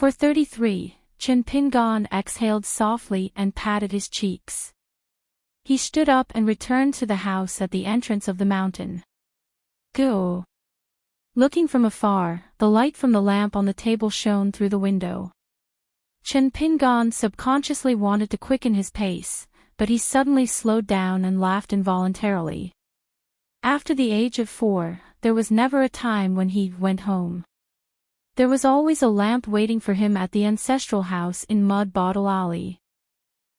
For 33, Chen Pingon exhaled softly and patted his cheeks. He stood up and returned to the house at the entrance of the mountain. Go. Looking from afar, the light from the lamp on the table shone through the window. Chen Pingon subconsciously wanted to quicken his pace, but he suddenly slowed down and laughed involuntarily. After the age of 4, there was never a time when he went home. There was always a lamp waiting for him at the ancestral house in Mud Bottle Alley.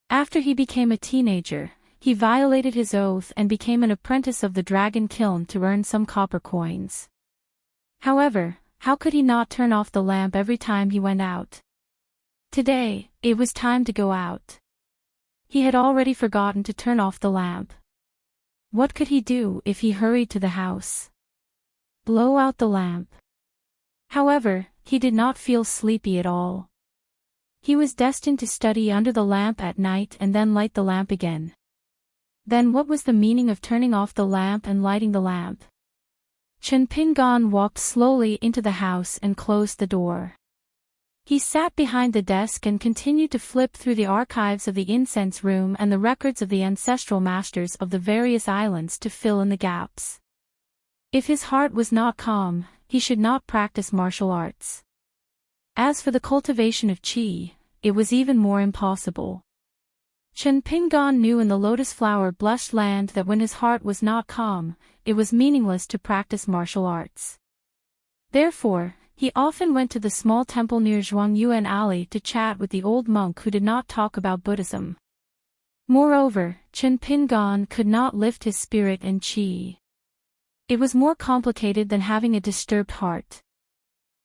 After he became a teenager, he violated his oath and became an apprentice of the dragon kiln to earn some copper coins. However, how could he not turn off the lamp every time he went out? Today, it was time to go out. He had already forgotten to turn off the lamp. What could he do if he hurried to the house? Blow out the lamp. However, he did not feel sleepy at all. He was destined to study under the lamp at night and then light the lamp again. Then what was the meaning of turning off the lamp and lighting the lamp? Chen Pingon walked slowly into the house and closed the door. He sat behind the desk and continued to flip through the archives of the incense room and the records of the ancestral masters of the various islands to fill in the gaps. If his heart was not calm, he should not practice martial arts. As for the cultivation of qi, it was even more impossible. Chen Pingon knew in the lotus flower blushed land that when his heart was not calm, it was meaningless to practice martial arts. Therefore, he often went to the small temple near Zhuangyuan Alley to chat with the old monk who did not talk about Buddhism. Moreover, Chen Pingon could not lift his spirit and qi. It was more complicated than having a disturbed heart.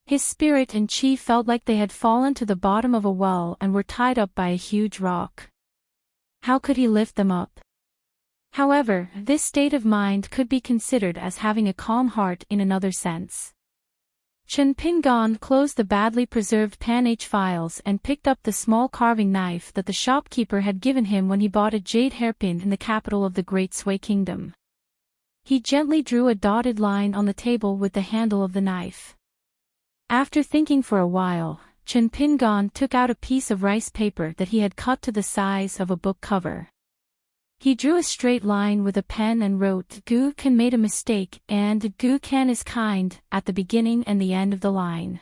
His spirit and qi felt like they had fallen to the bottom of a well and were tied up by a huge rock. How could he lift them up? However, this state of mind could be considered as having a calm heart in another sense. Chen Pingon closed the badly preserved Pan-H files and picked up the small carving knife that the shopkeeper had given him when he bought a jade hairpin in the capital of the Great Sui Kingdom. He gently drew a dotted line on the table with the handle of the knife. After thinking for a while, Chen Pingon took out a piece of rice paper that he had cut to the size of a book cover. He drew a straight line with a pen and wrote "Gu Kan made a mistake" and "Gu Kan is kind" at the beginning and the end of the line.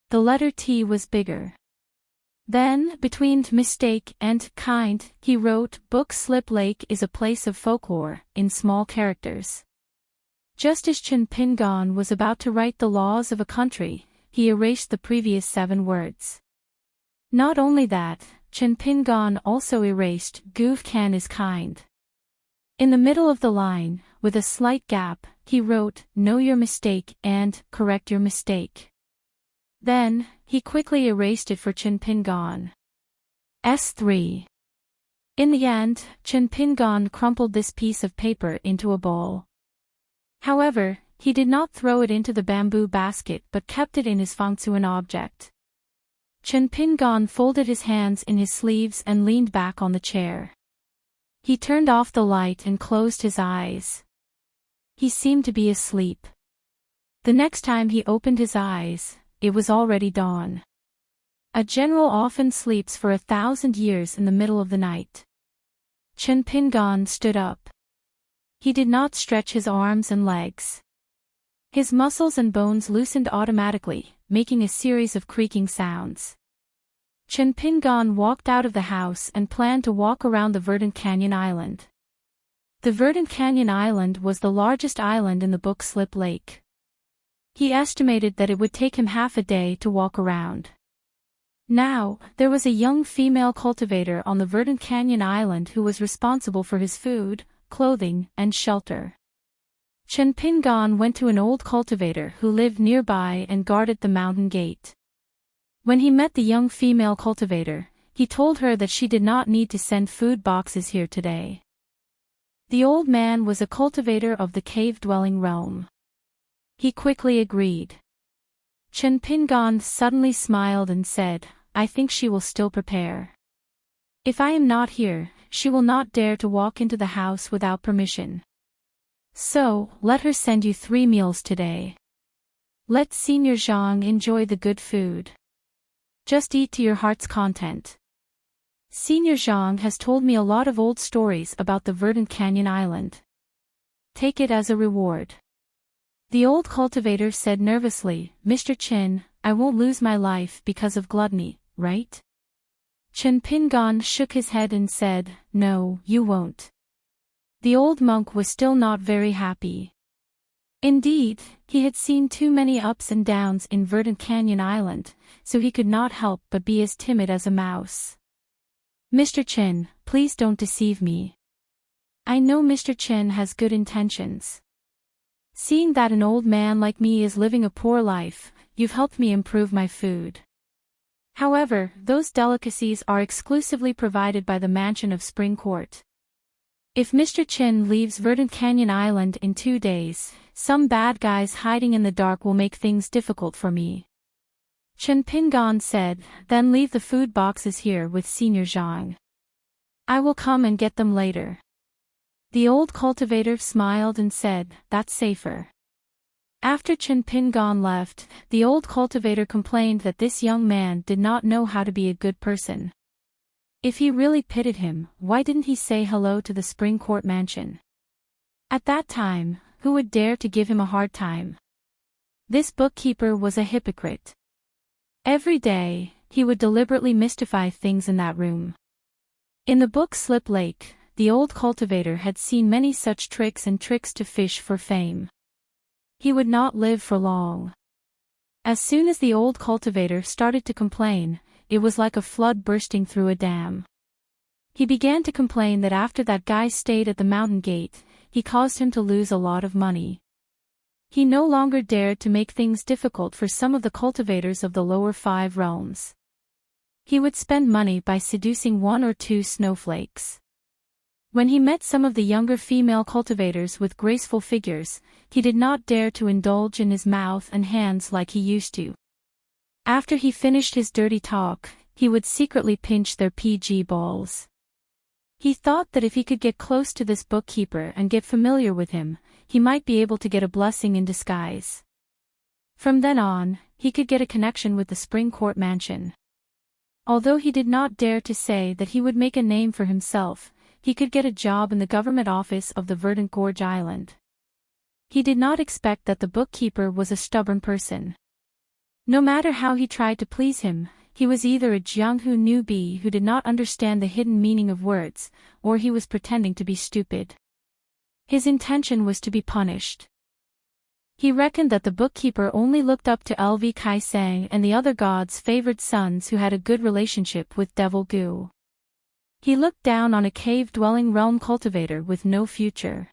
The letter T was bigger. Then, between mistake and kind, he wrote Book Slip Lake is a place of folklore, in small characters. Just as Chen Pingon was about to write the laws of a country, he erased the previous 7 words. Not only that, Chen Pingon also erased Gu Kan is kind. In the middle of the line, with a slight gap, he wrote Know your mistake and correct your mistake. Then, he quickly erased it for Chen Pingon. S3. In the end, Chen Pingon crumpled this piece of paper into a ball. However, he did not throw it into the bamboo basket but kept it in his fangsuan object. Chen Pingon folded his hands in his sleeves and leaned back on the chair. He turned off the light and closed his eyes. He seemed to be asleep. The next time he opened his eyes, it was already dawn. A general often sleeps for 1,000 years in the middle of the night. Chen Pingon stood up. He did not stretch his arms and legs. His muscles and bones loosened automatically, making a series of creaking sounds. Chen Pingon walked out of the house and planned to walk around the Verdant Canyon Island. The Verdant Canyon Island was the largest island in the Book Slip Lake. He estimated that it would take him half a day to walk around. Now, there was a young female cultivator on the Verdant Canyon Island who was responsible for his food, clothing, and shelter. Chen Pingon went to an old cultivator who lived nearby and guarded the mountain gate. When he met the young female cultivator, he told her that she did not need to send food boxes here today. The old man was a cultivator of the cave-dwelling realm. He quickly agreed. Chen Pingon suddenly smiled and said, I think she will still prepare. If I am not here, she will not dare to walk into the house without permission. So, let her send you 3 meals today. Let Senior Zhang enjoy the good food. Just eat to your heart's content. Senior Zhang has told me a lot of old stories about the verdant canyon island. Take it as a reward. The old cultivator said nervously, Mr. Chen, I won't lose my life because of gluttony, right? Chen Pingan shook his head and said, No, you won't. The old monk was still not very happy. Indeed, he had seen too many ups and downs in Verdant Canyon Island, so he could not help but be as timid as a mouse. Mr. Chen, please don't deceive me. I know Mr. Chen has good intentions. Seeing that an old man like me is living a poor life, you've helped me improve my food. However, those delicacies are exclusively provided by the mansion of Spring Court. If Mr. Chen leaves Verdant Canyon Island in 2 days, some bad guys hiding in the dark will make things difficult for me. Chen Pingan said, Then leave the food boxes here with Senior Zhang. I will come and get them later. The old cultivator smiled and said, That's safer. After Chen Pingan left, the old cultivator complained that this young man did not know how to be a good person. If he really pitied him, why didn't he say hello to the Spring Court mansion? At that time, who would dare to give him a hard time? This bookkeeper was a hypocrite. Every day, he would deliberately mystify things in that room. In the book Slip Lake, the old cultivator had seen many such tricks to fish for fame. He would not live for long. As soon as the old cultivator started to complain, it was like a flood bursting through a dam. He began to complain that after that guy stayed at the mountain gate, he caused him to lose a lot of money. He no longer dared to make things difficult for some of the cultivators of the lower 5 realms. He would spend money by seducing 1 or 2 snowflakes. When he met some of the younger female cultivators with graceful figures, he did not dare to indulge in his mouth and hands like he used to. After he finished his dirty talk, he would secretly pinch their PG balls. He thought that if he could get close to this bookkeeper and get familiar with him, he might be able to get a blessing in disguise. From then on, he could get a connection with the Spring Court mansion. Although he did not dare to say that he would make a name for himself, he could get a job in the government office of the Verdant Gorge Island. He did not expect that the bookkeeper was a stubborn person. No matter how he tried to please him, he was either a Jianghu newbie who did not understand the hidden meaning of words, or he was pretending to be stupid. His intention was to be punished. He reckoned that the bookkeeper only looked up to LV Kaisang and the other gods' favored sons who had a good relationship with Devil Gu. He looked down on a cave-dwelling realm cultivator with no future.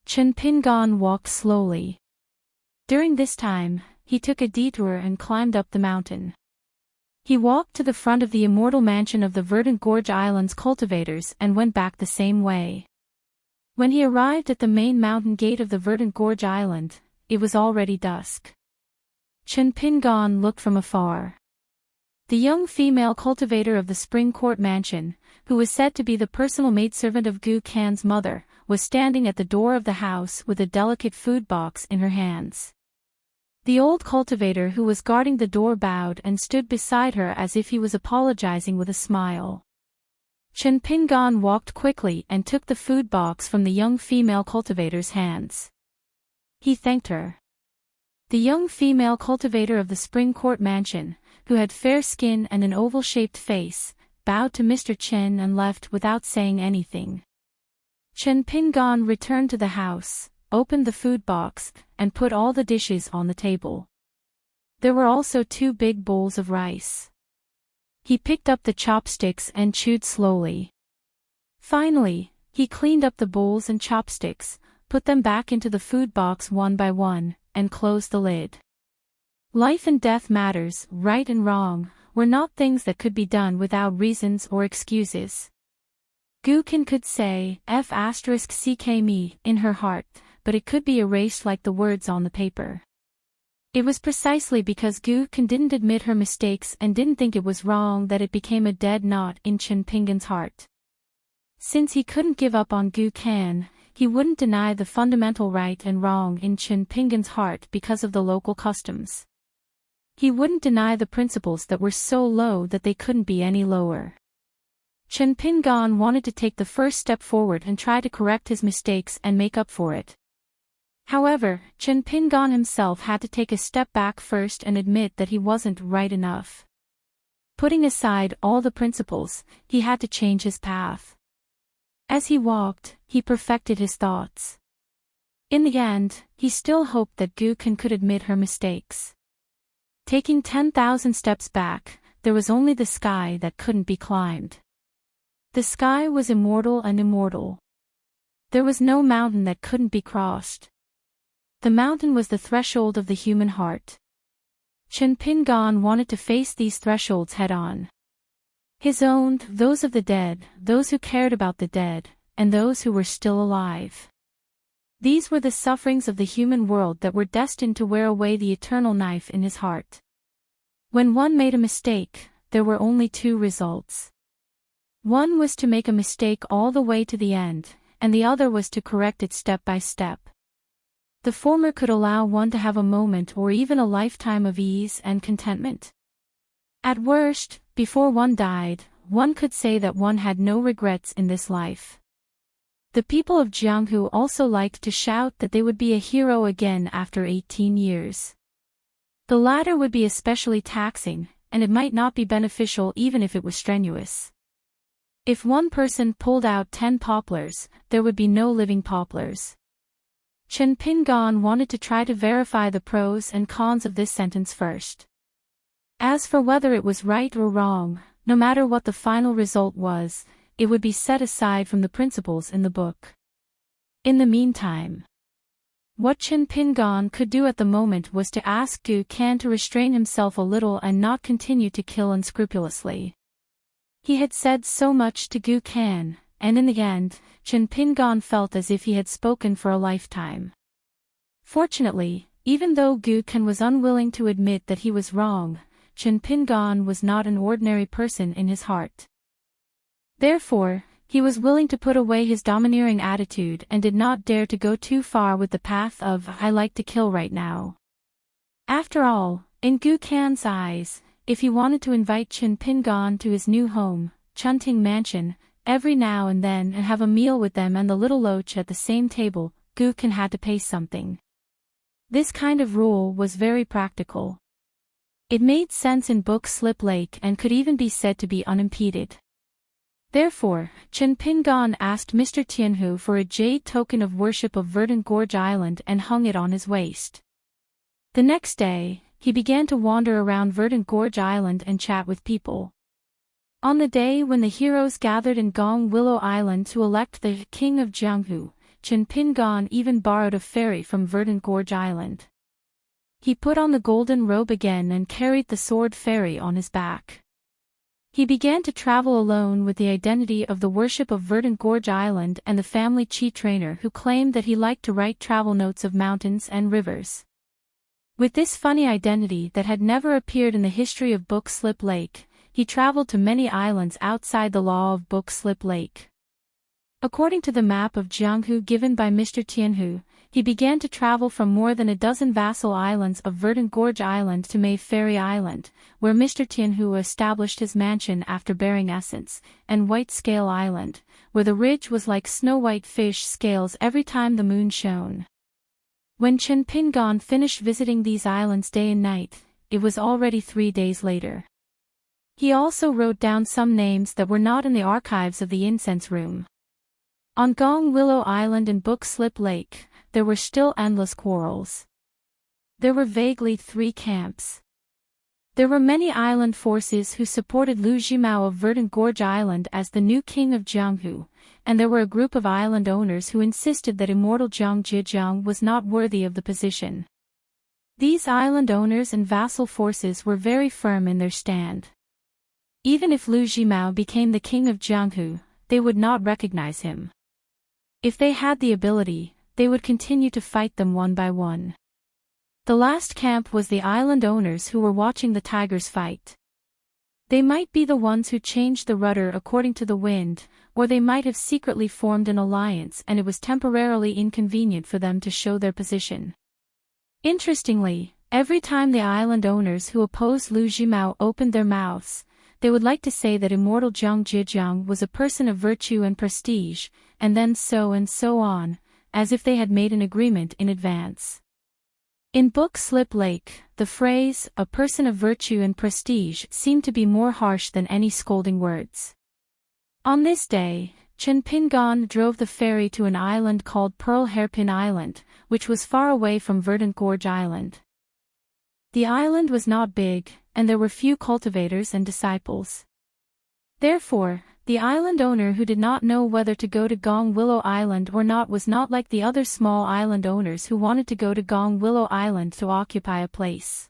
Chen Pingan walked slowly. During this time, he took a detour and climbed up the mountain. He walked to the front of the immortal mansion of the Verdant Gorge Island's cultivators and went back the same way. When he arrived at the main mountain gate of the Verdant Gorge Island, it was already dusk. Chen Pingan looked from afar. The young female cultivator of the Spring Court mansion, who was said to be the personal maidservant of Gu Kan's mother, was standing at the door of the house with a delicate food box in her hands. The old cultivator who was guarding the door bowed and stood beside her as if he was apologizing with a smile. Chen Pingan walked quickly and took the food box from the young female cultivator's hands. He thanked her. The young female cultivator of the Spring Court mansion, who had fair skin and an oval-shaped face, bowed to Mr. Chen and left without saying anything. Chen Pingan returned to the house, opened the food box, and put all the dishes on the table. There were also 2 big bowls of rice. He picked up the chopsticks and chewed slowly. Finally, he cleaned up the bowls and chopsticks, put them back into the food box one by one, and closed the lid. Life and death matters, right and wrong, were not things that could be done without reasons or excuses. Gu Kan could say, F*ck me, in her heart, but it could be erased like the words on the paper. It was precisely because Gu Kan didn't admit her mistakes and didn't think it was wrong that it became a dead knot in Chen Pingan's heart. Since he couldn't give up on Gu Kan, he wouldn't deny the fundamental right and wrong in Chen Pingan's heart because of the local customs. He wouldn't deny the principles that were so low that they couldn't be any lower. Chen Pingan wanted to take the first step forward and try to correct his mistakes and make up for it. However, Chen Pingan himself had to take a step back first and admit that he wasn't right enough. Putting aside all the principles, he had to change his path. As he walked, he perfected his thoughts. In the end, he still hoped that Gu Kan could admit her mistakes. Taking 10,000 steps back, there was only the sky that couldn't be climbed. The sky was immortal and immortal. There was no mountain that couldn't be crossed. The mountain was the threshold of the human heart. Chen Pingan wanted to face these thresholds head-on. His own, those of the dead, those who cared about the dead, and those who were still alive. These were the sufferings of the human world that were destined to wear away the eternal knife in his heart. When one made a mistake, there were only two results. One was to make a mistake all the way to the end, and the other was to correct it step by step. The former could allow one to have a moment or even a lifetime of ease and contentment. At worst, before one died, one could say that one had no regrets in this life. The people of Jianghu also liked to shout that they would be a hero again after 18 years. The latter would be especially taxing, and it might not be beneficial even if it was strenuous. If one person pulled out 10 poplars, there would be no living poplars. Chen Pingan wanted to try to verify the pros and cons of this sentence first. As for whether it was right or wrong, no matter what the final result was, it would be set aside from the principles in the book. In the meantime, what Chen Pingan could do at the moment was to ask Gu Kan to restrain himself a little and not continue to kill unscrupulously. He had said so much to Gu Kan, and in the end, Chen Pingan felt as if he had spoken for a lifetime. Fortunately, even though Gu Kan was unwilling to admit that he was wrong, Chen Pingan was not an ordinary person in his heart. Therefore, he was willing to put away his domineering attitude and did not dare to go too far with the path of "I like to kill right now." After all, in Gu Kan's eyes, if he wanted to invite Chen Pingan to his new home, Chunting Mansion, every now and then and have a meal with them and the little Loach at the same table, Gu Kan had to pay something. This kind of rule was very practical. It made sense in Book Slip Lake and could even be said to be unimpeded. Therefore, Chen Pingan asked Mr. Tianhu for a jade token of worship of Verdant Gorge Island and hung it on his waist. The next day, he began to wander around Verdant Gorge Island and chat with people. On the day when the heroes gathered in Gong Willow Island to elect the king of Jianghu, Chen Pingan even borrowed a ferry from Verdant Gorge Island. He put on the golden robe again and carried the sword ferry on his back. He began to travel alone with the identity of the worship of Verdant Gorge Island and the family chi trainer who claimed that he liked to write travel notes of mountains and rivers. With this funny identity that had never appeared in the history of Book Slip Lake, he traveled to many islands outside the law of Book Slip Lake. According to the map of Jianghu given by Mr. Tianhu, he began to travel from more than a dozen vassal islands of Verdant Gorge Island to May Ferry Island, where Mr. Tianhu established his mansion after bearing essence, and White Scale Island, where the ridge was like snow-white fish scales every time the moon shone. When Chen Pingan finished visiting these islands day and night, it was already 3 days later. He also wrote down some names that were not in the archives of the incense room. On Gong Willow Island and Book Slip Lake, there were still endless quarrels. There were vaguely 3 camps. There were many island forces who supported Lu Jimao of Verdant Gorge Island as the new king of Jianghu, and there were a group of island owners who insisted that immortal Zhang Zhejiang was not worthy of the position. These island owners and vassal forces were very firm in their stand. Even if Lu Jimao became the king of Jianghu, they would not recognize him. If they had the ability, they would continue to fight them one by one. The last camp was the island owners who were watching the tigers fight. They might be the ones who changed the rudder according to the wind, or they might have secretly formed an alliance and it was temporarily inconvenient for them to show their position. Interestingly, Every time the island owners who opposed Lu Jimao opened their mouths, they would like to say that immortal Zhang Zhejiang was a person of virtue and prestige, and then so and so on, as if they had made an agreement in advance. In Book Slip Lake, the phrase, a person of virtue and prestige, seemed to be more harsh than any scolding words. On this day, Chen Pingan drove the ferry to an island called Pearl Hairpin Island, which was far away from Verdant Gorge Island. The island was not big, and there were few cultivators and disciples. Therefore, the island owner who did not know whether to go to Gong Willow Island or not was not like the other small island owners who wanted to go to Gong Willow Island to occupy a place.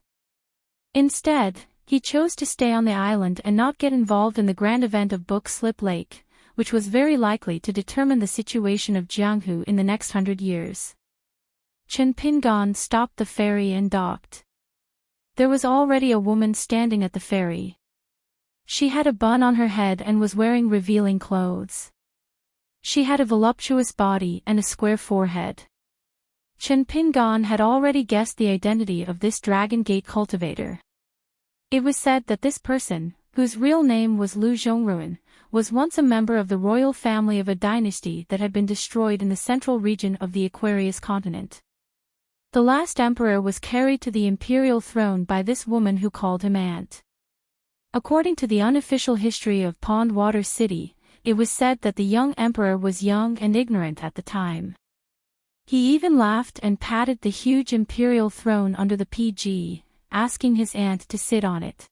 Instead, he chose to stay on the island and not get involved in the grand event of Book Slip Lake, which was very likely to determine the situation of Jianghu in the next 100 years. Chen Pingan stopped the ferry and docked. There was already a woman standing at the ferry. She had a bun on her head and was wearing revealing clothes. She had a voluptuous body and a square forehead. Chen Pingan had already guessed the identity of this Dragon Gate cultivator. It was said that this person, whose real name was Lu Zhongruan, was once a member of the royal family of a dynasty that had been destroyed in the central region of the Aquarius continent. The last emperor was carried to the imperial throne by this woman who called him Aunt. According to the unofficial history of Pondwater City, it was said that the young emperor was young and ignorant at the time. He even laughed and patted the huge imperial throne under the PG, asking his aunt to sit on it.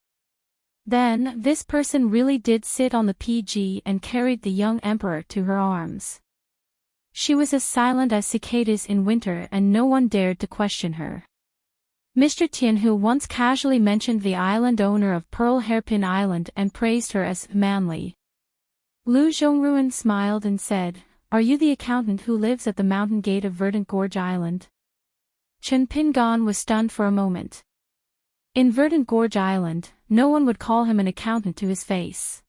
Then, this person really did sit on the PG and carried the young emperor to her arms. She was as silent as cicadas in winter and no one dared to question her. Mr. Tian, who once casually mentioned the island owner of Pearl Hairpin Island and praised her as manly. Lu Zhongruan smiled and said, "Are you the accountant who lives at the mountain gate of Verdant Gorge Island?" Chen Pingan was stunned for a moment. In Verdant Gorge Island, no one would call him an accountant to his face.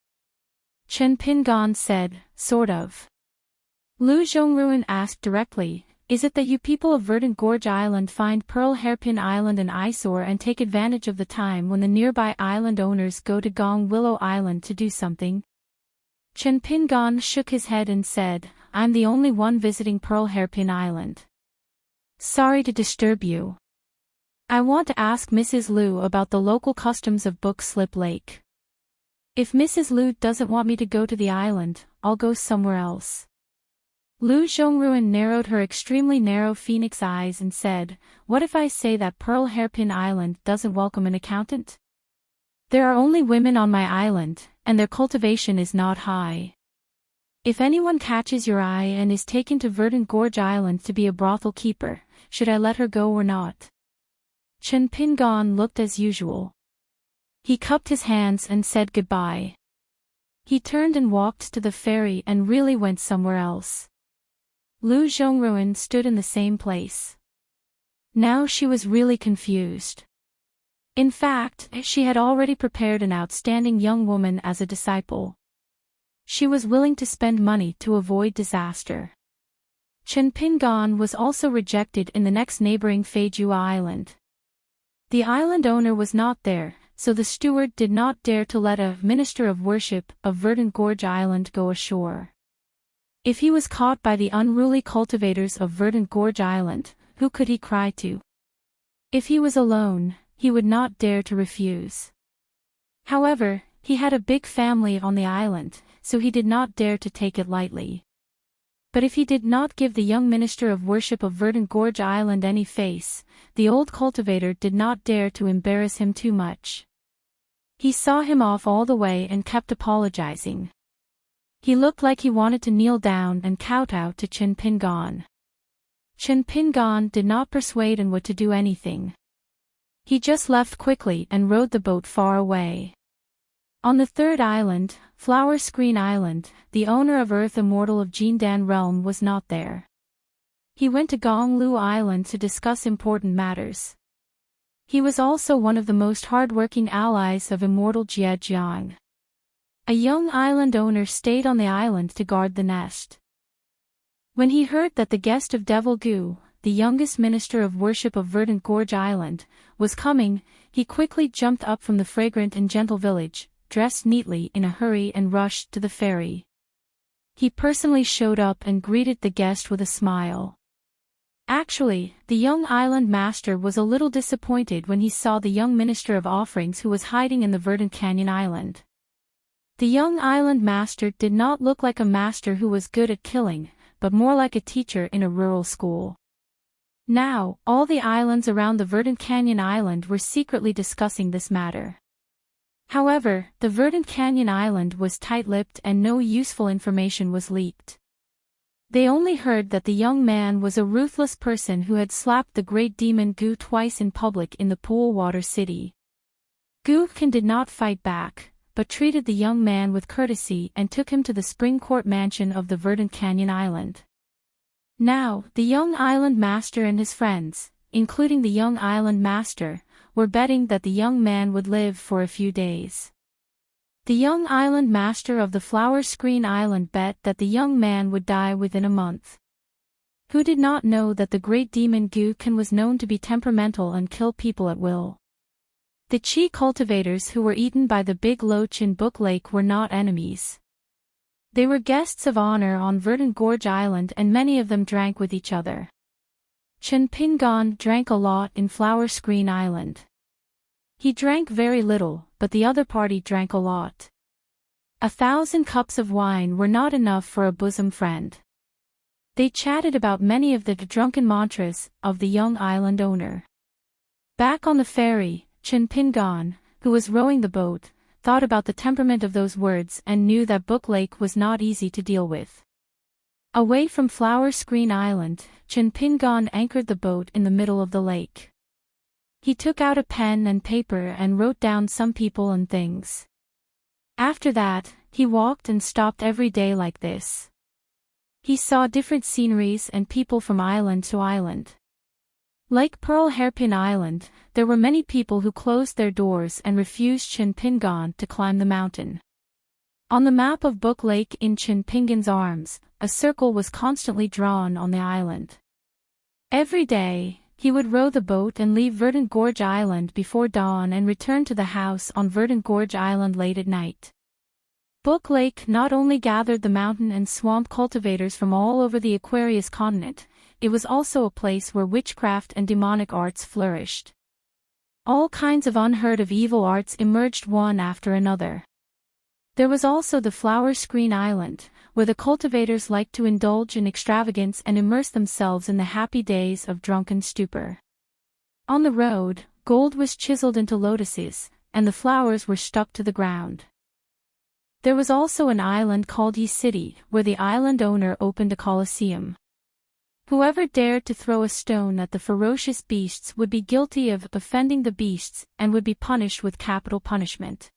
Chen Pingan said, "Sort of." Lu Zhongruan asked directly, "Is it that you people of Verdant Gorge Island find Pearl Hairpin Island an eyesore and take advantage of the time when the nearby island owners go to Gong Willow Island to do something?" Chen Pingan shook his head and said, "I'm the only one visiting Pearl Hairpin Island. Sorry to disturb you. I want to ask Mrs. Lu about the local customs of Book Slip Lake. If Mrs. Lu doesn't want me to go to the island, I'll go somewhere else." Lu Zhongruan narrowed her extremely narrow phoenix eyes and said, "What if I say that Pearl Hairpin Island doesn't welcome an accountant? There are only women on my island, and their cultivation is not high. If anyone catches your eye and is taken to Verdant Gorge Island to be a brothel keeper, should I let her go or not?" Chen Pingan looked as usual. He cupped his hands and said goodbye. He turned and walked to the ferry and really went somewhere else. Lu Zhongruan stood in the same place. Now she was really confused. In fact, she had already prepared an outstanding young woman as a disciple. She was willing to spend money to avoid disaster. Chen Pingan was also rejected in the next neighboring Feijua Island. The island owner was not there, so the steward did not dare to let a minister of worship of Verdant Gorge Island go ashore. If he was caught by the unruly cultivators of Verdant Gorge Island, who could he cry to? If he was alone, he would not dare to refuse. However, he had a big family on the island, so he did not dare to take it lightly. But if he did not give the young minister of worship of Verdant Gorge Island any face, the old cultivator did not dare to embarrass him too much. He saw him off all the way and kept apologizing. He looked like he wanted to kneel down and kowtow to Chen Pingan. Chen Pingan did not persuade him what to do anything. He just left quickly and rowed the boat far away. On the third island, Flower Screen Island, the owner of Earth Immortal of Jindan Realm was not there. He went to Gong Lu Island to discuss important matters. He was also one of the most hard-working allies of Immortal Jie Jiang. A young island owner stayed on the island to guard the nest. When he heard that the guest of Devil Gu, the youngest minister of worship of Verdant Gorge Island, was coming, he quickly jumped up from the fragrant and gentle village, dressed neatly in a hurry and rushed to the ferry. He personally showed up and greeted the guest with a smile. Actually, the young island master was a little disappointed when he saw the young minister of offerings who was hiding in the Verdant Canyon Island. The young island master did not look like a master who was good at killing, but more like a teacher in a rural school. Now, all the islands around the Verdant Canyon Island were secretly discussing this matter. However, the Verdant Canyon Island was tight-lipped and no useful information was leaked. They only heard that the young man was a ruthless person who had slapped the great demon Gu twice in public in the Pool Water City. Gu did not fight back, but treated the young man with courtesy and took him to the Spring Court Mansion of the Verdant Canyon Island. Now, the young island master and his friends, including the young island master, were betting that the young man would live for a few days. The young island master of the Flower Screen Island bet that the young man would die within a month. Who did not know that the great demon Gu was known to be temperamental and kill people at will? The chi cultivators who were eaten by the big loach in Book Lake were not enemies. They were guests of honor on Verdant Gorge Island and many of them drank with each other. Chen Pingon drank a lot in Flower Screen Island. He drank very little, but the other party drank a lot. 1,000 cups of wine were not enough for a bosom friend. They chatted about many of the drunken mantras of the young island owner. Back on the ferry, Chen Pingon, who was rowing the boat, thought about the temperament of those words and knew that Book Lake was not easy to deal with. Away from Flower Screen Island, Chen Pingon anchored the boat in the middle of the lake. He took out a pen and paper and wrote down some people and things. After that, he walked and stopped every day like this. He saw different sceneries and people from island to island. Like Pearl Hairpin Island, there were many people who closed their doors and refused Chen Pingon to climb the mountain. On the map of Book Lake in Chen Pingon's arms, a circle was constantly drawn on the island. Every day, he would row the boat and leave Verdant Gorge Island before dawn and return to the house on Verdant Gorge Island late at night. Book Lake not only gathered the mountain and swamp cultivators from all over the Aquarius continent, it was also a place where witchcraft and demonic arts flourished. All kinds of unheard of evil arts emerged one after another. There was also the Flower Screen Island, where the cultivators liked to indulge in extravagance and immerse themselves in the happy days of drunken stupor. On the road, gold was chiseled into lotuses, and the flowers were stuck to the ground. There was also an island called Yi City, where the island owner opened a coliseum. Whoever dared to throw a stone at the ferocious beasts would be guilty of offending the beasts and would be punished with capital punishment.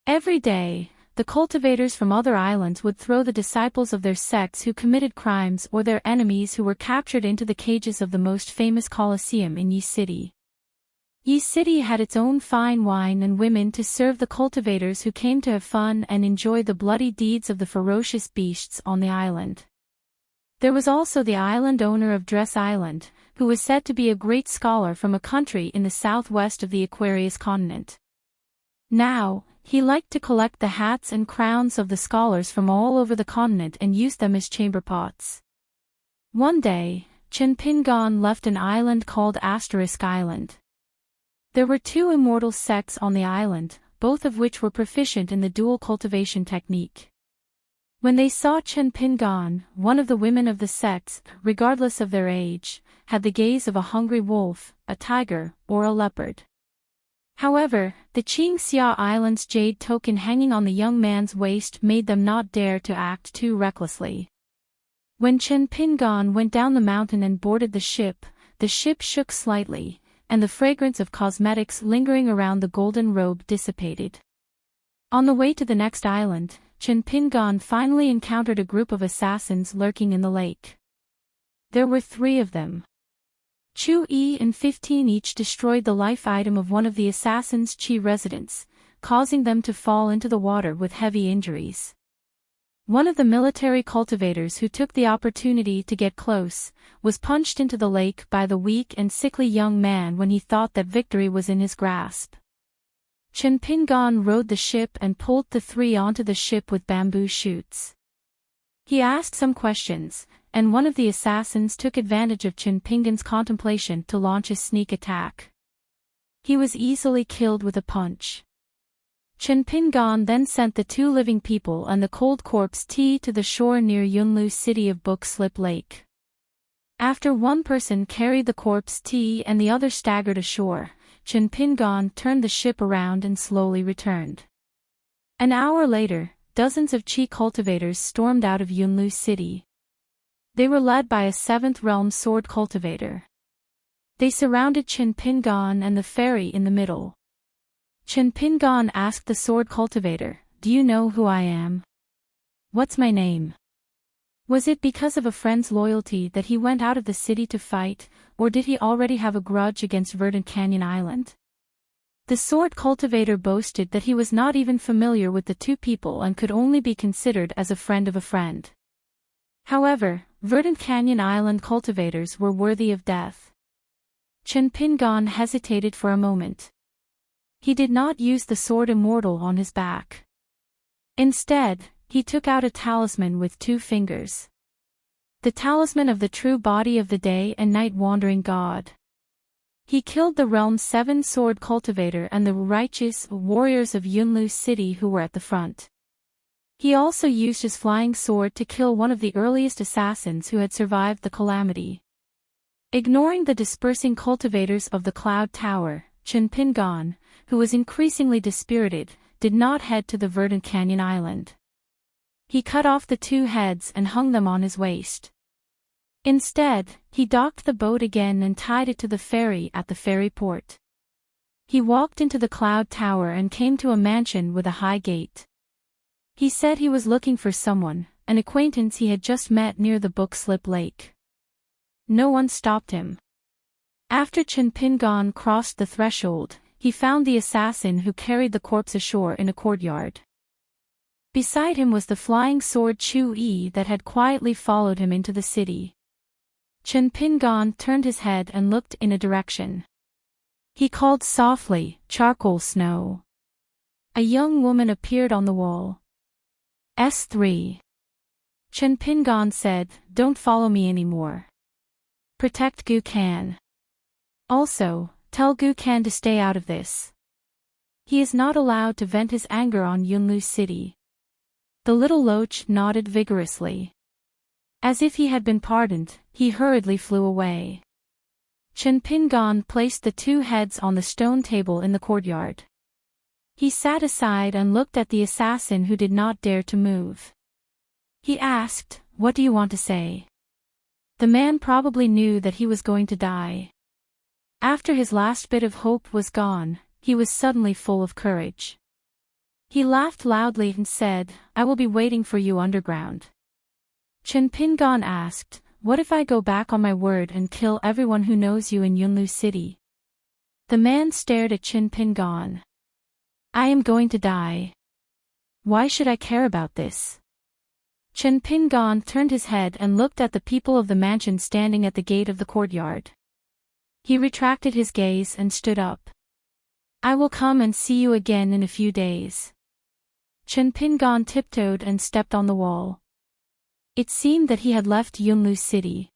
Every day, the cultivators from other islands would throw the disciples of their sects who committed crimes or their enemies who were captured into the cages of the most famous coliseum in Yi City. Yi City had its own fine wine and women to serve the cultivators who came to have fun and enjoy the bloody deeds of the ferocious beasts on the island. There was also the island owner of Dress Island, who was said to be a great scholar from a country in the southwest of the Aquarius continent. Now, he liked to collect the hats and crowns of the scholars from all over the continent and use them as chamber pots. One day, Chen Pingon left an island called Asterisk Island. There were 2 immortal sects on the island, both of which were proficient in the dual cultivation technique. When they saw Chen Pingon, one of the women of the sects, regardless of their age, had the gaze of a hungry wolf, a tiger, or a leopard. However, the Qingxia Island's jade token hanging on the young man's waist made them not dare to act too recklessly. When Chen Pingon went down the mountain and boarded the ship shook slightly, and the fragrance of cosmetics lingering around the golden robe dissipated. On the way to the next island, Chen Pingon finally encountered a group of assassins lurking in the lake. There were 3 of them. Chu Yi and 15 each destroyed the life item of one of the assassins' Qi residents, causing them to fall into the water with heavy injuries. One of the military cultivators who took the opportunity to get close, was punched into the lake by the weak and sickly young man when he thought that victory was in his grasp. Chen Pingan rowed the ship and pulled the three onto the ship with bamboo shoots. He asked some questions, and one of the assassins took advantage of Chen Pingan's contemplation to launch a sneak attack. He was easily killed with a punch. Chen Pingan then sent the two living people and the cold corpse tea to the shore near Yunlu city of Book Slip Lake. After one person carried the corpse tea and the other staggered ashore, Chen Pingan turned the ship around and slowly returned. An hour later, dozens of Qi cultivators stormed out of Yunlu city. They were led by a 7th realm sword cultivator. They surrounded Chen Pingan and the ferry in the middle. Chen Pingan asked the sword cultivator, "Do you know who I am? What's my name?" Was it because of a friend's loyalty that he went out of the city to fight, or did he already have a grudge against Verdant Canyon Island? The sword cultivator boasted that he was not even familiar with the two people and could only be considered as a friend of a friend. However, Verdant Canyon Island cultivators were worthy of death. Chen Pingan hesitated for a moment. He did not use the sword immortal on his back. Instead, he took out a talisman with 2 fingers. The talisman of the true body of the day and night wandering god. He killed the realm's 7 sword cultivator and the righteous warriors of Yunlu city who were at the front. He also used his flying sword to kill one of the earliest assassins who had survived the calamity. Ignoring the dispersing cultivators of the Cloud Tower, Chen Pingan, who was increasingly dispirited, did not head to the Verdant Canyon Island. He cut off the 2 heads and hung them on his waist. Instead, he docked the boat again and tied it to the ferry at the ferry port. He walked into the Cloud Tower and came to a mansion with a high gate. He said he was looking for someone, an acquaintance he had just met near the Book Slip Lake. No one stopped him. After Chen Pingan crossed the threshold, he found the assassin who carried the corpse ashore in a courtyard. Beside him was the flying sword Chu Yi that had quietly followed him into the city. Chen Pingan turned his head and looked in a direction. He called softly, "Charcoal Snow." A young woman appeared on the wall. S3. Chen Pingan said, "Don't follow me anymore. Protect Gu Kan. Also, tell Gu Kan to stay out of this. He is not allowed to vent his anger on Yunlu city." The little loach nodded vigorously. As if he had been pardoned, he hurriedly flew away. Chen Pingan placed the 2 heads on the stone table in the courtyard. He sat aside and looked at the assassin who did not dare to move. He asked, "What do you want to say?" The man probably knew that he was going to die. After his last bit of hope was gone, he was suddenly full of courage. He laughed loudly and said, "I will be waiting for you underground." Chen Pingan asked, "What if I go back on my word and kill everyone who knows you in Yunlu city?" The man stared at Chen Pingan. "I am going to die. Why should I care about this?" Chen Pingan turned his head and looked at the people of the mansion standing at the gate of the courtyard. He retracted his gaze and stood up. "I will come and see you again in a few days." Chen Pingan tiptoed and stepped on the wall. It seemed that he had left Yunlu city.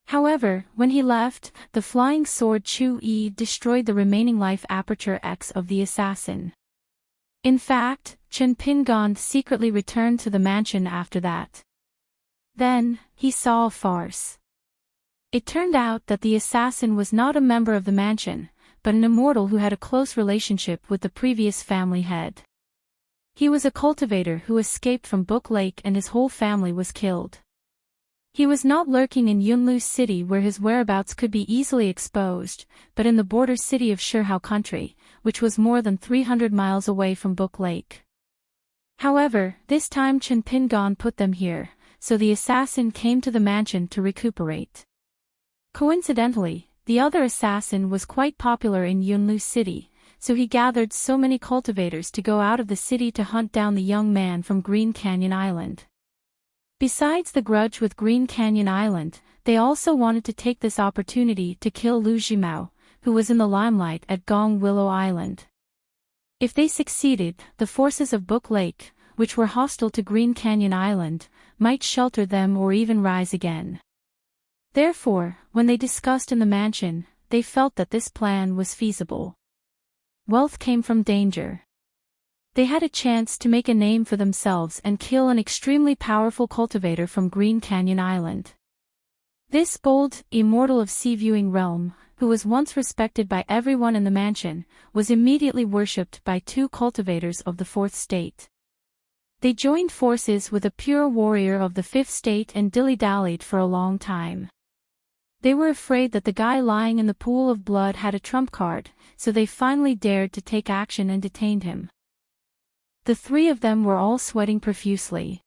However, when he left, the flying sword Chu Yi destroyed the remaining life aperture X of the assassin. In fact, Chen Pingan secretly returned to the mansion after that. Then, he saw a farce. It turned out that the assassin was not a member of the mansion, but an immortal who had a close relationship with the previous family head. He was a cultivator who escaped from Book Lake and his whole family was killed. He was not lurking in Yunlu city where his whereabouts could be easily exposed, but in the border city of Shihao country, which was more than 300 miles away from Book Lake. However, this time Chen Pingan put them here, so the assassin came to the mansion to recuperate. Coincidentally, the other assassin was quite popular in Yunlu city, so he gathered so many cultivators to go out of the city to hunt down the young man from Green Canyon Island. Besides the grudge with Green Canyon Island, they also wanted to take this opportunity to kill Lu Jimao, who was in the limelight at Gong Willow Island. If they succeeded, the forces of Book Lake, which were hostile to Green Canyon Island, might shelter them or even rise again. Therefore, when they discussed in the mansion, they felt that this plan was feasible. Wealth came from danger. They had a chance to make a name for themselves and kill an extremely powerful cultivator from Green Canyon Island. This bold, immortal of sea-viewing realm, who was once respected by everyone in the mansion, was immediately worshipped by two cultivators of the fourth state. They joined forces with a pure warrior of the fifth state and dilly-dallied for a long time. They were afraid that the guy lying in the pool of blood had a trump card, so they finally dared to take action and detained him. The three of them were all sweating profusely.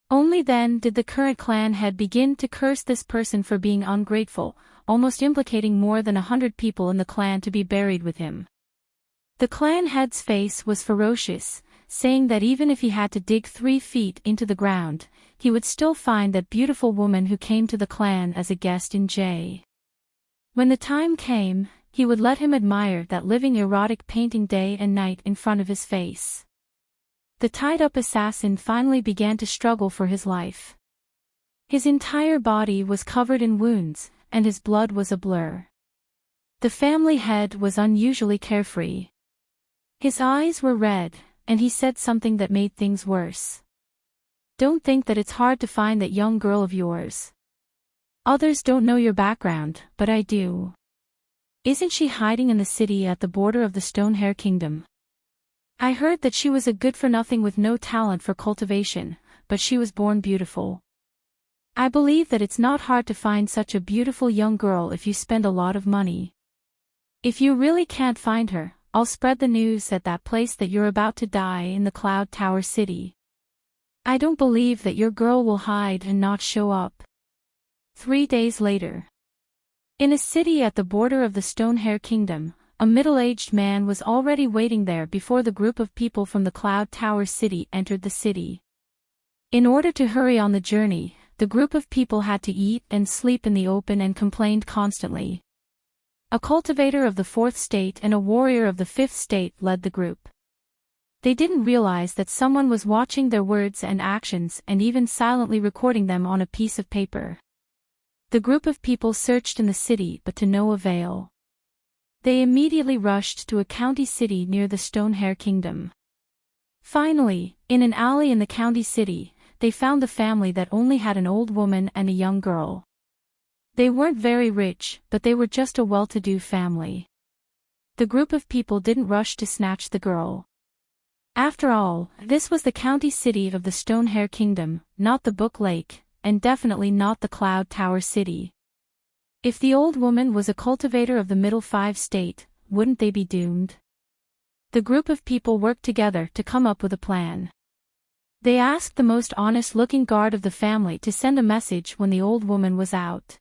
Only then did the current clan head begin to curse this person for being ungrateful, almost implicating more than 100 people in the clan to be buried with him. The clan head's face was ferocious, saying that even if he had to dig 3 feet into the ground, he would still find that beautiful woman who came to the clan as a guest in J. When the time came, he would let him admire that living erotic painting day and night in front of his face. The tied-up assassin finally began to struggle for his life. His entire body was covered in wounds, and his blood was a blur. The family head was unusually carefree. His eyes were red, and he said something that made things worse. "Don't think that it's hard to find that young girl of yours. Others don't know your background, but I do. Isn't she hiding in the city at the border of the Stonehair Kingdom? I heard that she was a good-for-nothing with no talent for cultivation, but she was born beautiful. I believe that it's not hard to find such a beautiful young girl if you spend a lot of money. If you really can't find her, I'll spread the news at that place that you're about to die in the Cloud Tower City. I don't believe that your girl will hide and not show up." 3 days later. In a city at the border of the Stonehair Kingdom, a middle-aged man was already waiting there before the group of people from the Cloud Tower City entered the city. In order to hurry on the journey, the group of people had to eat and sleep in the open and complained constantly. A cultivator of the fourth state and a warrior of the fifth state led the group. They didn't realize that someone was watching their words and actions and even silently recording them on a piece of paper. The group of people searched in the city but to no avail. They immediately rushed to a county city near the Stonehair Kingdom. Finally, in an alley in the county city, they found the family that only had an old woman and a young girl. They weren't very rich, but they were just a well-to-do family. The group of people didn't rush to snatch the girl. After all, this was the county city of the Stonehair Kingdom, not the Book Lake, and definitely not the Cloud Tower City. If the old woman was a cultivator of the Middle Five State, wouldn't they be doomed? The group of people worked together to come up with a plan. They asked the most honest-looking guard of the family to send a message when the old woman was out.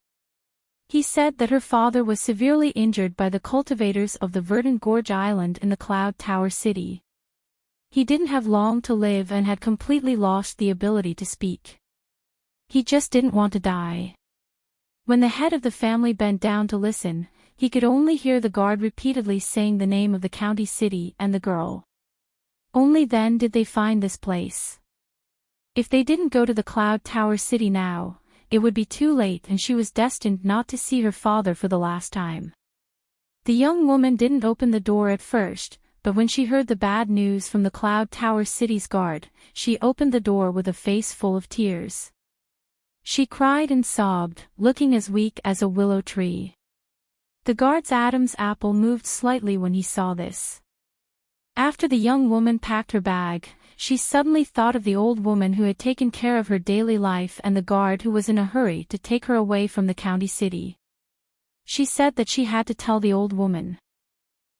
He said that her father was severely injured by the cultivators of the Verdant Gorge Island in the Cloud Tower City. He didn't have long to live and had completely lost the ability to speak. He just didn't want to die. When the head of the family bent down to listen, he could only hear the guard repeatedly saying the name of the county city and the girl. Only then did they find this place. If they didn't go to the Cloud Tower City now, it would be too late and she was destined not to see her father for the last time. The young woman didn't open the door at first, but when she heard the bad news from the Cloud Tower City's guard, she opened the door with a face full of tears. She cried and sobbed, looking as weak as a willow tree. The guard's Adam's apple moved slightly when he saw this. After the young woman packed her bag, she suddenly thought of the old woman who had taken care of her daily life and the guard who was in a hurry to take her away from the county city. She said that she had to tell the old woman.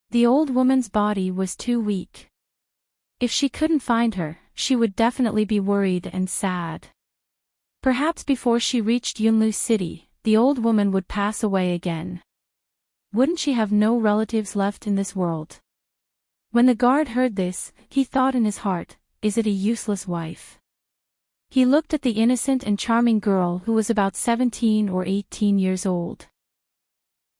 The old woman's body was too weak. If she couldn't find her, she would definitely be worried and sad. Perhaps before she reached Yunlu City, the old woman would pass away again. Wouldn't she have no relatives left in this world? When the guard heard this, he thought in his heart, "Is it a useless wife?" He looked at the innocent and charming girl who was about 17 or 18 years old.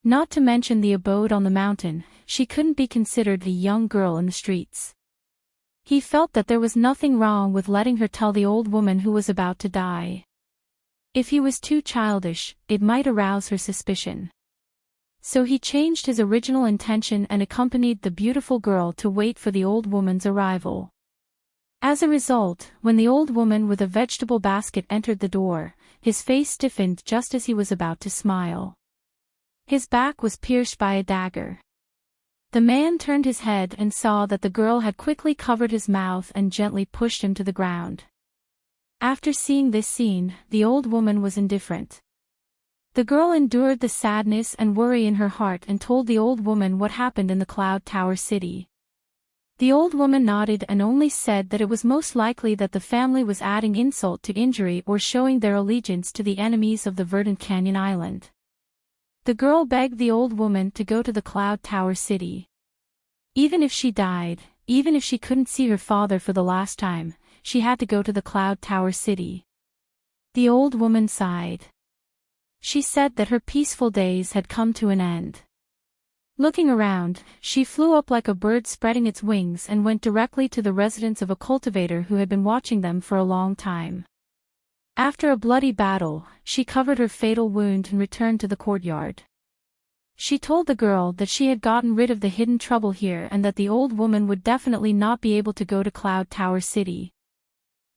Not to mention the abode on the mountain, she couldn't be considered a young girl in the streets. He felt that there was nothing wrong with letting her tell the old woman who was about to die. If he was too childish, it might arouse her suspicion. So he changed his original intention and accompanied the beautiful girl to wait for the old woman's arrival. As a result, when the old woman with a vegetable basket entered the door, his face stiffened just as he was about to smile. His back was pierced by a dagger. The man turned his head and saw that the girl had quickly covered his mouth and gently pushed him to the ground. After seeing this scene, the old woman was indifferent. The girl endured the sadness and worry in her heart and told the old woman what happened in the Cloud Tower city. The old woman nodded and only said that it was most likely that the family was adding insult to injury or showing their allegiance to the enemies of the Verdant Canyon Island. The girl begged the old woman to go to the Cloud Tower city. Even if she died, even if she couldn't see her father for the last time, she had to go to the Cloud Tower city. The old woman sighed. She said that her peaceful days had come to an end. Looking around, she flew up like a bird spreading its wings and went directly to the residence of a cultivator who had been watching them for a long time. After a bloody battle, she covered her fatal wound and returned to the courtyard. She told the girl that she had gotten rid of the hidden trouble here and that the old woman would definitely not be able to go to Cloud Tower City.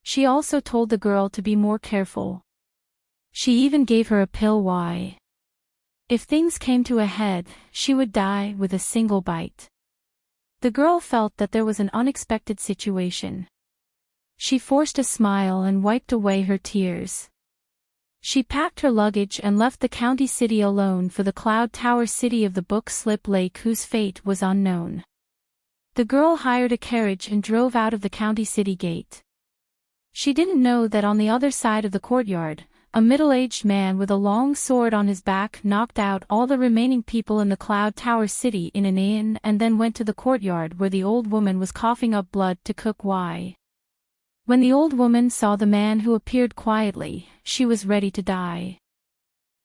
She also told the girl to be more careful. She even gave her a pill why. If things came to a head, she would die with a single bite. The girl felt that there was an unexpected situation. She forced a smile and wiped away her tears. She packed her luggage and left the county city alone for the Cloud Tower city of the Book Slip Lake whose fate was unknown. The girl hired a carriage and drove out of the county city gate. She didn't know that on the other side of the courtyard, a middle-aged man with a long sword on his back knocked out all the remaining people in the Cloud Tower city in an inn and then went to the courtyard where the old woman was coughing up blood to cook why. When the old woman saw the man who appeared quietly, she was ready to die.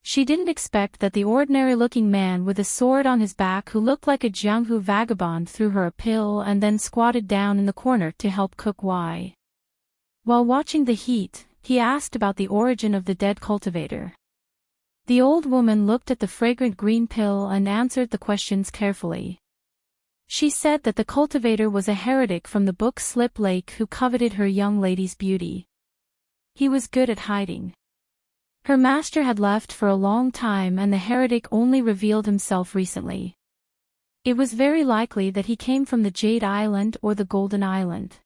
She didn't expect that the ordinary-looking man with a sword on his back who looked like a Jianghu vagabond threw her a pill and then squatted down in the corner to help cook why. While watching the heat, he asked about the origin of the dead cultivator. The old woman looked at the fragrant green pill and answered the questions carefully. She said that the cultivator was a heretic from the Book Slip Lake who coveted her young lady's beauty. He was good at hiding. Her master had left for a long time and the heretic only revealed himself recently. It was very likely that he came from the Jade Island or the Golden Island.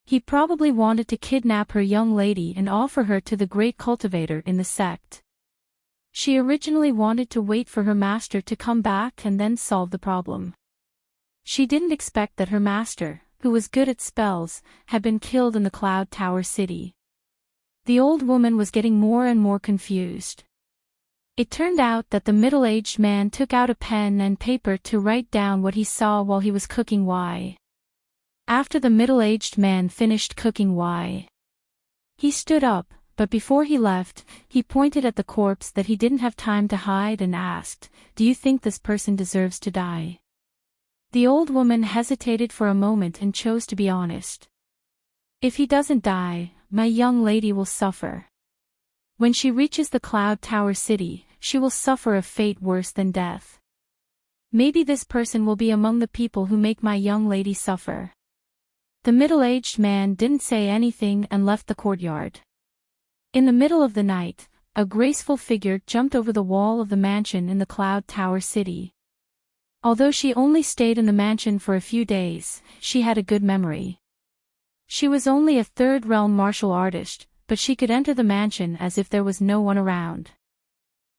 He probably wanted to kidnap her young lady and offer her to the great cultivator in the sect. She originally wanted to wait for her master to come back and then solve the problem. She didn't expect that her master, who was good at spells, had been killed in the Cloud Tower city. The old woman was getting more and more confused. It turned out that the middle-aged man took out a pen and paper to write down what he saw while he was cooking why. After the middle-aged man finished cooking why, he stood up, but before he left, he pointed at the corpse that he didn't have time to hide and asked, "Do you think this person deserves to die?" The old woman hesitated for a moment and chose to be honest. "If he doesn't die, my young lady will suffer. When she reaches the Cloud Tower city, she will suffer a fate worse than death. Maybe this person will be among the people who make my young lady suffer." The middle-aged man didn't say anything and left the courtyard. In the middle of the night, a graceful figure jumped over the wall of the mansion in the Cloud Tower city. Although she only stayed in the mansion for a few days, she had a good memory. She was only a third-realm martial artist, but she could enter the mansion as if there was no one around.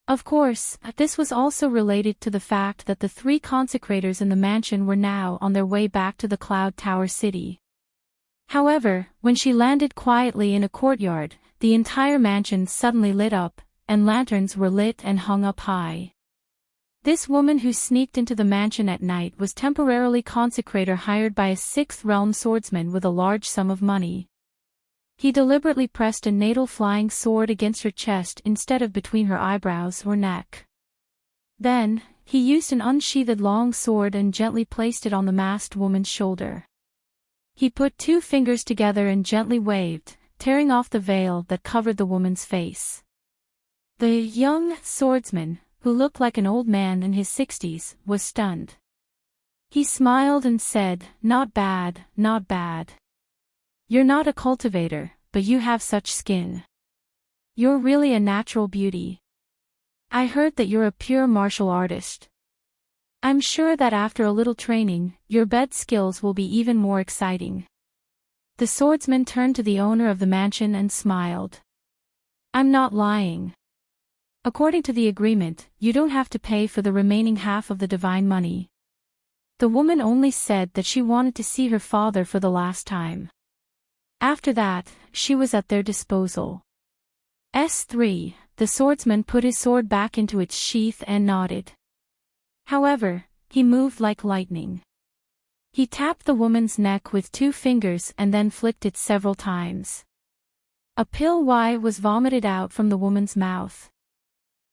Of course, this was also related to the fact that the three consecrators in the mansion were now on their way back to the Cloud Tower city. However, when she landed quietly in a courtyard, the entire mansion suddenly lit up, and lanterns were lit and hung up high. This woman who sneaked into the mansion at night was temporarily consecrator hired by a sixth realm swordsman with a large sum of money. He deliberately pressed a natal flying sword against her chest instead of between her eyebrows or neck. Then, he used an unsheathed long sword and gently placed it on the masked woman's shoulder. He put 2 fingers together and gently waved, tearing off the veil that covered the woman's face. The young swordsman, who looked like an old man in his 60s, was stunned. He smiled and said, "Not bad, not bad. You're not a cultivator, but you have such skin. You're really a natural beauty. I heard that you're a pure martial artist. I'm sure that after a little training, your bed skills will be even more exciting." The swordsman turned to the owner of the mansion and smiled. "I'm not lying. According to the agreement, you don't have to pay for the remaining half of the divine money." The woman only said that she wanted to see her father for the last time. After that, she was at their disposal. S3, the swordsman put his sword back into its sheath and nodded. However, he moved like lightning. He tapped the woman's neck with 2 fingers and then flicked it several times. A pill Y was vomited out from the woman's mouth.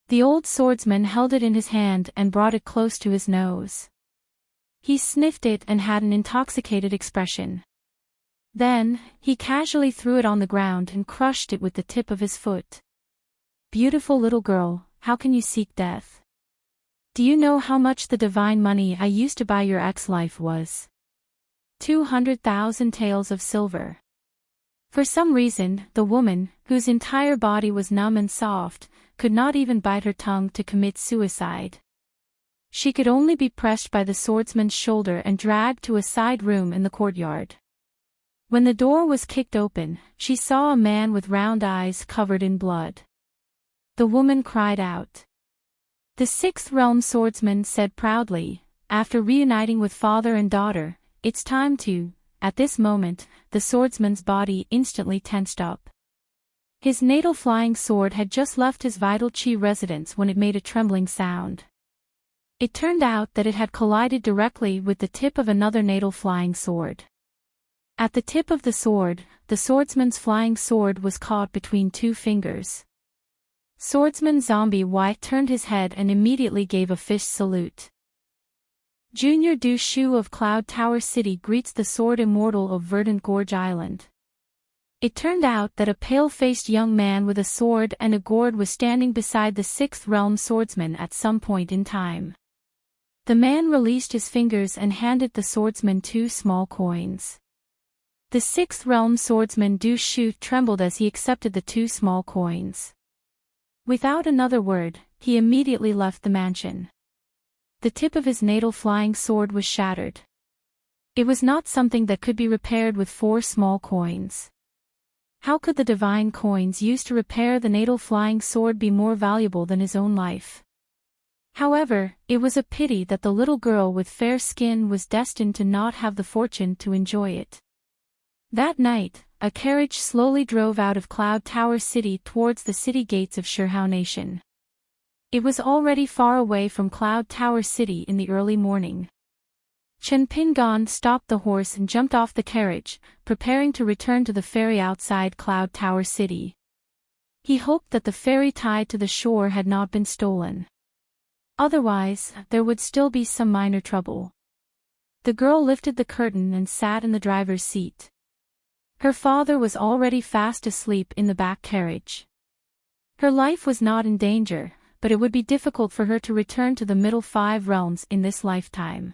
The old swordsman held it in his hand and brought it close to his nose. He sniffed it and had an intoxicated expression. Then, he casually threw it on the ground and crushed it with the tip of his foot. "Beautiful little girl, how can you seek death? Do you know how much the divine money I used to buy your ex-life was? 200,000 taels of silver." For some reason, the woman, whose entire body was numb and soft, could not even bite her tongue to commit suicide. She could only be pressed by the swordsman's shoulder and dragged to a side room in the courtyard. When the door was kicked open, she saw a man with round eyes covered in blood. The woman cried out. The sixth realm swordsman said proudly, after reuniting with father and daughter, "It's time to." At this moment, the swordsman's body instantly tensed up. His natal flying sword had just left his vital chi residence when it made a trembling sound. It turned out that it had collided directly with the tip of another natal flying sword. At the tip of the sword, the swordsman's flying sword was caught between 2 fingers. Swordsman Zombie White turned his head and immediately gave a fist salute. Junior Du Shu of Cloud Tower City greets the sword immortal of Verdant Gorge Island. It turned out that a pale-faced young man with a sword and a gourd was standing beside the sixth realm swordsman at some point in time. The man released his fingers and handed the swordsman 2 small coins. The sixth realm swordsman Du Shu trembled as he accepted the 2 small coins. Without another word, he immediately left the mansion. The tip of his natal flying sword was shattered. It was not something that could be repaired with 4 small coins. How could the divine coins used to repair the natal flying sword be more valuable than his own life? However, it was a pity that the little girl with fair skin was destined to not have the fortune to enjoy it. That night, a carriage slowly drove out of Cloud Tower City towards the city gates of Shirhao Nation. It was already far away from Cloud Tower City in the early morning. Chen Pingon stopped the horse and jumped off the carriage, preparing to return to the ferry outside Cloud Tower City. He hoped that the ferry tied to the shore had not been stolen. Otherwise, there would still be some minor trouble. The girl lifted the curtain and sat in the driver's seat. Her father was already fast asleep in the back carriage. Her life was not in danger, but it would be difficult for her to return to the middle 5 realms in this lifetime.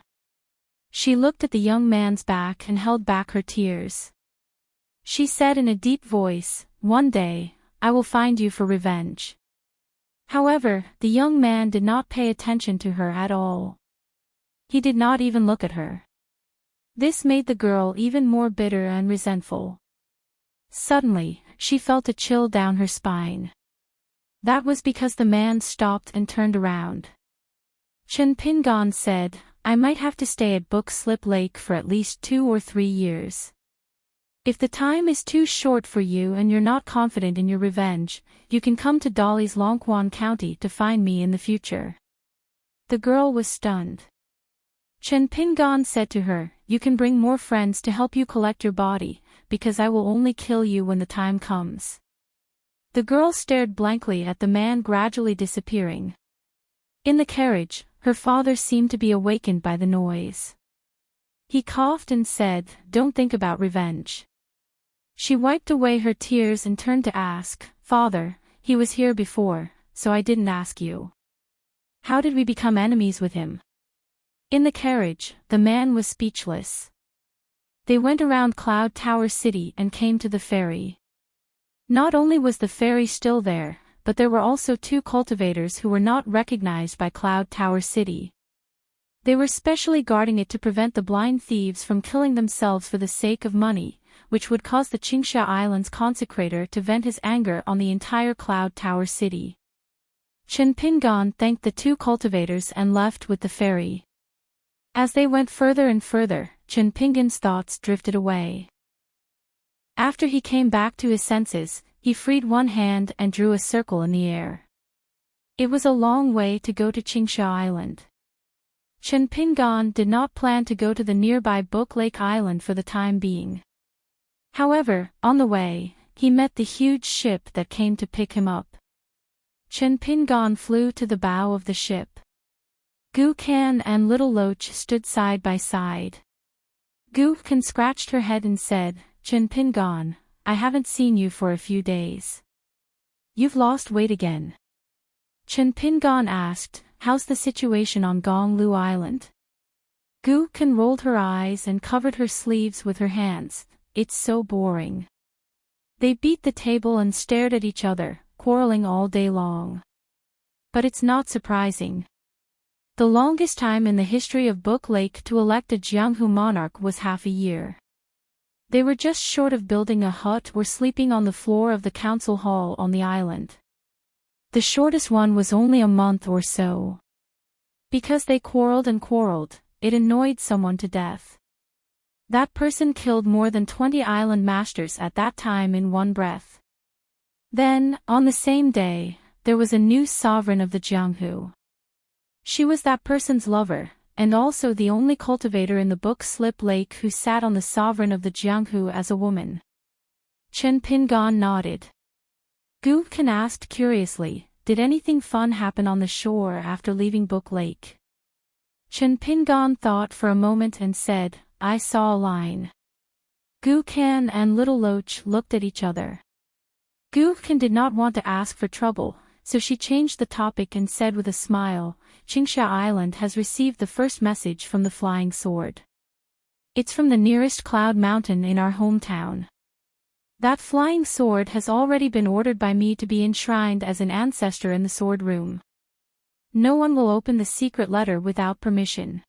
She looked at the young man's back and held back her tears. She said in a deep voice, "One day, I will find you for revenge." However, the young man did not pay attention to her at all. He did not even look at her. This made the girl even more bitter and resentful. Suddenly, she felt a chill down her spine. That was because the man stopped and turned around. Chen Pingon said, "I might have to stay at Book Slip Lake for at least 2 or 3 years. If the time is too short for you and you're not confident in your revenge, you can come to Dolly's Lonquan County to find me in the future." The girl was stunned. Chen Pingan said to her, "You can bring more friends to help you collect your body, because I will only kill you when the time comes." The girl stared blankly at the man gradually disappearing. In the carriage, her father seemed to be awakened by the noise. He coughed and said, "Don't think about revenge." She wiped away her tears and turned to ask, "Father, he was here before, so I didn't ask you. How did we become enemies with him?" In the carriage, the man was speechless. They went around Cloud Tower City and came to the ferry. Not only was the ferry still there, but there were also two cultivators who were not recognized by Cloud Tower City. They were specially guarding it to prevent the blind thieves from killing themselves for the sake of money, which would cause the Qingsha Island's consecrator to vent his anger on the entire Cloud Tower City. Chen Pingan thanked the two cultivators and left with the ferry. As they went further and further, Chen Pingan's thoughts drifted away. After he came back to his senses, he freed one hand and drew a circle in the air. It was a long way to go to Qingsha Island. Chen Pingan did not plan to go to the nearby Book Lake Island for the time being. However, on the way, he met the huge ship that came to pick him up. Chen Pingan flew to the bow of the ship. Gu Kan and Little Loach stood side by side. Gu Kan scratched her head and said, "Chen Pingan, I haven't seen you for a few days. You've lost weight again." Chen Pingan asked, "How's the situation on Gong Lu Island?" Gu Kan rolled her eyes and covered her sleeves with her hands. "It's so boring." They beat the table and stared at each other, quarreling all day long. But it's not surprising. The longest time in the history of Book Lake to elect a Jianghu monarch was half a year. They were just short of building a hut or sleeping on the floor of the council hall on the island. The shortest one was only a month or so. Because they quarreled and quarreled, it annoyed someone to death. That person killed more than 20 island masters at that time in one breath. Then, on the same day, there was a new sovereign of the Jianghu. She was that person's lover, and also the only cultivator in the Book Slip Lake who sat on the sovereign of the Jianghu as a woman. Chen Pingan nodded. Gu Kan asked curiously, "Did anything fun happen on the shore after leaving Book Lake?" Chen Pingan thought for a moment and said, "I saw a line." Gu Kan and Little Loach looked at each other. Gu Kan did not want to ask for trouble, so she changed the topic and said with a smile, "Qingsha Island has received the first message from the Flying Sword. It's from the nearest cloud mountain in our hometown. That flying sword has already been ordered by me to be enshrined as an ancestor in the sword room. No one will open the secret letter without permission."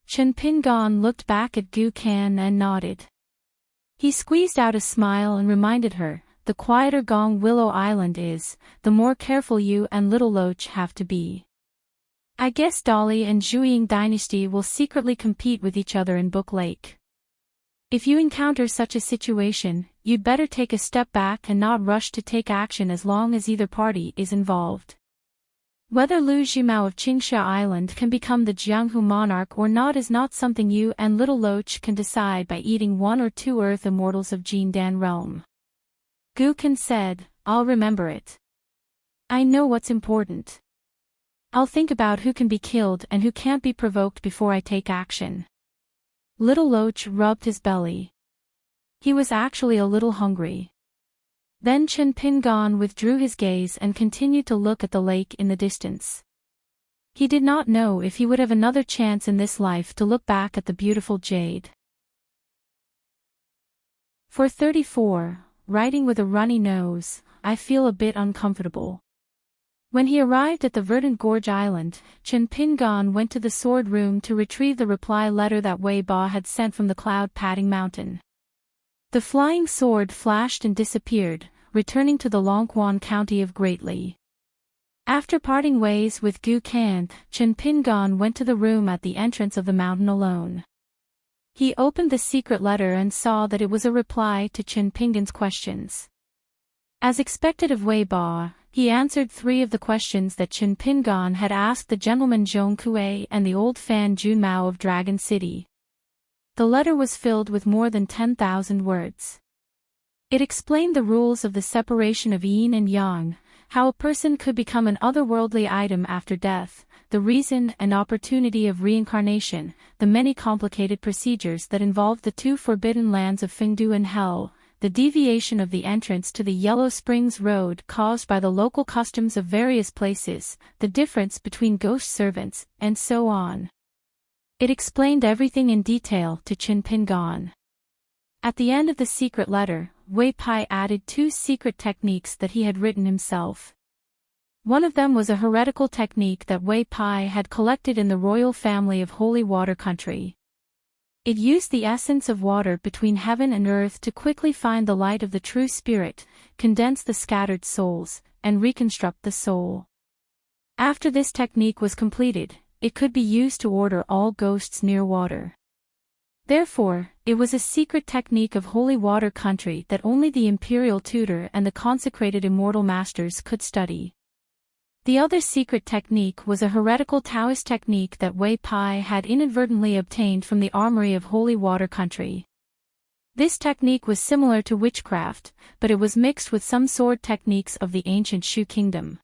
Chen Pingan looked back at Gu Kan and nodded. He squeezed out a smile and reminded her, "The quieter Gong Willow Island is, the more careful you and Little Loach have to be. I guess Dolly and Zhuiying Dynasty will secretly compete with each other in Book Lake. If you encounter such a situation, you'd better take a step back and not rush to take action as long as either party is involved. Whether Lu Jimao of Qingsha Island can become the Jianghu monarch or not is not something you and Little Loach can decide by eating one or two earth immortals of Jindan realm." Gu Kan said, "I'll remember it. I know what's important. I'll think about who can be killed and who can't be provoked before I take action." Little Loach rubbed his belly. He was actually a little hungry. Then Chen Pingan withdrew his gaze and continued to look at the lake in the distance. He did not know if he would have another chance in this life to look back at the beautiful jade. For 34, writing with a runny nose, I feel a bit uncomfortable. When he arrived at the Verdant Gorge Island, Chen Pingan went to the sword room to retrieve the reply letter that Wei Ba had sent from the cloud-padding mountain. The flying sword flashed and disappeared, returning to the Longquan County of Greatly. After parting ways with Gu Kan, Chen Pingan went to the room at the entrance of the mountain alone. He opened the secret letter and saw that it was a reply to Chen Pingan's questions. As expected of Wei Ba, He answered 3 of the questions that Chen Pingan had asked the gentleman Zhong Kuei and the old fan Jun Mao of Dragon City. The letter was filled with more than 10,000 words. It explained the rules of the separation of yin and yang, how a person could become an otherworldly item after death, the reason and opportunity of reincarnation, the many complicated procedures that involved the 2 forbidden lands of Fengdu and Hell, the deviation of the entrance to the Yellow Springs Road caused by the local customs of various places, the difference between ghost servants, and so on. It explained everything in detail to Chen Pingan. At the end of the secret letter, Wei Pai added 2 secret techniques that he had written himself. One of them was a heretical technique that Wei Pai had collected in the royal family of Holy Water Country. It used the essence of water between heaven and earth to quickly find the light of the true spirit, condense the scattered souls, and reconstruct the soul. After this technique was completed, it could be used to order all ghosts near water. Therefore, it was a secret technique of Holy Water Country that only the imperial tutor and the consecrated immortal masters could study. The other secret technique was a heretical Taoist technique that Wei Pai had inadvertently obtained from the armory of Holy Water Country. This technique was similar to witchcraft, but it was mixed with some sword techniques of the ancient Shu kingdom.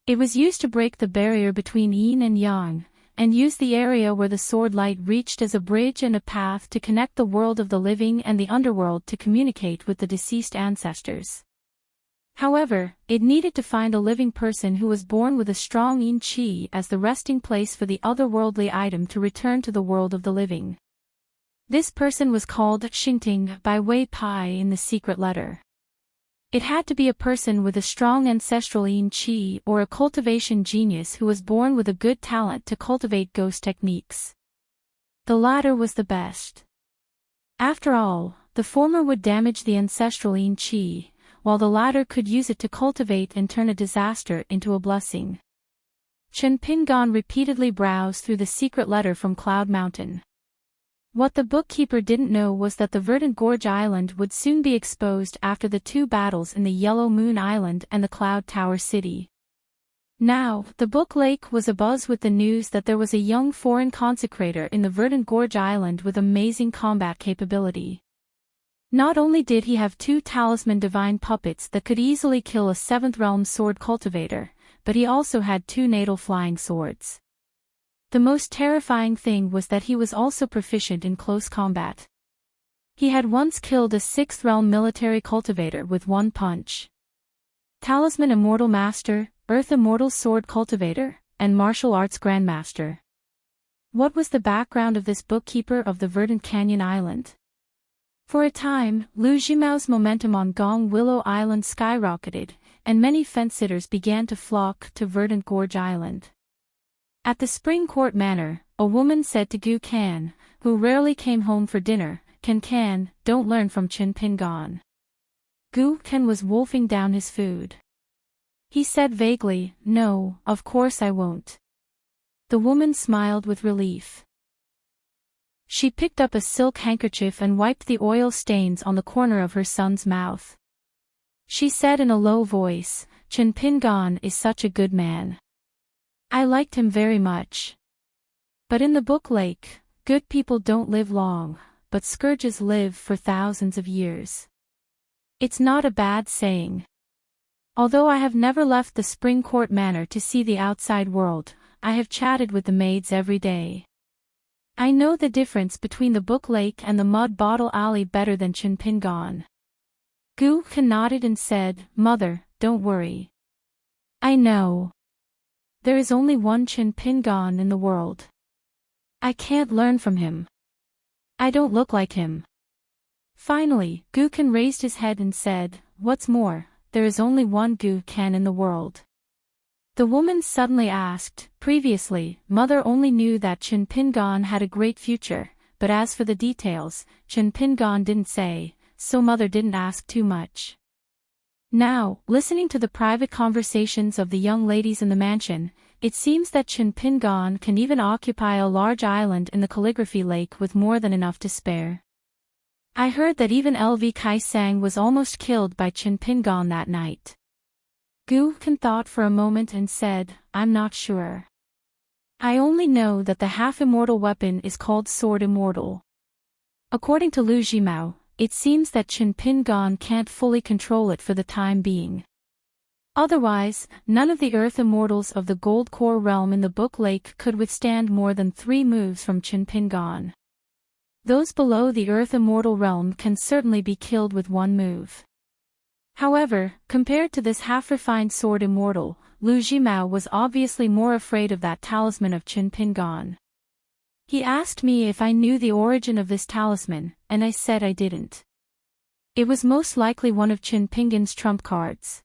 It was used to break the barrier between yin and yang, and use the area where the sword light reached as a bridge and a path to connect the world of the living and the underworld to communicate with the deceased ancestors. However, it needed to find a living person who was born with a strong yin qi as the resting place for the otherworldly item to return to the world of the living. This person was called Xingting by Wei Pai in the secret letter. It had to be a person with a strong ancestral yin qi or a cultivation genius who was born with a good talent to cultivate ghost techniques. The latter was the best. After all, the former would damage the ancestral yin qi, while the latter could use it to cultivate and turn a disaster into a blessing. Chen Pingan repeatedly browsed through the secret letter from Cloud Mountain. What the bookkeeper didn't know was that the Verdant Gorge Island would soon be exposed after the 2 battles in the Yellow Moon Island and the Cloud Tower City. Now, the Book Lake was abuzz with the news that there was a young foreign consecrator in the Verdant Gorge Island with amazing combat capability. Not only did he have 2 talisman divine puppets that could easily kill a 7th realm sword cultivator, but he also had 2 natal flying swords. The most terrifying thing was that he was also proficient in close combat. He had once killed a 6th realm military cultivator with 1 punch. Talisman Immortal Master, Earth Immortal Sword Cultivator, and Martial Arts Grandmaster. What was the background of this bookkeeper of the Verdant Canyon Island? For a time, Lu Jimao's momentum on Gong Willow Island skyrocketed, and many fence-sitters began to flock to Verdant Gorge Island. At the Spring Court Manor, a woman said to Gu Kan, who rarely came home for dinner, Can, don't learn from Chen Pingan. Gu Kan was wolfing down his food. He said vaguely, no, of course I won't. The woman smiled with relief. She picked up a silk handkerchief and wiped the oil stains on the corner of her son's mouth. She said in a low voice, Chen Pingan is such a good man. I liked him very much. But in the Book Lake, good people don't live long, but scourges live for thousands of years. It's not a bad saying. Although I have never left the Spring Court Manor to see the outside world, I have chatted with the maids every day. I know the difference between the Book Lake and the Mud Bottle Alley better than Chen Pingan. Gu Kan nodded and said, Mother, don't worry. I know. There is only one Chen Pingan in the world. I can't learn from him. I don't look like him. Finally, Gu Kan raised his head and said, what's more, there is only one Gu Kan in the world. The woman suddenly asked, previously, Mother only knew that Chen Pingan had a great future, but as for the details, Chen Pingan didn't say, so Mother didn't ask too much. Now, listening to the private conversations of the young ladies in the mansion, it seems that Chen Pingan can even occupy a large island in the calligraphy lake with more than enough to spare. I heard that even LV Kai Sang was almost killed by Chen Pingan that night. Gu-kan thought for a moment and said, I'm not sure. I only know that the half-immortal weapon is called Sword Immortal. According to Lu Jimao, it seems that Chen Pingan can't fully control it for the time being. Otherwise, none of the Earth Immortals of the Gold Core realm in the Book Lake could withstand more than 3 moves from Chen Pingan. Those below the Earth Immortal realm can certainly be killed with 1 move. However, compared to this half-refined Sword Immortal, Lu Jimao was obviously more afraid of that talisman of Chen Pingan. He asked me if I knew the origin of this talisman, and I said I didn't. It was most likely one of Chen Pingan's trump cards.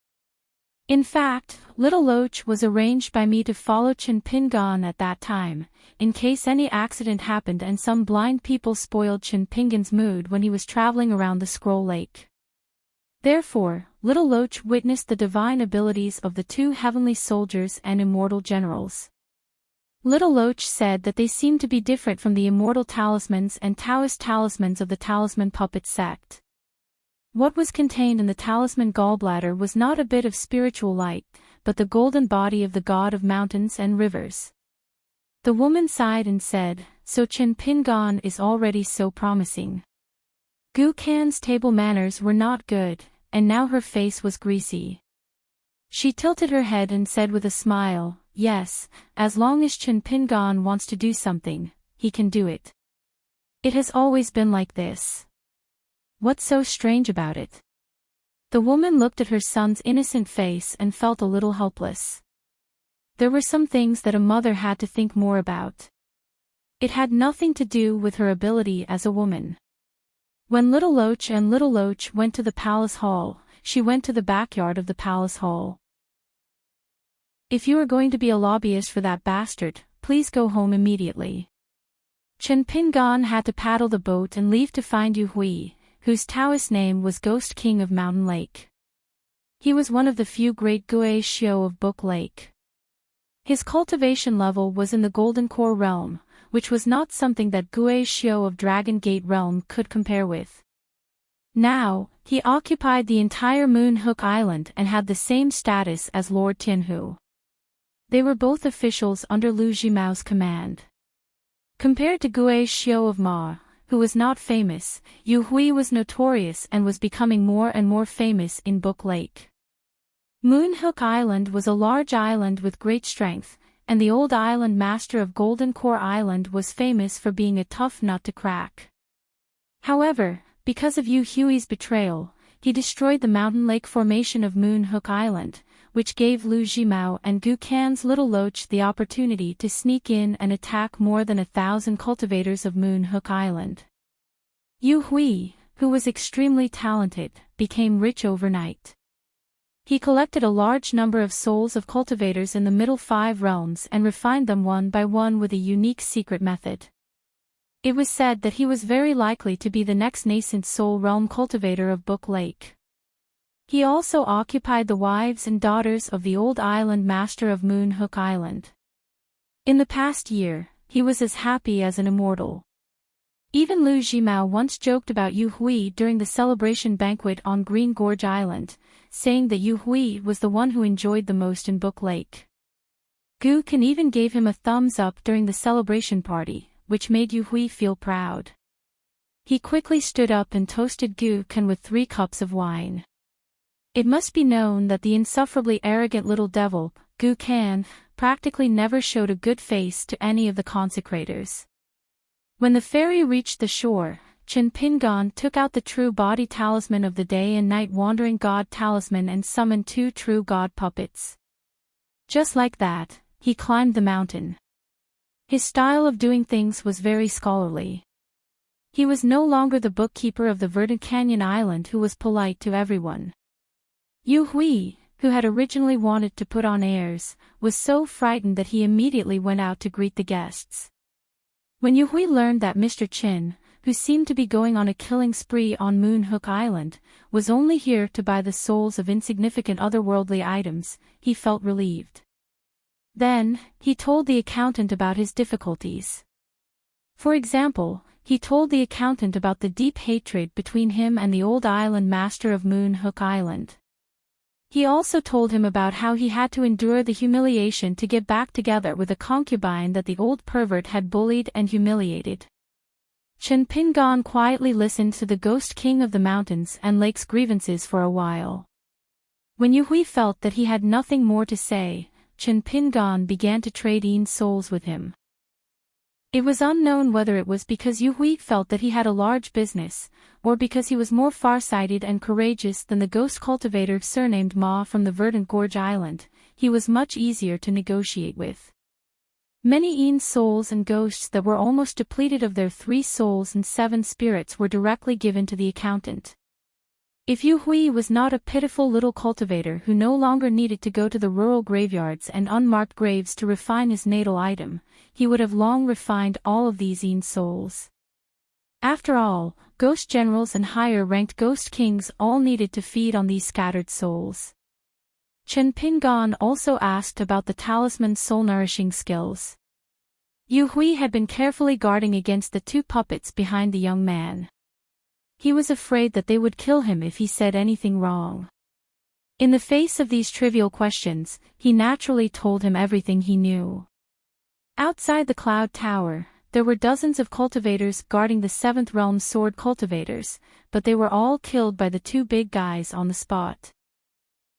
In fact, Little Loach was arranged by me to follow Chen Pingan at that time, in case any accident happened and some blind people spoiled Chen Pingan's mood when he was traveling around the Scroll Lake. Therefore, Little Loach witnessed the divine abilities of the 2 heavenly soldiers and immortal generals. Little Loach said that they seemed to be different from the immortal talismans and Taoist talismans of the talisman puppet sect. What was contained in the talisman gallbladder was not a bit of spiritual light, but the golden body of the god of mountains and rivers. The woman sighed and said, so Chen Pingan is already so promising. Gu Kan's table manners were not good, and now her face was greasy. She tilted her head and said with a smile, yes, as long as Chen Pingan wants to do something, he can do it. It has always been like this. What's so strange about it? The woman looked at her son's innocent face and felt a little helpless. There were some things that a mother had to think more about. It had nothing to do with her ability as a woman. When Little Loach went to the palace hall, she went to the backyard of the palace hall. If you are going to be a lobbyist for that bastard, please go home immediately. Chen Pingan had to paddle the boat and leave to find Yu Hui, whose Taoist name was Ghost King of Mountain Lake. He was one of the few great Gue Xiao of Book Lake. His cultivation level was in the Golden Core realm, which was not something that Gue Xiao of Dragon Gate realm could compare with. Now, he occupied the entire Moon Hook Island and had the same status as Lord Tianhu. They were both officials under Lu Jimao's command. Compared to Gue Xiao of Ma, who was not famous, Yu Hui was notorious and was becoming more and more famous in Book Lake. Moon Hook Island was a large island with great strength, and the old island master of Golden Core Island was famous for being a tough nut to crack. However, because of Yu Hui's betrayal, he destroyed the mountain lake formation of Moon Hook Island, which gave Lu Jimao and Gu Kan's Little Loach the opportunity to sneak in and attack more than 1,000 cultivators of Moon Hook Island. Yu Hui, who was extremely talented, became rich overnight. He collected a large number of souls of cultivators in the middle 5 realms and refined them one by one with a unique secret method. It was said that he was very likely to be the next nascent soul realm cultivator of Book Lake. He also occupied the wives and daughters of the old island master of Moon Hook Island. In the past year, he was as happy as an immortal. Even Lu Jimao once joked about Yu Hui during the celebration banquet on Green Gorge Island, saying that Yu Hui was the one who enjoyed the most in Book Lake. Gu Kan even gave him a thumbs up during the celebration party, which made Yu Hui feel proud. He quickly stood up and toasted Gu Kan with 3 cups of wine. It must be known that the insufferably arrogant little devil, Gu Kan, practically never showed a good face to any of the consecrators. When the ferry reached the shore, Chen Pingan took out the true body talisman of the day and night wandering god talisman and summoned 2 true god puppets. Just like that, he climbed the mountain. His style of doing things was very scholarly. He was no longer the bookkeeper of the Verdant Canyon Island who was polite to everyone. Yu Hui, who had originally wanted to put on airs, was so frightened that he immediately went out to greet the guests. When Yu Hui learned that Mr. Chin, who seemed to be going on a killing spree on Moon Hook Island, was only here to buy the souls of insignificant otherworldly items, he felt relieved. Then, he told the accountant about his difficulties. For example, he told the accountant about the deep hatred between him and the old island master of Moon Hook Island. He also told him about how he had to endure the humiliation to get back together with a concubine that the old pervert had bullied and humiliated. Chen Pingan quietly listened to the ghost king of the mountains and lakes' grievances for a while. When Yu Hui felt that he had nothing more to say, Chen Pingan began to trade Yin's souls with him. It was unknown whether it was because Yu Hui felt that he had a large business, or because he was more far-sighted and courageous than the ghost cultivator surnamed Ma from the Verdant Gorge Island. He was much easier to negotiate with. Many Yin's souls and ghosts that were almost depleted of their 3 souls and 7 spirits were directly given to the accountant. If Yu Hui was not a pitiful little cultivator who no longer needed to go to the rural graveyards and unmarked graves to refine his natal item, he would have long refined all of these Yin souls. After all, ghost generals and higher-ranked ghost kings all needed to feed on these scattered souls. Chen Pingan also asked about the talisman's soul-nourishing skills. Yu Hui had been carefully guarding against the 2 puppets behind the young man. He was afraid that they would kill him if he said anything wrong. In the face of these trivial questions, he naturally told him everything he knew. Outside the Cloud Tower, there were dozens of cultivators guarding the 7th Realm sword cultivators, but they were all killed by the 2 big guys on the spot.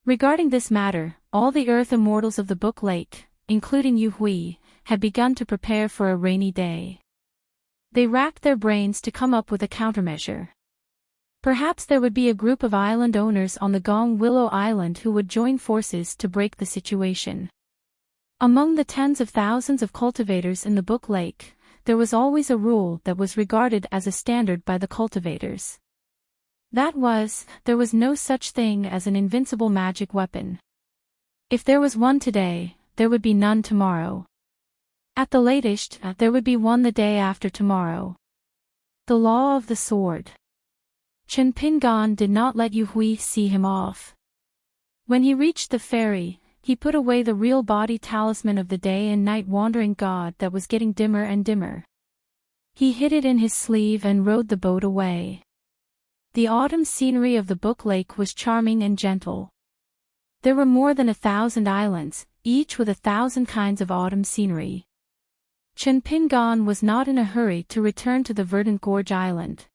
Regarding this matter, all the Earth Immortals of the Book Lake, including Yu Hui, had begun to prepare for a rainy day. They racked their brains to come up with a countermeasure. Perhaps there would be a group of island owners on the Gong Willow Island who would join forces to break the situation. Among the tens of thousands of cultivators in the Book Lake, there was always a rule that was regarded as a standard by the cultivators. That was, there was no such thing as an invincible magic weapon. If there was one today, there would be none tomorrow. At the latest, there would be one the day after tomorrow. The law of the sword. Chen Pingan did not let Yu Hui see him off. When he reached the ferry, he put away the real body talisman of the day and night wandering god that was getting dimmer and dimmer. He hid it in his sleeve and rowed the boat away. The autumn scenery of the Book Lake was charming and gentle. There were more than 1,000 islands, each with 1,000 kinds of autumn scenery. Chen Pingan was not in a hurry to return to the Verdant Gorge Island.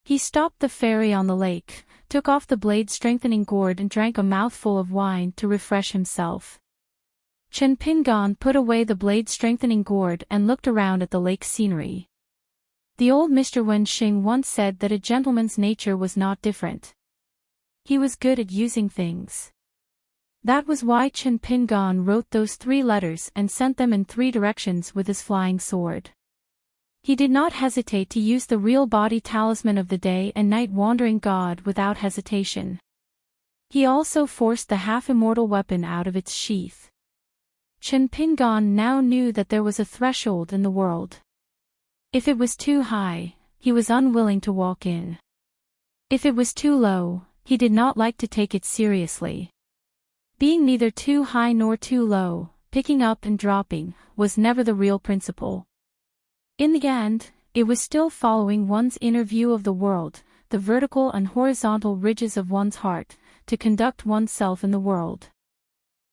He stopped the ferry on the lake, took off the blade-strengthening gourd and drank a mouthful of wine to refresh himself. Chen Pingan put away the blade-strengthening gourd and looked around at the lake scenery. The old Mr. Wen Xing once said that a gentleman's nature was not different. He was good at using things. That was why Chen Pingan wrote those 3 letters and sent them in 3 directions with his flying sword. He did not hesitate to use the real body talisman of the day and night wandering god without hesitation. He also forced the half-immortal weapon out of its sheath. Chen Pingan now knew that there was a threshold in the world. If it was too high, he was unwilling to walk in. If it was too low, he did not like to take it seriously. Being neither too high nor too low, picking up and dropping, was never the real principle. In the end, it was still following one's inner view of the world, the vertical and horizontal ridges of one's heart, to conduct oneself in the world.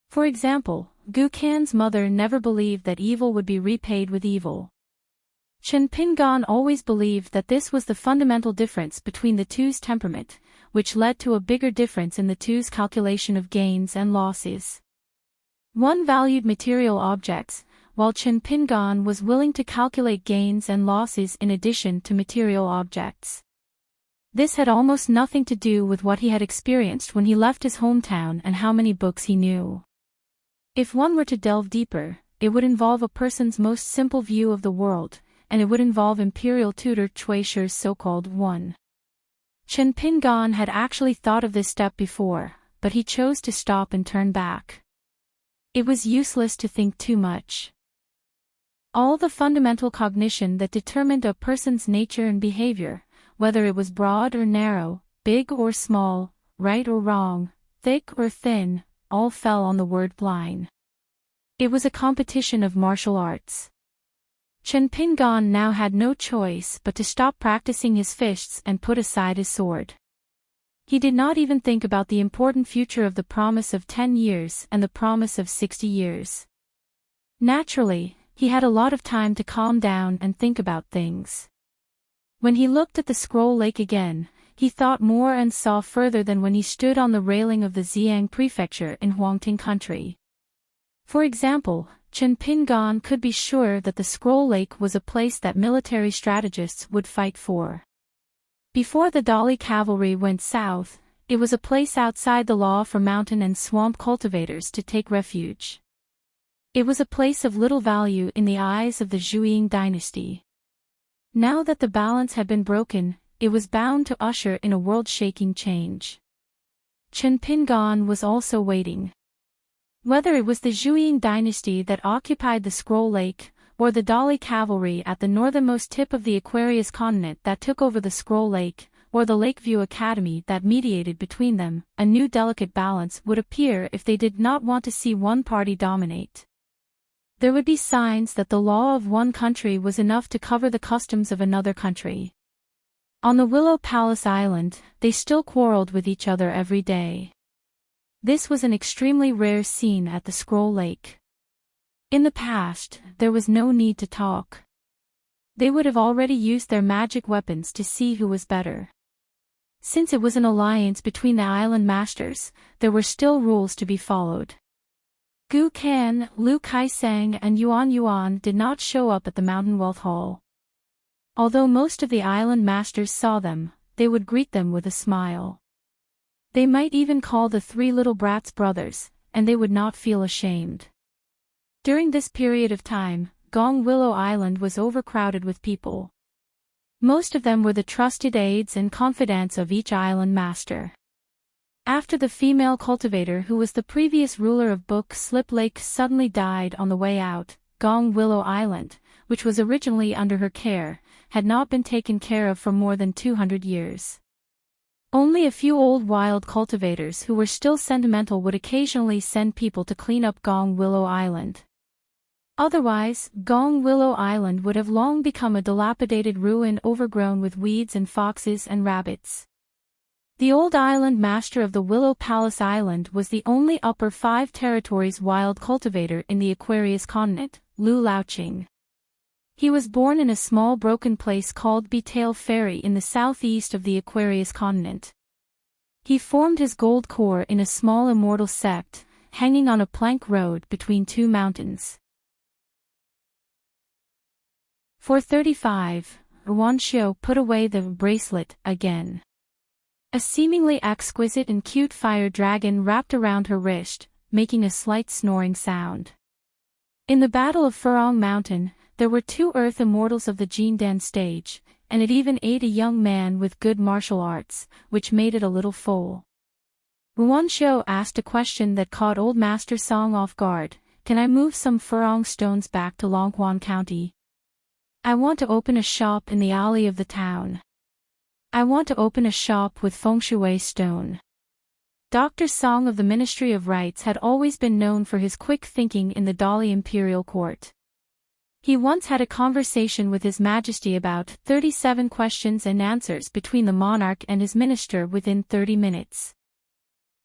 For example, Gu Kan's mother never believed that evil would be repaid with evil. Chen Pingan always believed that this was the fundamental difference between the two's temperament, which led to a bigger difference in the two's calculation of gains and losses. One valued material objects, while Chen Pingan was willing to calculate gains and losses in addition to material objects. This had almost nothing to do with what he had experienced when he left his hometown and how many books he knew. If one were to delve deeper, it would involve a person's most simple view of the world, and it would involve Imperial Tutor Cui Shi's so-called one. Chen Pingan had actually thought of this step before, but he chose to stop and turn back. It was useless to think too much. All the fundamental cognition that determined a person's nature and behavior, whether it was broad or narrow, big or small, right or wrong, thick or thin, all fell on the word blind. It was a competition of martial arts. Chen Pingan now had no choice but to stop practicing his fists and put aside his sword. He did not even think about the important future of the promise of 10 years and the promise of 60 years. Naturally, he had a lot of time to calm down and think about things. When he looked at the scroll lake again, he thought more and saw further than when he stood on the railing of the Xiang prefecture in Huangting country. For example, Chen Pingan could be sure that the scroll lake was a place that military strategists would fight for. Before the Dali cavalry went south, it was a place outside the law for mountain and swamp cultivators to take refuge. It was a place of little value in the eyes of the Zhuiying dynasty. Now that the balance had been broken, it was bound to usher in a world-shaking change. Chen Pingan was also waiting. Whether it was the Zhuiying dynasty that occupied the Scroll Lake, or the Dali cavalry at the northernmost tip of the Aquarius continent that took over the Scroll Lake, or the Lakeview Academy that mediated between them, a new delicate balance would appear if they did not want to see one party dominate. There would be signs that the law of one country was enough to cover the customs of another country. On the Willow Palace Island, they still quarreled with each other every day. This was an extremely rare scene at the Scroll Lake. In the past, there was no need to talk. They would have already used their magic weapons to see who was better. Since it was an alliance between the island masters, there were still rules to be followed. Gu Kan, Lu Kaisang and Yuan Yuan did not show up at the Mountain Wealth Hall. Although most of the island masters saw them, they would greet them with a smile. They might even call the three little brats brothers, and they would not feel ashamed. During this period of time, Gong Willow Island was overcrowded with people. Most of them were the trusted aides and confidants of each island master. After the female cultivator who was the previous ruler of Book Slip Lake suddenly died on the way out, Gong Willow Island, which was originally under her care, had not been taken care of for more than 200 years. Only a few old wild cultivators who were still sentimental would occasionally send people to clean up Gong Willow Island. Otherwise, Gong Willow Island would have long become a dilapidated ruin overgrown with weeds and foxes and rabbits. The old island master of the Willow Palace Island was the only upper 5 territories wild cultivator in the Aquarius continent, Lu Laoqing. He was born in a small broken place called Betail Ferry in the southeast of the Aquarius continent. He formed his gold core in a small immortal sect, hanging on a plank road between 2 mountains. 435, Wanxiu put away the bracelet again. A seemingly exquisite and cute fire dragon wrapped around her wrist, making a slight snoring sound. In the Battle of Furong Mountain, there were 2 earth immortals of the Jindan stage, and it even ate a young man with good martial arts, which made it a little full. Wanxiu asked a question that caught Old Master Song off guard. Can I move some Furong stones back to Longquan County? I want to open a shop in the alley of the town. I want to open a shop with fengshui stone. Dr. Song of the Ministry of Rites had always been known for his quick thinking in the Dali imperial court. He once had a conversation with His Majesty about 37 questions and answers between the monarch and his minister within 30 minutes.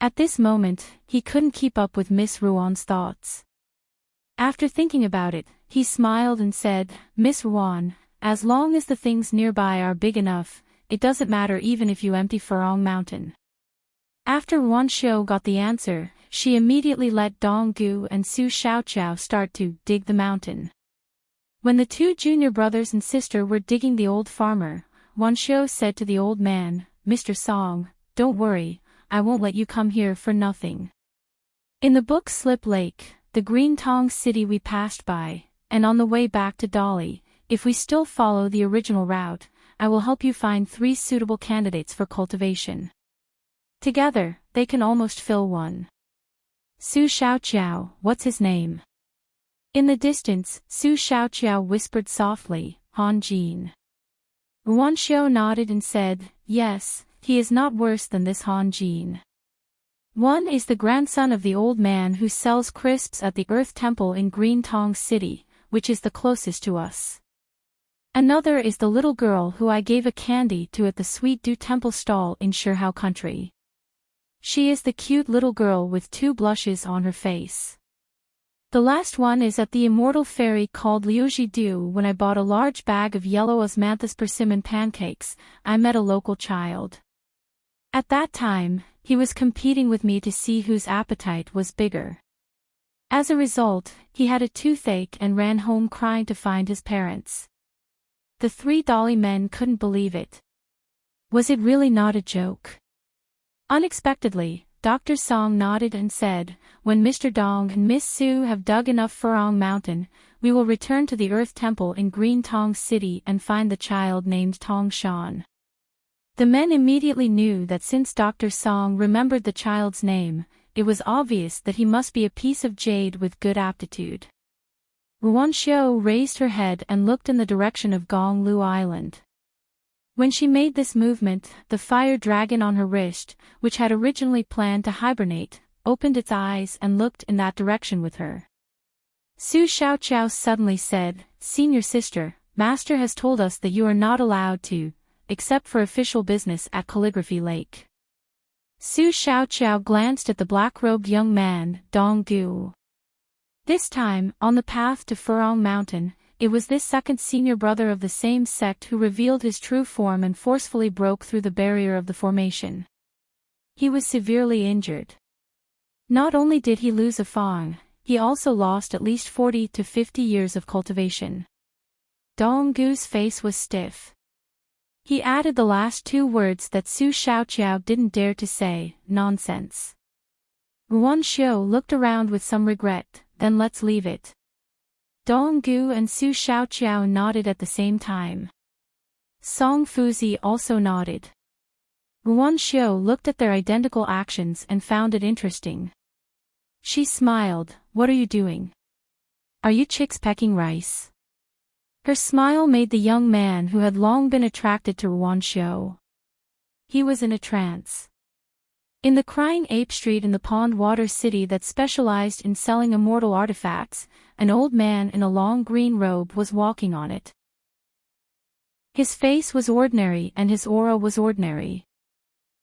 At this moment, he couldn't keep up with Miss Ruan's thoughts. After thinking about it, he smiled and said, Miss Ruan, as long as the things nearby are big enough, it doesn't matter even if you empty Furong Mountain. After Wanxiu got the answer, she immediately let Dong Gu and Su Xiaoqiao start to dig the mountain. When the 2 junior brothers and sister were digging the old farmer, Wanxiu said to the old man, Mr. Song, don't worry, I won't let you come here for nothing. In the Book Slip Lake, the Green Tong city we passed by, and on the way back to Dali, if we still follow the original route, I will help you find 3 suitable candidates for cultivation. Together, they can almost fill one. Su Xiaoqiao, what's his name? In the distance, Su Xiaoqiao whispered softly, Han Jin. Wanxiu nodded and said, yes, he is not worse than this Han Jin. One is the grandson of the old man who sells crisps at the Earth Temple in Green Tong City, which is the closest to us. Another is the little girl who I gave a candy to at the Sweet Dew Temple stall in Shihao Country. She is the cute little girl with 2 blushes on her face. The last one is at the immortal fairy called Liuji-du. When I bought a large bag of yellow osmanthus persimmon pancakes, I met a local child. At that time, he was competing with me to see whose appetite was bigger. As a result, he had a toothache and ran home crying to find his parents. The 3 dolly men couldn't believe it. Was it really not a joke? Unexpectedly, Dr. Song nodded and said, "When Mr. Dong and Miss Su have dug enough Furong Mountain, we will return to the Earth Temple in Green Tong City and find the child named Tong Shan." The men immediately knew that since Dr. Song remembered the child's name, it was obvious that he must be a piece of jade with good aptitude. Ruan Xiao raised her head and looked in the direction of Gong Lu Island. When she made this movement, the fire dragon on her wrist, which had originally planned to hibernate, opened its eyes and looked in that direction with her. Su Xiaoqiao suddenly said, "Senior sister, Master has told us that you are not allowed to, except for official business at Calligraphy Lake." Su Xiaoqiao glanced at the black-robed young man, Dong Gu. This time, on the path to Furong Mountain, it was this second senior brother of the same sect who revealed his true form and forcefully broke through the barrier of the formation. He was severely injured. Not only did he lose a fang, he also lost at least 40 to 50 years of cultivation. Dong Gu's face was stiff. He added the last 2 words that Su Xiaoqiao didn't dare to say, "Nonsense." Ruan Xiao looked around with some regret, "Then let's leave it." Dong Gu and Su Xiaoqiao nodded at the same time. Song Fuzi also nodded. Ruan Xiao looked at their identical actions and found it interesting. She smiled, "What are you doing? Are you chicks pecking rice?" Her smile made the young man who had long been attracted to Ruan Xiao. He was in a trance. In the Crying Ape Street in the Pond Water City that specialized in selling immortal artifacts, an old man in a long green robe was walking on it. His face was ordinary and his aura was ordinary.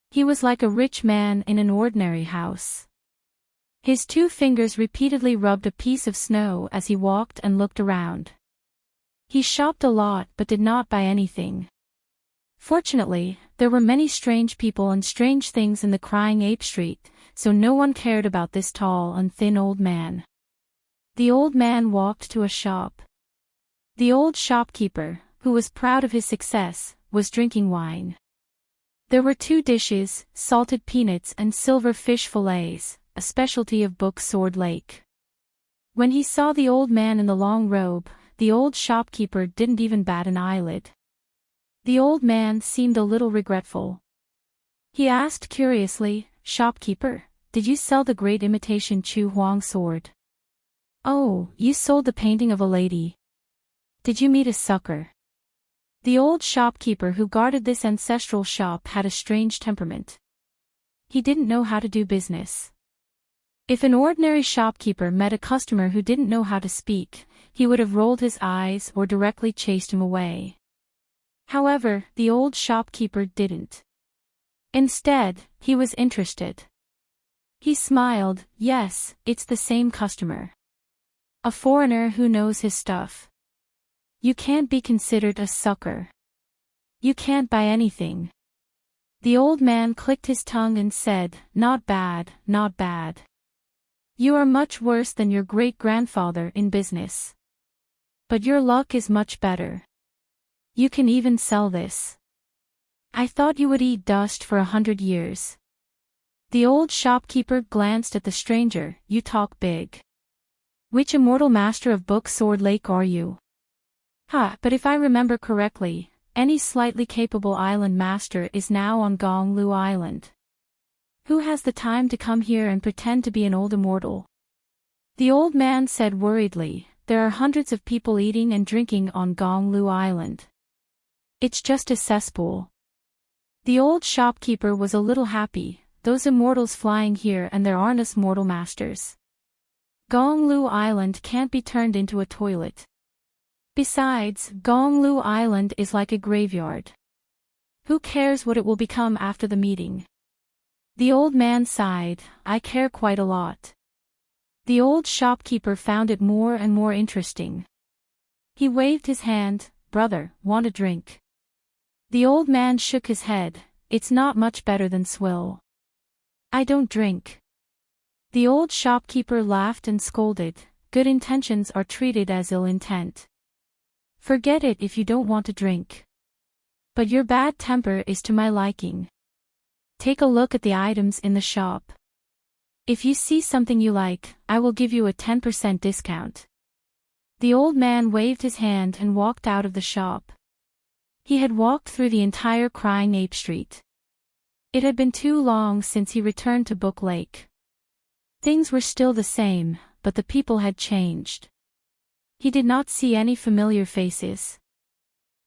He was like a rich man in an ordinary house. His 2 fingers repeatedly rubbed a piece of snow as he walked and looked around. He shopped a lot but did not buy anything. Fortunately, there were many strange people and strange things in the Crying Ape Street, so no one cared about this tall and thin old man. The old man walked to a shop. The old shopkeeper, who was proud of his success, was drinking wine. There were 2 dishes, salted peanuts and silver fish fillets, a specialty of Book Sword Lake. When he saw the old man in the long robe, the old shopkeeper didn't even bat an eyelid. The old man seemed a little regretful. He asked curiously, "Shopkeeper, did you sell the great imitation Chu Huang sword?" "Oh, you sold the painting of a lady. Did you meet a sucker?" The old shopkeeper who guarded this ancestral shop had a strange temperament. He didn't know how to do business. If an ordinary shopkeeper met a customer who didn't know how to speak, he would have rolled his eyes or directly chased him away. However, the old shopkeeper didn't. Instead, he was interested. He smiled, "Yes, it's the same customer. A foreigner who knows his stuff. You can't be considered a sucker. You can't buy anything." The old man clicked his tongue and said, "Not bad, not bad. You are much worse than your great-grandfather in business. But your luck is much better. You can even sell this. I thought you would eat dust for 100 years. The old shopkeeper glanced at the stranger. "You talk big. Which immortal master of Book Sword Lake are you?" But if I remember correctly, any slightly capable island master is now on Gong Lu Island. Who has the time to come here and pretend to be an old immortal? The old man said worriedly, "There are hundreds of people eating and drinking on Gong Lu Island. It's just a cesspool." The old shopkeeper was a little happy, "Those immortals flying here and there aren't us mortal masters. Gong Lu Island can't be turned into a toilet. Besides, Gong Lu Island is like a graveyard. Who cares what it will become after the meeting?" The old man sighed, I care quite a lot. The old shopkeeper found it more and more interesting. He waved his hand, brother, want a drink? The old man shook his head, it's not much better than swill. I don't drink. The old shopkeeper laughed and scolded, good intentions are treated as ill intent. Forget it if you don't want to drink. But your bad temper is to my liking. Take a look at the items in the shop. If you see something you like, I will give you a 10% discount. The old man waved his hand and walked out of the shop. He had walked through the entire Crying Ape Street. It had been too long since he returned to Book Lake. Things were still the same, but the people had changed. He did not see any familiar faces.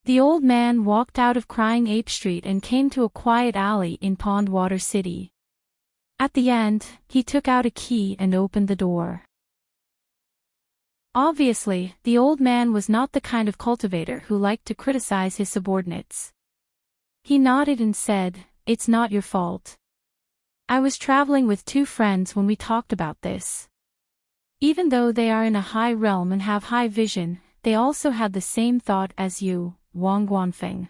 The old man walked out of Crying Ape Street and came to a quiet alley in Pondwater City. At the end, he took out a key and opened the door. Obviously, the old man was not the kind of cultivator who liked to criticize his subordinates. He nodded and said, it's not your fault. I was traveling with two friends when we talked about this. Even though they are in a high realm and have high vision, they also had the same thought as you, Wang Guanfeng.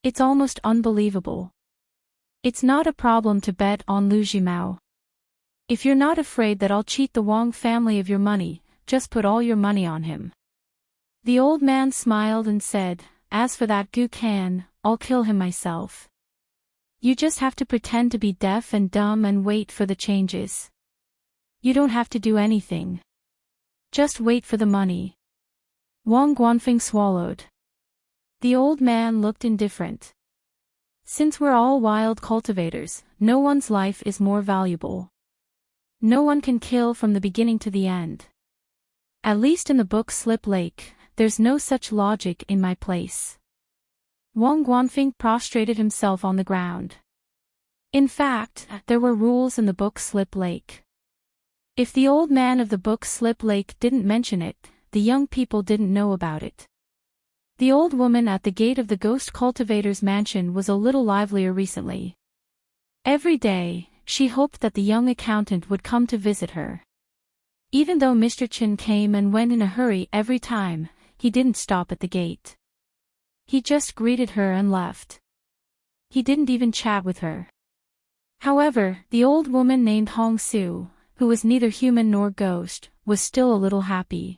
It's almost unbelievable. It's not a problem to bet on Lu Jimao. If you're not afraid that I'll cheat the Wang family of your money, just put all your money on him. The old man smiled and said, as for that Gu Kan, I'll kill him myself. You just have to pretend to be deaf and dumb and wait for the changes. You don't have to do anything. Just wait for the money. Wang Guanfeng swallowed. The old man looked indifferent. Since we're all wild cultivators, no one's life is more valuable. No one can kill from the beginning to the end. At least in the Book Slip Lake, there's no such logic in my place. Wang Guanfeng prostrated himself on the ground. In fact, there were rules in the Book Slip Lake. If the old man of the Book Slip Lake didn't mention it, the young people didn't know about it. The old woman at the gate of the ghost cultivator's mansion was a little livelier recently. Every day, she hoped that the young accountant would come to visit her. Even though Mr. Chen came and went in a hurry every time, he didn't stop at the gate. He just greeted her and left. He didn't even chat with her. However, the old woman named Hong Su, who was neither human nor ghost, was still a little happy.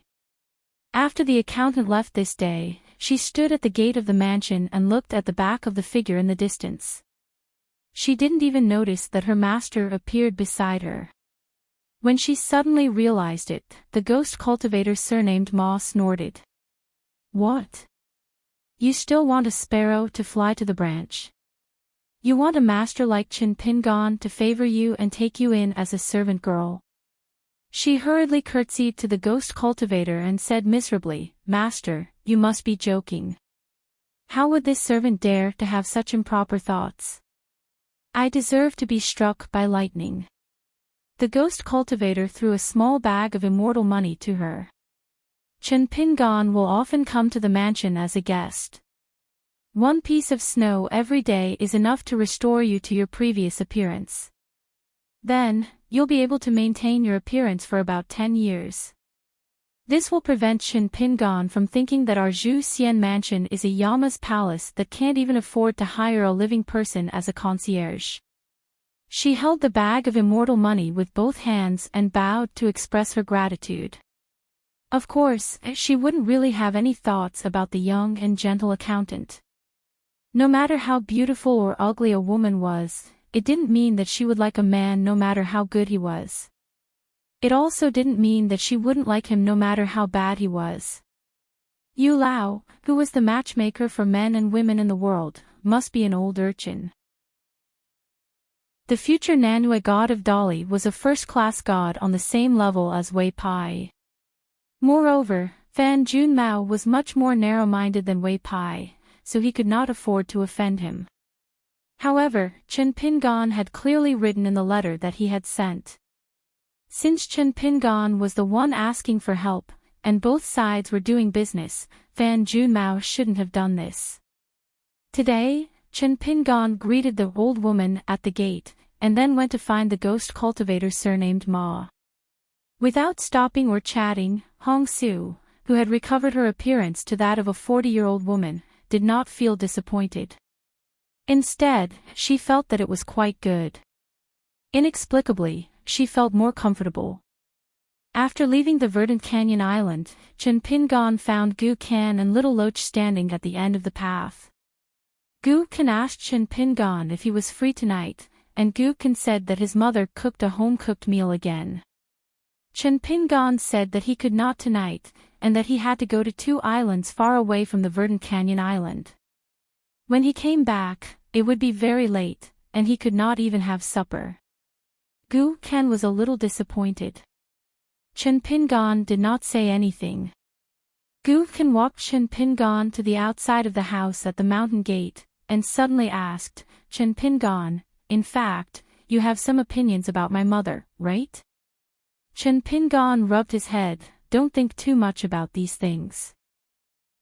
After the accountant left this day, she stood at the gate of the mansion and looked at the back of the figure in the distance. She didn't even notice that her master appeared beside her. When she suddenly realized it, the ghost cultivator surnamed Ma snorted. What? You still want a sparrow to fly to the branch? You want a master like Chin Pingon to favor you and take you in as a servant girl? She hurriedly curtsied to the ghost cultivator and said miserably, Master, you must be joking. How would this servant dare to have such improper thoughts? I deserve to be struck by lightning. The ghost cultivator threw a small bag of immortal money to her. Chen Pingon will often come to the mansion as a guest. 1 piece of snow every day is enough to restore you to your previous appearance. Then, you'll be able to maintain your appearance for about 10 years. This will prevent Chen Pingon from thinking that our Zhu Xian mansion is a Yama's palace that can't even afford to hire a living person as a concierge. She held the bag of immortal money with both hands and bowed to express her gratitude. Of course, she wouldn't really have any thoughts about the young and gentle accountant. No matter how beautiful or ugly a woman was, it didn't mean that she would like a man no matter how good he was. It also didn't mean that she wouldn't like him no matter how bad he was. Yu Lao, who was the matchmaker for men and women in the world, must be an old urchin. The future Nanue god of Dali was a first-class god on the same level as Wei Pai. Moreover, Fan Junmao was much more narrow-minded than Wei Pai, so he could not afford to offend him. However, Chen Pingon had clearly written in the letter that he had sent. Since Chen Pingon was the one asking for help, and both sides were doing business, Fan Junmao shouldn't have done this. Today, Chen Pingon greeted the old woman at the gate, and then went to find the ghost cultivator surnamed Ma. Without stopping or chatting, Hong Su, who had recovered her appearance to that of a 40-year-old woman, did not feel disappointed. Instead, she felt that it was quite good. Inexplicably, she felt more comfortable. After leaving the verdant canyon island, Chen Pingan found Gu Kan and Little Loach standing at the end of the path. Gu Kan asked Chen Pingan if he was free tonight, and Gu Kan said that his mother cooked a home-cooked meal again. Chen Pingan said that he could not tonight, and that he had to go to 2 islands far away from the verdant canyon island. When he came back, it would be very late, and he could not even have supper. Gu Kan was a little disappointed. Chen Pingan did not say anything. Gu Kan walked Chen Pingan to the outside of the house at the mountain gate, and suddenly asked, "Chen Pingan, in fact, you have some opinions about my mother, right?" Chen Pingan rubbed his head. "Don't think too much about these things.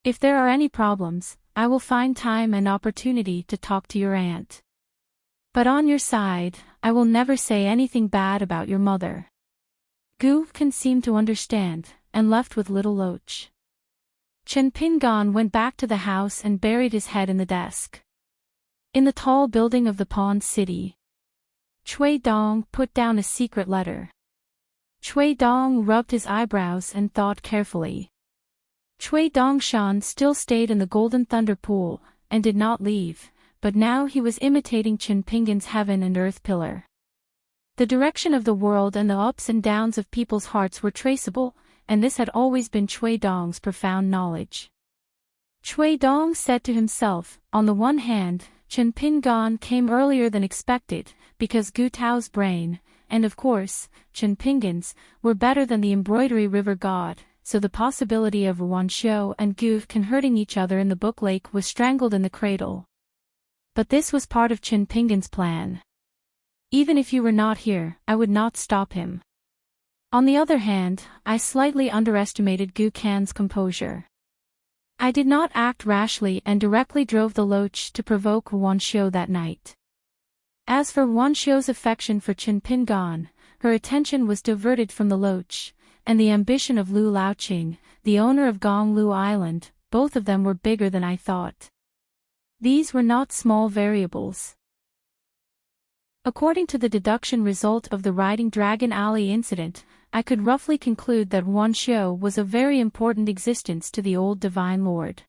If there are any problems, I will find time and opportunity to talk to your aunt. But on your side, I will never say anything bad about your mother." Gu Kan seemed to understand, and left with Little Loach. Chen Pingan went back to the house and buried his head in the desk. In the tall building of the Pond City, Chui Dong put down a secret letter. Chui Dong rubbed his eyebrows and thought carefully. Chui Dongshan still stayed in the Golden Thunder Pool, and did not leave, but now he was imitating Chen Pingan's heaven and earth pillar. The direction of the world and the ups and downs of people's hearts were traceable, and this had always been Chui Dong's profound knowledge. Chui Dong said to himself, on the one hand, Chen Pingan came earlier than expected, because Gu Tao's brain, and of course, Chen Pingan's, were better than the embroidery river god, so the possibility of Wan Xiu and Gu Kan hurting each other in the Book Lake was strangled in the cradle. But this was part of Chen Pingan's plan. "Even if you were not here, I would not stop him." On the other hand, I slightly underestimated Gu Kan's composure. I did not act rashly and directly drove the Loach to provoke Wan Xiu that night. As for Wan Xiu's affection for Chen Pingan, her attention was diverted from the Loach, and the ambition of Lu Laoqing, the owner of Gonglu Island, both of them were bigger than I thought. These were not small variables. According to the deduction result of the Riding Dragon Alley incident, I could roughly conclude that Wan Xiu was a very important existence to the old Divine Lord.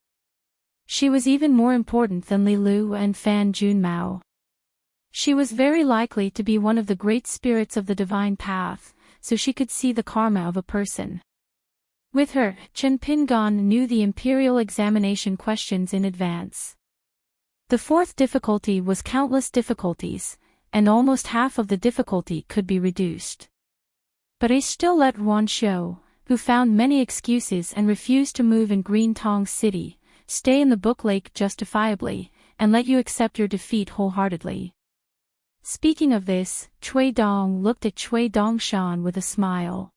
She was even more important than Li Lu and Fan Junmao. She was very likely to be one of the great spirits of the divine path, so she could see the karma of a person. With her, Chen Pingan knew the imperial examination questions in advance. The fourth difficulty was countless difficulties, and almost half of the difficulty could be reduced. But I still let Wan Xiu, who found many excuses and refused to move in Green Tong City, stay in the Book Lake justifiably, and let you accept your defeat wholeheartedly. Speaking of this, Chui Dong looked at Chui Dongshan with a smile.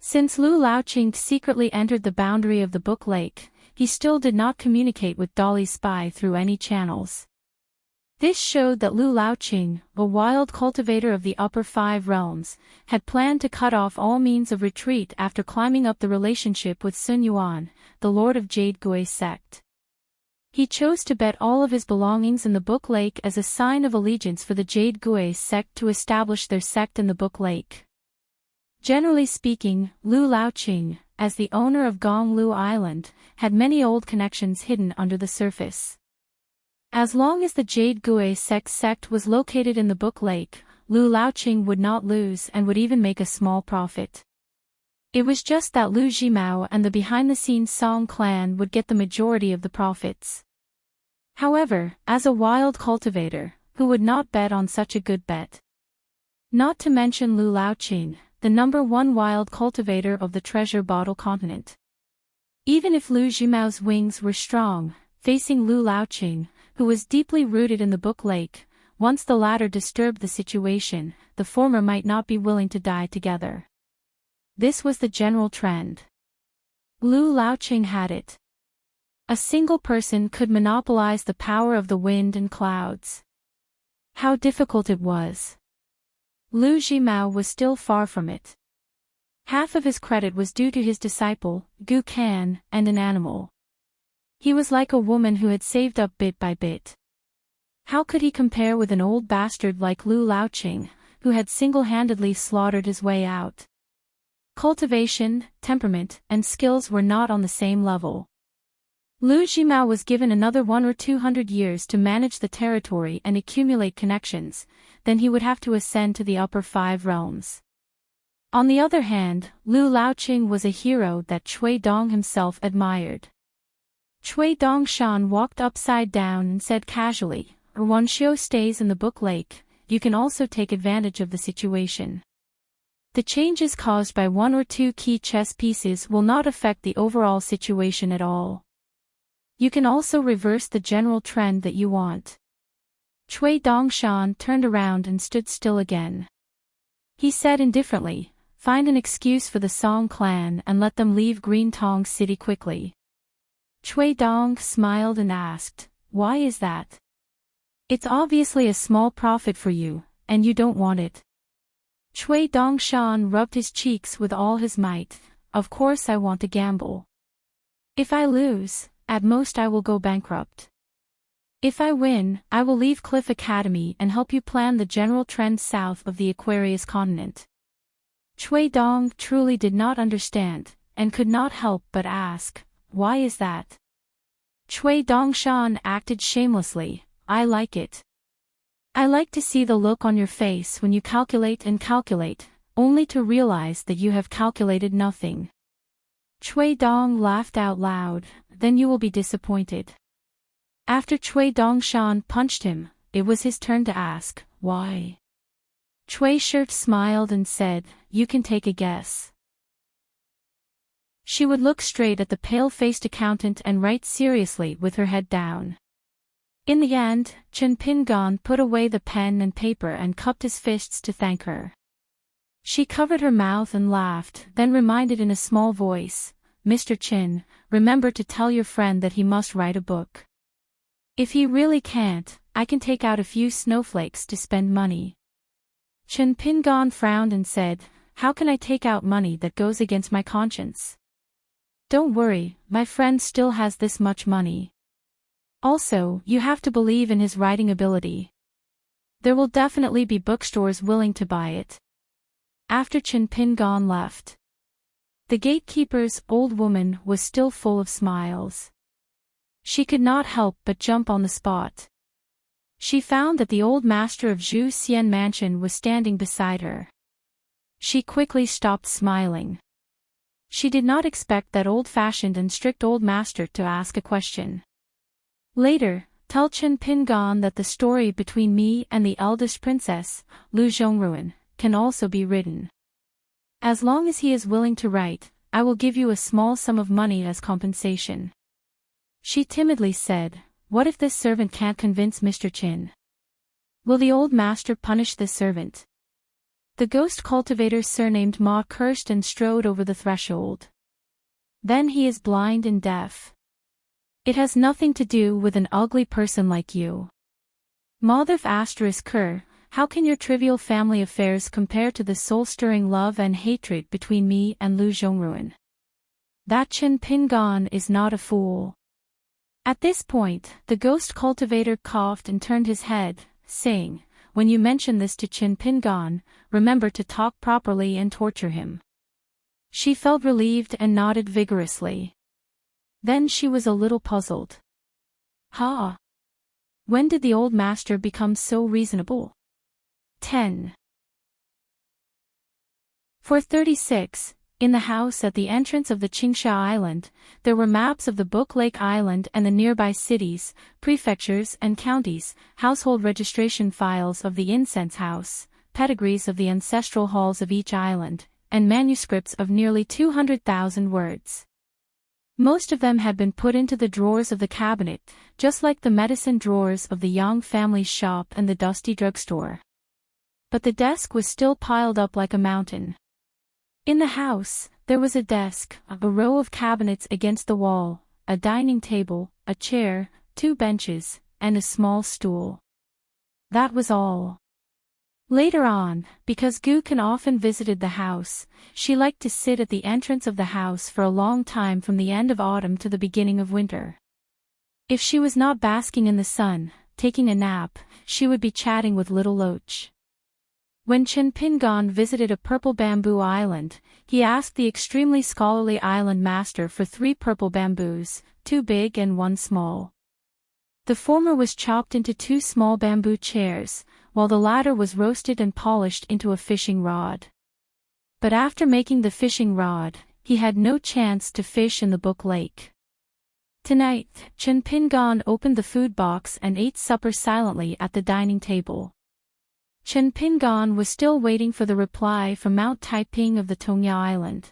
Since Lu Laoqing secretly entered the boundary of the Book Lake, he still did not communicate with Dolly's spy through any channels. This showed that Lu Laoqing, a wild cultivator of the upper 5 realms, had planned to cut off all means of retreat after climbing up the relationship with Sun Yuan, the lord of Jade Gui's sect. He chose to bet all of his belongings in the Book Lake as a sign of allegiance for the Jade Gui sect to establish their sect in the Book Lake. Generally speaking, Lu Laoqing, as the owner of Gonglu Island, had many old connections hidden under the surface. As long as the Jade Gui sect was located in the Book Lake, Lu Laoqing would not lose and would even make a small profit. It was just that Lu Jimao and the behind-the-scenes Song clan would get the majority of the profits. However, as a wild cultivator, who would not bet on such a good bet? Not to mention Lu Laoqing, the #1 wild cultivator of the Treasure Bottle continent. Even if Lu Jimao's wings were strong, facing Lu Laoqing, who was deeply rooted in the Book Lake, once the latter disturbed the situation, the former might not be willing to die together. This was the general trend. Lu Laoqing had it. A single person could monopolize the power of the wind and clouds. How difficult it was. Lu Jimao was still far from it. Half of his credit was due to his disciple, Gu Kan, and an animal. He was like a woman who had saved up bit by bit. How could he compare with an old bastard like Lu Laoqing, who had single-handedly slaughtered his way out? Cultivation, temperament, and skills were not on the same level. Lu Jimao was given another 100 or 200 years to manage the territory and accumulate connections, then he would have to ascend to the upper 5 realms. On the other hand, Lu Laoqing was a hero that Cui Dong himself admired. Cui Dongshan walked upside down and said casually, "Wen Xiu stays in the Book Lake, you can also take advantage of the situation. The changes caused by 1 or 2 key chess pieces will not affect the overall situation at all. You can also reverse the general trend that you want." Cui Dongshan turned around and stood still again. He said indifferently, "Find an excuse for the Song clan and let them leave Green Tong City quickly." Cui Dong smiled and asked, "Why is that?" "It's obviously a small profit for you, and you don't want it." Cui Dongshan rubbed his cheeks with all his might. "Of course I want to gamble. If I lose, at most I will go bankrupt. If I win, I will leave Cliff Academy and help you plan the general trend south of the Aquarius continent." Cui Dong truly did not understand, and could not help but ask, "Why is that?" Cui Dongshan acted shamelessly, "I like it. I like to see the look on your face when you calculate and calculate, only to realize that you have calculated nothing." Cui Dong laughed out loud, "Then you will be disappointed." After Cui Dongshan punched him, it was his turn to ask, "Why?" Cui Shirt smiled and said, "You can take a guess." She would look straight at the pale-faced accountant and write seriously with her head down. In the end, Chen Pingan put away the pen and paper and cupped his fists to thank her. She covered her mouth and laughed, then reminded in a small voice, "Mr. Chin, remember to tell your friend that he must write a book. If he really can't, I can take out a few snowflakes to spend money." Chen Pingan frowned and said, "How can I take out money that goes against my conscience?" "Don't worry, my friend still has this much money. Also, you have to believe in his writing ability. There will definitely be bookstores willing to buy it." After Chen Pingan left, the gatekeeper's old woman was still full of smiles. She could not help but jump on the spot. She found that the old master of Zhu Xian Mansion was standing beside her. She quickly stopped smiling. She did not expect that old-fashioned and strict old master to ask a question. "Later, tell Chen Pingan that the story between me and the eldest princess, Lu Zhongruan, can also be written. As long as he is willing to write, I will give you a small sum of money as compensation." She timidly said, "What if this servant can't convince Mr. Chin? Will the old master punish this servant?" The ghost cultivator surnamed Ma cursed and strode over the threshold. "Then he is blind and deaf. It has nothing to do with an ugly person like you. Motherf asterisk Ker, how can your trivial family affairs compare to the soul-stirring love and hatred between me and Lu Zhongruan? That Chen Pingan is not a fool." At this point, the ghost cultivator coughed and turned his head, saying, "When you mention this to Chen Pingan, remember to talk properly and torture him." She felt relieved and nodded vigorously. Then she was a little puzzled. "Ha! When did the old master become so reasonable?" 10. 436. In the house at the entrance of the Qingsha Island, there were maps of the Book Lake Island and the nearby cities, prefectures and counties, household registration files of the incense house, pedigrees of the ancestral halls of each island, and manuscripts of nearly 200,000 words. Most of them had been put into the drawers of the cabinet, just like the medicine drawers of the Yang family's shop and the dusty drugstore. But the desk was still piled up like a mountain. In the house, there was a desk, a row of cabinets against the wall, a dining table, a chair, 2 benches, and a small stool. That was all. Later on, because Gu Kan often visited the house, she liked to sit at the entrance of the house for a long time from the end of autumn to the beginning of winter. If she was not basking in the sun, taking a nap, she would be chatting with little Loach. When Chen Pingon visited a purple bamboo island, he asked the extremely scholarly island master for 3 purple bamboos, 2 big and 1 small. The former was chopped into 2 small bamboo chairs, while the latter was roasted and polished into a fishing rod. But after making the fishing rod, he had no chance to fish in the Book Lake. Tonight, Chen Pingon opened the food box and ate supper silently at the dining table. Chen Pingon was still waiting for the reply from Mount Taiping of the Tongya Island.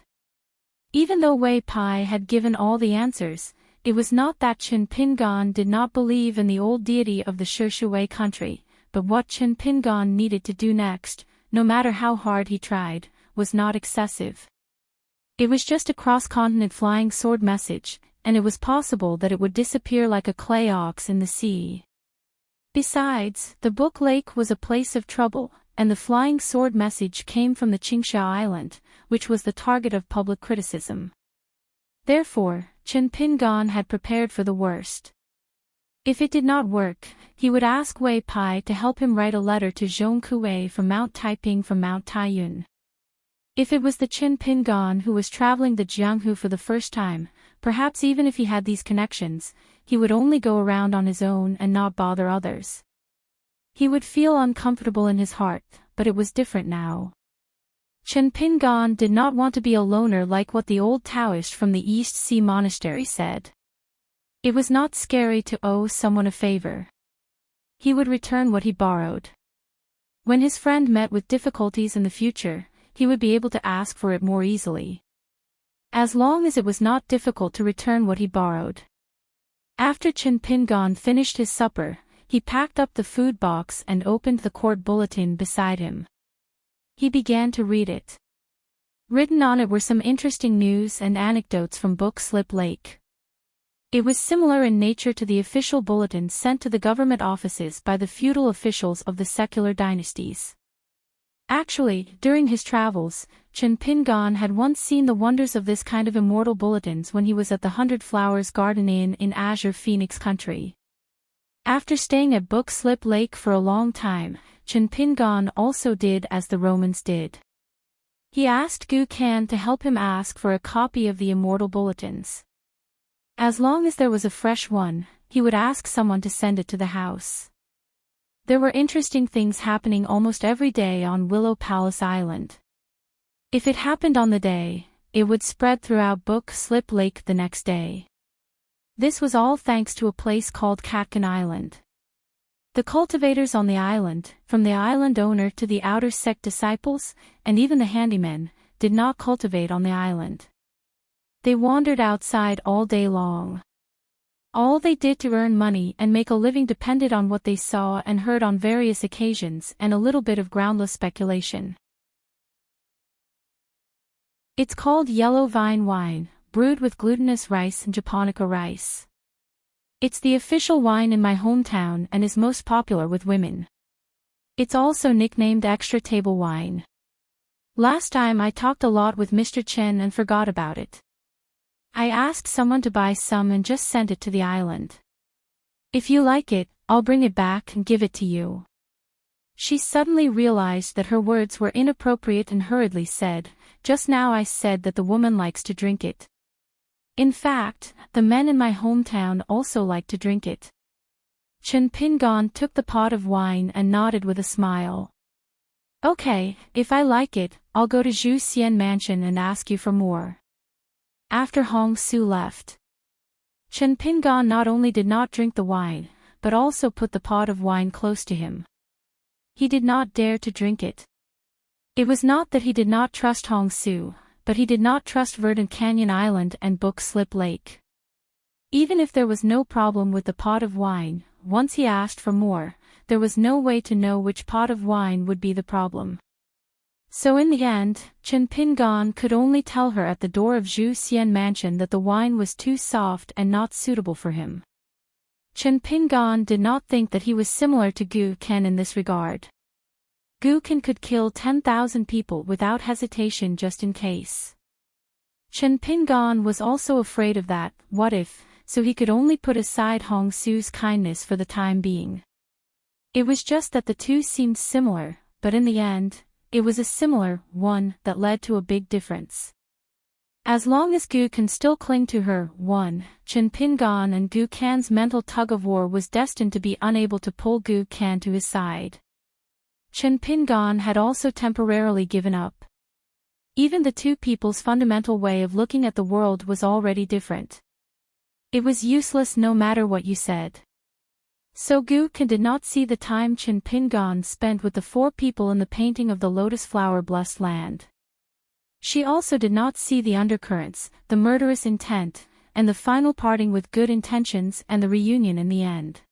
Even though Wei Pai had given all the answers, it was not that Chen Pingon did not believe in the old deity of the Shishui country, but what Chen Pingon needed to do next, no matter how hard he tried, was not excessive. It was just a cross-continent flying sword message, and it was possible that it would disappear like a clay ox in the sea. Besides, the Book Lake was a place of trouble, and the flying sword message came from the Qingsha Island, which was the target of public criticism. Therefore, Chen Pingon had prepared for the worst. If it did not work, he would ask Wei Pai to help him write a letter to Zhong Kuei from Mount Taiping from Mount Taiyun. If it was the Chen Pingon who was traveling the Jianghu for the first time, perhaps even if he had these connections, he would only go around on his own and not bother others. He would feel uncomfortable in his heart, but it was different now. Chen Pingon did not want to be a loner like what the old Taoist from the East Sea Monastery said. It was not scary to owe someone a favor. He would return what he borrowed. When his friend met with difficulties in the future, he would be able to ask for it more easily. As long as it was not difficult to return what he borrowed. After Chen Pingon finished his supper, he packed up the food box and opened the court bulletin beside him. He began to read it. Written on it were some interesting news and anecdotes from Book Slip Lake. It was similar in nature to the official bulletins sent to the government offices by the feudal officials of the secular dynasties. Actually, during his travels, Chen Pingon had once seen the wonders of this kind of immortal bulletins when he was at the 100 Flowers Garden Inn in Azure Phoenix Country. After staying at Book Slip Lake for a long time, Chen Pingon also did as the Romans did. He asked Gu Kan to help him ask for a copy of the immortal bulletins. As long as there was a fresh one, he would ask someone to send it to the house. There were interesting things happening almost every day on Willow Palace Island. If it happened on the day, it would spread throughout Book Slip Lake the next day. This was all thanks to a place called Katkan Island. The cultivators on the island, from the island owner to the outer sect disciples, and even the handymen, did not cultivate on the island. They wandered outside all day long. All they did to earn money and make a living depended on what they saw and heard on various occasions and a little bit of groundless speculation. It's called yellow vine wine, brewed with glutinous rice and japonica rice. It's the official wine in my hometown and is most popular with women. It's also nicknamed extra table wine. Last time I talked a lot with Mr. Chen and forgot about it. I asked someone to buy some and just sent it to the island. If you like it, I'll bring it back and give it to you. She suddenly realized that her words were inappropriate and hurriedly said, "Just now I said that the woman likes to drink it. In fact, the men in my hometown also like to drink it." Chen Pingon took the pot of wine and nodded with a smile. "Okay, if I like it, I'll go to Zhu Xian Mansion and ask you for more." After Hong Su left, Chen Pingon not only did not drink the wine, but also put the pot of wine close to him. He did not dare to drink it. It was not that he did not trust Hong Su, but he did not trust Verdant Canyon Island and Book Slip Lake. Even if there was no problem with the pot of wine, once he asked for more, there was no way to know which pot of wine would be the problem. So in the end, Chen Pingon could only tell her at the door of Zhu Xian Mansion that the wine was too soft and not suitable for him. Chen Pingan did not think that he was similar to Gu Ken in this regard. Gu Ken could kill 10,000 people without hesitation just in case. Chen Pingan was also afraid of that, what if, so he could only put aside Hong Su's kindness for the time being. It was just that the two seemed similar, but in the end, it was a similar one that led to a big difference. As long as Gu Ken still cling to her, Chen Pingan and Gu Kan's mental tug-of-war was destined to be unable to pull Gu Kan to his side. Chen Pingan had also temporarily given up. Even the two people's fundamental way of looking at the world was already different. It was useless no matter what you said. So Gu Kan did not see the time Chen Pingan spent with the four people in the painting of the lotus flower blessed land. She also did not see the undercurrents, the murderous intent, and the final parting with good intentions and the reunion in the end.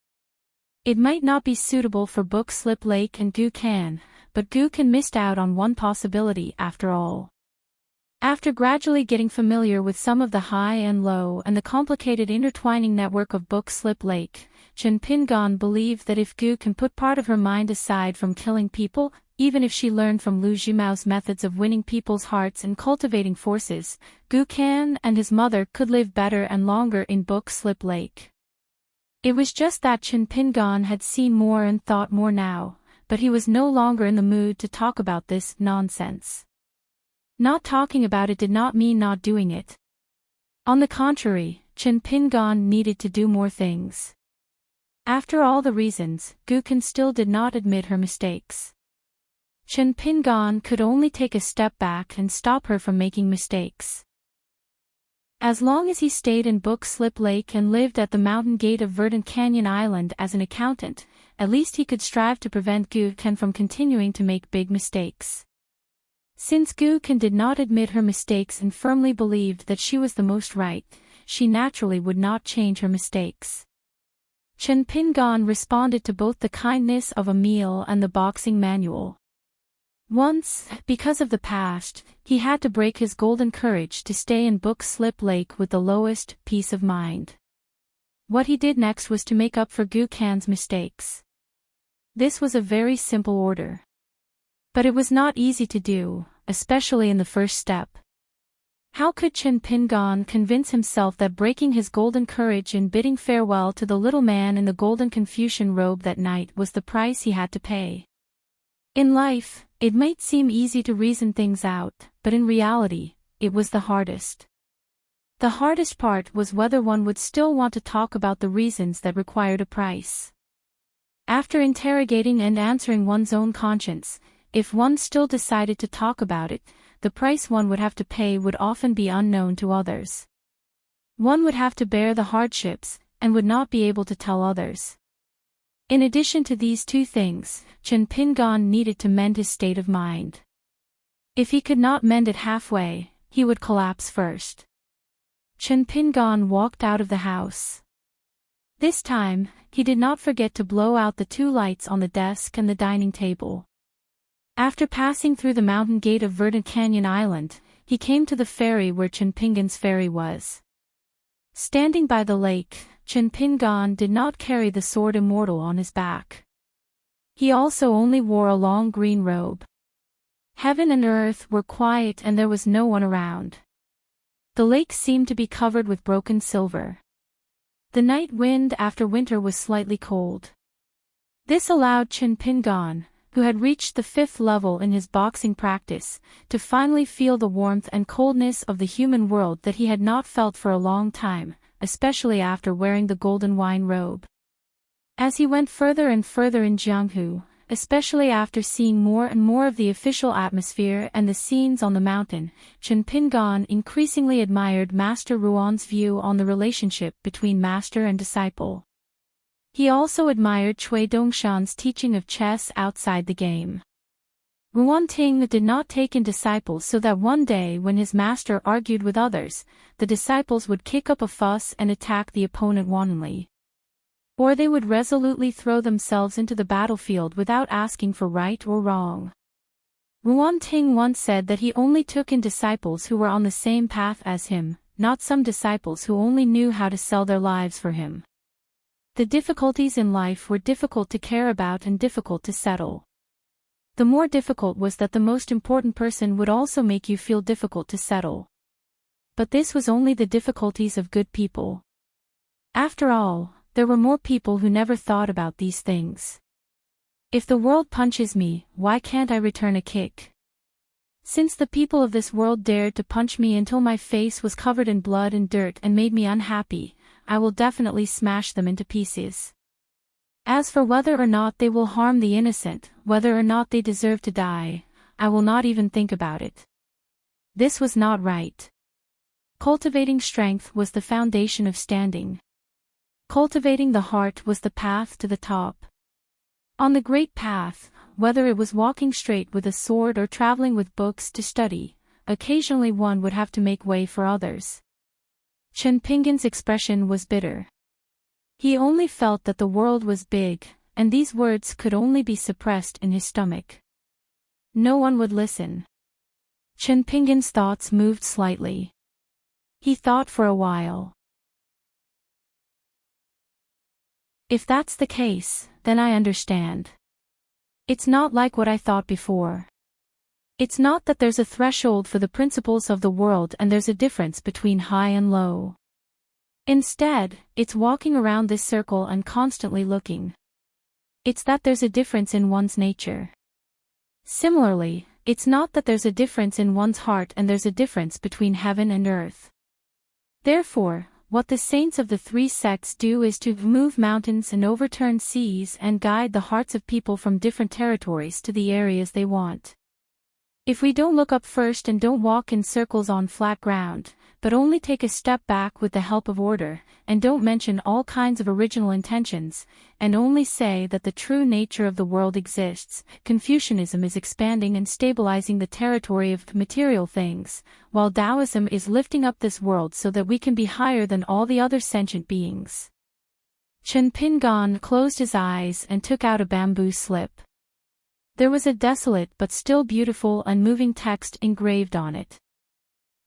It might not be suitable for Book Slip Lake and Gu Kan, but Gu Kan missed out on one possibility after all. After gradually getting familiar with some of the high and low and the complicated intertwining network of Book Slip Lake, Chen Pingan believed that if Gu Kan put part of her mind aside from killing people, even if she learned from Lu Jimao's methods of winning people's hearts and cultivating forces, Gu Kan and his mother could live better and longer in Book Slip Lake. It was just that Chen Pingan had seen more and thought more now, but he was no longer in the mood to talk about this nonsense. Not talking about it did not mean not doing it. On the contrary, Chen Pingan needed to do more things. After all the reasons, Gu Kan still did not admit her mistakes. Chen Pingan could only take a step back and stop her from making mistakes. As long as he stayed in Book Slip Lake and lived at the mountain gate of Verdant Canyon Island as an accountant, at least he could strive to prevent Gu Kan from continuing to make big mistakes. Since Gu Kan did not admit her mistakes and firmly believed that she was the most right, she naturally would not change her mistakes. Chen Pingan responded to both the kindness of a meal and the boxing manual. Once, because of the past, he had to break his golden courage to stay in Book Slip Lake with the lowest peace of mind. What he did next was to make up for Gu Kan's mistakes. This was a very simple order. But it was not easy to do, especially in the first step. How could Chen Pingan convince himself that breaking his golden courage and bidding farewell to the little man in the golden Confucian robe that night was the price he had to pay? In life, it might seem easy to reason things out, but in reality, it was the hardest. The hardest part was whether one would still want to talk about the reasons that required a price. After interrogating and answering one's own conscience, if one still decided to talk about it, the price one would have to pay would often be unknown to others. One would have to bear the hardships, and would not be able to tell others. In addition to these two things, Chen Pingan needed to mend his state of mind. If he could not mend it halfway, he would collapse first. Chen Pingan walked out of the house. This time, he did not forget to blow out the two lights on the desk and the dining table. After passing through the mountain gate of Verdant Canyon Island, he came to the ferry where Chen Pingan's ferry was. Standing by the lake, Chen Pingan did not carry the sword immortal on his back. He also only wore a long green robe. Heaven and earth were quiet and there was no one around. The lake seemed to be covered with broken silver. The night wind after winter was slightly cold. This allowed Chen Pingan, who had reached the 5th level in his boxing practice, to finally feel the warmth and coldness of the human world that he had not felt for a long time, especially after wearing the golden wine robe. As he went further and further in Jianghu, especially after seeing more and more of the official atmosphere and the scenes on the mountain, Chen Pingan increasingly admired Master Ruan's view on the relationship between master and disciple. He also admired Cui Dongshan's teaching of chess outside the game. Ruan Ting did not take in disciples so that one day when his master argued with others, the disciples would kick up a fuss and attack the opponent wantonly. Or they would resolutely throw themselves into the battlefield without asking for right or wrong. Ruan Ting once said that he only took in disciples who were on the same path as him, not some disciples who only knew how to sell their lives for him. The difficulties in life were difficult to care about and difficult to settle. The more difficult was that the most important person would also make you feel difficult to settle. But this was only the difficulties of good people. After all, there were more people who never thought about these things. If the world punches me, why can't I return a kick? Since the people of this world dared to punch me until my face was covered in blood and dirt and made me unhappy, I will definitely smash them into pieces. As for whether or not they will harm the innocent, whether or not they deserve to die, I will not even think about it. This was not right. Cultivating strength was the foundation of standing. Cultivating the heart was the path to the top. On the great path, whether it was walking straight with a sword or traveling with books to study, occasionally one would have to make way for others. Chen Pingan's expression was bitter. He only felt that the world was big, and these words could only be suppressed in his stomach. No one would listen. Chen Pingan's thoughts moved slightly. He thought for a while. If that's the case, then I understand. It's not like what I thought before. It's not that there's a threshold for the principles of the world and there's a difference between high and low. Instead, it's walking around this circle and constantly looking. It's that there's a difference in one's nature. Similarly, it's not that there's a difference in one's heart and there's a difference between heaven and earth. Therefore, what the saints of the three sects do is to move mountains and overturn seas and guide the hearts of people from different territories to the areas they want. If we don't look up first and don't walk in circles on flat ground, but only take a step back with the help of order, and don't mention all kinds of original intentions, and only say that the true nature of the world exists, Confucianism is expanding and stabilizing the territory of material things, while Taoism is lifting up this world so that we can be higher than all the other sentient beings. Chen Pingan closed his eyes and took out a bamboo slip. There was a desolate but still beautiful and moving text engraved on it.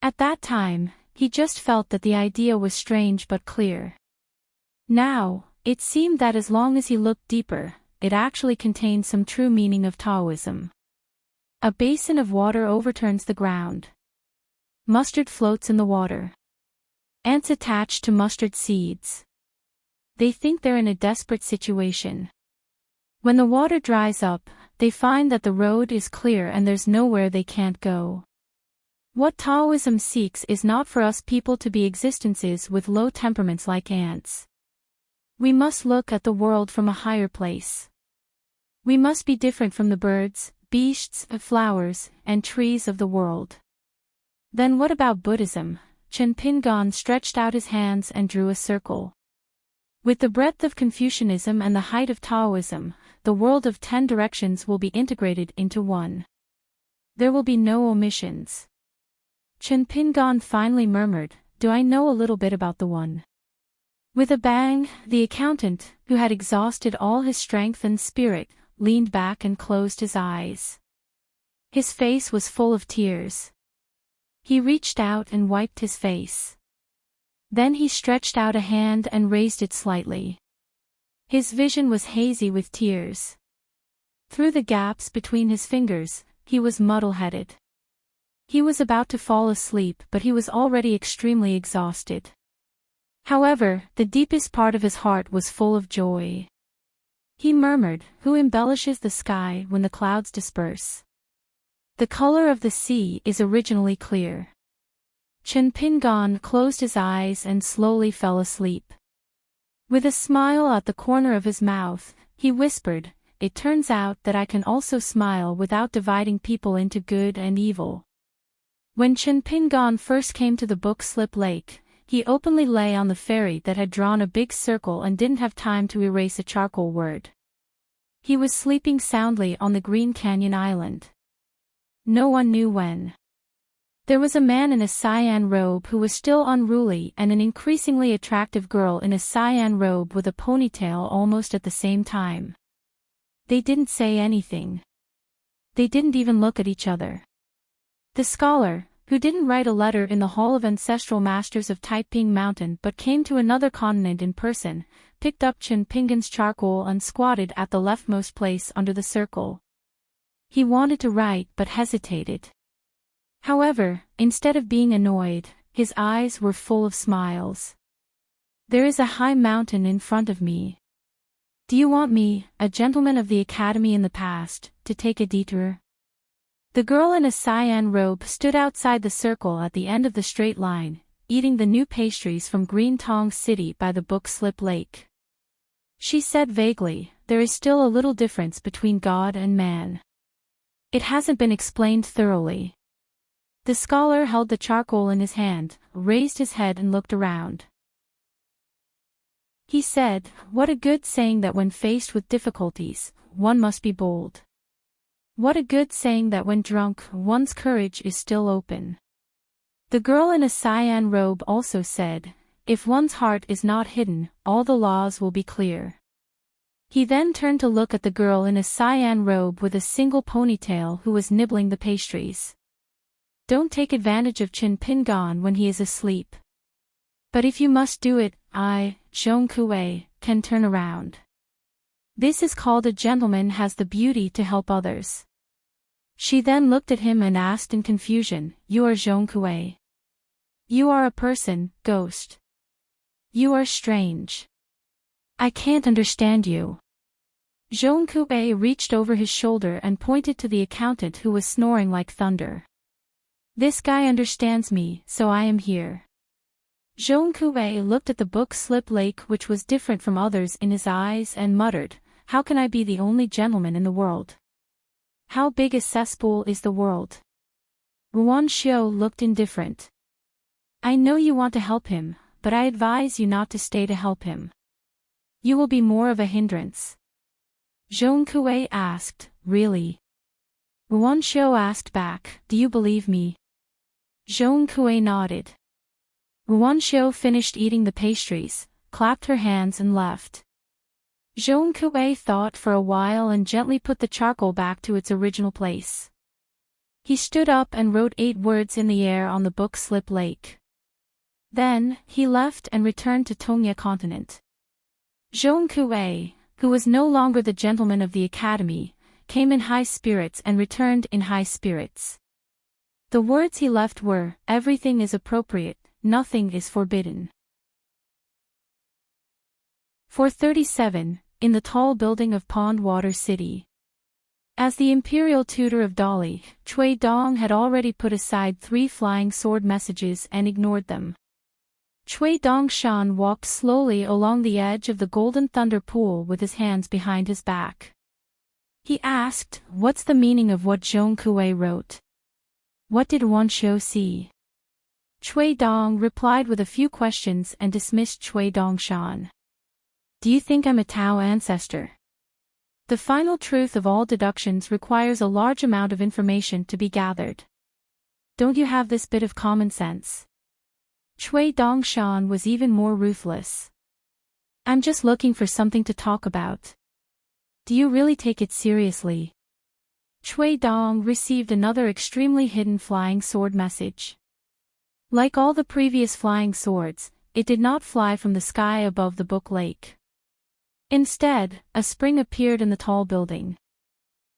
At that time, he just felt that the idea was strange but clear. Now, it seemed that as long as he looked deeper, it actually contained some true meaning of Taoism. A basin of water overturns the ground. Mustard floats in the water. Ants attach to mustard seeds. They think they're in a desperate situation. When the water dries up, they find that the road is clear and there's nowhere they can't go. What Taoism seeks is not for us people to be existences with low temperaments like ants. We must look at the world from a higher place. We must be different from the birds, beasts, flowers, and trees of the world. Then what about Buddhism? Chen Pingan stretched out his hands and drew a circle. With the breadth of Confucianism and the height of Taoism, the world of 10 directions will be integrated into one. There will be no omissions. Chen Pingan finally murmured, "Do I know a little bit about the one?" With a bang, the accountant, who had exhausted all his strength and spirit, leaned back and closed his eyes. His face was full of tears. He reached out and wiped his face. Then he stretched out a hand and raised it slightly. His vision was hazy with tears. Through the gaps between his fingers, he was muddle-headed. He was about to fall asleep, but he was already extremely exhausted. However, the deepest part of his heart was full of joy. He murmured, "Who embellishes the sky when the clouds disperse? The color of the sea is originally clear." Chen Pingan closed his eyes and slowly fell asleep. With a smile at the corner of his mouth, he whispered, "It turns out that I can also smile without dividing people into good and evil." When Chen Pingan first came to the Book Slip Lake, he openly lay on the ferry that had drawn a big circle and didn't have time to erase a charcoal word. He was sleeping soundly on the Green Canyon Island. No one knew when. There was a man in a cyan robe who was still unruly and an increasingly attractive girl in a cyan robe with a ponytail almost at the same time. They didn't say anything. They didn't even look at each other. The scholar, who didn't write a letter in the Hall of Ancestral Masters of Taiping Mountain but came to another continent in person, picked up Chen Pinggan's charcoal and squatted at the leftmost place under the circle. He wanted to write but hesitated. However, instead of being annoyed, his eyes were full of smiles. There is a high mountain in front of me. Do you want me, a gentleman of the academy in the past, to take a detour? The girl in a cyan robe stood outside the circle at the end of the straight line, eating the new pastries from Green Tong City by the Book Slip Lake. She said vaguely, there is still a little difference between God and man. It hasn't been explained thoroughly. The scholar held the charcoal in his hand, raised his head and looked around. He said, what a good saying that when faced with difficulties, one must be bold. What a good saying that when drunk, one's courage is still open. The girl in a cyan robe also said, if one's heart is not hidden, all the laws will be clear. He then turned to look at the girl in a cyan robe with a single ponytail who was nibbling the pastries. Don't take advantage of Chen Pinggan when he is asleep. But if you must do it, I, Zhong Kuei, can turn around. This is called a gentleman has the beauty to help others. She then looked at him and asked in confusion, you are Zhong Kuei. You are a person, ghost. You are strange. I can't understand you. Zhong Kuei reached over his shoulder and pointed to the accountant who was snoring like thunder. This guy understands me, so I am here. Zhong Kuei looked at the Book Slip Lake which was different from others in his eyes and muttered, how can I be the only gentleman in the world? How big a cesspool is the world? Ruan Xiu looked indifferent. I know you want to help him, but I advise you not to stay to help him. You will be more of a hindrance. Zhong Kuei asked, really? Ruan Xiu asked back, do you believe me? Zhong Kuei nodded. Ruan Xiu finished eating the pastries, clapped her hands and left. Zhong Kuei thought for a while and gently put the charcoal back to its original place. He stood up and wrote 8 words in the air on the Book Slip Lake. Then, he left and returned to Tongya Continent. Zhong Kuei, who was no longer the gentleman of the academy, came in high spirits and returned in high spirits. The words he left were, everything is appropriate, nothing is forbidden. 437, in the tall building of Pond Water City. As the imperial tutor of Dolly, Cui Dong had already put aside 3 flying sword messages and ignored them. Cui Dongshan walked slowly along the edge of the Golden Thunder Pool with his hands behind his back. He asked, what's the meaning of what Zhong Kuei wrote? What did Wan Xiu see? Cui Dong replied with a few questions and dismissed Cui Dongshan. Do you think I'm a Tao ancestor? The final truth of all deductions requires a large amount of information to be gathered. Don't you have this bit of common sense? Cui Dongshan was even more ruthless. I'm just looking for something to talk about. Do you really take it seriously? Cui Dong received another extremely hidden flying sword message. Like all the previous flying swords, it did not fly from the sky above the Book Lake. Instead, a spring appeared in the tall building.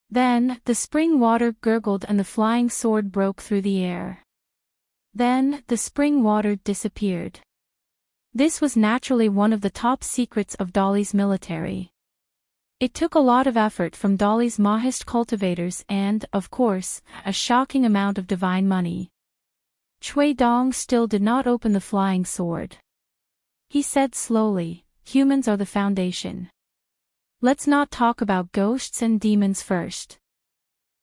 Then, the spring water gurgled and the flying sword broke through the air. Then, the spring water disappeared. This was naturally one of the top secrets of Dolly's military. It took a lot of effort from Dolly's Mahist cultivators and, of course, a shocking amount of divine money. Cui Dong still did not open the flying sword. He said slowly, humans are the foundation. Let's not talk about ghosts and demons first.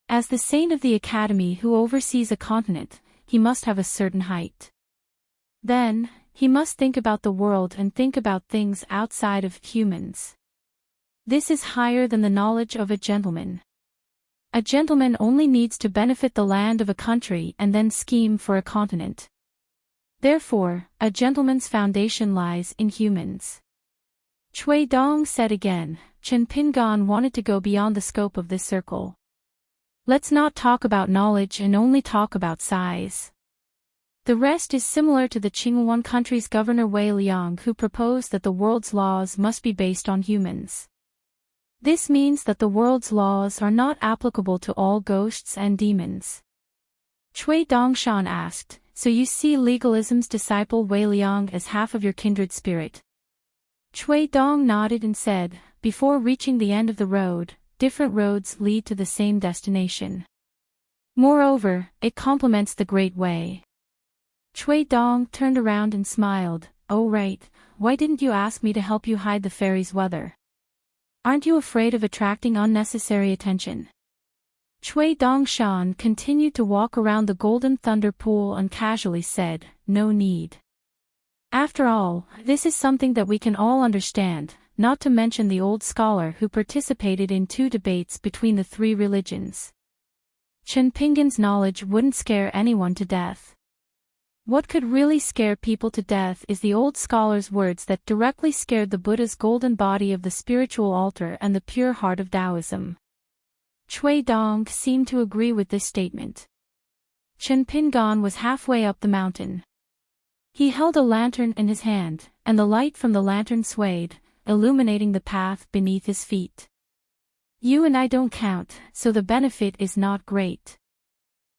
As the saint of the academy who oversees a continent, he must have a certain height. Then, he must think about the world and think about things outside of humans. This is higher than the knowledge of a gentleman. A gentleman only needs to benefit the land of a country and then scheme for a continent. Therefore, a gentleman's foundation lies in humans. Cui Dong said again, Chen Pinggan wanted to go beyond the scope of this circle. Let's not talk about knowledge and only talk about size. The rest is similar to the Qinghuan country's governor Wei Liang, who proposed that the world's laws must be based on humans. This means that the world's laws are not applicable to all ghosts and demons. Cui Dongshan asked, so you see legalism's disciple Wei Liang as half of your kindred spirit? Cui Dong nodded and said, before reaching the end of the road, different roads lead to the same destination. Moreover, it complements the Great Way. Cui Dong turned around and smiled, oh right, why didn't you ask me to help you hide the fairy's weather? Aren't you afraid of attracting unnecessary attention? Cui Dongshan continued to walk around the Golden Thunder Pool and casually said, no need. After all, this is something that we can all understand, not to mention the old scholar who participated in 2 debates between the 3 religions. Chen Pinggan's knowledge wouldn't scare anyone to death. What could really scare people to death is the old scholar's words that directly scared the Buddha's golden body of the spiritual altar and the pure heart of Taoism. Cui Dong seemed to agree with this statement. Chen Pinggan was halfway up the mountain. He held a lantern in his hand, and the light from the lantern swayed, illuminating the path beneath his feet. You and I don't count, so the benefit is not great.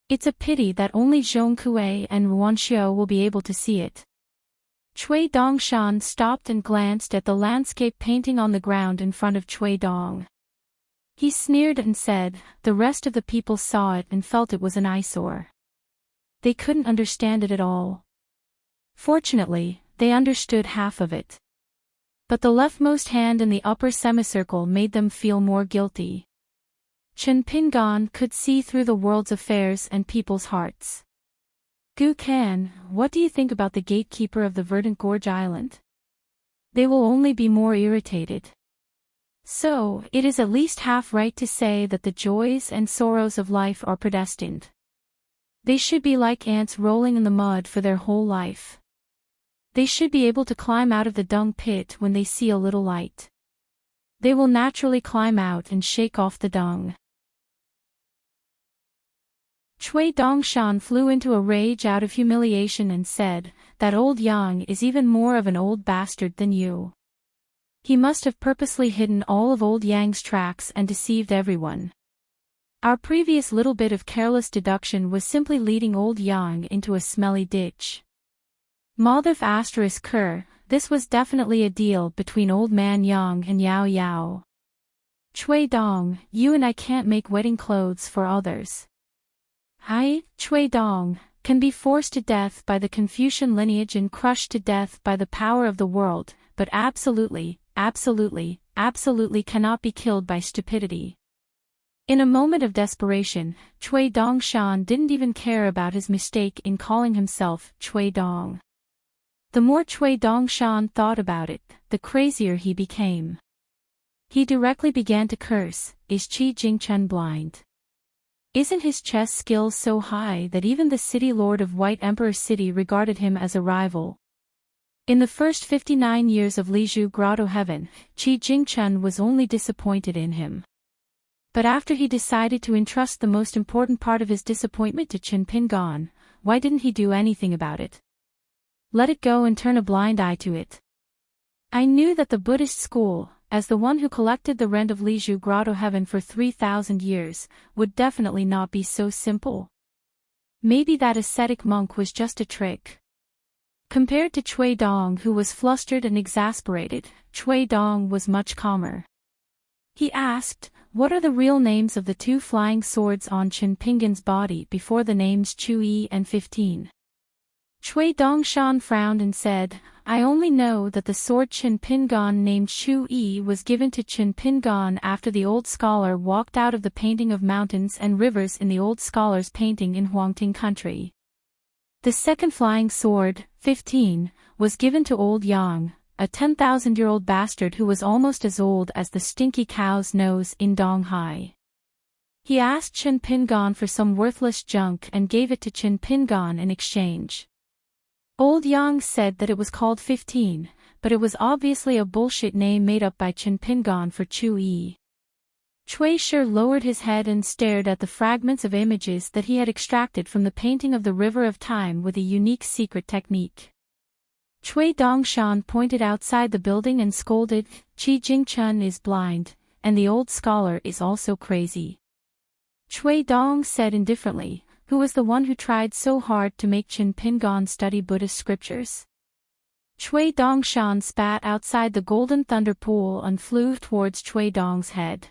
It's a pity that only Zhong Kuei and Ruanxiu will be able to see it. Cui Dongshan stopped and glanced at the landscape painting on the ground in front of Cui Dong. He sneered and said, the rest of the people saw it and felt it was an eyesore. They couldn't understand it at all. Fortunately, they understood half of it. But the leftmost hand in the upper semicircle made them feel more guilty. Chen Pinggan could see through the world's affairs and people's hearts. Gu Kan, what do you think about the gatekeeper of the Verdant Gorge Island? They will only be more irritated. So, it is at least half right to say that the joys and sorrows of life are predestined. They should be like ants rolling in the mud for their whole life. They should be able to climb out of the dung pit when they see a little light. They will naturally climb out and shake off the dung. Cui Dongshan flew into a rage out of humiliation and said, that old Yang is even more of an old bastard than you. He must have purposely hidden all of old Yang's tracks and deceived everyone. Our previous little bit of careless deduction was simply leading old Yang into a smelly ditch. Maldif *Ker, this was definitely a deal between old man Yang and Yao Yao. Cui Dong, you and I can't make wedding clothes for others. I, Cui Dong, can be forced to death by the Confucian lineage and crushed to death by the power of the world, but absolutely cannot be killed by stupidity. In a moment of desperation, Cui Dongshan didn't even care about his mistake in calling himself Cui Dong. The more Cui Dongshan thought about it, the crazier he became. He directly began to curse, is Qi Jingchen blind? Isn't his chess skills so high that even the city lord of White Emperor City regarded him as a rival? In the first 59 years of Lizhu Grotto Heaven, Qi Jingchen was only disappointed in him. But after he decided to entrust the most important part of his disappointment to Chen Pinggan, why didn't he do anything about it? Let it go and turn a blind eye to it. I knew that the Buddhist school, as the one who collected the rent of Lizhu Grotto Heaven for 3,000 years, would definitely not be so simple. Maybe that ascetic monk was just a trick. Compared to Cui Dong, who was flustered and exasperated, Cui Dong was much calmer. He asked, what are the real names of the 2 flying swords on Chen Pinggan's body before the names Chu Yi and 15? Cui Dongshan frowned and said, I only know that the sword Chen Pinggan named Chu Yi was given to Chen Pinggan after the old scholar walked out of the painting of mountains and rivers in the old scholar's painting in Huangting country. The second flying sword, 15, was given to old Yang, a 10,000-year-old bastard who was almost as old as the stinky cow's nose in Donghai. He asked Chen Pinggan for some worthless junk and gave it to Chen Pinggan in exchange. Old Yang said that it was called 15, but it was obviously a bullshit name made up by Chen Pinggan for Chu Yi. Chui Shi lowered his head and stared at the fragments of images that he had extracted from the painting of the River of Time with a unique secret technique. Cui Dongshan pointed outside the building and scolded, "Qi Jingchun is blind, and the old scholar is also crazy." Cui Dong said indifferently, "Who was the one who tried so hard to make Chen Pingon study Buddhist scriptures?" Cui Dongshan spat outside the golden thunder pool and flew towards Cui Dong's head.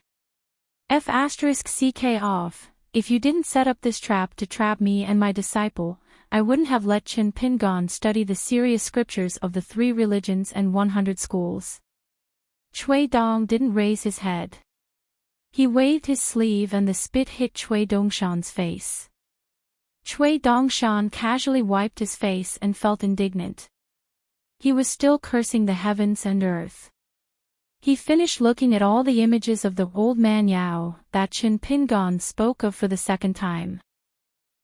F*ck off, if you didn't set up this trap to trap me and my disciple, I wouldn't have let Chen Pingon study the serious scriptures of the 3 religions and 100 schools. Cui Dong didn't raise his head. He waved his sleeve and the spit hit Cui Dongshan's face. Cui Dongshan casually wiped his face and felt indignant. He was still cursing the heavens and earth. He finished looking at all the images of the old man Yao that Chen Pingon spoke of for the second time.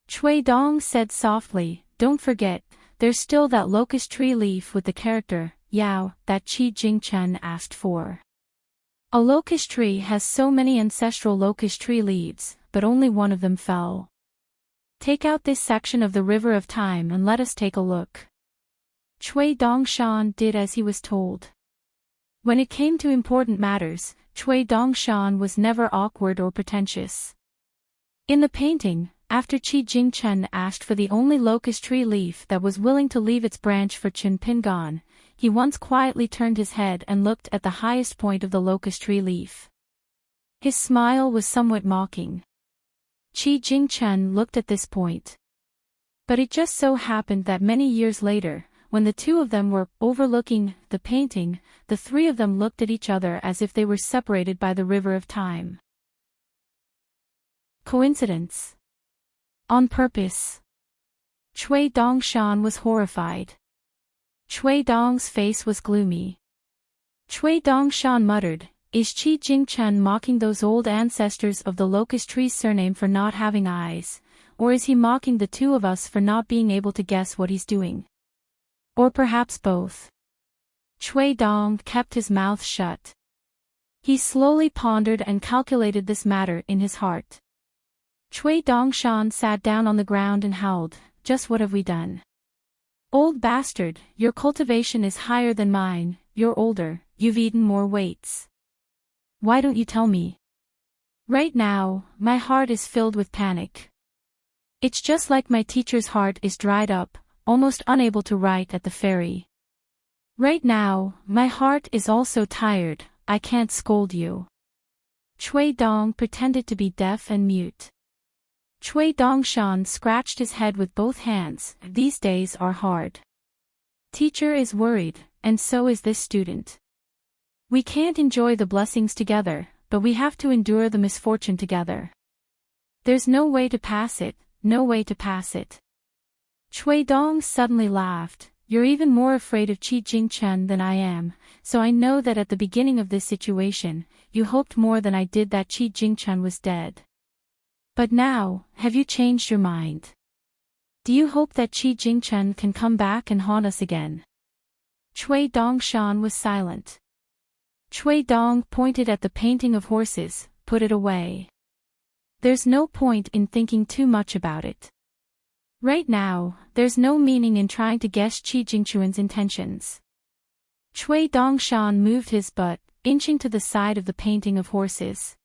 Cui Dong said softly, "Don't forget, there's still that locust tree leaf with the character, Yao, that Qi Jingchen asked for. A locust tree has so many ancestral locust tree leaves, but only one of them fell. Take out this section of the River of Time and let us take a look." Cui Dongshan did as he was told. When it came to important matters, Cui Dongshan was never awkward or pretentious. In the painting, after Qi Jingchen asked for the only locust tree leaf that was willing to leave its branch for Chen Pingon, he once quietly turned his head and looked at the highest point of the locust tree leaf. His smile was somewhat mocking. Qi Jingchen looked at this point. But it just so happened that many years later, when the two of them were overlooking the painting, the 3 of them looked at each other as if they were separated by the River of Time. Coincidence? On purpose? Cui Dongshan was horrified. Cui Dong's face was gloomy. Cui Dongshan muttered, "Is Qi Jingchen mocking those old ancestors of the locust tree's surname for not having eyes, or is he mocking the 2 of us for not being able to guess what he's doing? Or perhaps both?" Cui Dong kept his mouth shut. He slowly pondered and calculated this matter in his heart. Cui Dongshan sat down on the ground and howled, "Just what have we done? Old bastard, your cultivation is higher than mine, you're older, you've eaten more weights. Why don't you tell me? Right now, my heart is filled with panic. It's just like my teacher's heart is dried up, almost unable to write at the ferry. Right now, my heart is also tired, I can't scold you." Cui Dong pretended to be deaf and mute. Cui Dongshan scratched his head with both hands, "These days are hard. Teacher is worried, and so is this student. We can't enjoy the blessings together, but we have to endure the misfortune together. There's no way to pass it, no way to pass it." Cui Dong suddenly laughed, "You're even more afraid of Qi Jingchen than I am, so I know that at the beginning of this situation, you hoped more than I did that Qi Jingchen was dead. But now, have you changed your mind? Do you hope that Qi Jingchen can come back and haunt us again?" Cui Dongshan was silent. Cui Dong pointed at the painting of horses, "Put it away. There's no point in thinking too much about it. Right now, there's no meaning in trying to guess Qi Jingchuan's intentions." Cui Dongshan moved his butt, inching to the side of the painting of horses.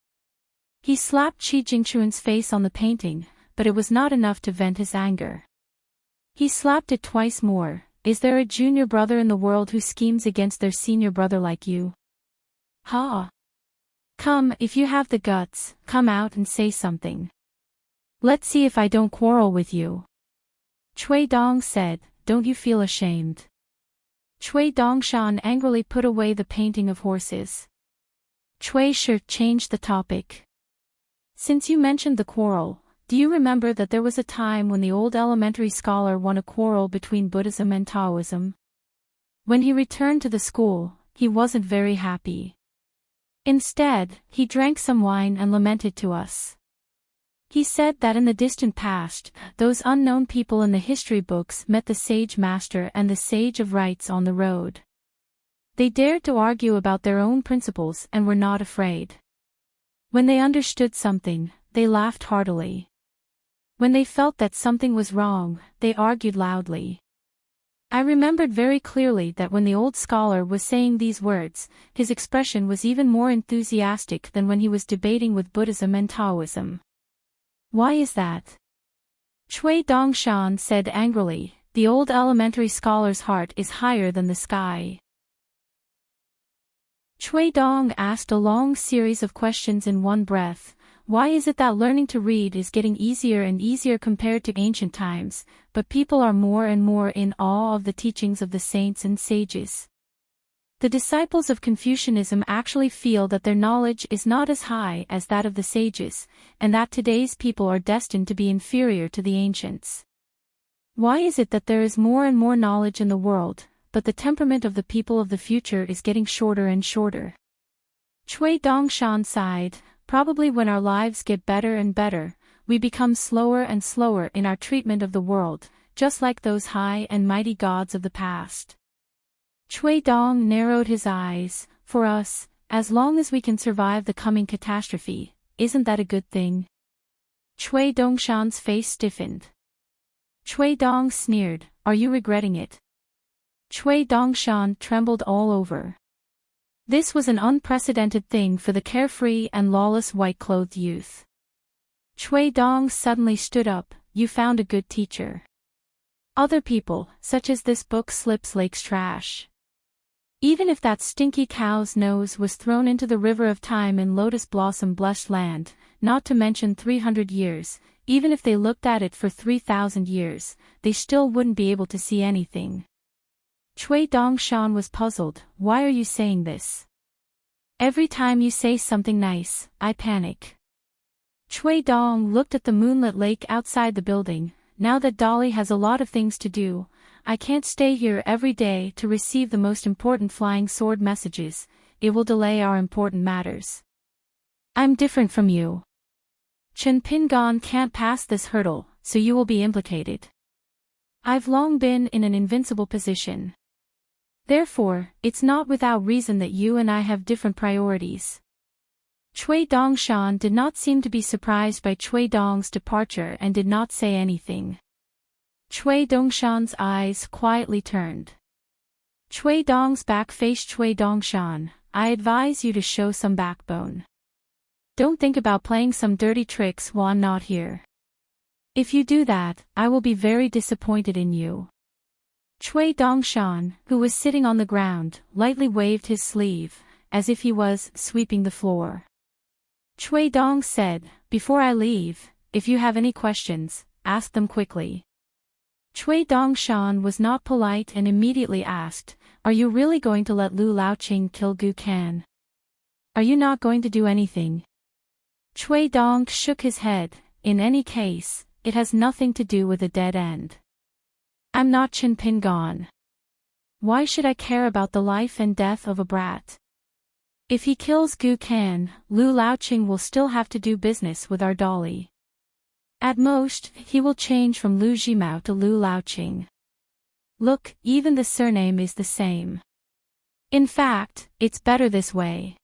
He slapped Qi Jingchuan's face on the painting, but it was not enough to vent his anger. He slapped it twice more. "Is there a junior brother in the world who schemes against their senior brother like you? Ha! Come, if you have the guts, come out and say something. Let's see if I don't quarrel with you." Cui Dong said, "Don't you feel ashamed?" Cui Dongshan angrily put away the painting of horses. Cui Shi changed the topic. "Since you mentioned the quarrel, do you remember that there was a time when the old elementary scholar won a quarrel between Buddhism and Taoism? When he returned to the school, he wasn't very happy. Instead, he drank some wine and lamented to us. He said that in the distant past, those unknown people in the history books met the sage master and the sage of rights on the road. They dared to argue about their own principles and were not afraid. When they understood something, they laughed heartily. When they felt that something was wrong, they argued loudly. I remembered very clearly that when the old scholar was saying these words, his expression was even more enthusiastic than when he was debating with Buddhism and Taoism. Why is that? Cui Dongshan said angrily, the old elementary scholar's heart is higher than the sky. Cui Dong asked a long series of questions in one breath. Why is it that learning to read is getting easier and easier compared to ancient times, but people are more and more in awe of the teachings of the saints and sages? The disciples of Confucianism actually feel that their knowledge is not as high as that of the sages, and that today's people are destined to be inferior to the ancients. Why is it that there is more and more knowledge in the world, but the temperament of the people of the future is getting shorter and shorter? Cui Dongshan sighed. Probably when our lives get better and better, we become slower and slower in our treatment of the world, just like those high and mighty gods of the past. Cui Dong narrowed his eyes. For us, as long as we can survive the coming catastrophe, isn't that a good thing? Cui Dongshan's face stiffened. Cui Dong sneered, are you regretting it? Cui Dongshan trembled all over. This was an unprecedented thing for the carefree and lawless white-clothed youth. Cui Dong suddenly stood up, you found a good teacher. Other people, such as this book slips lakes trash. Even if that stinky cow's nose was thrown into the river of time in lotus blossom blessed land, not to mention 300 years, even if they looked at it for 3,000 years, they still wouldn't be able to see anything. Cui Dongshan was puzzled. Why are you saying this? Every time you say something nice, I panic. Cui Dong looked at the moonlit lake outside the building. Now that Dolly has a lot of things to do, I can't stay here every day to receive the most important flying sword messages. It will delay our important matters. I'm different from you. Chen Pingon can't pass this hurdle, so you will be implicated. I've long been in an invincible position. Therefore, it's not without reason that you and I have different priorities. Cui Dongshan did not seem to be surprised by Cui Dong's departure and did not say anything. Cui Dongshan's eyes quietly turned. Cui Dong's back faced Cui Dongshan. I advise you to show some backbone. Don't think about playing some dirty tricks while I'm not here. If you do that, I will be very disappointed in you. Cui Dongshan, who was sitting on the ground, lightly waved his sleeve, as if he was sweeping the floor. Cui Dong said, before I leave, if you have any questions, ask them quickly. Cui Dongshan was not polite and immediately asked, are you really going to let Lu Laoqing kill Gu Kan? Are you not going to do anything? Cui Dong shook his head. In any case, it has nothing to do with a dead end. I'm not Chen Pingon. Why should I care about the life and death of a brat? If he kills Gu Kan, Lu Laoqing will still have to do business with our Dolly. At most, he will change from Lu Jimao to Lu Laoqing. Look, even the surname is the same. In fact, it's better this way.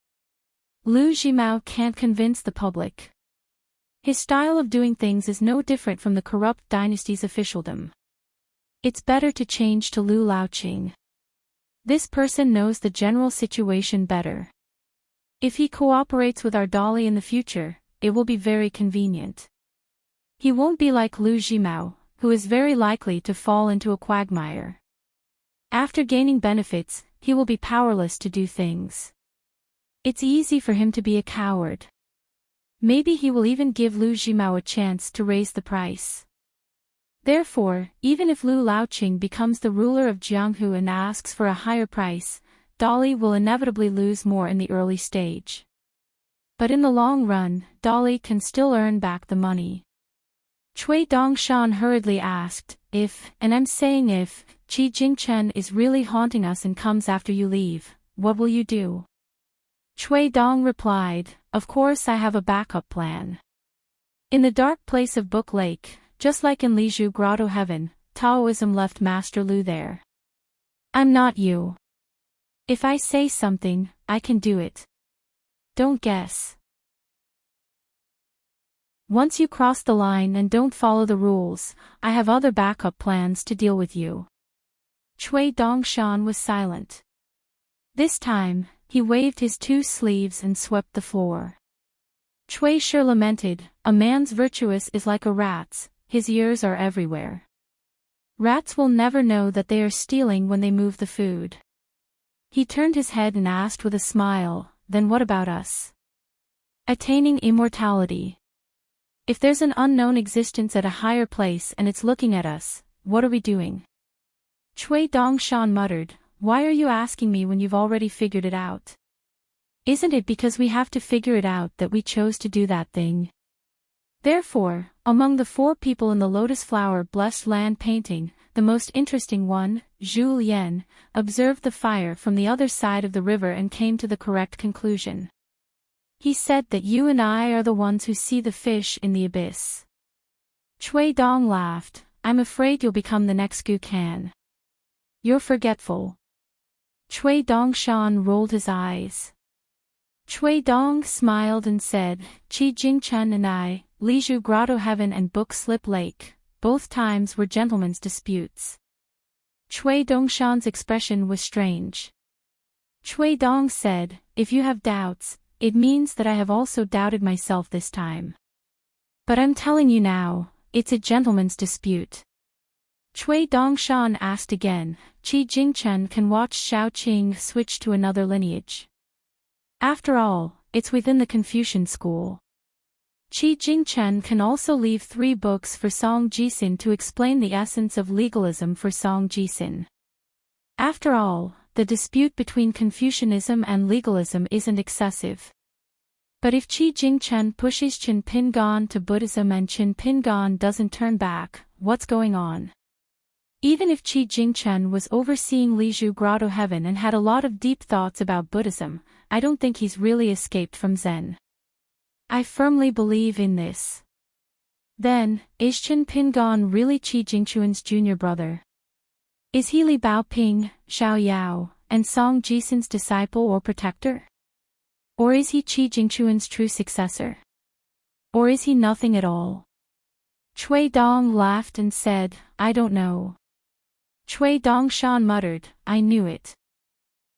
Lu Jimao can't convince the public. His style of doing things is no different from the corrupt dynasty's officialdom. It's better to change to Lu Laoqing. This person knows the general situation better. If he cooperates with our Dolly in the future, it will be very convenient. He won't be like Lu Jimao, who is very likely to fall into a quagmire. After gaining benefits, he will be powerless to do things. It's easy for him to be a coward. Maybe he will even give Lu Jimao a chance to raise the price. Therefore, even if Lu Laoqing becomes the ruler of Jianghu and asks for a higher price, Dolly will inevitably lose more in the early stage. But in the long run, Dolly can still earn back the money. Cui Dongshan hurriedly asked, if, and I'm saying if, Qi Jingchen is really haunting us and comes after you leave, what will you do? Cui Dong replied, of course I have a backup plan. In the dark place of Book Lake, just like in Lizhu Grotto Heaven, Taoism left Master Lu there. I'm not you. If I say something, I can do it. Don't guess. Once you cross the line and don't follow the rules, I have other backup plans to deal with you. Cui Dongshan was silent. This time, he waved his two sleeves and swept the floor. Cui Shi lamented, a man's virtuous is like a rat's, his ears are everywhere. Rats will never know that they are stealing when they move the food. He turned his head and asked with a smile, then what about us? Attaining immortality. If there's an unknown existence at a higher place and it's looking at us, what are we doing? Cui Dongshan muttered, why are you asking me when you've already figured it out? Isn't it because we have to figure it out that we chose to do that thing? Therefore, among the 4 people in the lotus flower blessed land painting, the most interesting one, Zhu Lian, observed the fire from the other side of the river and came to the correct conclusion. He said that you and I are the ones who see the fish in the abyss. Cui Dong laughed, I'm afraid you'll become the next Gu Kan. You're forgetful. Cui Dongshan rolled his eyes. Cui Dong smiled and said, Qi Jingchen and I, Lizhu Grotto Heaven and Book Slip Lake, both times were gentlemen's disputes. Cui Dongshan's expression was strange. Cui Dong said, if you have doubts, it means that I have also doubted myself this time. But I'm telling you now, it's a gentleman's dispute. Cui Dongshan asked again, Qi Jingchen can watch Xiao Qing switch to another lineage. After all, it's within the Confucian school. Qi Jingchen can also leave 3 books for Song Jisin to explain the essence of legalism for Song Jisin. After all, the dispute between Confucianism and legalism isn't excessive. But if Qi Jingchen pushes Qin Pingan to Buddhism and Qin Pingan doesn't turn back, what's going on? Even if Qi Jingchen was overseeing Lizhu Grotto Heaven and had a lot of deep thoughts about Buddhism, I don't think he's really escaped from Zen. I firmly believe in this. Then, is Qin Pingan really Qi Jingchuan's junior brother? Is he Li Baoping, Xiao Yao, and Song Jisin's disciple or protector? Or is he Qi Jingchuan's true successor? Or is he nothing at all? Cui Dong laughed and said, I don't know. Cui Dongshan muttered, I knew it.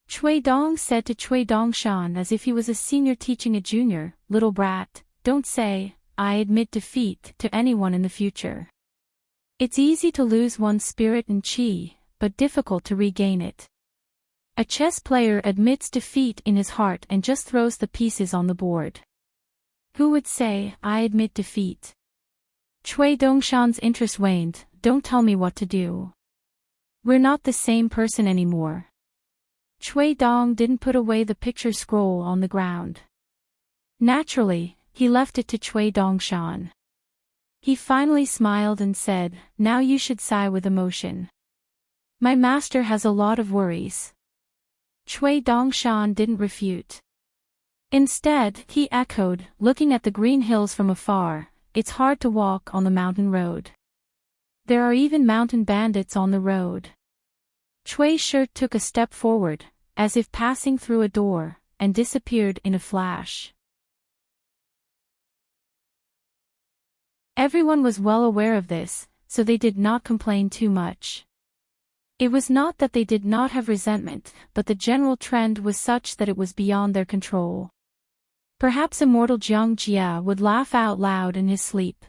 Cui Dong said to Cui Dongshan as if he was a senior teaching a junior, little brat, don't say, I admit defeat to anyone in the future. It's easy to lose one's spirit and qi, but difficult to regain it. A chess player admits defeat in his heart and just throws the pieces on the board. Who would say, I admit defeat? Cui Dongshan's interest waned, don't tell me what to do. We're not the same person anymore. Cui Dong didn't put away the picture scroll on the ground. Naturally, he left it to Cui Dongshan. He finally smiled and said, now you should sigh with emotion. My master has a lot of worries. Cui Dongshan didn't refute. Instead, he echoed, looking at the green hills from afar, it's hard to walk on the mountain road. There are even mountain bandits on the road. Cui Shi took a step forward, as if passing through a door, and disappeared in a flash. Everyone was well aware of this, so they did not complain too much. It was not that they did not have resentment, but the general trend was such that it was beyond their control. Perhaps immortal Jiang Jia would laugh out loud in his sleep.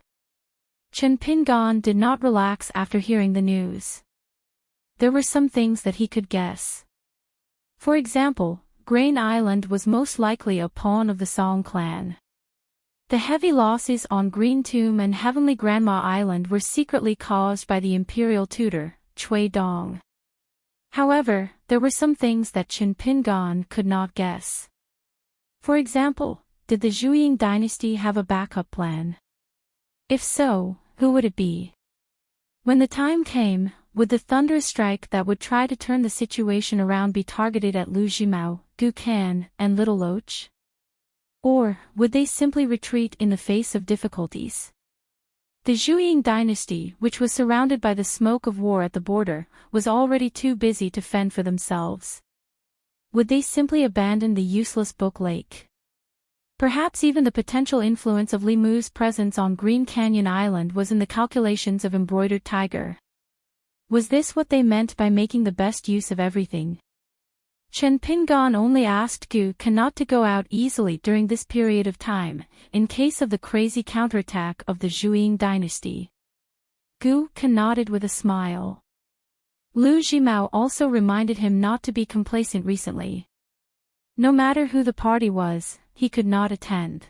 Chen Pingan did not relax after hearing the news. There were some things that he could guess. For example, Grain Island was most likely a pawn of the Song clan. The heavy losses on Green Tomb and Heavenly Grandma Island were secretly caused by the imperial tutor, Cui Dong. However, there were some things that Qin Pingan could not guess. For example, did the Zhuiying dynasty have a backup plan? If so, who would it be? When the time came, would the thunderous strike that would try to turn the situation around be targeted at Lu Jimao, Gu Kan, and Little Loach? Or, would they simply retreat in the face of difficulties? The Zhuiying dynasty, which was surrounded by the smoke of war at the border, was already too busy to fend for themselves. Would they simply abandon the useless Book Lake? Perhaps even the potential influence of Li Mu's presence on Green Canyon Island was in the calculations of Embroidered Tiger. Was this what they meant by making the best use of everything? Chen Pingan only asked Gu Kan not to go out easily during this period of time, in case of the crazy counterattack of the Zhuiying dynasty. Gu Kan nodded with a smile. Lu Jimao also reminded him not to be complacent recently. No matter who the party was, he could not attend.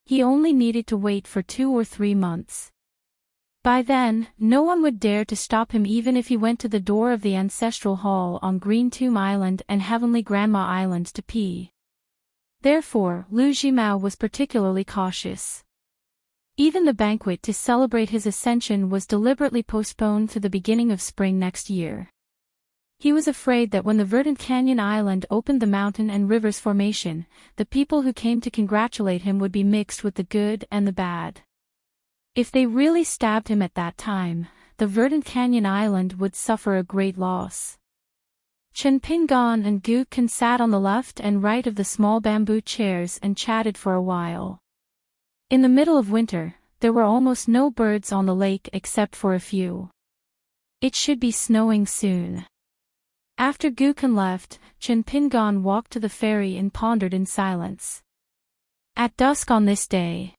He only needed to wait for 2 or 3 months. By then, no one would dare to stop him even if he went to the door of the ancestral hall on Green Tomb Island and Heavenly Grandma Island to pee. Therefore, Lu Jimao was particularly cautious. Even the banquet to celebrate his ascension was deliberately postponed to the beginning of spring next year. He was afraid that when the verdant Canyon Island opened the mountain and rivers formation, the people who came to congratulate him would be mixed with the good and the bad. If they really stabbed him at that time, the verdant Canyon Island would suffer a great loss. Chen Pingan and Gu Kan sat on the left and right of the small bamboo chairs and chatted for a while. In the middle of winter, there were almost no birds on the lake except for a few. It should be snowing soon. After Gu Kan left, Chen Pingan walked to the ferry and pondered in silence. At dusk on this day,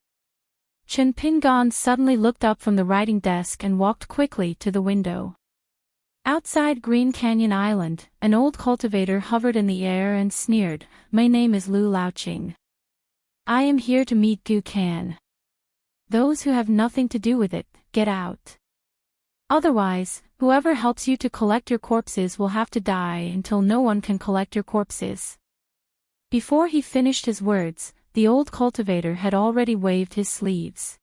Chen Pingan suddenly looked up from the writing desk and walked quickly to the window. Outside Green Canyon Island, an old cultivator hovered in the air and sneered, "My name is Lu Laoqing. I am here to meet Gu Kan. Those who have nothing to do with it, get out. Otherwise, whoever helps you to collect your corpses will have to die until no one can collect your corpses." Before he finished his words, the old cultivator had already waved his sleeves.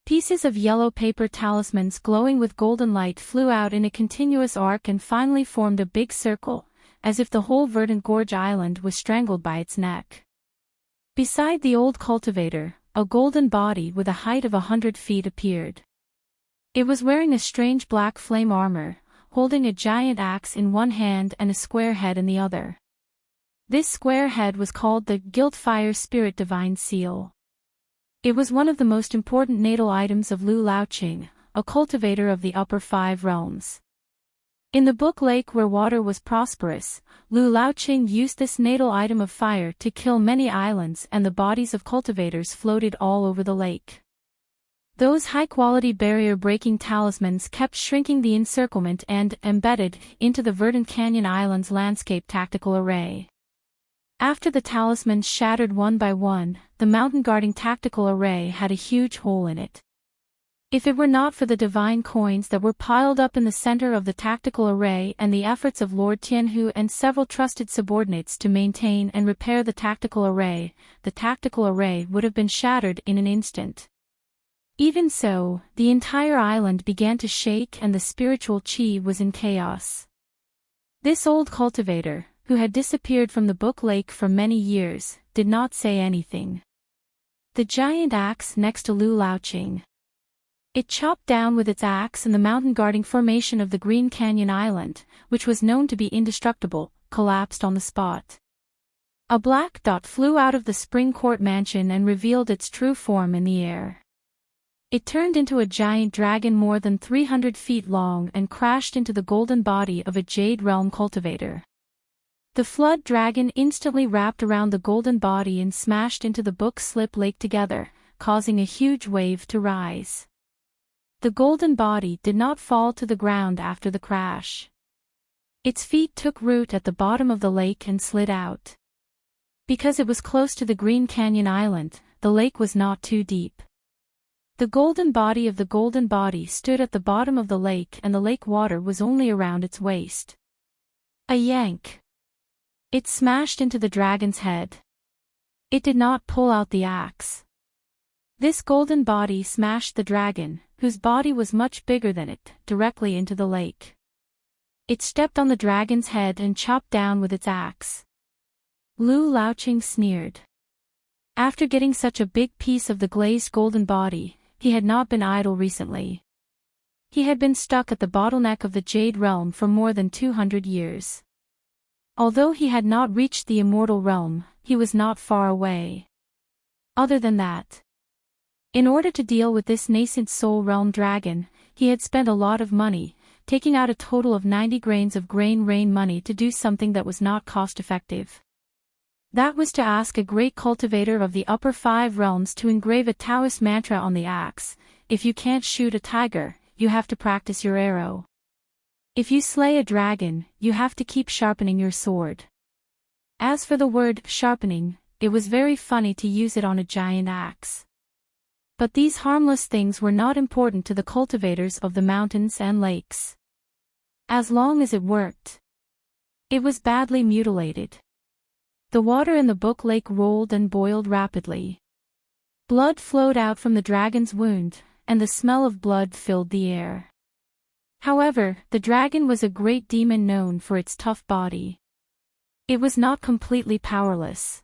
Pieces of yellow paper talismans glowing with golden light flew out in a continuous arc and finally formed a big circle, as if the whole verdant gorge island was strangled by its neck. Beside the old cultivator, a golden body with a height of 100 feet appeared. It was wearing a strange black flame armor, holding a giant axe in one hand and a square head in the other. This square head was called the Guilt Fire Spirit Divine Seal. It was one of the most important natal items of Lu Laoqing, a cultivator of the upper 5 realms. In the Book Lake where water was prosperous, Lu Laoqing used this natal item of fire to kill many islands, and the bodies of cultivators floated all over the lake. Those high-quality barrier-breaking talismans kept shrinking the encirclement and embedded into the verdant Canyon Island's landscape tactical array. After the talismans shattered one by one, the mountain-guarding tactical array had a huge hole in it. If it were not for the divine coins that were piled up in the center of the tactical array and the efforts of Lord Tianhu and several trusted subordinates to maintain and repair the tactical array would have been shattered in an instant. Even so, the entire island began to shake and the spiritual qi was in chaos. This old cultivator, who had disappeared from the Book Lake for many years, did not say anything. The giant axe next to Lu Laoqing. It chopped down with its axe and the mountain-guarding formation of the Green Canyon Island, which was known to be indestructible, collapsed on the spot. A black dot flew out of the Spring Court mansion and revealed its true form in the air. It turned into a giant dragon more than 300 feet long and crashed into the golden body of a Jade Realm cultivator. The flood dragon instantly wrapped around the golden body and smashed into the Book Slip Lake together, causing a huge wave to rise. The golden body did not fall to the ground after the crash. Its feet took root at the bottom of the lake and slid out. Because it was close to the Green Canyon Island, the lake was not too deep. The golden body of the golden body stood at the bottom of the lake and the lake water was only around its waist. A yank. It smashed into the dragon's head. It did not pull out the axe. This golden body smashed the dragon, whose body was much bigger than it, directly into the lake. It stepped on the dragon's head and chopped down with its axe. Lu Laoqing sneered. After getting such a big piece of the glazed golden body, he had not been idle recently. He had been stuck at the bottleneck of the Jade Realm for more than 200 years. Although he had not reached the immortal realm, he was not far away. Other than that, in order to deal with this nascent soul realm dragon, he had spent a lot of money, taking out a total of 90 grains of grain rain money to do something that was not cost-effective. That was to ask a great cultivator of the upper 5 realms to engrave a Taoist mantra on the axe. If you can't shoot a tiger, you have to practice your arrow. If you slay a dragon, you have to keep sharpening your sword. As for the word sharpening, it was very funny to use it on a giant axe. But these harmless things were not important to the cultivators of the mountains and lakes. As long as it worked. It was badly mutilated. The water in the book lake rolled and boiled rapidly. Blood flowed out from the dragon's wound, and the smell of blood filled the air. However, the dragon was a great demon known for its tough body. It was not completely powerless.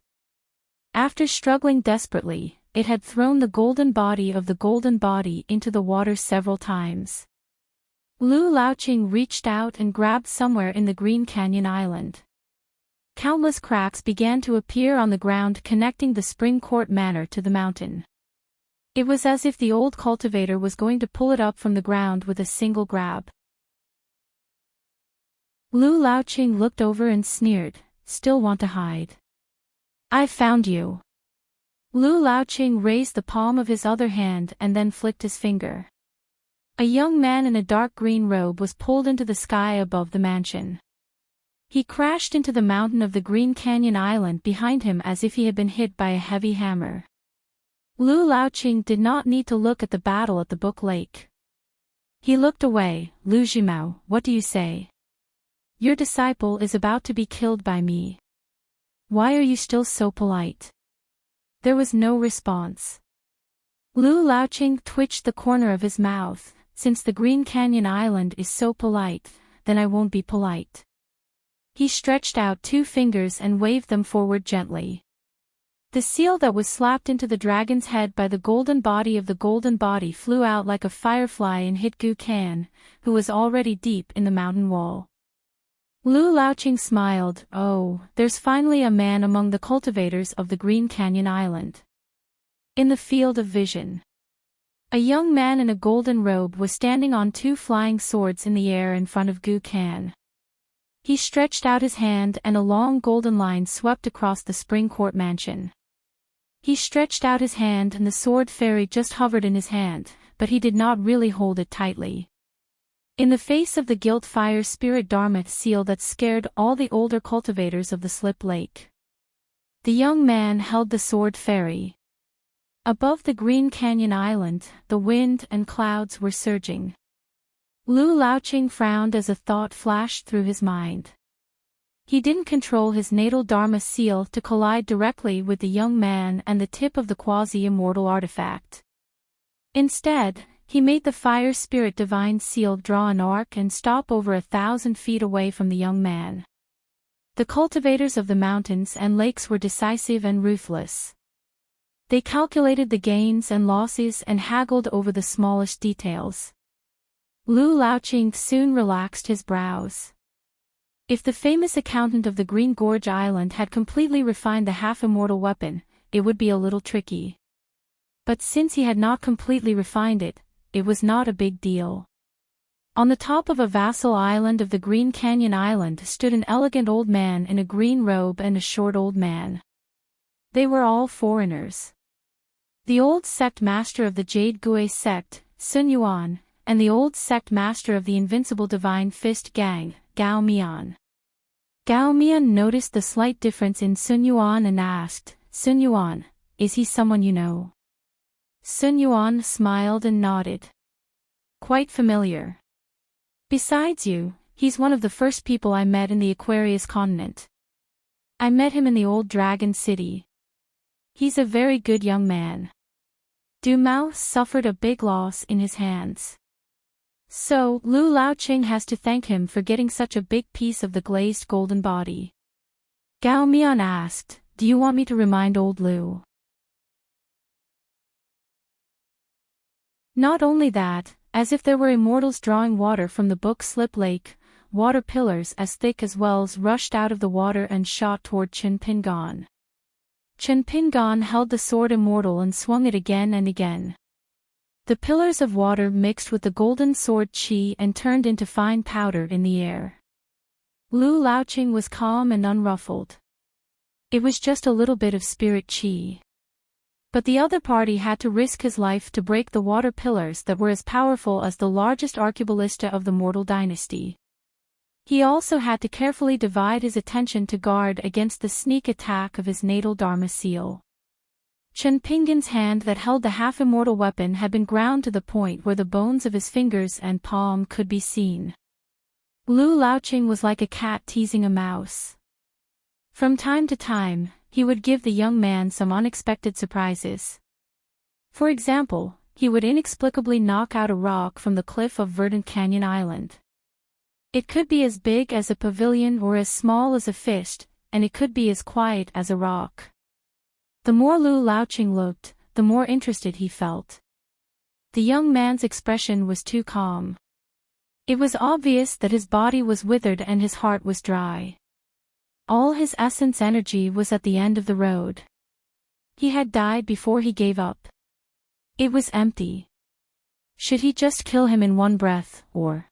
After struggling desperately, it had thrown the golden body of the golden body into the water several times. Lu Laoqing reached out and grabbed somewhere in the Green Canyon Island. Countless cracks began to appear on the ground connecting the Spring Court Manor to the mountain. It was as if the old cultivator was going to pull it up from the ground with a single grab. Lu Laoqing looked over and sneered, "Still want to hide? I found you." Lu Laoqing raised the palm of his other hand and then flicked his finger. A young man in a dark green robe was pulled into the sky above the mansion. He crashed into the mountain of the Green Canyon Island behind him as if he had been hit by a heavy hammer. Lu Laoqing did not need to look at the battle at the Book Lake. He looked away. "Lu Jimao, what do you say? Your disciple is about to be killed by me. Why are you still so polite?" There was no response. Lu Laoqing twitched the corner of his mouth. "Since the Green Canyon Island is so polite, then I won't be polite." He stretched out 2 fingers and waved them forward gently. The seal that was slapped into the dragon's head by the golden body of the golden body flew out like a firefly and hit Gu Kan, who was already deep in the mountain wall. Lu Laoqing smiled. "Oh, there's finally a man among the cultivators of the Green Canyon Island." In the field of vision, a young man in a golden robe was standing on 2 flying swords in the air in front of Gu Kan. He stretched out his hand and a long golden line swept across the Spring Court Mansion. He stretched out his hand and the sword fairy just hovered in his hand, but he did not really hold it tightly. In the face of the guilt fire spirit Dharma seal that scared all the older cultivators of the Slip Lake, the young man held the sword fairy. Above the Green Canyon Island, the wind and clouds were surging. Lu Laoqing frowned as a thought flashed through his mind. He didn't control his natal Dharma seal to collide directly with the young man and the tip of the quasi-immortal artifact. Instead, he made the fire spirit divine seal draw an arc and stop over 1,000 feet away from the young man. The cultivators of the mountains and lakes were decisive and ruthless. They calculated the gains and losses and haggled over the smallest details. Lu Laoqing soon relaxed his brows. If the famous accountant of the Green Gorge Island had completely refined the half-immortal weapon, it would be a little tricky. But since he had not completely refined it, it was not a big deal. On the top of a vassal island of the Green Canyon Island stood an elegant old man in a green robe and a short old man. They were all foreigners. The old sect master of the Jade Gui sect, Sun Yuan, and the old sect master of the Invincible Divine Fist Gang, Gao Mian. Gao Mian noticed the slight difference in Sun Yuan and asked, "Sun Yuan, is he someone you know?" Sun Yuan smiled and nodded. "Quite familiar. Besides you, he's one of the first people I met in the Aquarius continent. I met him in the old Dragon City. He's a very good young man." Du Mao suffered a big loss in his hands. So, Lu Laoqing has to thank him for getting such a big piece of the glazed golden body. Gao Mian asked, "Do you want me to remind old Lu?" Not only that, as if there were immortals drawing water from the Book Slip Lake, water pillars as thick as wells rushed out of the water and shot toward Chen Pingan. Chen Pingan held the sword immortal and swung it again and again. The pillars of water mixed with the golden sword qi and turned into fine powder in the air. Lu Laoqing was calm and unruffled. It was just a little bit of spirit qi. But the other party had to risk his life to break the water pillars that were as powerful as the largest archiballista of the mortal dynasty. He also had to carefully divide his attention to guard against the sneak attack of his natal Dharma seal. Chen Pingan's hand that held the half-immortal weapon had been ground to the point where the bones of his fingers and palm could be seen. Lu Laoqing was like a cat teasing a mouse. From time to time, he would give the young man some unexpected surprises. For example, he would inexplicably knock out a rock from the cliff of Verdant Canyon Island. It could be as big as a pavilion or as small as a fist, and it could be as quiet as a rock. The more Lu Laoqing looked, the more interested he felt. The young man's expression was too calm. It was obvious that his body was withered and his heart was dry. All his essence energy was at the end of the road. He had died before he gave up. It was empty. Should he just kill him in one breath, or?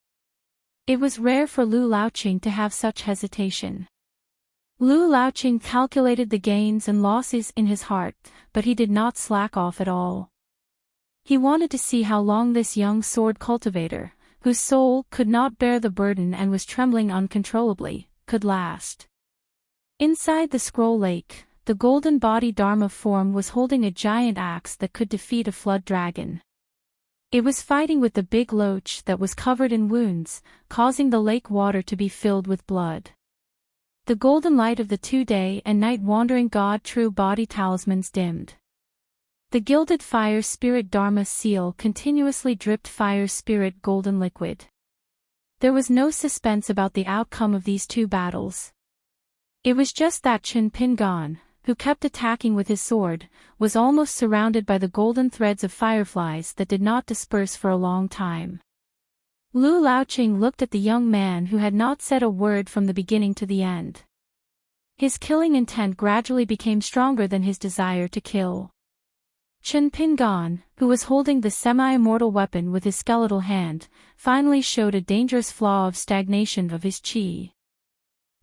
It was rare for Lu Laoqing to have such hesitation. Lu Laoqing calculated the gains and losses in his heart, but he did not slack off at all. He wanted to see how long this young sword cultivator, whose soul could not bear the burden and was trembling uncontrollably, could last. Inside the scroll lake, the golden body Dharma form was holding a giant axe that could defeat a flood dragon. It was fighting with the big loach that was covered in wounds, causing the lake water to be filled with blood. The golden light of the 2-day and night wandering god true body talismans dimmed. The gilded fire spirit Dharma seal continuously dripped fire spirit golden liquid. There was no suspense about the outcome of these two battles. It was just that Chen Pingan, who kept attacking with his sword, was almost surrounded by the golden threads of fireflies that did not disperse for a long time. Lu Laoqing looked at the young man who had not said a word from the beginning to the end. His killing intent gradually became stronger than his desire to kill. Chen Pingan, who was holding the semi-immortal weapon with his skeletal hand, finally showed a dangerous flaw of stagnation of his qi.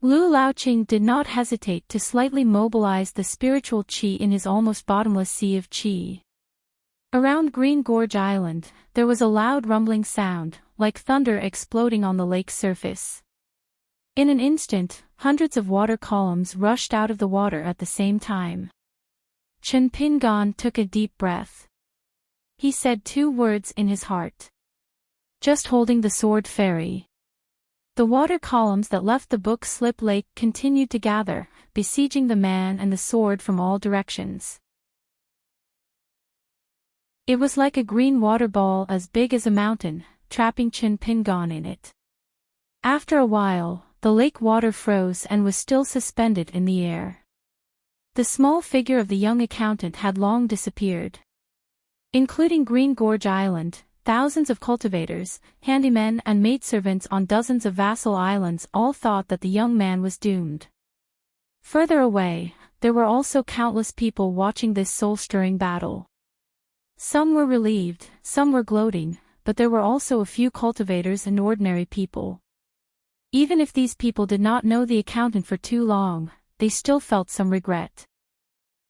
Lu Laoqing did not hesitate to slightly mobilize the spiritual qi in his almost bottomless sea of qi. Around Green Gorge Island, there was a loud rumbling sound, like thunder exploding on the lake's surface. In an instant, hundreds of water columns rushed out of the water at the same time. Chen Pingan took a deep breath. He said 2 words in his heart. Just holding the sword fairy. The water columns that left the book slip lake continued to gather, besieging the man and the sword from all directions. It was like a green water ball as big as a mountain, trapping Chen Pingan in it. After a while, the lake water froze and was still suspended in the air. The small figure of the young accountant had long disappeared. Including Green Gorge Island, thousands of cultivators, handymen and maidservants on dozens of vassal islands all thought that the young man was doomed. Further away, there were also countless people watching this soul-stirring battle. Some were relieved, some were gloating, but there were also a few cultivators and ordinary people. Even if these people did not know the accountant for too long, they still felt some regret.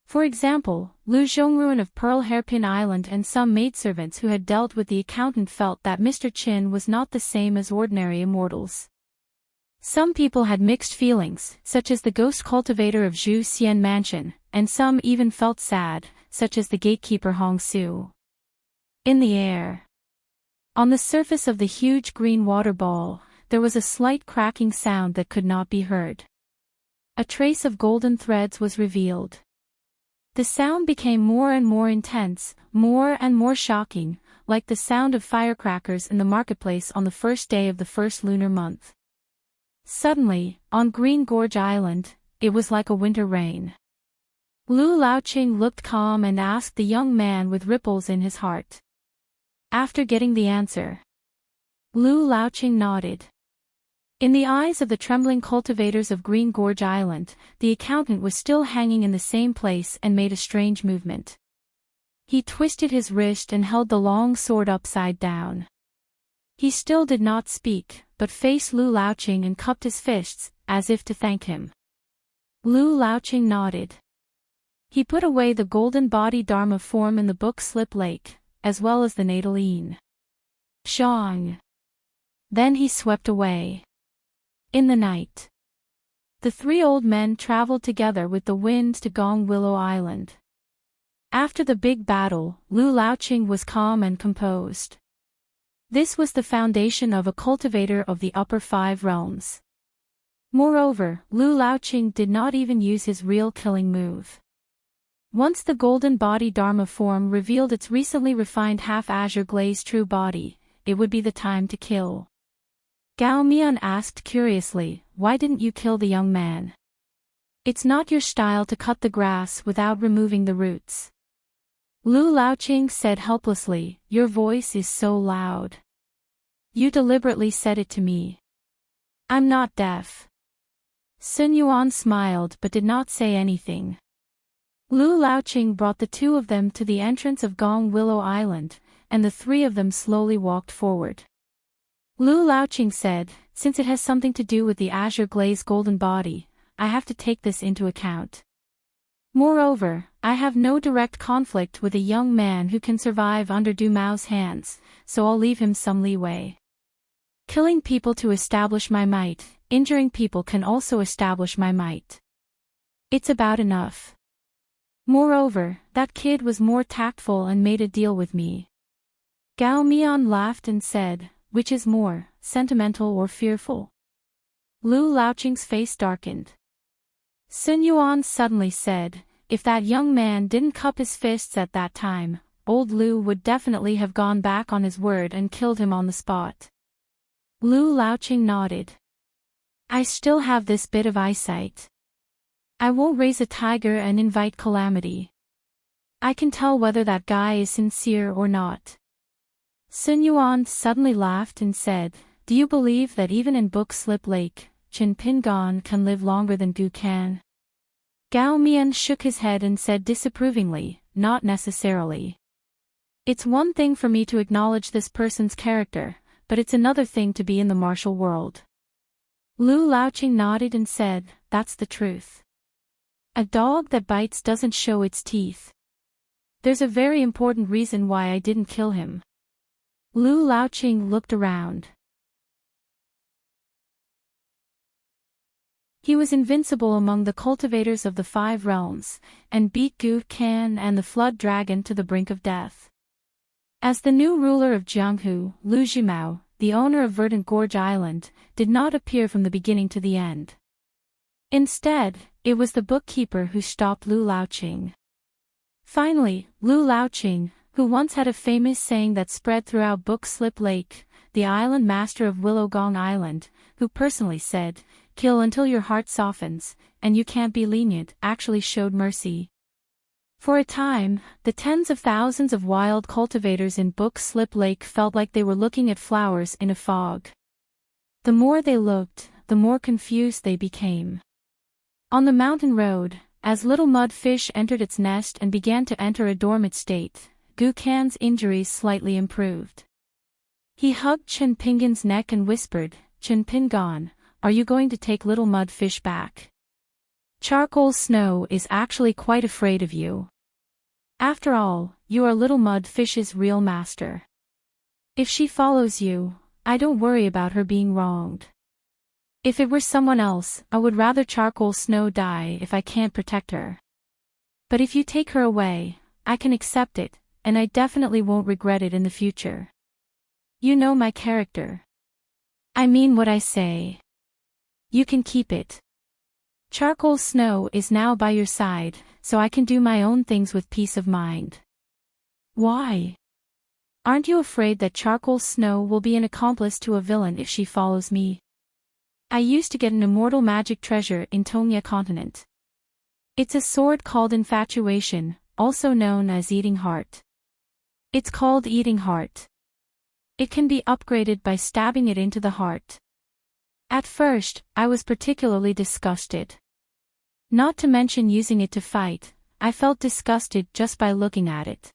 For example, Lu Zhongruan of Pearl Hairpin Island and some maidservants who had dealt with the accountant felt that Mr. Qin was not the same as ordinary immortals. Some people had mixed feelings, such as the ghost cultivator of Zhu Xian Mansion, and some even felt sad, such as the gatekeeper Hong Su. In the air, on the surface of the huge green water ball, there was a slight cracking sound that could not be heard. A trace of golden threads was revealed. The sound became more and more intense, more and more shocking, like the sound of firecrackers in the marketplace on the first day of the first lunar month. Suddenly, on Green Gorge Island, it was like a winter rain. Lu Laoqing looked calm and asked the young man with ripples in his heart. After getting the answer, Lu Laoqing nodded. In the eyes of the trembling cultivators of Green Gorge Island, the accountant was still hanging in the same place and made a strange movement. He twisted his wrist and held the long sword upside down. He still did not speak, but faced Lu Laoqing and cupped his fists, as if to thank him. Lu Laoqing nodded. He put away the golden body Dharma form in the book Slip Lake, as well as the natal Yin. Shang. Then he swept away. In the night, the three old men traveled together with the wind to Gong Willow Island. After the big battle, Lu Laoqing was calm and composed. This was the foundation of a cultivator of the upper five realms. Moreover, Lu Laoqing did not even use his real killing move. Once the golden body Dharma form revealed its recently refined half-azure glazed true body, it would be the time to kill. Gao Mian asked curiously, "Why didn't you kill the young man?" "It's not your style to cut the grass without removing the roots." Lu Laoqing said helplessly, "Your voice is so loud. You deliberately said it to me." "I'm not deaf." Sun Yuan smiled but did not say anything. Lu Laoqing brought the two of them to the entrance of Gong Willow Island, and the three of them slowly walked forward. Lu Laoqing said, "Since it has something to do with the azure glazed golden body, I have to take this into account. Moreover, I have no direct conflict with a young man who can survive under Du Mao's hands, so I'll leave him some leeway. Killing people to establish my might, injuring people can also establish my might. It's about enough. Moreover, that kid was more tactful and made a deal with me." Gao Mian laughed and said, "Which is more, sentimental or fearful?" Lu Laoqing's face darkened. Sun Yuan suddenly said, "If that young man didn't cup his fists at that time, old Lu would definitely have gone back on his word and killed him on the spot." Lu Laoqing nodded. "I still have this bit of eyesight. I won't raise a tiger and invite calamity. I can tell whether that guy is sincere or not." Sun Yuan suddenly laughed and said, "Do you believe that even in Book Slip Lake, Chen Pingan can live longer than Gu can?" Gao Mian shook his head and said disapprovingly, "Not necessarily. It's one thing for me to acknowledge this person's character, but it's another thing to be in the martial world." Lu Laoqing nodded and said, "That's the truth. A dog that bites doesn't show its teeth. There's a very important reason why I didn't kill him." Lu Laoqing looked around. He was invincible among the cultivators of the five realms, and beat Gu Kan and the flood dragon to the brink of death. As the new ruler of Jianghu, Lu Jimao, the owner of Verdant Gorge Island, did not appear from the beginning to the end. Instead, it was the bookkeeper who stopped Lu Laoqing. Finally, Lu Laoqing, who once had a famous saying that spread throughout Book Slip Lake, the island master of Willow Gong Island, who personally said, "Kill until your heart softens, and you can't be lenient," actually showed mercy. For a time, the tens of thousands of wild cultivators in Book Slip Lake felt like they were looking at flowers in a fog. The more they looked, the more confused they became. On the mountain road, as little mud fish entered its nest and began to enter a dormant state, Gu Kan's injuries slightly improved. He hugged Chen Pingan's neck and whispered, "Chen Pingan, are you going to take little mud fish back? Charcoal Snow is actually quite afraid of you. After all, you are little mud fish's real master. If she follows you, I don't worry about her being wronged. If it were someone else, I would rather Charcoal Snow die if I can't protect her. But if you take her away, I can accept it, and I definitely won't regret it in the future. You know my character. I mean what I say. You can keep it. Charcoal Snow is now by your side, so I can do my own things with peace of mind." "Why? Aren't you afraid that Charcoal Snow will be an accomplice to a villain if she follows me? I used to get an immortal magic treasure in Tongya continent. It's a sword called Infatuation, also known as Eating Heart. It's called Eating Heart. It can be upgraded by stabbing it into the heart. At first, I was particularly disgusted. Not to mention using it to fight, I felt disgusted just by looking at it.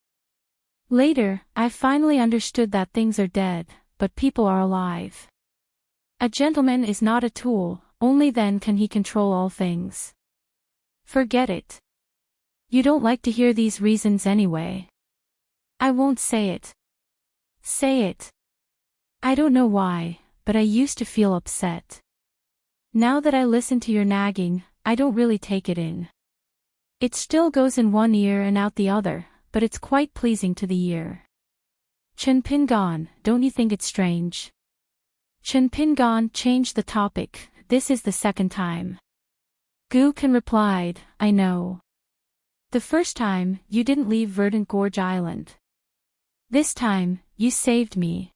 Later, I finally understood that things are dead, but people are alive. A gentleman is not a tool, only then can he control all things. Forget it. You don't like to hear these reasons anyway. I won't say it. Say it. I don't know why, but I used to feel upset. Now that I listen to your nagging, I don't really take it in. It still goes in one ear and out the other, but it's quite pleasing to the ear. Chen Pingan, don't you think it's strange? Chen Pingan changed the topic. This is the second time. Gu Kan replied, I know. The first time, you didn't leave Verdant Gorge Island. This time, you saved me.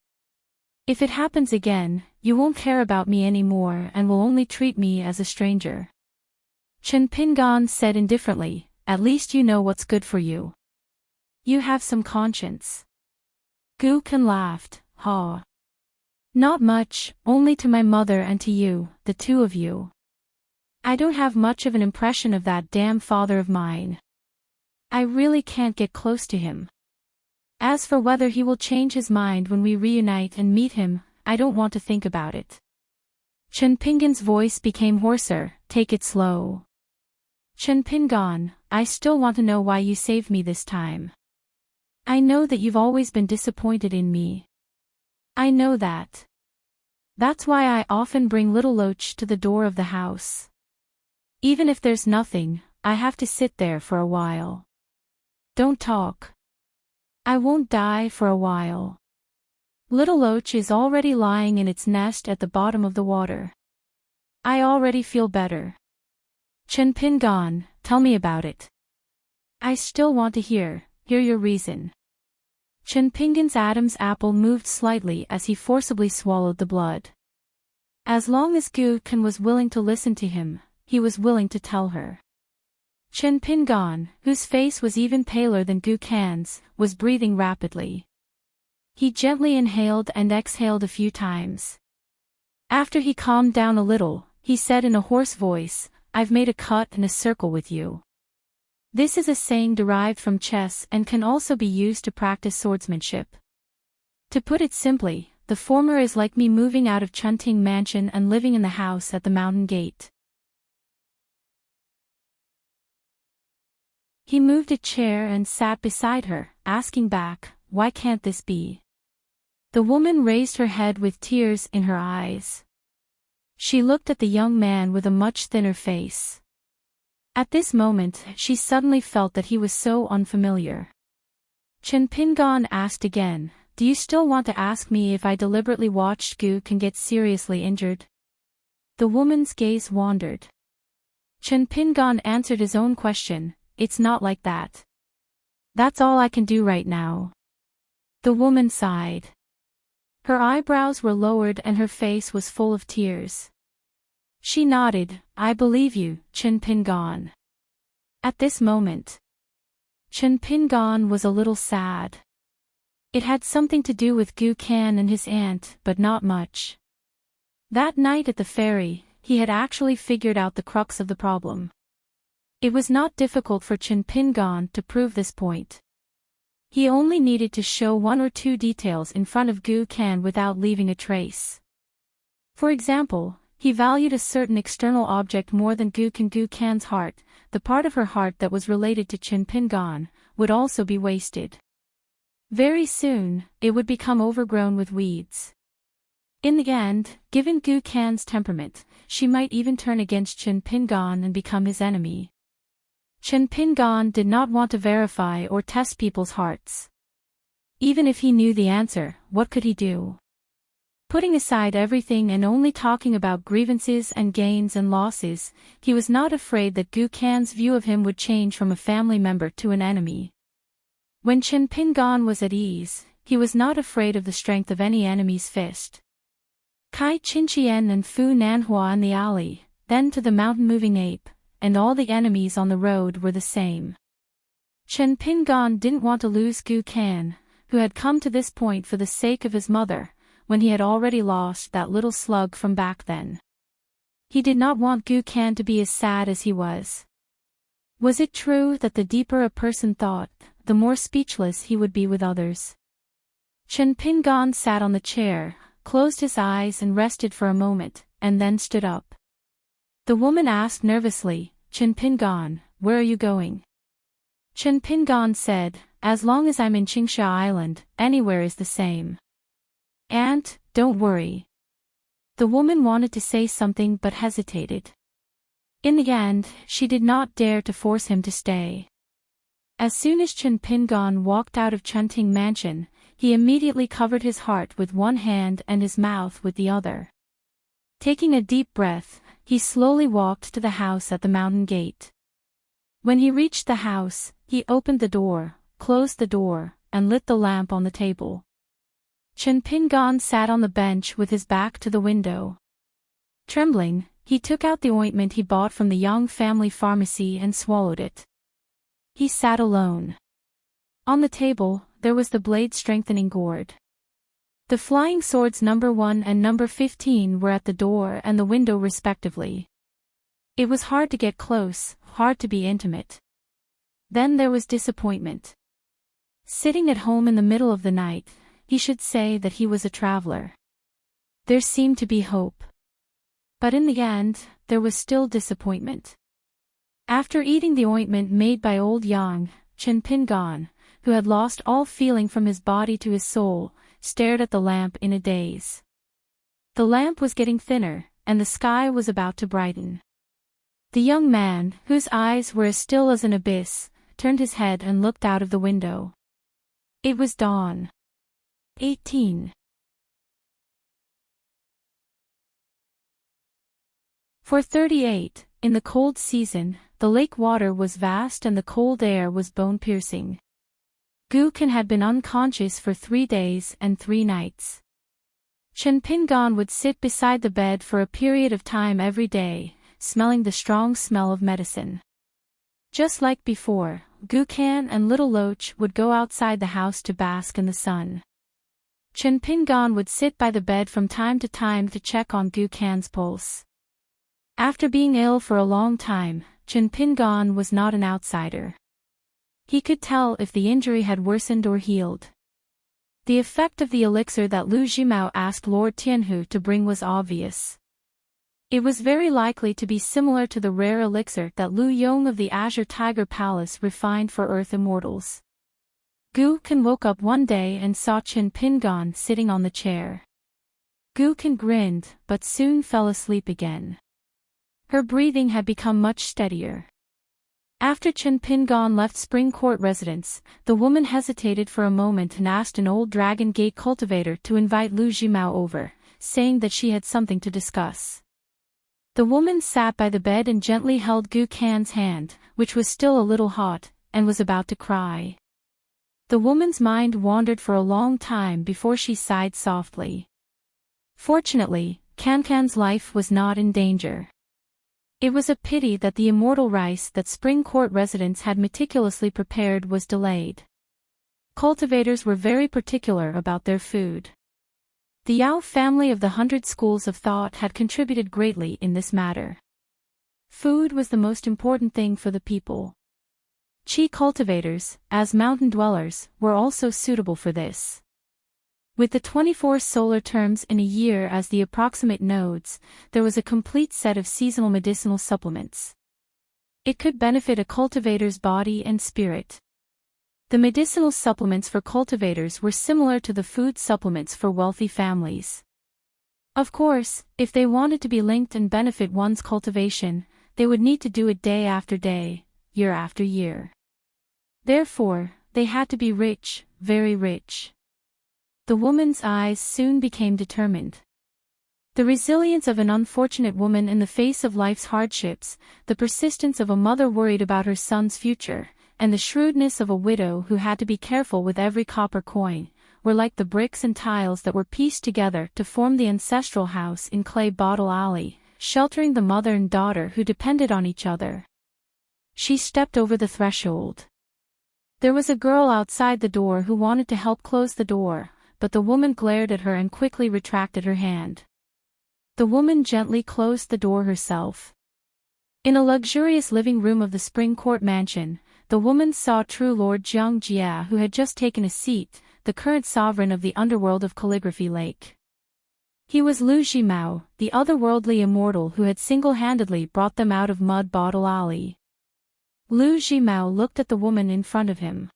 If it happens again, you won't care about me anymore and will only treat me as a stranger. Chen Pingan said indifferently, at least you know what's good for you. You have some conscience. Gu Kan laughed, ha. Not much, only to my mother and to you, the two of you. I don't have much of an impression of that damn father of mine. I really can't get close to him. As for whether he will change his mind when we reunite and meet him, I don't want to think about it. Chen Pingan's voice became hoarser, take it slow. Chen Pingan, I still want to know why you saved me this time. I know that you've always been disappointed in me. I know that. That's why I often bring little Loach to the door of the house. Even if there's nothing, I have to sit there for a while. Don't talk. I won't die for a while. Little Loach is already lying in its nest at the bottom of the water. I already feel better. Chen Pingan, tell me about it. I still want to hear your reason. Chen Pingan's Adam's apple moved slightly as he forcibly swallowed the blood. As long as Gu Kan was willing to listen to him, he was willing to tell her. Chen Pingan, whose face was even paler than Gu Kan's, was breathing rapidly. He gently inhaled and exhaled a few times. After he calmed down a little, he said in a hoarse voice, I've made a cut and a circle with you. This is a saying derived from chess and can also be used to practice swordsmanship. To put it simply, the former is like me moving out of Chunting Mansion and living in the house at the mountain gate. He moved a chair and sat beside her, asking back, why can't this be? The woman raised her head with tears in her eyes. She looked at the young man with a much thinner face. At this moment, she suddenly felt that he was so unfamiliar. Chen Pingan asked again, do you still want to ask me if I deliberately watched Gu Kan get seriously injured? The woman's gaze wandered. Chen Pingan answered his own question, it's not like that. That's all I can do right now. The woman sighed. Her eyebrows were lowered and her face was full of tears. She nodded, I believe you, Chen Pingan. At this moment, Chen Pingan was a little sad. It had something to do with Gu Kan and his aunt, but not much. That night at the ferry, he had actually figured out the crux of the problem. It was not difficult for Chen Pingan to prove this point. He only needed to show one or two details in front of Gu Kan without leaving a trace. For example, he valued a certain external object more than Gu Kan's heart. The part of her heart that was related to Chen Pingan would also be wasted. Very soon, it would become overgrown with weeds. In the end, given Gu Kan's temperament, she might even turn against Chen Pingan and become his enemy. Chen Pingan did not want to verify or test people's hearts. Even if he knew the answer, what could he do? Putting aside everything and only talking about grievances and gains and losses, he was not afraid that Gu Kan's view of him would change from a family member to an enemy. When Chen Pingan was at ease, he was not afraid of the strength of any enemy's fist. Kai Qinqian and Fu Nanhua in the alley, then to the mountain-moving ape, and all the enemies on the road were the same. Chen Pingan didn't want to lose Gu Kan, who had come to this point for the sake of his mother, when he had already lost that little slug from back then. He did not want Gu Kan to be as sad as he was. Was it true that the deeper a person thought, the more speechless he would be with others? Chen Pingan sat on the chair, closed his eyes and rested for a moment, and then stood up. The woman asked nervously, "Chen Pingan, where are you going?" Chen Pingan said, "As long as I'm in Qingsha Island, anywhere is the same. Aunt, don't worry." The woman wanted to say something but hesitated. In the end, she did not dare to force him to stay. As soon as Chen Pingan walked out of Chunting Mansion, he immediately covered his heart with one hand and his mouth with the other. Taking a deep breath, he slowly walked to the house at the mountain gate. When he reached the house, he opened the door, closed the door, and lit the lamp on the table. Chen Pingan sat on the bench with his back to the window. Trembling, he took out the ointment he bought from the Yang family pharmacy and swallowed it. He sat alone. On the table, there was the blade strengthening gourd. The flying swords number 1 and number 15 were at the door and the window respectively. It was hard to get close, hard to be intimate. Then there was disappointment. Sitting at home in the middle of the night, he should say that he was a traveler. There seemed to be hope. But in the end, there was still disappointment. After eating the ointment made by old Yang, Chen Pingan, who had lost all feeling from his body to his soul, stared at the lamp in a daze. The lamp was getting thinner, and the sky was about to brighten. The young man, whose eyes were as still as an abyss, turned his head and looked out of the window. It was dawn. 18. For 38, in the cold season, the lake water was vast and the cold air was bone-piercing. Gu Kan had been unconscious for 3 days and 3 nights. Chen Pingan would sit beside the bed for a period of time every day, smelling the strong smell of medicine. Just like before, Gu Kan and Little Loach would go outside the house to bask in the sun. Chen Pingan would sit by the bed from time to time to check on Gu Kan's pulse. After being ill for a long time, Chen Pingan was not an outsider. He could tell if the injury had worsened or healed. The effect of the elixir that Lu Jimao asked Lord Tianhu to bring was obvious. It was very likely to be similar to the rare elixir that Lu Yong of the Azure Tiger Palace refined for Earth Immortals. Gu Kan woke up one day and saw Chen Pingan sitting on the chair. Gu Kan grinned, but soon fell asleep again. Her breathing had become much steadier. After Chen Pingan left Spring Court residence, the woman hesitated for a moment and asked an old Dragon Gate cultivator to invite Lu Jimao over, saying that she had something to discuss. The woman sat by the bed and gently held Gu Kan's hand, which was still a little hot, and was about to cry. The woman's mind wandered for a long time before she sighed softly. Fortunately, Kankan's life was not in danger. It was a pity that the immortal rice that Spring Court residents had meticulously prepared was delayed. Cultivators were very particular about their food. The Yao family of the 100 schools of thought had contributed greatly in this matter. Food was the most important thing for the people. Qi cultivators, as mountain dwellers, were also suitable for this. With the 24 solar terms in a year as the approximate nodes, there was a complete set of seasonal medicinal supplements. It could benefit a cultivator's body and spirit. The medicinal supplements for cultivators were similar to the food supplements for wealthy families. Of course, if they wanted to be linked and benefit one's cultivation, they would need to do it day after day, year after year. Therefore, they had to be rich, very rich. The woman's eyes soon became determined. The resilience of an unfortunate woman in the face of life's hardships, the persistence of a mother worried about her son's future, and the shrewdness of a widow who had to be careful with every copper coin, were like the bricks and tiles that were pieced together to form the ancestral house in Clay Bottle Alley, sheltering the mother and daughter who depended on each other. She stepped over the threshold. There was a girl outside the door who wanted to help close the door, but the woman glared at her and quickly retracted her hand. The woman gently closed the door herself. In a luxurious living room of the Spring Court mansion, the woman saw true Lord Jiang Jia, who had just taken a seat, the current sovereign of the underworld of Calligraphy Lake. He was Lu Jimao, the otherworldly immortal who had single-handedly brought them out of Mud Bottle Alley. Lu Jimao looked at the woman in front of him.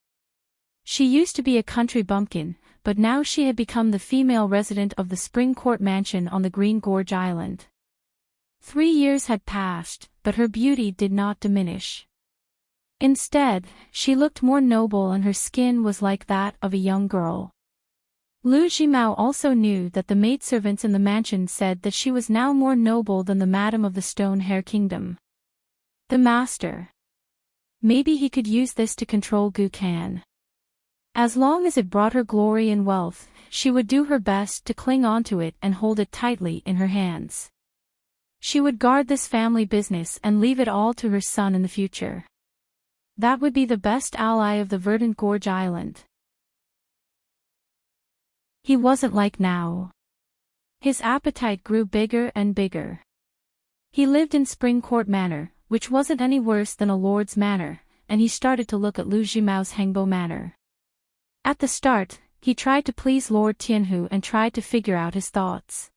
She used to be a country bumpkin, but now she had become the female resident of the Spring Court mansion on the Green Gorge Island. 3 years had passed, but her beauty did not diminish. Instead, she looked more noble and her skin was like that of a young girl. Lu Jimao also knew that the maidservants in the mansion said that she was now more noble than the Madam of the Stone Hair Kingdom. The master. Maybe he could use this to control Gu Kan. As long as it brought her glory and wealth, she would do her best to cling onto it and hold it tightly in her hands. She would guard this family business and leave it all to her son in the future. That would be the best ally of the Verdant Gorge Island. He wasn't like now. His appetite grew bigger and bigger. He lived in Spring Court Manor, which wasn't any worse than a lord's manor, and he started to look at Lu Jimao's Hengbo Manor. At the start, he tried to please Lord Tianhu and tried to figure out his thoughts.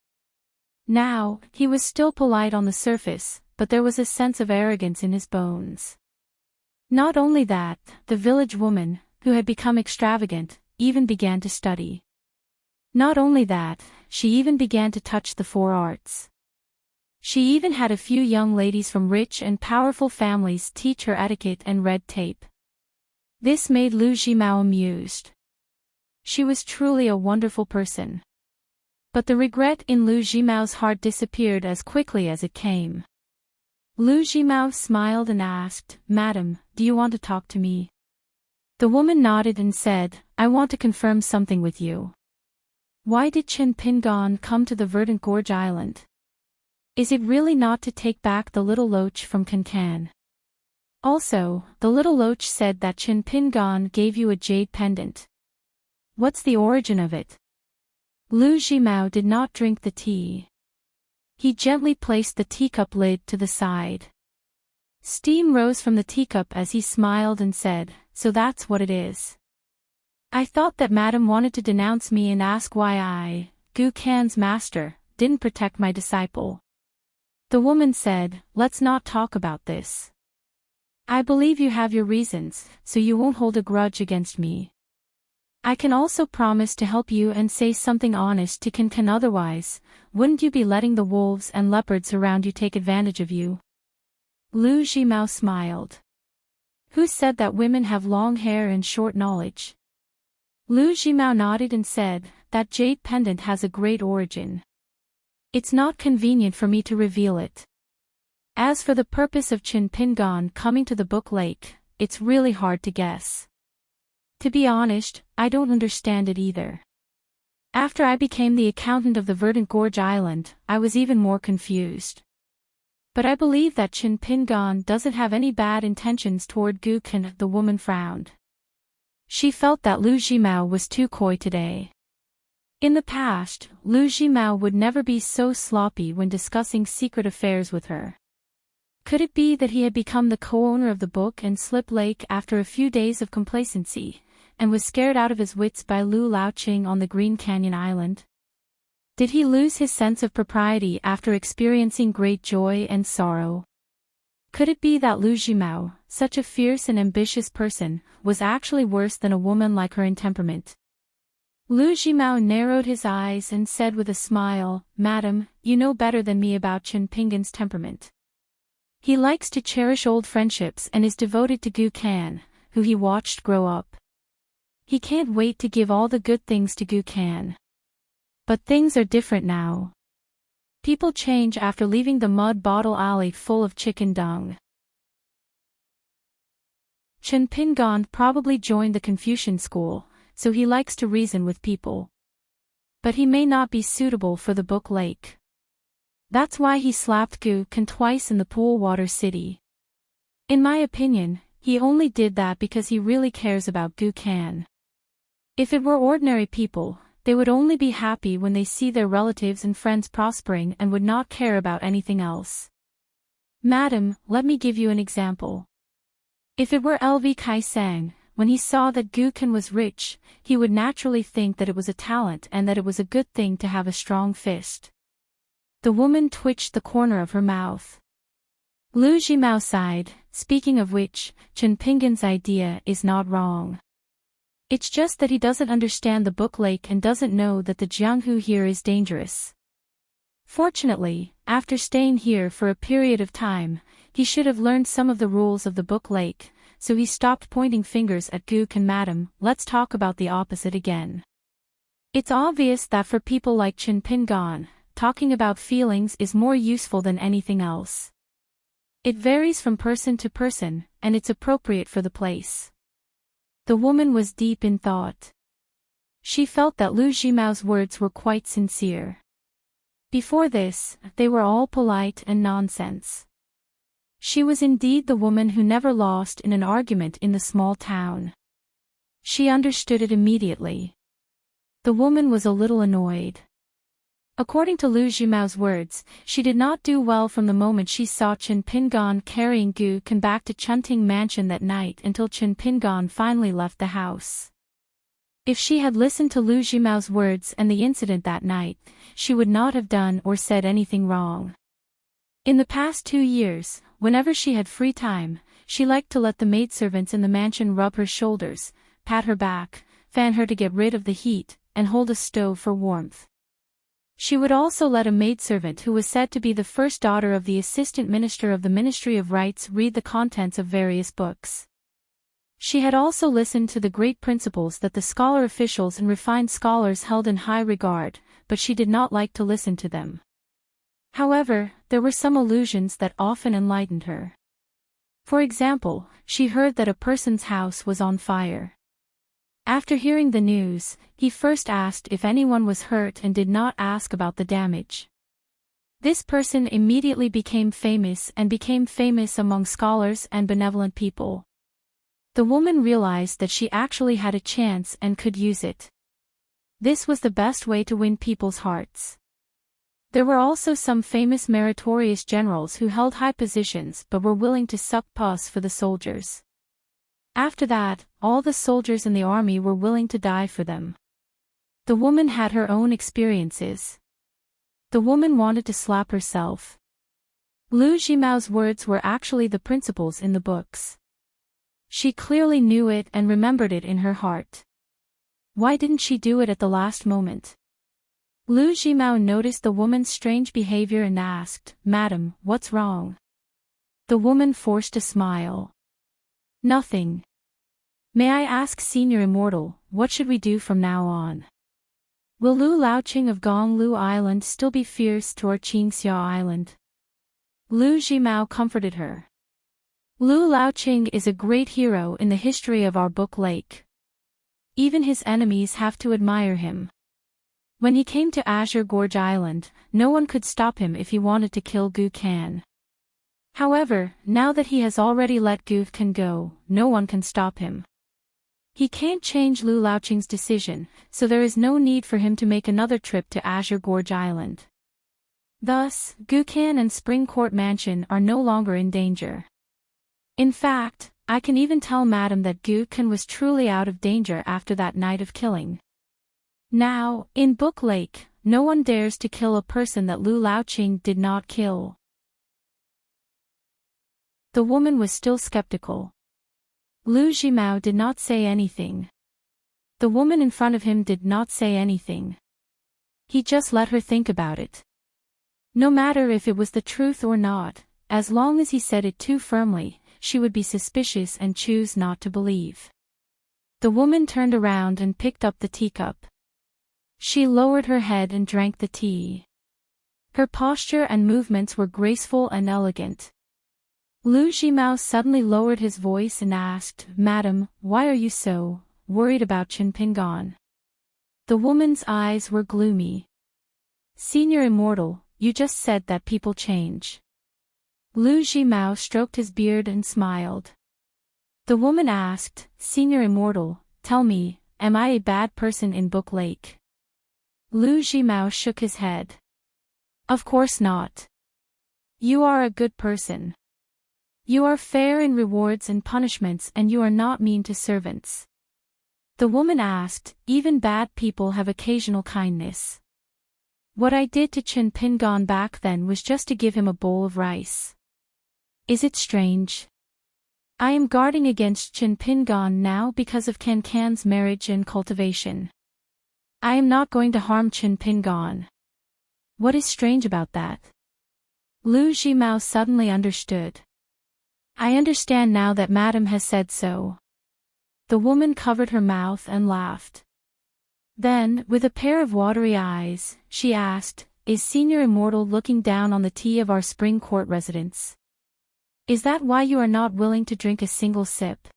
Now, he was still polite on the surface, but there was a sense of arrogance in his bones. Not only that, the village woman, who had become extravagant, even began to study. Not only that, she even began to touch the 4 arts. She even had a few young ladies from rich and powerful families teach her etiquette and red tape. This made Lu Jimao amused. She was truly a wonderful person. But the regret in Lu Jimao's heart disappeared as quickly as it came. Lu Jimao smiled and asked, "Madam, do you want to talk to me?" The woman nodded and said, "I want to confirm something with you. Why did Chen Pingon come to the Verdant Gorge Island? Is it really not to take back the little loach from Kankan? Also, the little loach said that Chen Pingon gave you a jade pendant. What's the origin of it?" Lu Jimao did not drink the tea. He gently placed the teacup lid to the side. Steam rose from the teacup as he smiled and said, "So that's what it is. I thought that Madam wanted to denounce me and ask why I, Gu Kan's master, didn't protect my disciple." The woman said, "Let's not talk about this. I believe you have your reasons, so you won't hold a grudge against me. I can also promise to help you and say something honest to Kankan, otherwise, wouldn't you be letting the wolves and leopards around you take advantage of you?" Lu Jimao smiled. "Who said that women have long hair and short knowledge?" Lu Jimao nodded and said, "That jade pendant has a great origin. It's not convenient for me to reveal it. As for the purpose of Chen Pingon coming to the Book Lake, it's really hard to guess. To be honest, I don't understand it either. After I became the accountant of the Verdant Gorge Island, I was even more confused. But I believe that Chen Pingon doesn't have any bad intentions toward Gu Kan." The woman frowned. She felt that Lu Jimao was too coy today. In the past, Lu Jimao would never be so sloppy when discussing secret affairs with her. Could it be that he had become the co-owner of the book and Slip Lake after a few days of complacency, and was scared out of his wits by Lu Laoqing on the Green Canyon Island? Did he lose his sense of propriety after experiencing great joy and sorrow? Could it be that Lu Jimao, such a fierce and ambitious person, was actually worse than a woman like her in temperament? Lu Jimao narrowed his eyes and said with a smile, "Madam, you know better than me about Chen Pingon's temperament. He likes to cherish old friendships and is devoted to Gu Kan, who he watched grow up. He can't wait to give all the good things to Gu Kan. But things are different now. People change after leaving the Mud Bottle Alley full of chicken dung. Chen Pingon probably joined the Confucian school, so he likes to reason with people. But he may not be suitable for the Book Lake. That's why he slapped Gu Kan twice in the pool water city. In my opinion, he only did that because he really cares about Gu Kan. If it were ordinary people, they would only be happy when they see their relatives and friends prospering and would not care about anything else. Madam, let me give you an example. If it were Lv Kai Sang, when he saw that Gu Kan was rich, he would naturally think that it was a talent and that it was a good thing to have a strong fist. The woman twitched the corner of her mouth. Lu Jimao sighed, speaking of which, Chen Pinggan's idea is not wrong. It's just that he doesn't understand the book lake and doesn't know that the Jianghu here is dangerous. Fortunately, after staying here for a period of time, he should have learned some of the rules of the book lake, so he stopped pointing fingers at Gu Kan. Madam, let's talk about the opposite again. It's obvious that for people like Chen Pinggan, talking about feelings is more useful than anything else. It varies from person to person, and it's appropriate for the place. The woman was deep in thought. She felt that Lu Jimao's words were quite sincere. Before this, they were all polite and nonsense. She was indeed the woman who never lost in an argument in the small town. She understood it immediately. The woman was a little annoyed. According to Lu Jimao's words, she did not do well from the moment she saw Chen Pinggan carrying Gu Kan back to Chunting Mansion that night until Chen Pinggan finally left the house. If she had listened to Lu Jimao's words and the incident that night, she would not have done or said anything wrong. In the past 2 years, whenever she had free time, she liked to let the maidservants in the mansion rub her shoulders, pat her back, fan her to get rid of the heat, and hold a stove for warmth. She would also let a maidservant who was said to be the first daughter of the assistant minister of the Ministry of Rights read the contents of various books. She had also listened to the great principles that the scholar officials and refined scholars held in high regard, but she did not like to listen to them. However, there were some allusions that often enlightened her. For example, she heard that a person's house was on fire. After hearing the news, he first asked if anyone was hurt and did not ask about the damage. This person immediately became famous among scholars and benevolent people. The woman realized that she actually had a chance and could use it. This was the best way to win people's hearts. There were also some famous meritorious generals who held high positions but were willing to suck pus for the soldiers. After that, all the soldiers in the army were willing to die for them. The woman had her own experiences. The woman wanted to slap herself. Lu Jimao's words were actually the principles in the books. She clearly knew it and remembered it in her heart. Why didn't she do it at the last moment? Lu Jimao noticed the woman's strange behavior and asked, "Madam, what's wrong?" The woman forced a smile. "Nothing. May I ask Senior Immortal, what should we do from now on? Will Lu Laoqing of Gonglu Island still be fierce toward Qingxia Island?" Lu Jimao comforted her. Lu Laoqing is a great hero in the history of our book lake. Even his enemies have to admire him. When he came to Azure Gorge Island, no one could stop him if he wanted to kill Gu Kan. However, now that he has already let Gu Kan go, no one can stop him. He can't change Lu Laoqing's decision, so there is no need for him to make another trip to Azure Gorge Island. Thus, Gu Kan and Spring Court Mansion are no longer in danger. In fact, I can even tell Madam that Gu Kan was truly out of danger after that night of killing. Now, in Book Lake, no one dares to kill a person that Lu Laoqing did not kill. The woman was still skeptical. Lu Jimao did not say anything. The woman in front of him did not say anything. He just let her think about it. No matter if it was the truth or not, as long as he said it too firmly, she would be suspicious and choose not to believe. The woman turned around and picked up the teacup. She lowered her head and drank the tea. Her posture and movements were graceful and elegant. Lu Jimao suddenly lowered his voice and asked, "Madam, why are you so worried about Chen Pinggan?" The woman's eyes were gloomy. "Senior Immortal, you just said that people change." Lu Jimao stroked his beard and smiled. The woman asked, "Senior Immortal, tell me, am I a bad person in Book Lake?" Lu Zhimao shook his head. Of course not. You are a good person. You are fair in rewards and punishments, and you are not mean to servants. The woman asked, even bad people have occasional kindness. What I did to Chen Pingan back then was just to give him a bowl of rice. Is it strange? I am guarding against Chen Pingan now because of Can Can's marriage and cultivation. I am not going to harm Chen Pingan. What is strange about that? Lu Zhimao suddenly understood. I understand now that Madam has said so. The woman covered her mouth and laughed. Then, with a pair of watery eyes, she asked, Is Senior Immortal looking down on the tea of our spring court residents? Is that why you are not willing to drink a single sip?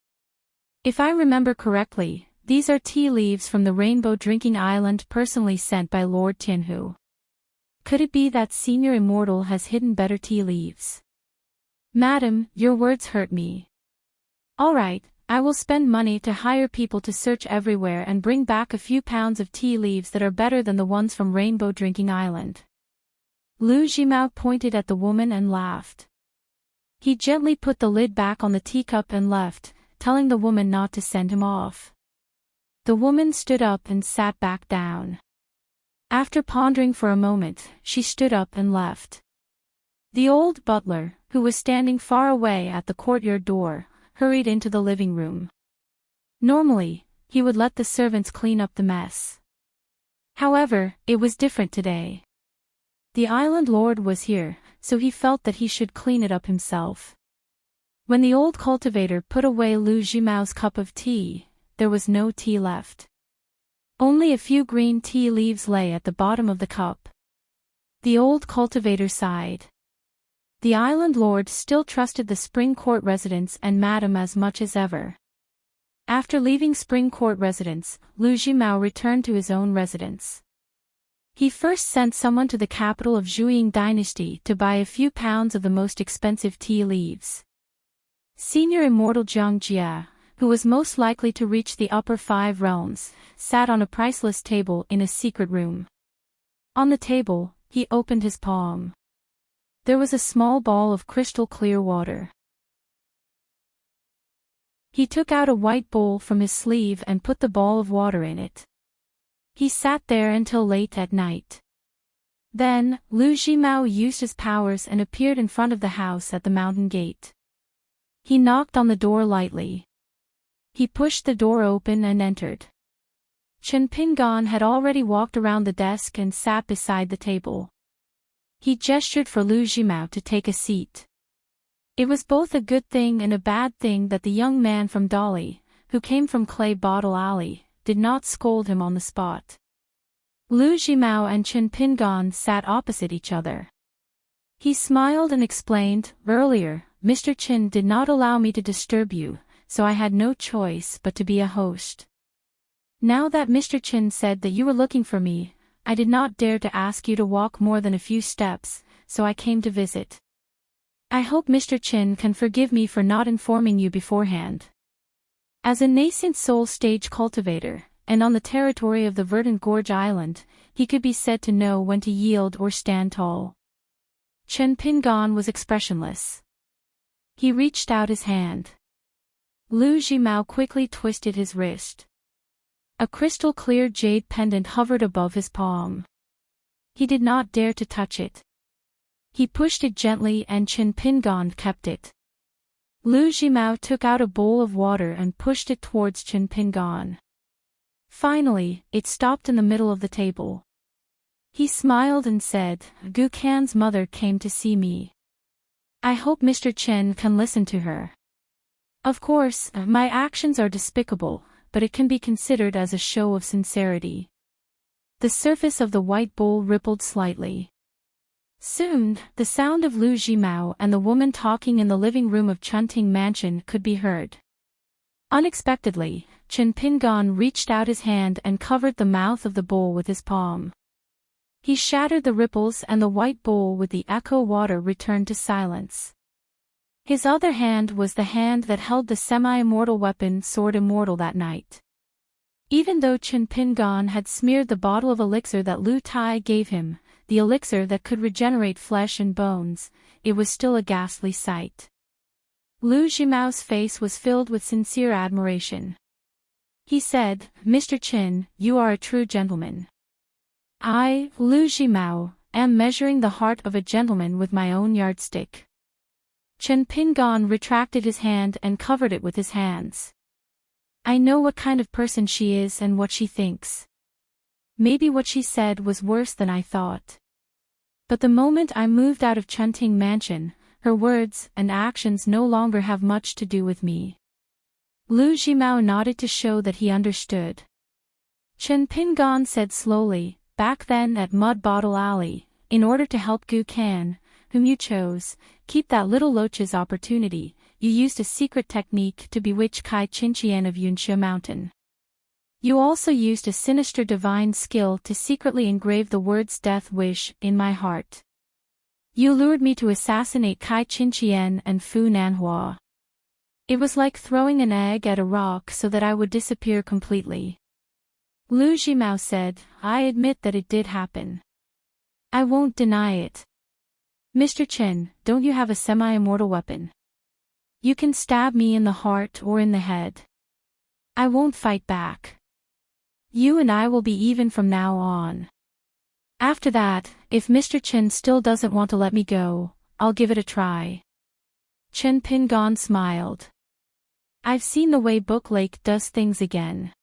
If I remember correctly, these are tea leaves from the Rainbow Drinking Island personally sent by Lord Tianhu. Could it be that Senior Immortal has hidden better tea leaves? Madam, your words hurt me. All right, I will spend money to hire people to search everywhere and bring back a few pounds of tea leaves that are better than the ones from Rainbow Drinking Island. Lu Zhimao pointed at the woman and laughed. He gently put the lid back on the teacup and left, telling the woman not to send him off. The woman stood up and sat back down. After pondering for a moment, she stood up and left. The old butler, who was standing far away at the courtyard door, hurried into the living room. Normally, he would let the servants clean up the mess. However, it was different today. The island lord was here, so he felt that he should clean it up himself. When the old cultivator put away Lu Zhimao's cup of tea, there was no tea left. Only a few green tea leaves lay at the bottom of the cup. The old cultivator sighed. The island lord still trusted the Spring Court residents and Madam as much as ever. After leaving Spring Court residence, Lu Zhimao returned to his own residence. He first sent someone to the capital of Zhuiying dynasty to buy a few pounds of the most expensive tea leaves. Senior Immortal Jiang Jia, who was most likely to reach the upper 5 realms, sat on a priceless table in a secret room. On the table, he opened his palm. There was a small ball of crystal clear water. He took out a white bowl from his sleeve and put the ball of water in it. He sat there until late at night. Then, Lu Zhimao used his powers and appeared in front of the house at the mountain gate. He knocked on the door lightly. He pushed the door open and entered. Chen Pingan had already walked around the desk and sat beside the table. He gestured for Lu Zhimao to take a seat. It was both a good thing and a bad thing that the young man from Dolly, who came from Clay Bottle Alley, did not scold him on the spot. Lu Zhimao and Chen Pingan sat opposite each other. He smiled and explained, Earlier, Mr. Chen did not allow me to disturb you, so I had no choice but to be a host. Now that Mr. Chen said that you were looking for me, I did not dare to ask you to walk more than a few steps, so I came to visit. I hope Mr. Chen can forgive me for not informing you beforehand. As a nascent soul stage cultivator, and on the territory of the Verdant Gorge Island, he could be said to know when to yield or stand tall. Chen Pingan was expressionless. He reached out his hand. Lu Zhimao quickly twisted his wrist. A crystal-clear jade pendant hovered above his palm. He did not dare to touch it. He pushed it gently and Chen Pingan kept it. Lu Zhimao took out a bowl of water and pushed it towards Chen Pingan. Finally, it stopped in the middle of the table. He smiled and said, Gu Can's mother came to see me. I hope Mr. Chen can listen to her. Of course, my actions are despicable, but it can be considered as a show of sincerity. The surface of the white bowl rippled slightly. Soon, the sound of Lu Zhimao and the woman talking in the living room of Chunting Mansion could be heard. Unexpectedly, Chen Pingan reached out his hand and covered the mouth of the bowl with his palm. He shattered the ripples and the white bowl with the echo water returned to silence. His other hand was the hand that held the semi-immortal weapon Sword Immortal that night. Even though Chen Pingan had smeared the bottle of elixir that Lu Tai gave him, the elixir that could regenerate flesh and bones, it was still a ghastly sight. Lu Jimao's face was filled with sincere admiration. He said, "Mr. Chen, you are a true gentleman. I, Lu Jimao, am measuring the heart of a gentleman with my own yardstick." Chen Pingan retracted his hand and covered it with his hands. "I know what kind of person she is and what she thinks. Maybe what she said was worse than I thought. But the moment I moved out of Chunting Mansion, her words and actions no longer have much to do with me." Lu Jimao nodded to show that he understood. Chen Pingan said slowly, "Back then at Mud Bottle Alley, in order to help Gu Kan, whom you chose, keep that little loach's opportunity, you used a secret technique to bewitch Kai Chinchien of Yunxia Mountain. You also used a sinister divine skill to secretly engrave the words death wish in my heart. You lured me to assassinate Kai Chinchien and Fu Nanhua. It was like throwing an egg at a rock so that I would disappear completely." Lu Jimao said, "I admit that it did happen. I won't deny it. Mr. Chen, don't you have a semi-immortal weapon? You can stab me in the heart or in the head. I won't fight back. You and I will be even from now on. After that, if Mr. Chen still doesn't want to let me go, I'll give it a try." Chen Pingan smiled. "I've seen the way Book Lake does things again.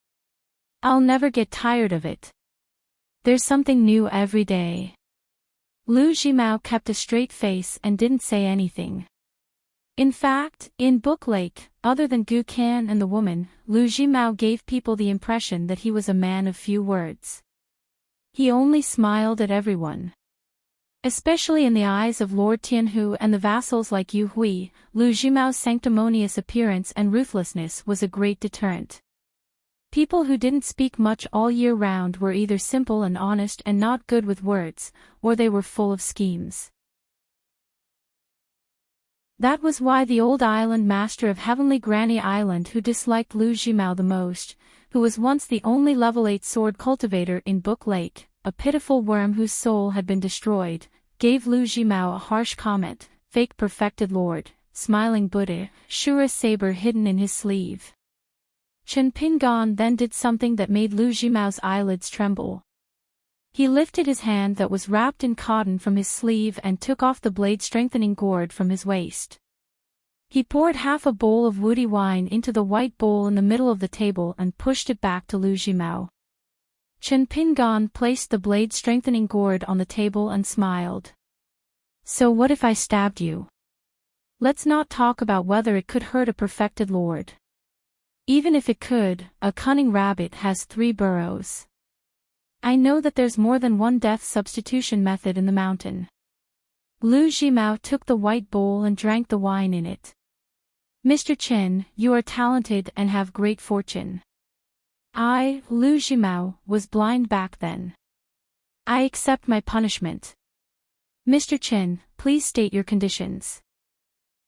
I'll never get tired of it. There's something new every day." Lu Jimao kept a straight face and didn't say anything. In fact, in Book Lake, other than Gu Kan and the woman, Lu Jimao gave people the impression that he was a man of few words. He only smiled at everyone. Especially in the eyes of Lord Tianhu and the vassals like Yu Hui, Lu Jimao's sanctimonious appearance and ruthlessness was a great deterrent. People who didn't speak much all year round were either simple and honest and not good with words, or they were full of schemes. That was why the old island master of Heavenly Granny Island, who disliked Lu Jimao the most, who was once the only level 8 sword cultivator in Book Lake, a pitiful worm whose soul had been destroyed, gave Lu Jimao a harsh comment, "Fake perfected lord, smiling Buddha, Shura saber hidden in his sleeve." Chen Pingan then did something that made Lu Jimao's eyelids tremble. He lifted his hand that was wrapped in cotton from his sleeve and took off the blade-strengthening gourd from his waist. He poured half a bowl of woody wine into the white bowl in the middle of the table and pushed it back to Lu Jimao. Chen Pingan placed the blade-strengthening gourd on the table and smiled. "So what if I stabbed you? Let's not talk about whether it could hurt a perfected lord. Even if it could, a cunning rabbit has 3 burrows. I know that there's more than one death substitution method in the mountain." Lu Jimao took the white bowl and drank the wine in it. "Mr. Chen, you are talented and have great fortune. I, Lu Jimao, was blind back then. I accept my punishment. Mr. Chen, please state your conditions."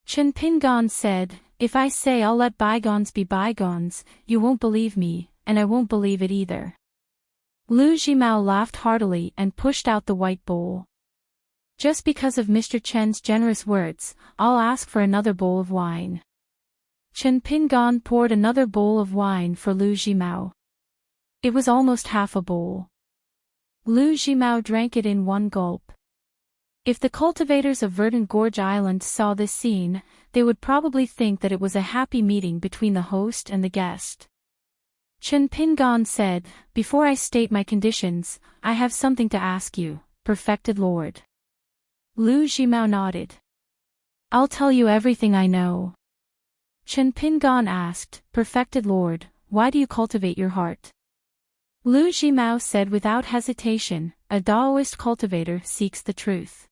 Chen Pingan said, "If I say I'll let bygones be bygones, you won't believe me, and I won't believe it either." Lu Jimao laughed heartily and pushed out the white bowl. "Just because of Mr. Chen's generous words, I'll ask for another bowl of wine." Chen Pingan poured another bowl of wine for Lu Jimao. It was almost half a bowl. Lu Jimao drank it in one gulp. If the cultivators of Verdant Gorge Island saw this scene, they would probably think that it was a happy meeting between the host and the guest. Chen Pingan said, "Before I state my conditions, I have something to ask you, perfected lord." Lu Jimao nodded. "I'll tell you everything I know." Chen Pingan asked, "Perfected lord, why do you cultivate your heart?" Lu Jimao said without hesitation, "A Taoist cultivator seeks the truth."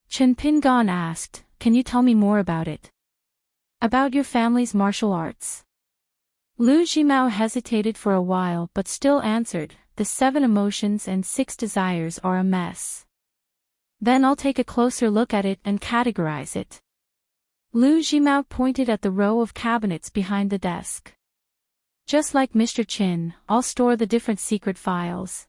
Chen Pingan asked, "Can you tell me more about it? About your family's martial arts?" Lu Jimao hesitated for a while but still answered, "The 7 emotions and 6 desires are a mess. Then I'll take a closer look at it and categorize it." Lu Jimao pointed at the row of cabinets behind the desk. Just like Mr. Chin, I'll store the different secret files.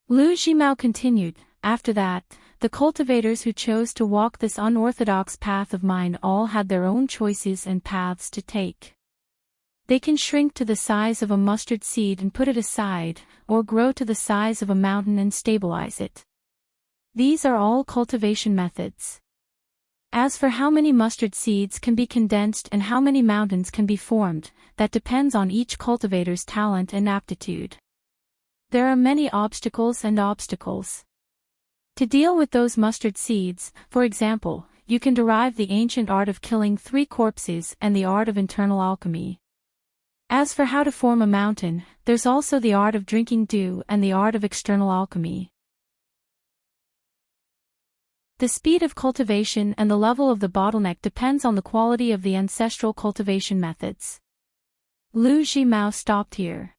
Lu Zhimao continued. After that, the cultivators who chose to walk this unorthodox path of mine all had their own choices and paths to take. They can shrink to the size of a mustard seed and put it aside, or grow to the size of a mountain and stabilize it. These are all cultivation methods. As for how many mustard seeds can be condensed and how many mountains can be formed, that depends on each cultivator's talent and aptitude. There are many obstacles and obstacles. To deal with those mustard seeds, for example, you can derive the ancient art of killing 3 corpses and the art of internal alchemy. As for how to form a mountain, there's also the art of drinking dew and the art of external alchemy. The speed of cultivation and the level of the bottleneck depends on the quality of the ancestral cultivation methods. Lu Zhimao stopped here.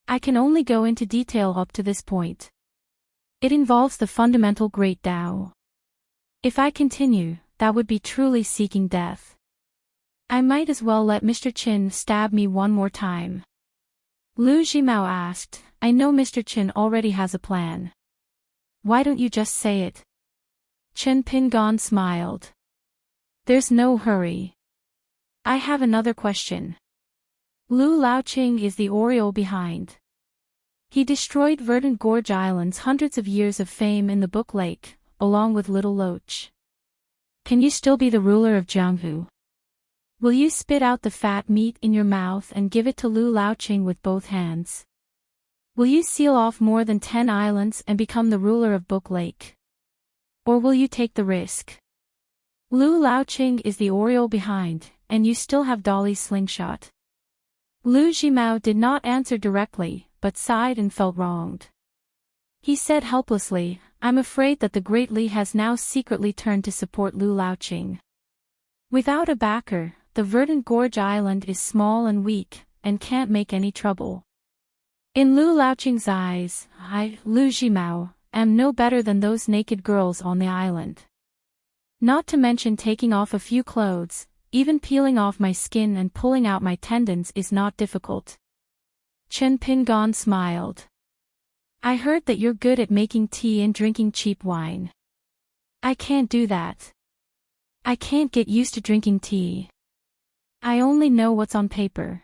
I can only go into detail up to this point. It involves the fundamental Great Tao. If I continue, that would be truly seeking death. I might as well let Mr. Chin stab me one more time. Lu Zhimao asked, I know Mr. Chin already has a plan. Why don't you just say it? Chen Pingan smiled. There's no hurry. I have another question. Lu Laoqing is the Oriole behind. He destroyed Verdant Gorge Island's hundreds of years of fame in the Book Lake, along with Little Loach. Can you still be the ruler of Jianghu? Will you spit out the fat meat in your mouth and give it to Lu Laoqing with both hands? Will you seal off more than 10 islands and become the ruler of Book Lake? Or will you take the risk? Lu Laoqing is the Oriole behind, and you still have Dolly's slingshot. Lu Zhimao did not answer directly, but sighed and felt wronged. He said helplessly, I'm afraid that the Great Li has now secretly turned to support Lu Laoqing. Without a backer, the Verdant Gorge Island is small and weak, and can't make any trouble. In Lu Laoqing's eyes, I, Lu Zhimao, am no better than those naked girls on the island. Not to mention taking off a few clothes, even peeling off my skin and pulling out my tendons is not difficult. Chen Pingan smiled. I heard that you're good at making tea and drinking cheap wine. I can't do that. I can't get used to drinking tea. I only know what's on paper.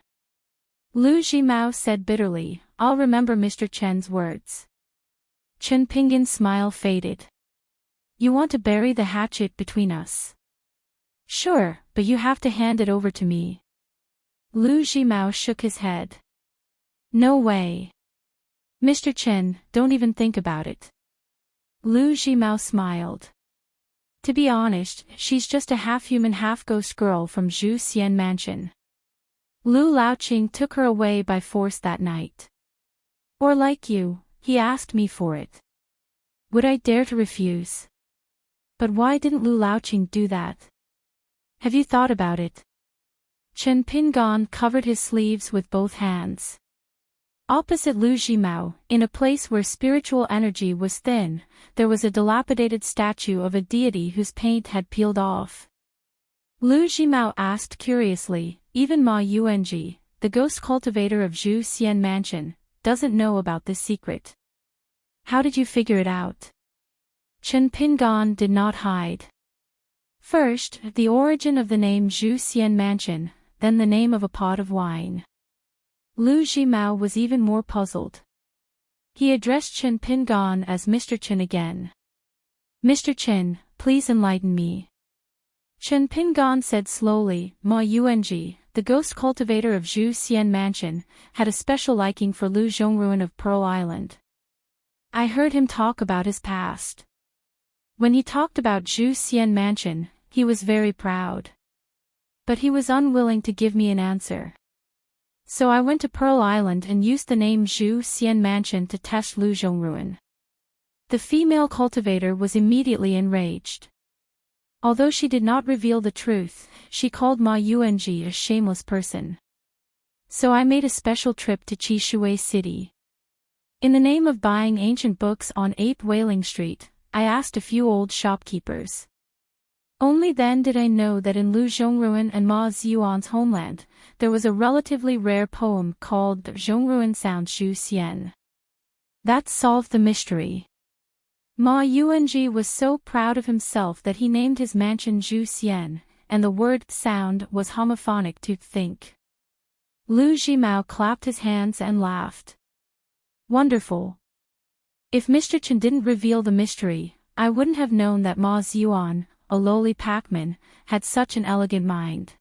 Lu Zhimao said bitterly, I'll remember Mr. Chen's words. Chen Pingan's smile faded. You want to bury the hatchet between us? Sure, but you have to hand it over to me. Lu Zhimao shook his head. No way. Mr. Chen, don't even think about it. Lu Zhimao smiled. To be honest, she's just a half-human half-ghost girl from Zhu Xian Mansion. Lu Laoqing took her away by force that night. Or like you, he asked me for it. Would I dare to refuse? But why didn't Lu Laoqing do that? Have you thought about it? Chen Pingan covered his sleeves with both hands. Opposite Lu Zhimao, in a place where spiritual energy was thin, there was a dilapidated statue of a deity whose paint had peeled off. Lu Zhimao asked curiously, even Ma Yuanji, the ghost cultivator of Zhu Xian Mansion, doesn't know about this secret. How did you figure it out? Chen Pingan did not hide. First, the origin of the name Zhu Xian Mansion, then the name of a pot of wine. Lu Zhimao was even more puzzled. He addressed Chen Pingan as Mr. Chen again. Mr. Chen, please enlighten me. Chen Pingan said slowly, Ma Yuanji, the ghost cultivator of Zhu Xian Mansion, had a special liking for Lu Zhongruan of Pearl Island. I heard him talk about his past. When he talked about Zhu Xian Mansion, he was very proud. But he was unwilling to give me an answer. So I went to Pearl Island and used the name Zhu Xian Mansion to test Lu Zhongruan. The female cultivator was immediately enraged. Although she did not reveal the truth, she called Ma Yuanji a shameless person. So I made a special trip to Qishui City. In the name of buying ancient books on 8 Wailing Street, I asked a few old shopkeepers. Only then did I know that in Lu Zhongruan and Ma Ziyuan's homeland, there was a relatively rare poem called Zhongruan Sound Shu Xian. That solved the mystery. Ma Yuanji was so proud of himself that he named his mansion Zhu Xian, and the word sound was homophonic to think. Lu Zhimao clapped his hands and laughed. Wonderful. If Mr. Chen didn't reveal the mystery, I wouldn't have known that Ma Ziyuan, a lowly packman, had such an elegant mind.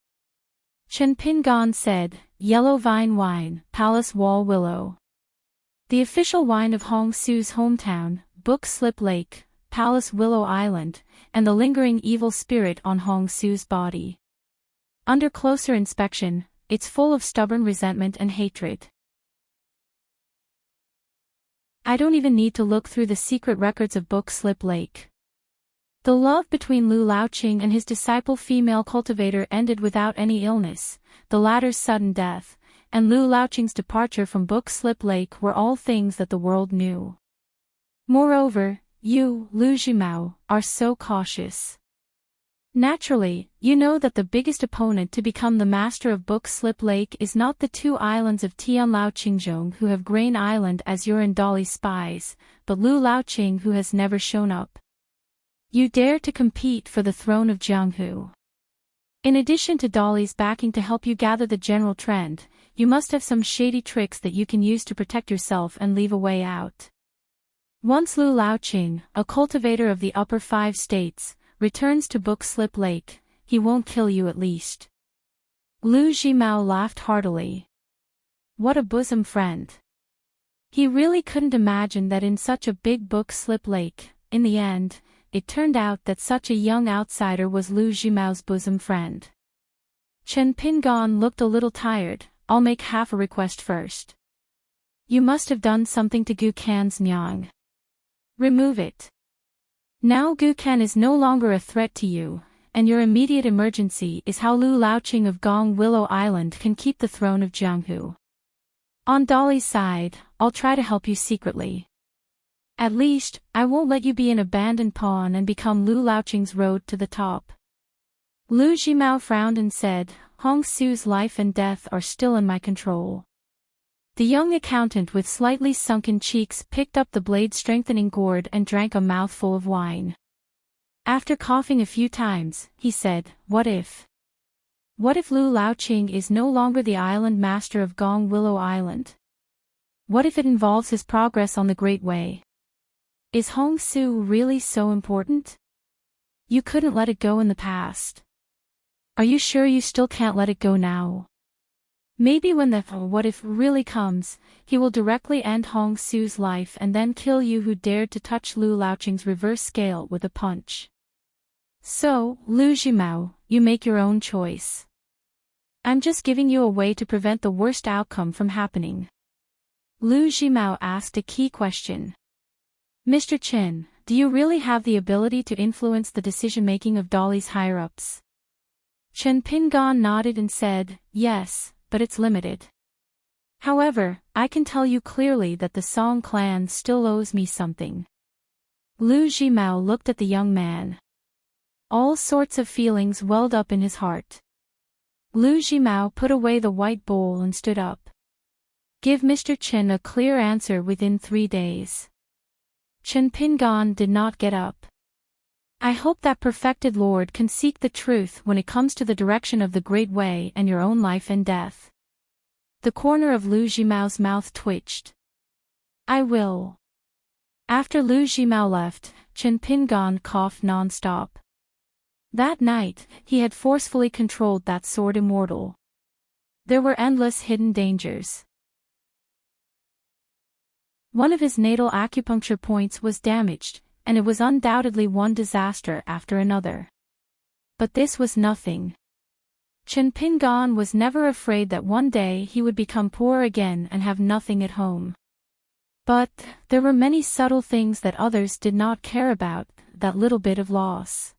Chen Pingan said, Yellow Vine Wine, Palace Wall Willow. The official wine of Hong Su's hometown, Book Slip Lake, Palace Willow Island, and the lingering evil spirit on Hong Su's body. Under closer inspection, it's full of stubborn resentment and hatred. I don't even need to look through the secret records of Book Slip Lake. The love between Lu Laoqing and his disciple female cultivator ended without any illness, the latter's sudden death, and Lu Laoqing's departure from Book Slip Lake were all things that the world knew. Moreover, you, Lu Zhimao, are so cautious. Naturally, you know that the biggest opponent to become the master of Book Slip Lake is not the two islands of Tian Lao Qingzhong who have Grain Island as your and Dolly's spies, but Lu Laoqing who has never shown up. You dare to compete for the throne of Jianghu. In addition to Dolly's backing to help you gather the general trend, you must have some shady tricks that you can use to protect yourself and leave a way out. Once Lu Laoqing, a cultivator of the upper 5 states, returns to Book Slip Lake, he won't kill you at least. Lu Zhimao laughed heartily. What a bosom friend. He really couldn't imagine that in such a big Book Slip Lake, in the end, it turned out that such a young outsider was Lu Zhimao's bosom friend. Chen Pingan looked a little tired. I'll make half a request first. You must have done something to Gu Kan's Nyang. Remove it. Now Gu Kan is no longer a threat to you, and your immediate emergency is how Lu Laoqing of Gong Willow Island can keep the throne of Jianghu. On Dolly's side, I'll try to help you secretly. At least, I won't let you be an abandoned pawn and become Lu Laoqing's road to the top. Lu Zhimao frowned and said, Hong Su's life and death are still in my control. The young accountant with slightly sunken cheeks picked up the blade-strengthening gourd and drank a mouthful of wine. After coughing a few times, he said, What if? What if Lu Laoqing is no longer the island master of Gong Willow Island? What if it involves his progress on the Great Way? Is Hong Su really so important? You couldn't let it go in the past. Are you sure you still can't let it go now? Maybe when the what if really comes, he will directly end Hong Su's life and then kill you who dared to touch Lu Laoqing's reverse scale with a punch. So, Lu Zhimao, you make your own choice. I'm just giving you a way to prevent the worst outcome from happening. Lu Zhimao asked a key question. Mr. Chen, do you really have the ability to influence the decision-making of Dolly's higher-ups? Chen Pingan nodded and said, Yes, but it's limited. However, I can tell you clearly that the Song clan still owes me something. Lu Zhimao looked at the young man. All sorts of feelings welled up in his heart. Lu Zhimao put away the white bowl and stood up. Give Mr. Chen a clear answer within 3 days. Chen Pingan did not get up. I hope that perfected Lord can seek the truth when it comes to the direction of the Great Way and your own life and death. The corner of Lu Zhimao's mouth twitched. I will. After Lu Zhimao left, Chen Pingan coughed non-stop. That night, he had forcefully controlled that sword immortal. There were endless hidden dangers. One of his natal acupuncture points was damaged, and it was undoubtedly one disaster after another. But this was nothing. Chen Pingan was never afraid that one day he would become poor again and have nothing at home. But there were many subtle things that others did not care about, that little bit of loss.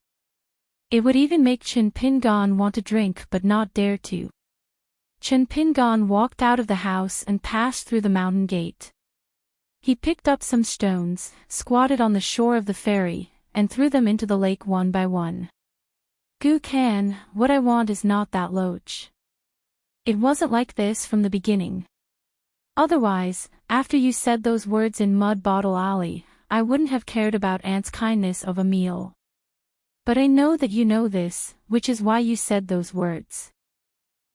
It would even make Chen Pingan want to drink but not dare to. Chen Pingan walked out of the house and passed through the mountain gate. He picked up some stones, squatted on the shore of the ferry, and threw them into the lake one by one. Gu Kan, what I want is not that loach. It wasn't like this from the beginning. Otherwise, after you said those words in Mud Bottle Alley, I wouldn't have cared about Aunt's kindness of a meal. But I know that you know this, which is why you said those words.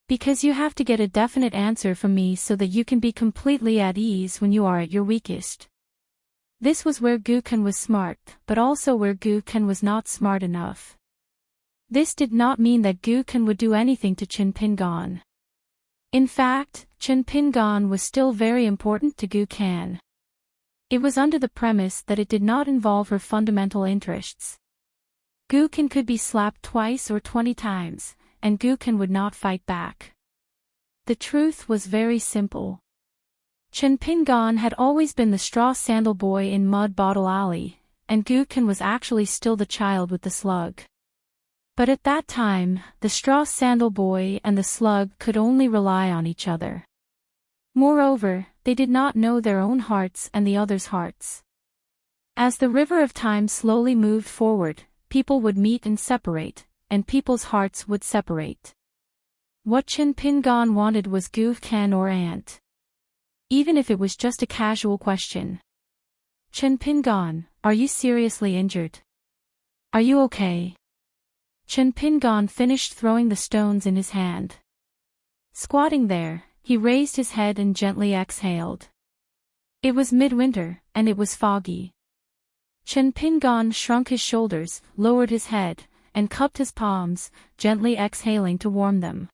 Because you have to get a definite answer from me so that you can be completely at ease when you are at your weakest. This was where Gu Kan was smart, but also where Gu Kan was not smart enough. This did not mean that Gu Kan would do anything to Chen Pingan. In fact, Chen Pingan was still very important to Gu Kan. It was under the premise that it did not involve her fundamental interests. Gu Kan could be slapped twice or 20 times, and Gu Kan would not fight back. The truth was very simple. Chen Pingan had always been the straw sandal boy in Mud Bottle Alley, and Gu Kan was actually still the child with the slug. But at that time, the straw sandal boy and the slug could only rely on each other. Moreover, they did not know their own hearts and the other's hearts. As the river of time slowly moved forward, people would meet and separate, and people's hearts would separate. What Chen Pingan wanted was Gu Kan or Aunt. Even if it was just a casual question. Chen Pingan, are you seriously injured? Are you okay? Chen Pingan finished throwing the stones in his hand. Squatting there, he raised his head and gently exhaled. It was midwinter, and it was foggy. Chen Pingan shrunk his shoulders, lowered hhis head, and cupped his palms, gently exhaling to warm them.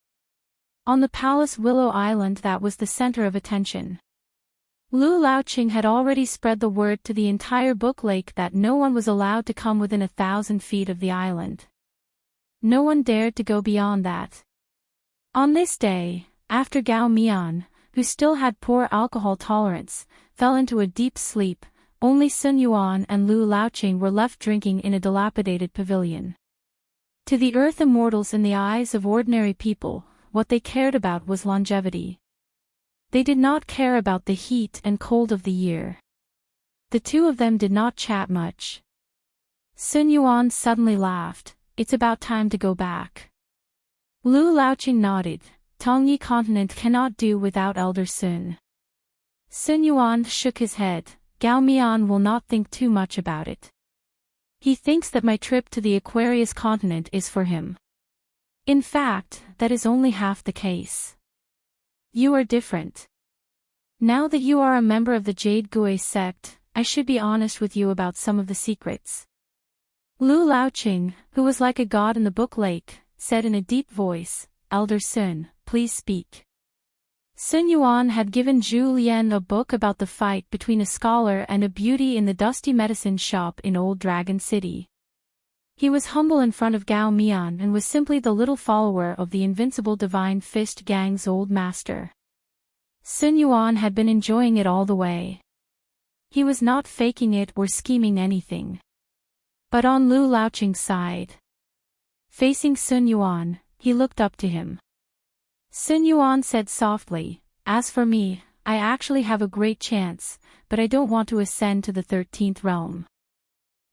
On the Palace Willow Island that was the center of attention. Lu Laoqing had already spread the word to the entire Book Lake that no one was allowed to come within 1,000 feet of the island. No one dared to go beyond that. On this day, after Gao Mian, who still had poor alcohol tolerance, fell into a deep sleep, only Sun Yuan and Lu Laoqing were left drinking in a dilapidated pavilion. To the earth immortals in the eyes of ordinary people, what they cared about was longevity. They did not care about the heat and cold of the year. The two of them did not chat much. Sun Yuan suddenly laughed. It's about time to go back. Lu Laoqing nodded. Tongyi continent cannot do without Elder Sun. Sun Yuan shook his head. Gao Mian will not think too much about it. He thinks that my trip to the Aquarius continent is for him. In fact, that is only half the case. You are different. Now that you are a member of the Jade Gui sect, I should be honest with you about some of the secrets. Lu Laoqing, who was like a god in the Book Lake, said in a deep voice, Elder Sun, please speak. Sun Yuan had given Zhu Lian a book about the fight between a scholar and a beauty in the dusty medicine shop in Old Dragon City. He was humble in front of Gao Mian and was simply the little follower of the invincible Divine Fist Gang's old master. Sun Yuan had been enjoying it all the way. He was not faking it or scheming anything. But on Lu Laoqing's side, facing Sun Yuan, he looked up to him. Sun Yuan said softly, as for me, I actually have a great chance, but I don't want to ascend to the 13th realm.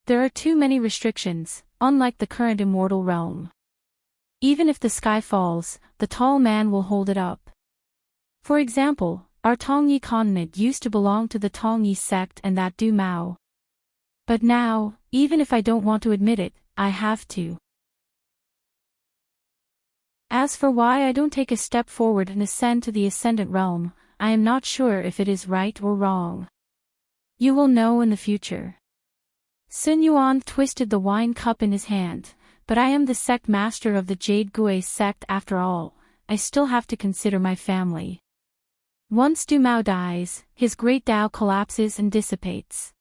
There are too many restrictions, unlike the current immortal realm. Even if the sky falls, the tall man will hold it up. For example, our Tongyi continent used to belong to the Tongyi sect and that Du Mao. But now, even if I don't want to admit it, I have to. As for why I don't take a step forward and ascend to the Ascendant Realm, I am not sure if it is right or wrong. You will know in the future. Sun Yuan twisted the wine cup in his hand, but I am the sect master of the Jade Gui sect after all, I still have to consider my family. Once Du Mao dies, his great Tao collapses and dissipates.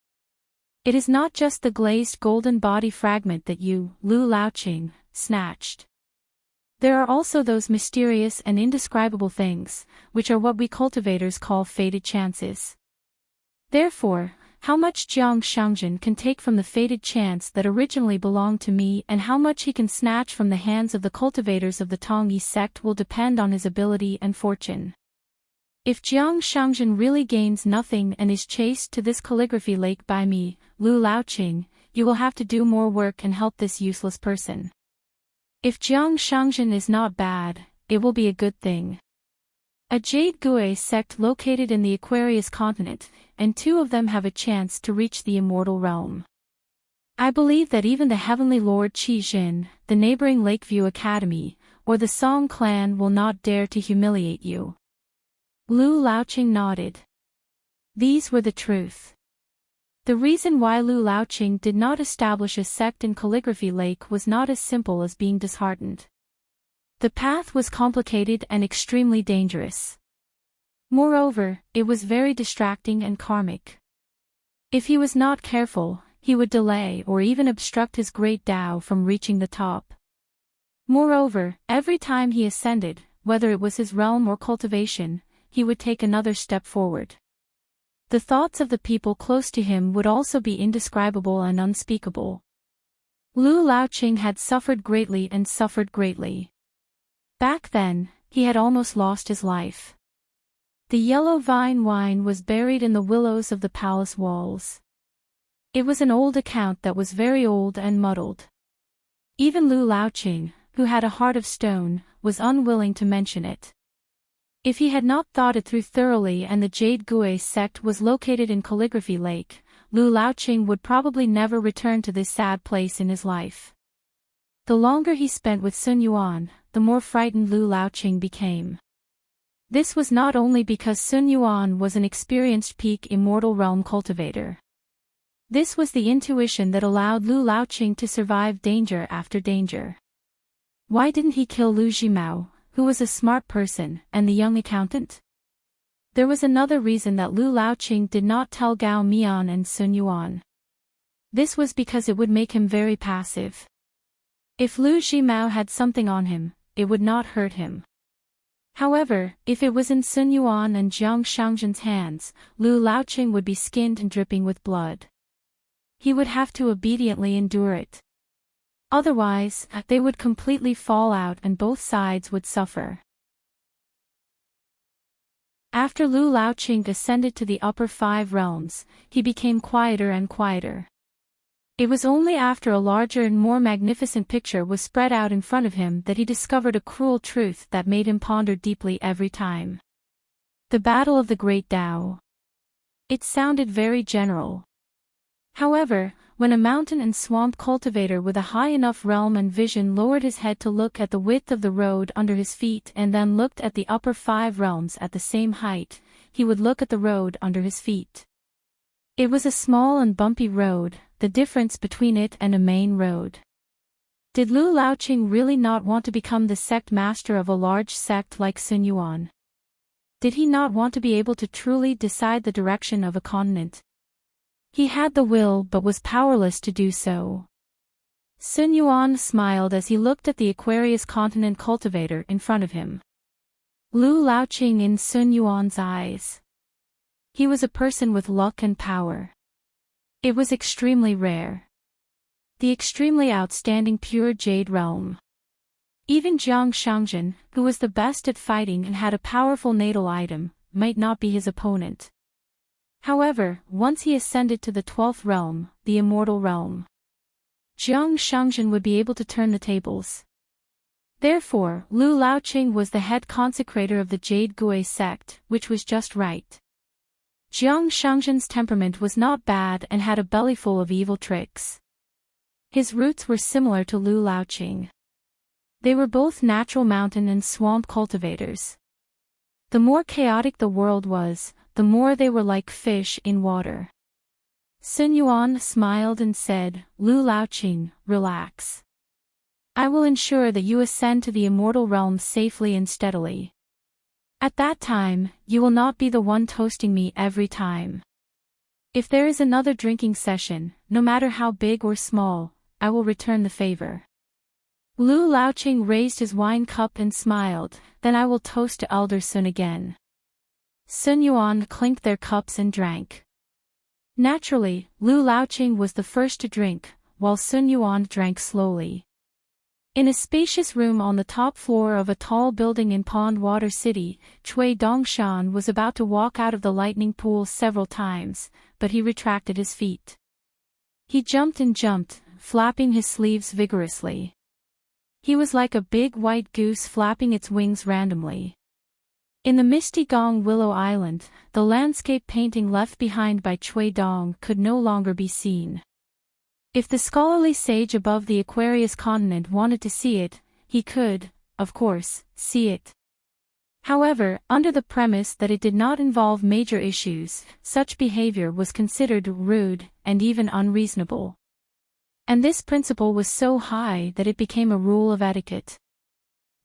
It is not just the glazed golden body fragment that you, Lu Laoqing, snatched. There are also those mysterious and indescribable things, which are what we cultivators call fated chances. Therefore, how much Jiang Shangjin can take from the fated chance that originally belonged to me and how much he can snatch from the hands of the cultivators of the Tongyi sect will depend on his ability and fortune. If Jiang Shangjin really gains nothing and is chased to this calligraphy lake by me, Lu Laoqing, you will have to do more work and help this useless person. If Jiang Shangjin is not bad, it will be a good thing. A Jade Gui sect located in the Aquarius continent, and two of them have a chance to reach the immortal realm. I believe that even the Heavenly Lord Qi Jin, the neighboring Lakeview Academy, or the Song clan will not dare to humiliate you. Lu Laoqing nodded. These were the truth. The reason why Lu Laoqing did not establish a sect in Calligraphy Lake was not as simple as being disheartened. The path was complicated and extremely dangerous. Moreover, it was very distracting and karmic. If he was not careful, he would delay or even obstruct his great Tao from reaching the top. Moreover, every time he ascended, whether it was his realm or cultivation, he would take another step forward. The thoughts of the people close to him would also be indescribable and unspeakable. Lu Laoqing had suffered greatly and suffered greatly. Back then, he had almost lost his life. The yellow vine wine was buried in the willows of the palace walls. It was an old account that was very old and muddled. Even Lu Laoqing, who had a heart of stone, was unwilling to mention it. If he had not thought it through thoroughly and the Jade Gui sect was located in Calligraphy Lake, Lu Laoqing would probably never return to this sad place in his life. The longer he spent with Sun Yuan, the more frightened Lu Laoqing became. This was not only because Sun Yuan was an experienced peak immortal realm cultivator. This was the intuition that allowed Lu Laoqing to survive danger after danger. Why didn't he kill Lu Jimao, who was a smart person, and the young accountant? There was another reason that Lu Laoqing did not tell Gao Mian and Sun Yuan. This was because it would make him very passive. If Lu Jimao had something on him, it would not hurt him. However, if it was in Sun Yuan and Jiang Shangjin's hands, Lu Laoqing would be skinned and dripping with blood. He would have to obediently endure it. Otherwise, they would completely fall out and both sides would suffer. After Lu Laoqing ascended to the upper 5 realms, he became quieter and quieter. It was only after a larger and more magnificent picture was spread out in front of him that he discovered a cruel truth that made him ponder deeply every time. The Battle of the Great Tao. It sounded very general. However, when a mountain and swamp cultivator with a high enough realm and vision lowered his head to look at the width of the road under his feet and then looked at the upper 5 realms at the same height, he would look at the road under his feet. It was a small and bumpy road, the difference between it and a main road. Did Lu Laoqing really not want to become the sect master of a large sect like Sun Yuan? Did he not want to be able to truly decide the direction of a continent? He had the will but was powerless to do so. Sun Yuan smiled as he looked at the Aquarius continent cultivator in front of him. Lu Laoqing in Sun Yuan's eyes. He was a person with luck and power. It was extremely rare. The extremely outstanding pure jade realm. Even Jiang Shangjin, who was the best at fighting and had a powerful natal item, might not be his opponent. However, once he ascended to the 12th realm, the immortal realm, Jiang Shangjin would be able to turn the tables. Therefore, Lu Laoqing was the head consecrator of the Jade Gui sect, which was just right. Jiang Shangjin's temperament was not bad and had a bellyful of evil tricks. His roots were similar to Lu Laoqing. They were both natural mountain and swamp cultivators. The more chaotic the world was, the more they were like fish in water. Sun Yuan smiled and said, Lu Laoqing, relax. I will ensure that you ascend to the immortal realm safely and steadily. At that time, you will not be the one toasting me every time. If there is another drinking session, no matter how big or small, I will return the favor. Lu Laoqing raised his wine cup and smiled, then I will toast to Elder Sun again. Sun Yuan clinked their cups and drank. Naturally, Lu Laoqing was the first to drink, while Sun Yuan drank slowly. In a spacious room on the top floor of a tall building in Pond Water City, Cui Dongshan was about to walk out of the lightning pool several times, but he retracted his feet. He jumped and jumped, flapping his sleeves vigorously. He was like a big white goose flapping its wings randomly. In the misty Gong Willow Island, the landscape painting left behind by Chui Dong could no longer be seen. If the scholarly sage above the Aquarius continent wanted to see it, he could, of course, see it. However, under the premise that it did not involve major issues, such behavior was considered rude and even unreasonable. And this principle was so high that it became a rule of etiquette.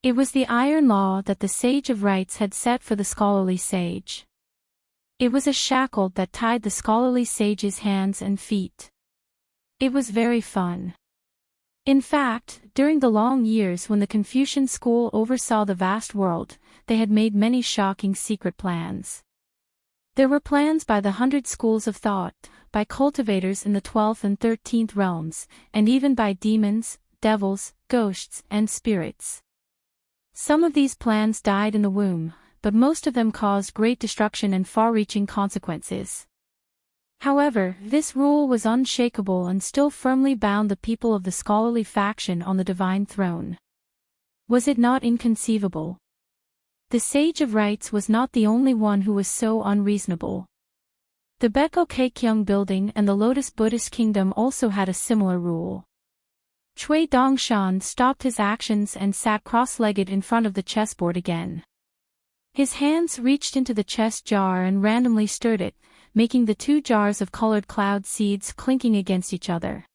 It was the iron law that the Sage of Rites had set for the scholarly sage. It was a shackle that tied the scholarly sage's hands and feet. It was very fun. In fact, during the long years when the Confucian school oversaw the vast world, they had made many shocking secret plans. There were plans by the 100 schools of thought, by cultivators in the 12th and 13th realms, and even by demons, devils, ghosts, and spirits. Some of these plans died in the womb, but most of them caused great destruction and far-reaching consequences. However, this rule was unshakable and still firmly bound the people of the scholarly faction on the divine throne. Was it not inconceivable? The Sage of Rites was not the only one who was so unreasonable. The Beko Keikyung building and the Lotus Buddhist kingdom also had a similar rule. Chui Dongshan stopped his actions and sat cross-legged in front of the chessboard again. His hands reached into the chess jar and randomly stirred it, making the two jars of colored cloud seeds clinking against each other.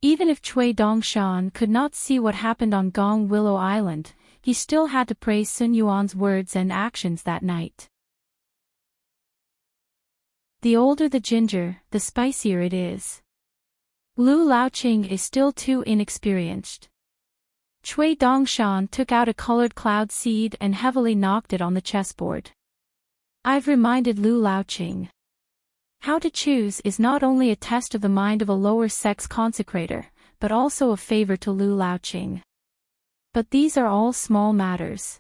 Even if Chui Dongshan could not see what happened on Gong Willow Island, he still had to praise Sun Yuan's words and actions that night. The older the ginger, the spicier it is. Lu Laoqing is still too inexperienced. Chui Dongshan took out a colored cloud seed and heavily knocked it on the chessboard. I've reminded Lu Laoqing. How to choose is not only a test of the mind of a lower sex consecrator, but also a favor to Lu Laoqing. But these are all small matters.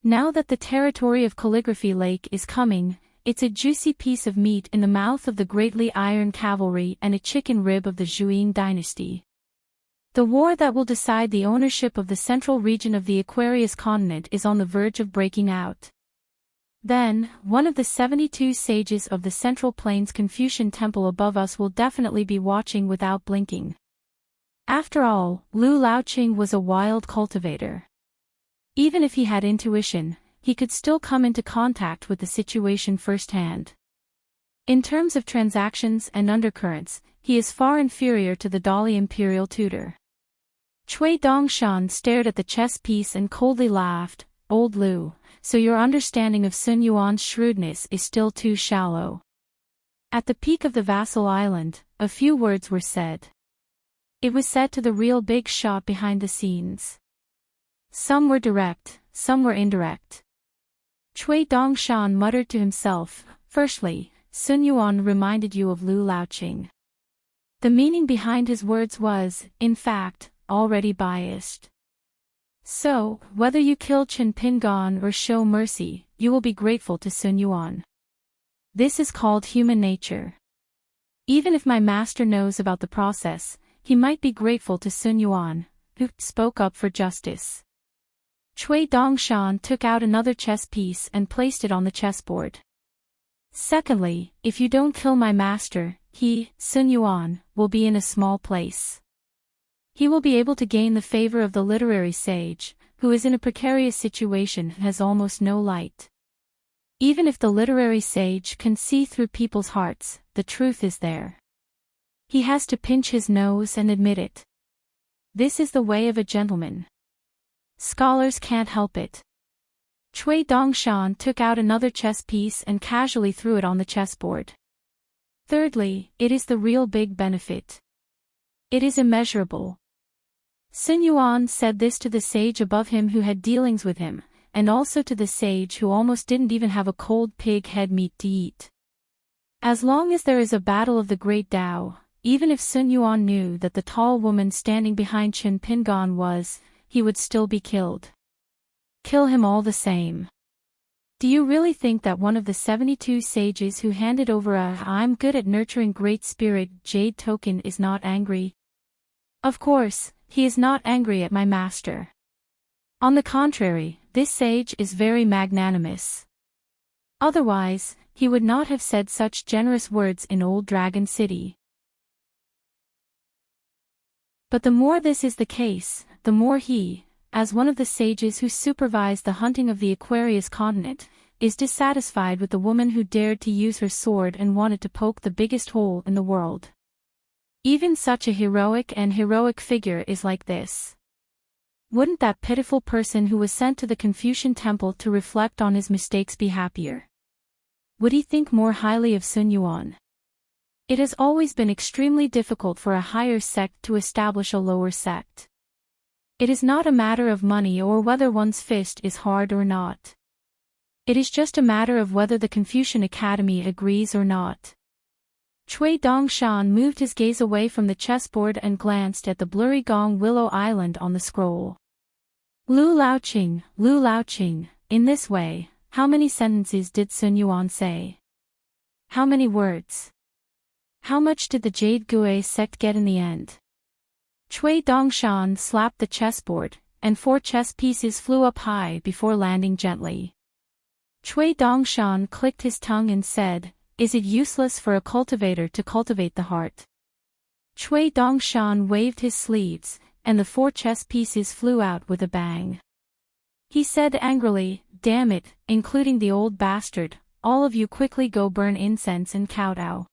Now that the territory of Calligraphy Lake is coming, it's a juicy piece of meat in the mouth of the greatly iron cavalry and a chicken rib of the Zhuiying dynasty. The war that will decide the ownership of the central region of the Aquarius continent is on the verge of breaking out. Then, one of the 72 sages of the Central Plains Confucian temple above us will definitely be watching without blinking. After all, Lu Laoqing was a wild cultivator. Even if he had intuition, he could still come into contact with the situation firsthand. In terms of transactions and undercurrents, he is far inferior to the Dali imperial tutor. Chui Dongshan stared at the chess piece and coldly laughed. Old Lu, so your understanding of Sun Yuan's shrewdness is still too shallow. At the peak of the vassal island, a few words were said. It was said to the real big shot behind the scenes. Some were direct, some were indirect. Chui Dongshan muttered to himself, firstly, Sun Yuan reminded you of Lu Laoqing. The meaning behind his words was, in fact, already biased. So, whether you kill Chen Pingan or show mercy, you will be grateful to Sun Yuan. This is called human nature. Even if my master knows about the process, he might be grateful to Sun Yuan, who spoke up for justice. Chui Dongshan took out another chess piece and placed it on the chessboard. Secondly, if you don't kill my master, he, Sun Yuan, will be in a small place. He will be able to gain the favor of the literary sage, who is in a precarious situation and has almost no light. Even if the literary sage can see through people's hearts, the truth is there. He has to pinch his nose and admit it. This is the way of a gentleman. Scholars can't help it. Chui Dongshan took out another chess piece and casually threw it on the chessboard. Thirdly, it is the real big benefit. It is immeasurable. Sun Yuan said this to the sage above him who had dealings with him, and also to the sage who almost didn't even have a cold pig head meat to eat. As long as there is a battle of the great Tao, even if Sun Yuan knew that the tall woman standing behind Chen Pingan was, he would still be killed. Kill him all the same. Do you really think that one of the 72 sages who handed over a "I'm good at nurturing great spirit" jade token is not angry? Of course, he is not angry at my master. On the contrary, this sage is very magnanimous. Otherwise, he would not have said such generous words in Old Dragon City. But the more this is the case, the more he, as one of the sages who supervised the hunting of the Aquarius continent, is dissatisfied with the woman who dared to use her sword and wanted to poke the biggest hole in the world. Even such a heroic figure is like this. Wouldn't that pitiful person who was sent to the Confucian temple to reflect on his mistakes be happier? Would he think more highly of Sun Yuan? It has always been extremely difficult for a higher sect to establish a lower sect. It is not a matter of money or whether one's fist is hard or not. It is just a matter of whether the Confucian Academy agrees or not. Cui Dongshan moved his gaze away from the chessboard and glanced at the blurry Gong Willow Island on the scroll. Lu Laoqing, in this way, how many sentences did Sun Yuan say? How many words? How much did the Jade Gui sect get in the end? Cui Dongshan slapped the chessboard, and 4 chess pieces flew up high before landing gently. Cui Dongshan clicked his tongue and said, "Is it useless for a cultivator to cultivate the heart?" Cui Dongshan waved his sleeves, and the 4 chess pieces flew out with a bang. He said angrily, "Damn it, including the old bastard, all of you quickly go burn incense and kowtow.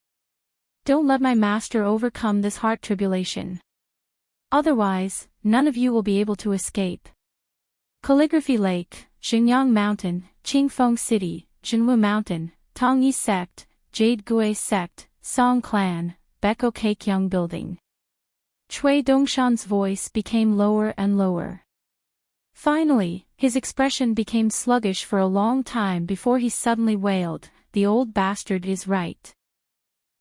Don't let my master overcome this heart tribulation. Otherwise, none of you will be able to escape." Calligraphy Lake, Xingyang Mountain, Qingfeng City, Zhenwu Mountain, Tongyi Sect, Jade Gui Sect, Song Clan, Beko Keikyung Building. Cui Dongshan's voice became lower and lower. Finally, his expression became sluggish for a long time before he suddenly wailed, "The old bastard is right.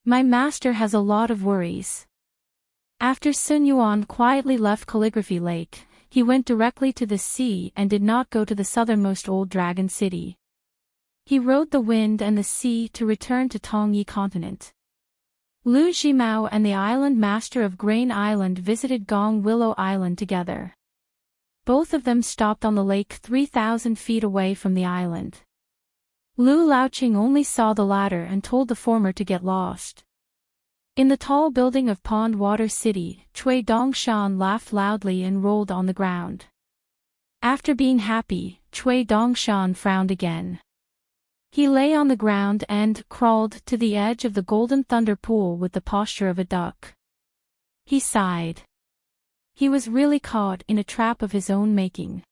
My master has a lot of worries." After Sun Yuan quietly left Calligraphy Lake, he went directly to the sea and did not go to the southernmost Old Dragon City. He rode the wind and the sea to return to Tongyi Continent. Lu Zhimao and the island master of Grain Island visited Gong Willow Island together. Both of them stopped on the lake 3,000 feet away from the island. Lu Laoqing only saw the latter and told the former to get lost. In the tall building of Pond Water City, Cui Dongshan laughed loudly and rolled on the ground. After being happy, Cui Dongshan frowned again. He lay on the ground and crawled to the edge of the Golden Thunder Pool with the posture of a duck. He sighed. He was really caught in a trap of his own making.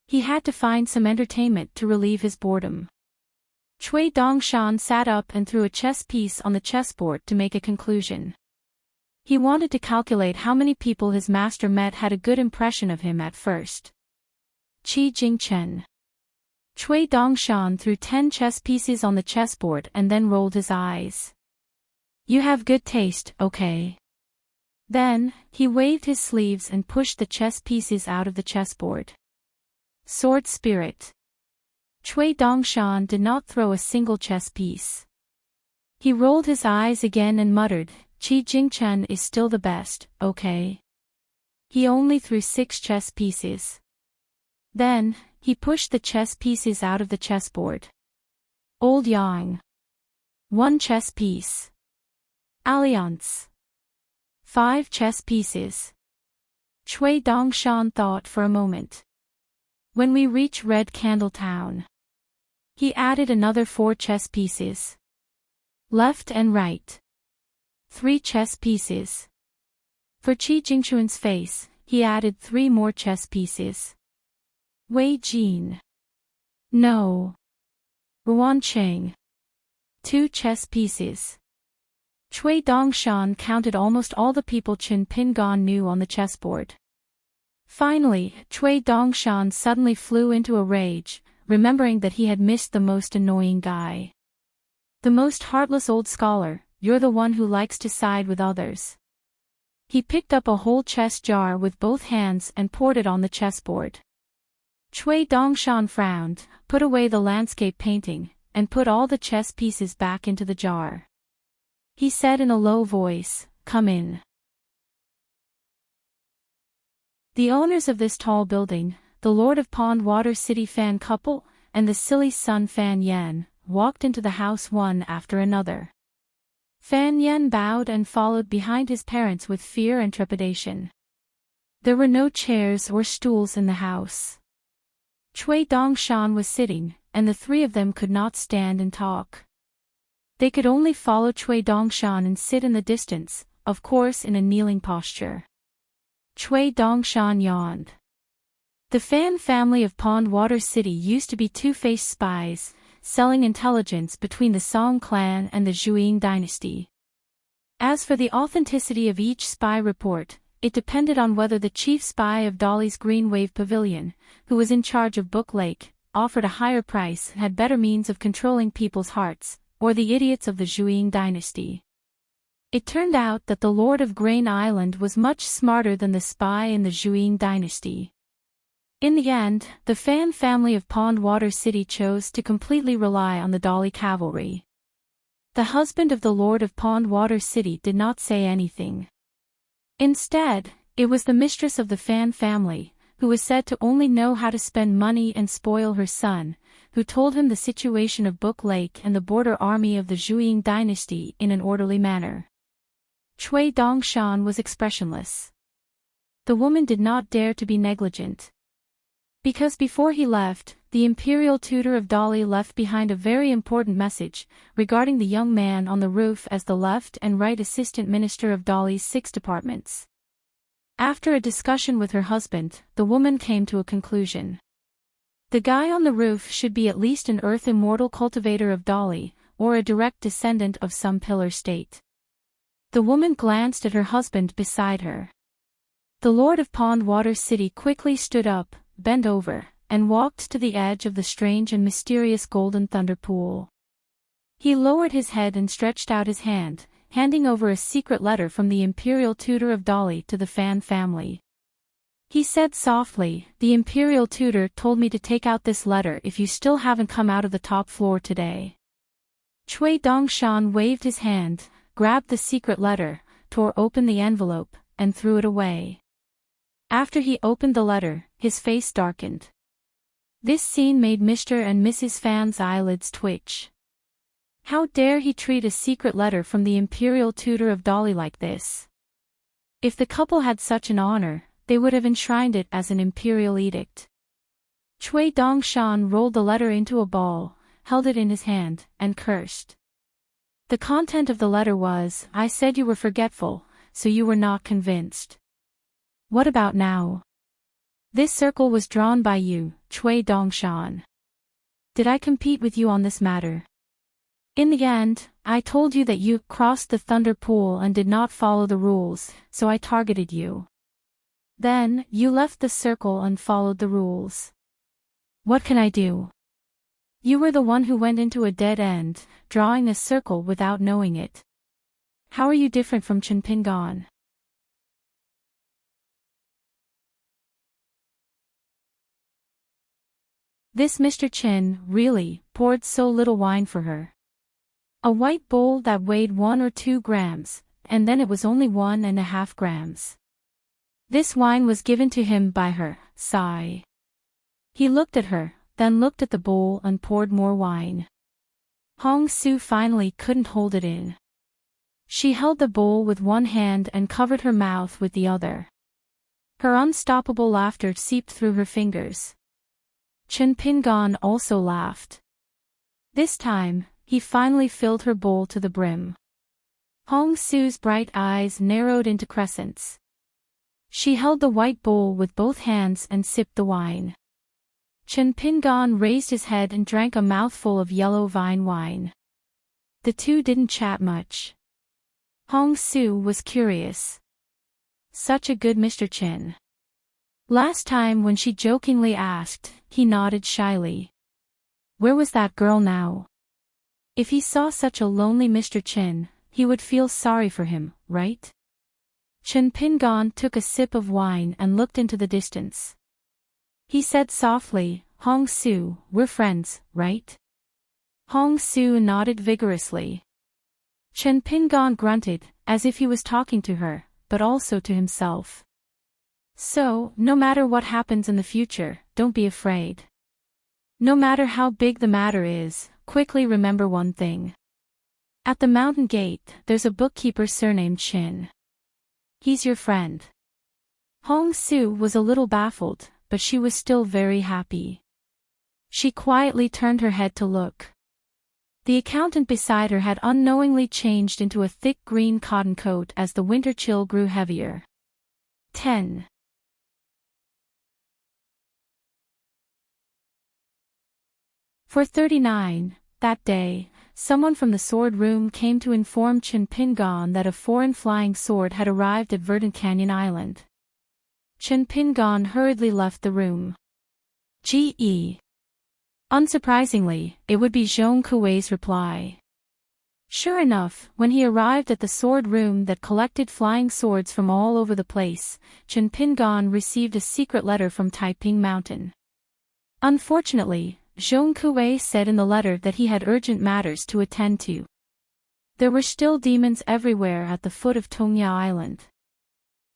He had to find some entertainment to relieve his boredom. Cui Dongshan sat up and threw a chess piece on the chessboard to make a conclusion. He wanted to calculate how many people his master met had a good impression of him at first. Qi Jingchen. Cui Dongshan threw 10 chess pieces on the chessboard and then rolled his eyes. "You have good taste, okay?" Then, he waved his sleeves and pushed the chess pieces out of the chessboard. Sword Spirit. Cui Dongshan did not throw a single chess piece. He rolled his eyes again and muttered, "Qi Jingchen is still the best, okay?" He only threw 6 chess pieces. Then, he pushed the chess pieces out of the chessboard. Old Yang. 1 chess piece. Alliance. 5 chess pieces. Cui Dongshan thought for a moment. When we reach Red Candle Town. He added another 4 chess pieces. Left and right. 3 chess pieces. For Qi Jingchuan's face, he added 3 more chess pieces. Wei Jin. No. Ruan Cheng. 2 chess pieces. Cui Dongshan counted almost all the people Chen Pingan knew on the chessboard. Finally, Cui Dongshan suddenly flew into a rage, remembering that he had missed the most annoying guy. "The most heartless old scholar, you're the one who likes to side with others." He picked up a whole chess jar with both hands and poured it on the chessboard. Cui Dongshan frowned, put away the landscape painting, and put all the chess pieces back into the jar. He said in a low voice, "Come in." The owners of this tall building, the Lord of Pondwater City fan couple, and the silly son Fan Yen, walked into the house one after another. Fan Yen bowed and followed behind his parents with fear and trepidation. There were no chairs or stools in the house. Cui Dongshan was sitting, and the three of them could not stand and talk. They could only follow Cui Dongshan and sit in the distance, of course in a kneeling posture. Cui Dongshan yawned. The Fan family of Pondwater City used to be two-faced spies, selling intelligence between the Song clan and the Zhuiying dynasty. As for the authenticity of each spy report, it depended on whether the chief spy of Dolly's Green Wave Pavilion, who was in charge of Book Lake, offered a higher price and had better means of controlling people's hearts, or the idiots of the Zhuiying dynasty. It turned out that the Lord of Grain Island was much smarter than the spy in the Zhuiying dynasty. In the end, the Fan family of Pondwater City chose to completely rely on the Dolly cavalry. The husband of the Lord of Pondwater City did not say anything. Instead, it was the mistress of the Fan family, who was said to only know how to spend money and spoil her son, who told him the situation of Book Lake and the border army of the Zhuiying dynasty in an orderly manner. Cui Dongshan was expressionless. The woman did not dare to be negligent. Because before he left, the imperial tutor of Dolly left behind a very important message regarding the young man on the roof as the left and right assistant minister of Dolly's 6 departments. After a discussion with her husband, the woman came to a conclusion. The guy on the roof should be at least an earth immortal cultivator of Dolly, or a direct descendant of some pillar state. The woman glanced at her husband beside her. The Lord of Pondwater City quickly stood up, bent over, and walked to the edge of the strange and mysterious golden thunder pool. He lowered his head and stretched out his hand, handing over a secret letter from the imperial tutor of Dolly to the Fan family. He said softly, "The imperial tutor told me to take out this letter if you still haven't come out of the top floor today." Cui Dongshan waved his hand, grabbed the secret letter, tore open the envelope, and threw it away. After he opened the letter, his face darkened. This scene made Mr. and Mrs. Fan's eyelids twitch. How dare he treat a secret letter from the imperial tutor of Dolly like this? If the couple had such an honor, they would have enshrined it as an imperial edict. Cui Dongshan rolled the letter into a ball, held it in his hand, and cursed. The content of the letter was, "I said you were forgetful, so you were not convinced. What about now? This circle was drawn by you, Cui Dongshan. Did I compete with you on this matter? In the end, I told you that you crossed the thunder pool and did not follow the rules, so I targeted you. Then, you left the circle and followed the rules. What can I do? You were the one who went into a dead end, drawing a circle without knowing it. How are you different from Chen Pingan? This Mr. Chen, really, poured so little wine for her. A white bowl that weighed 1 or 2 grams, and then it was only 1.5 grams. This wine was given to him by her, sigh. He looked at her, then looked at the bowl and poured more wine. Hong Su finally couldn't hold it in. She held the bowl with one hand and covered her mouth with the other. Her unstoppable laughter seeped through her fingers. Chen Pingan also laughed. This time, he finally filled her bowl to the brim. Hong Su's bright eyes narrowed into crescents. She held the white bowl with both hands and sipped the wine. Chen Pingan raised his head and drank a mouthful of yellow vine wine. The two didn't chat much. Hong Su was curious. Such a good Mr. Chen. Last time when she jokingly asked, he nodded shyly. Where was that girl now? If he saw such a lonely Mr. Chen, he would feel sorry for him, right? Chen Pingan took a sip of wine and looked into the distance. He said softly, Hong Su, we're friends, right? Hong Su nodded vigorously. Chen Pingan grunted, as if he was talking to her, but also to himself. So, no matter what happens in the future, don't be afraid. No matter how big the matter is, quickly remember one thing. At the mountain gate, there's a bookkeeper surnamed Chin. He's your friend. Hong Su was a little baffled, but she was still very happy. She quietly turned her head to look. The accountant beside her had unknowingly changed into a thick green cotton coat as the winter chill grew heavier. 10. For 39, that day, someone from the sword room came to inform Chen Pingon that a foreign flying sword had arrived at Verdant Canyon Island. Chen Pingon hurriedly left the room. Ge. Unsurprisingly, it would be Zhong Kuei's reply. Sure enough, when he arrived at the sword room that collected flying swords from all over the place, Chen Pingon received a secret letter from Taiping Mountain. Unfortunately, Zhong Kuei said in the letter that he had urgent matters to attend to. There were still demons everywhere at the foot of Tongya Island.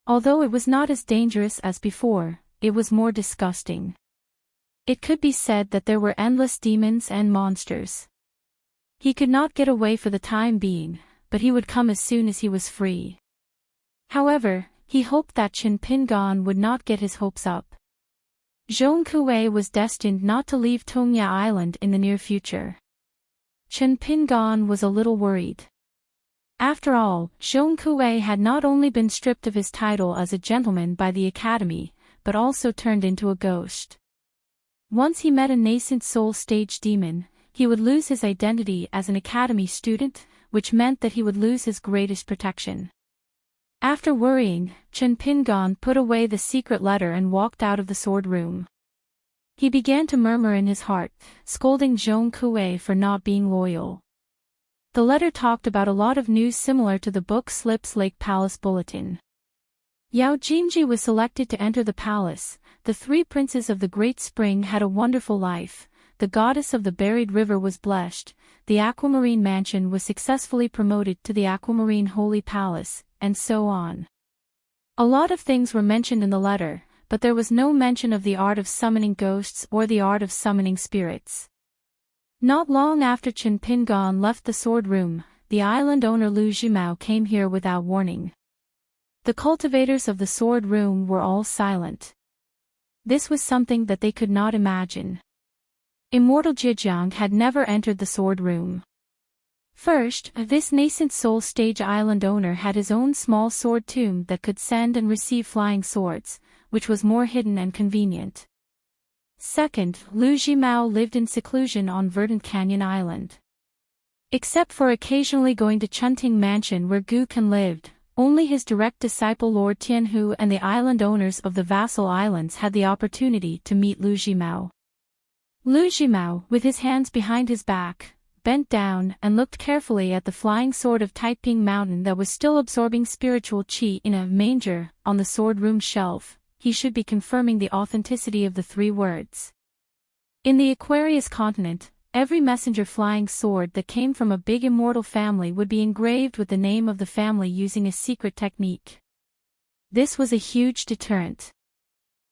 Although it was not as dangerous as before, it was more disgusting. It could be said that there were endless demons and monsters. He could not get away for the time being, but he would come as soon as he was free. However, he hoped that Chen Pingon would not get his hopes up. Zhong Kuei was destined not to leave Tongya Island in the near future. Chen Pingon was a little worried. After all, Zhong Kuei had not only been stripped of his title as a gentleman by the academy, but also turned into a ghost. Once he met a nascent soul stage demon, he would lose his identity as an academy student, which meant that he would lose his greatest protection. After worrying, Chen Pingon put away the secret letter and walked out of the sword room. He began to murmur in his heart, scolding Zhong Kuei for not being loyal. The letter talked about a lot of news similar to the book Slips Lake Palace Bulletin. Yao Jingji was selected to enter the palace. The three princes of the Great Spring had a wonderful life. The goddess of the buried river was blessed. The aquamarine mansion was successfully promoted to the aquamarine holy palace, and so on. A lot of things were mentioned in the letter, but there was no mention of the art of summoning ghosts or the art of summoning spirits. Not long after Chen Pingon left the sword room, the island owner Lu Jimao came here without warning. The cultivators of the sword room were all silent. This was something that they could not imagine. Immortal Zhejiang had never entered the sword room. First, this nascent soul stage island owner had his own small sword tomb that could send and receive flying swords, which was more hidden and convenient. Second, Lu Jimao lived in seclusion on Verdant Canyon Island. Except for occasionally going to Chunting Mansion where Gu Kan lived, only his direct disciple Lord Tianhu and the island owners of the vassal islands had the opportunity to meet Lu Jimao. Lu Jimao, with his hands behind his back, bent down and looked carefully at the flying sword of Taiping Mountain that was still absorbing spiritual qi in a manger on the sword room shelf. He should be confirming the authenticity of the three words. In the Aquarius continent, every messenger flying sword that came from a big immortal family would be engraved with the name of the family using a secret technique. This was a huge deterrent.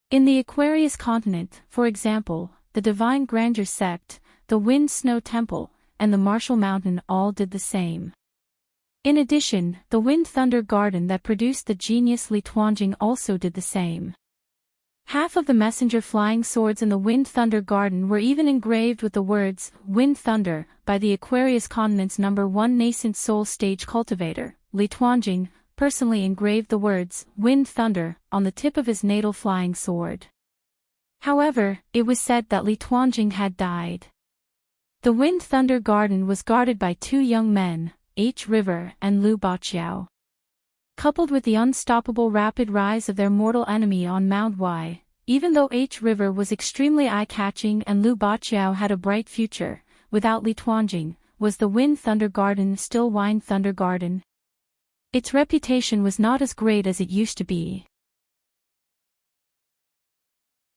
In the Aquarius continent, for example, the Divine Grandeur sect, the Wind Snow Temple, and the Martial Mountain all did the same. In addition, the Wind Thunder Garden that produced the genius Li Tuanjing also did the same. Half of the messenger flying swords in the Wind Thunder Garden were even engraved with the words, Wind Thunder, by the Aquarius continent's #1 nascent soul stage cultivator, Li Tuanjing, personally engraved the words, Wind Thunder, on the tip of his natal flying sword. However, it was said that Li Tuanjing had died. The Wind Thunder Garden was guarded by two young men, H. River and Lu Baqiao. Coupled with the unstoppable rapid rise of their mortal enemy on Mount Y, even though H. River was extremely eye-catching and Lu Baqiao had a bright future, without Li Tuanjing, was the Wind Thunder Garden still Wind Thunder Garden? Its reputation was not as great as it used to be.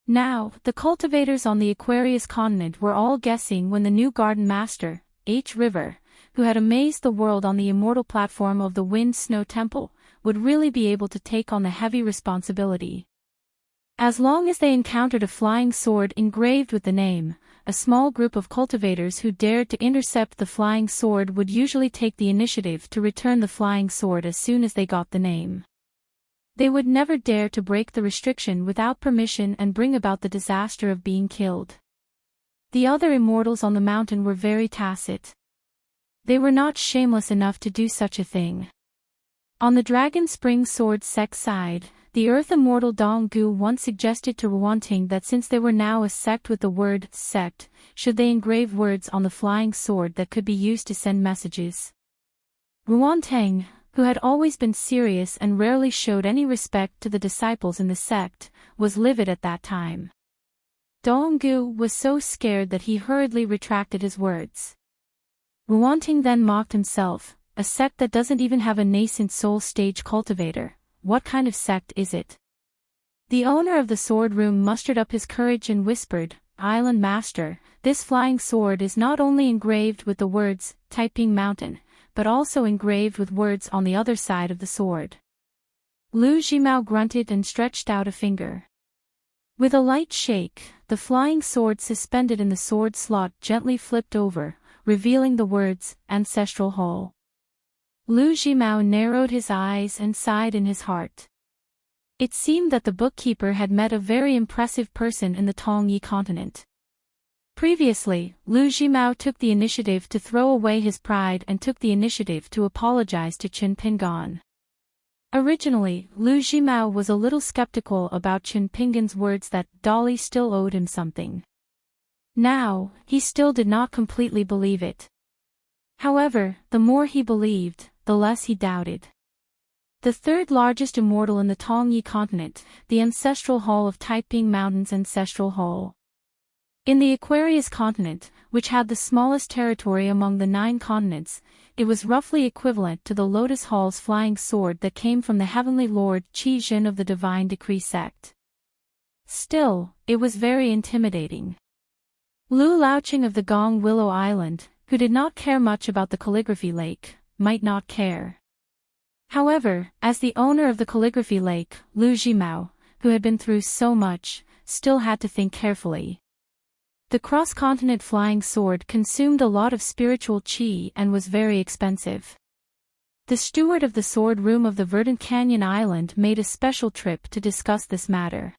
Now, the cultivators on the Aquarius continent were all guessing when the new garden master, H. River, who had amazed the world on the immortal platform of the Wind Snow Temple, would really be able to take on the heavy responsibility. As long as they encountered a flying sword engraved with the name, a small group of cultivators who dared to intercept the flying sword would usually take the initiative to return the flying sword as soon as they got the name. They would never dare to break the restriction without permission and bring about the disaster of being killed. The other immortals on the mountain were very tacit. They were not shameless enough to do such a thing. On the Dragon Spring Sword sect side, the Earth Immortal Dong Gu once suggested to Ruanting that since they were now a sect with the word sect, should they engrave words on the flying sword that could be used to send messages. Ruanting, who had always been serious and rarely showed any respect to the disciples in the sect, was livid at that time. Dong Gu was so scared that he hurriedly retracted his words. Ruanting then mocked himself, a sect that doesn't even have a nascent soul stage cultivator. What kind of sect is it? The owner of the sword room mustered up his courage and whispered, "Island Master, this flying sword is not only engraved with the words, Taiping Mountain, but also engraved with words on the other side of the sword." Lu Jimao grunted and stretched out a finger. With a light shake, the flying sword suspended in the sword slot gently flipped over, revealing the words, Ancestral Hall. Lu Jimao narrowed his eyes and sighed in his heart. It seemed that the bookkeeper had met a very impressive person in the Tongyi continent. Previously, Lu Jimao took the initiative to throw away his pride and took the initiative to apologize to Qin Pingan. Originally, Lu Jimao was a little skeptical about Qin Pingan's words that Dolly still owed him something. Now, he still did not completely believe it. However, the more he believed, the less he doubted. The third largest immortal in the Tongyi continent, the Ancestral Hall of Taiping Mountain's Ancestral Hall. In the Aquarius continent, which had the smallest territory among the 9 continents, it was roughly equivalent to the Lotus Hall's flying sword that came from the Heavenly Lord Qi Jin of the Divine Decree sect. Still, it was very intimidating. Lu Laoqing of the Gong Willow Island, who did not care much about the calligraphy lake, might not care. However, as the owner of the calligraphy lake, Lu Jimao, who had been through so much, still had to think carefully. The cross-continent flying sword consumed a lot of spiritual qi and was very expensive. The steward of the sword room of the Verdant Canyon Island made a special trip to discuss this matter.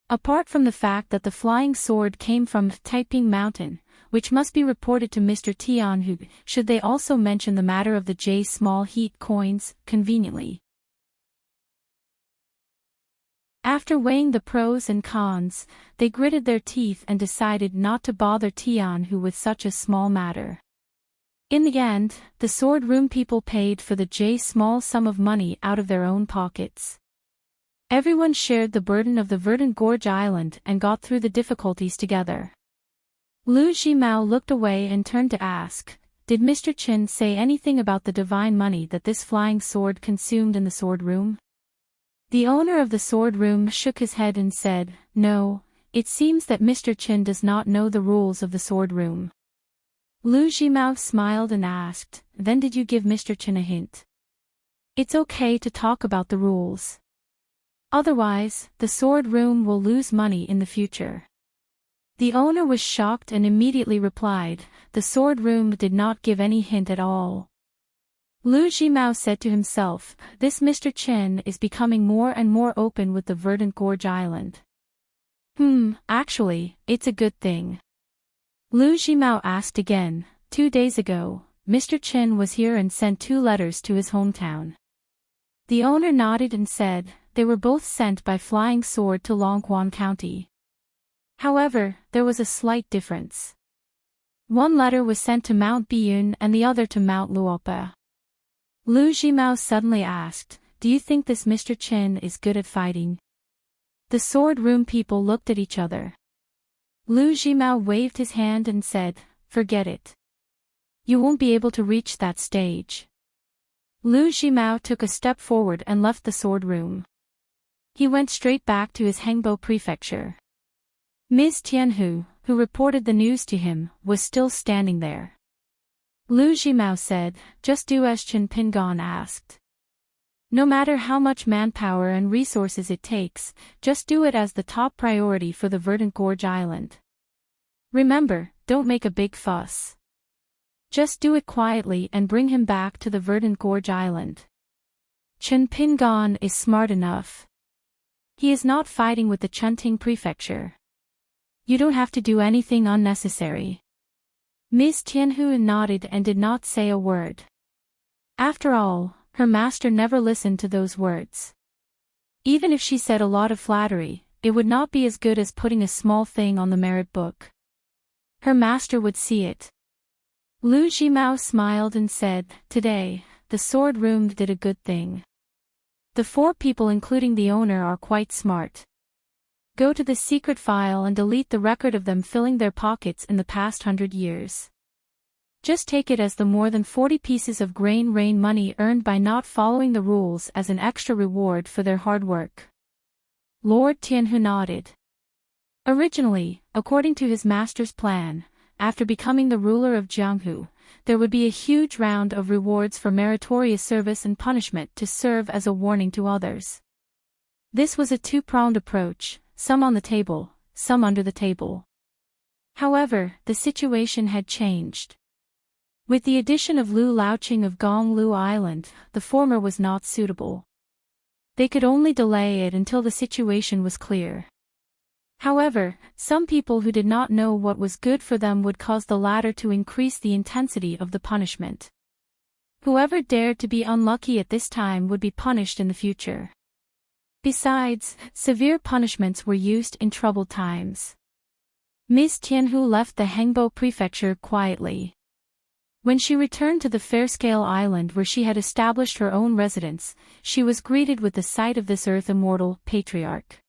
Apart from the fact that the flying sword came from Taiping Mountain, which must be reported to Mr. Tianhu, should they also mention the matter of the J small heat coins, conveniently. After weighing the pros and cons, they gritted their teeth and decided not to bother Tianhu with such a small matter. In the end, the sword room people paid for the J small sum of money out of their own pockets. Everyone shared the burden of the Verdant Gorge Island and got through the difficulties together. Lu Jimao looked away and turned to ask, "Did Mr. Qin say anything about the divine money that this flying sword consumed in the sword room?" The owner of the sword room shook his head and said, "No, it seems that Mr. Qin does not know the rules of the sword room." Lu Jimao smiled and asked, "Then did you give Mr. Qin a hint?" "It's okay to talk about the rules. Otherwise, the sword room will lose money in the future." The owner was shocked and immediately replied, "The sword room did not give any hint at all." Lu Jimao said to himself, "This Mr. Qin is becoming more and more open with the Verdant Gorge Island. Actually, it's a good thing." Lu Jimao asked again, 2 days ago, Mr. Qin was here and sent 2 letters to his hometown." The owner nodded and said, "They were both sent by flying sword to Longquan County. However, there was a slight difference. One letter was sent to Mount Biyun and the other to Mount Luopa." Lu Jimao suddenly asked, "Do you think this Mr. Qin is good at fighting?" The sword room people looked at each other. Lu Jimao waved his hand and said, "Forget it. You won't be able to reach that stage." Lu Jimao took a step forward and left the sword room. He went straight back to his Hengbo prefecture. Ms. Tianhu, who reported the news to him, was still standing there. Lu Jimao said, "Just do as Qin Pingan asked." No matter how much manpower and resources it takes, just do it as the top priority for the Verdant Gorge Island. Remember, don't make a big fuss. Just do it quietly and bring him back to the Verdant Gorge Island. Chen Pingan is smart enough. He is not fighting with the Chunting Prefecture. You don't have to do anything unnecessary. Ms. Tianhu nodded and did not say a word. After all, her master never listened to those words. Even if she said a lot of flattery, it would not be as good as putting a small thing on the merit book. Her master would see it. Lu Jimao smiled and said, "Today, the sword room did a good thing. The 4 people including the owner are quite smart. Go to the secret file and delete the record of them filling their pockets in the past 100 years. Just take it as the more than 40 pieces of rain money earned by not following the rules as an extra reward for their hard work." Lord Tianhu nodded. Originally, according to his master's plan, after becoming the ruler of Jianghu, there would be a huge round of rewards for meritorious service and punishment to serve as a warning to others. This was a 2-pronged approach, some on the table, some under the table. However, the situation had changed. With the addition of Lu Laoqing of Gonglu Island, the former was not suitable. They could only delay it until the situation was clear. However, some people who did not know what was good for them would cause the latter to increase the intensity of the punishment. Whoever dared to be unlucky at this time would be punished in the future. Besides, severe punishments were used in troubled times. Ms. Tianhu left the Hengbo prefecture quietly. When she returned to the Fairscale Island where she had established her own residence, she was greeted with the sight of this Earth Immortal Patriarch.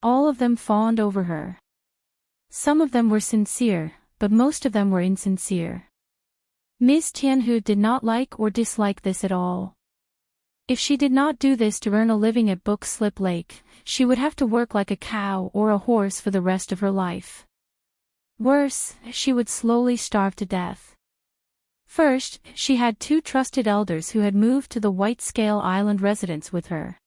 All of them fawned over her. Some of them were sincere, but most of them were insincere. Ms. Tianhu did not like or dislike this at all. If she did not do this to earn a living at Book Slip Lake, she would have to work like a cow or a horse for the rest of her life. Worse, she would slowly starve to death. First, she had 2 trusted elders who had moved to the White Scale Island residence with her.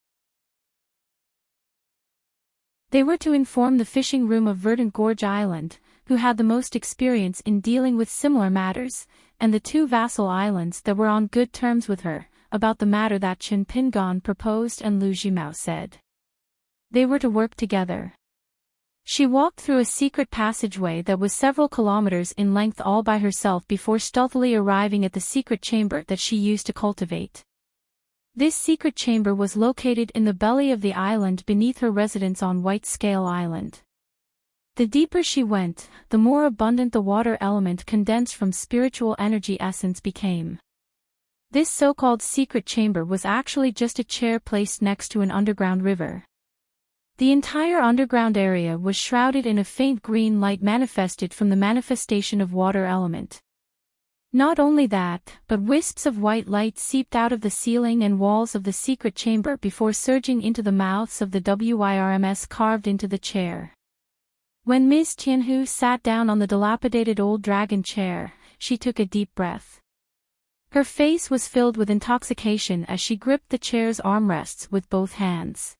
They were to inform the fishing room of Verdant Gorge Island, who had the most experience in dealing with similar matters, and the 2 vassal islands that were on good terms with her, about the matter that Chen Pingan proposed and Lu Jimao said. They were to work together. She walked through a secret passageway that was several kilometers in length all by herself before stealthily arriving at the secret chamber that she used to cultivate. This secret chamber was located in the belly of the island beneath her residence on White Scale Island. The deeper she went, the more abundant the water element condensed from spiritual energy essence became. This so-called secret chamber was actually just a chair placed next to an underground river. The entire underground area was shrouded in a faint green light manifested from the manifestation of water element. Not only that, but wisps of white light seeped out of the ceiling and walls of the secret chamber before surging into the mouths of the WIRMs carved into the chair. When Ms. Tianhu sat down on the dilapidated old dragon chair, she took a deep breath. Her face was filled with intoxication as she gripped the chair's armrests with both hands.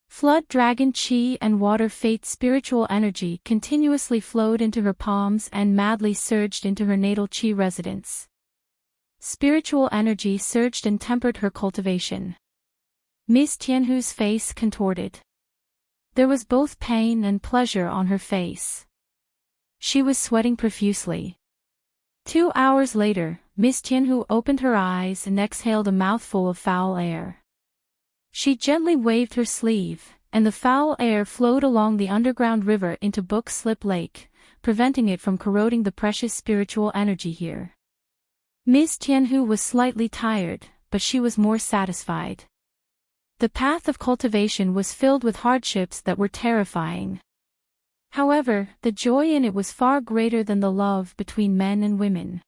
Flood dragon chi and water fate spiritual energy continuously flowed into her palms and madly surged into her natal chi residence. Spiritual energy surged and tempered her cultivation. Ms. Tianhu's face contorted. There was both pain and pleasure on her face. She was sweating profusely. 2 hours later, Ms. Tianhu opened her eyes and exhaled a mouthful of foul air. She gently waved her sleeve, and the foul air flowed along the underground river into Book Slip Lake, preventing it from corroding the precious spiritual energy here. Ms. Tianhu was slightly tired, but she was more satisfied. The path of cultivation was filled with hardships that were terrifying. However, the joy in it was far greater than the love between men and women.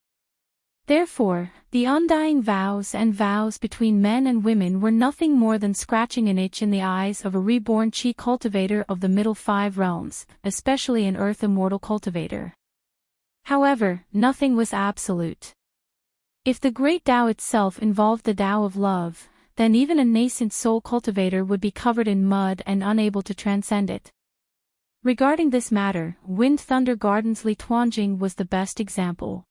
Therefore, the undying vows and vows between men and women were nothing more than scratching an itch in the eyes of a reborn chi cultivator of the middle 5 realms, especially an earth immortal cultivator. However, nothing was absolute. If the great Tao itself involved the Tao of love, then even a nascent soul cultivator would be covered in mud and unable to transcend it. Regarding this matter, Wind Thunder Garden's Li Tuanjing was the best example.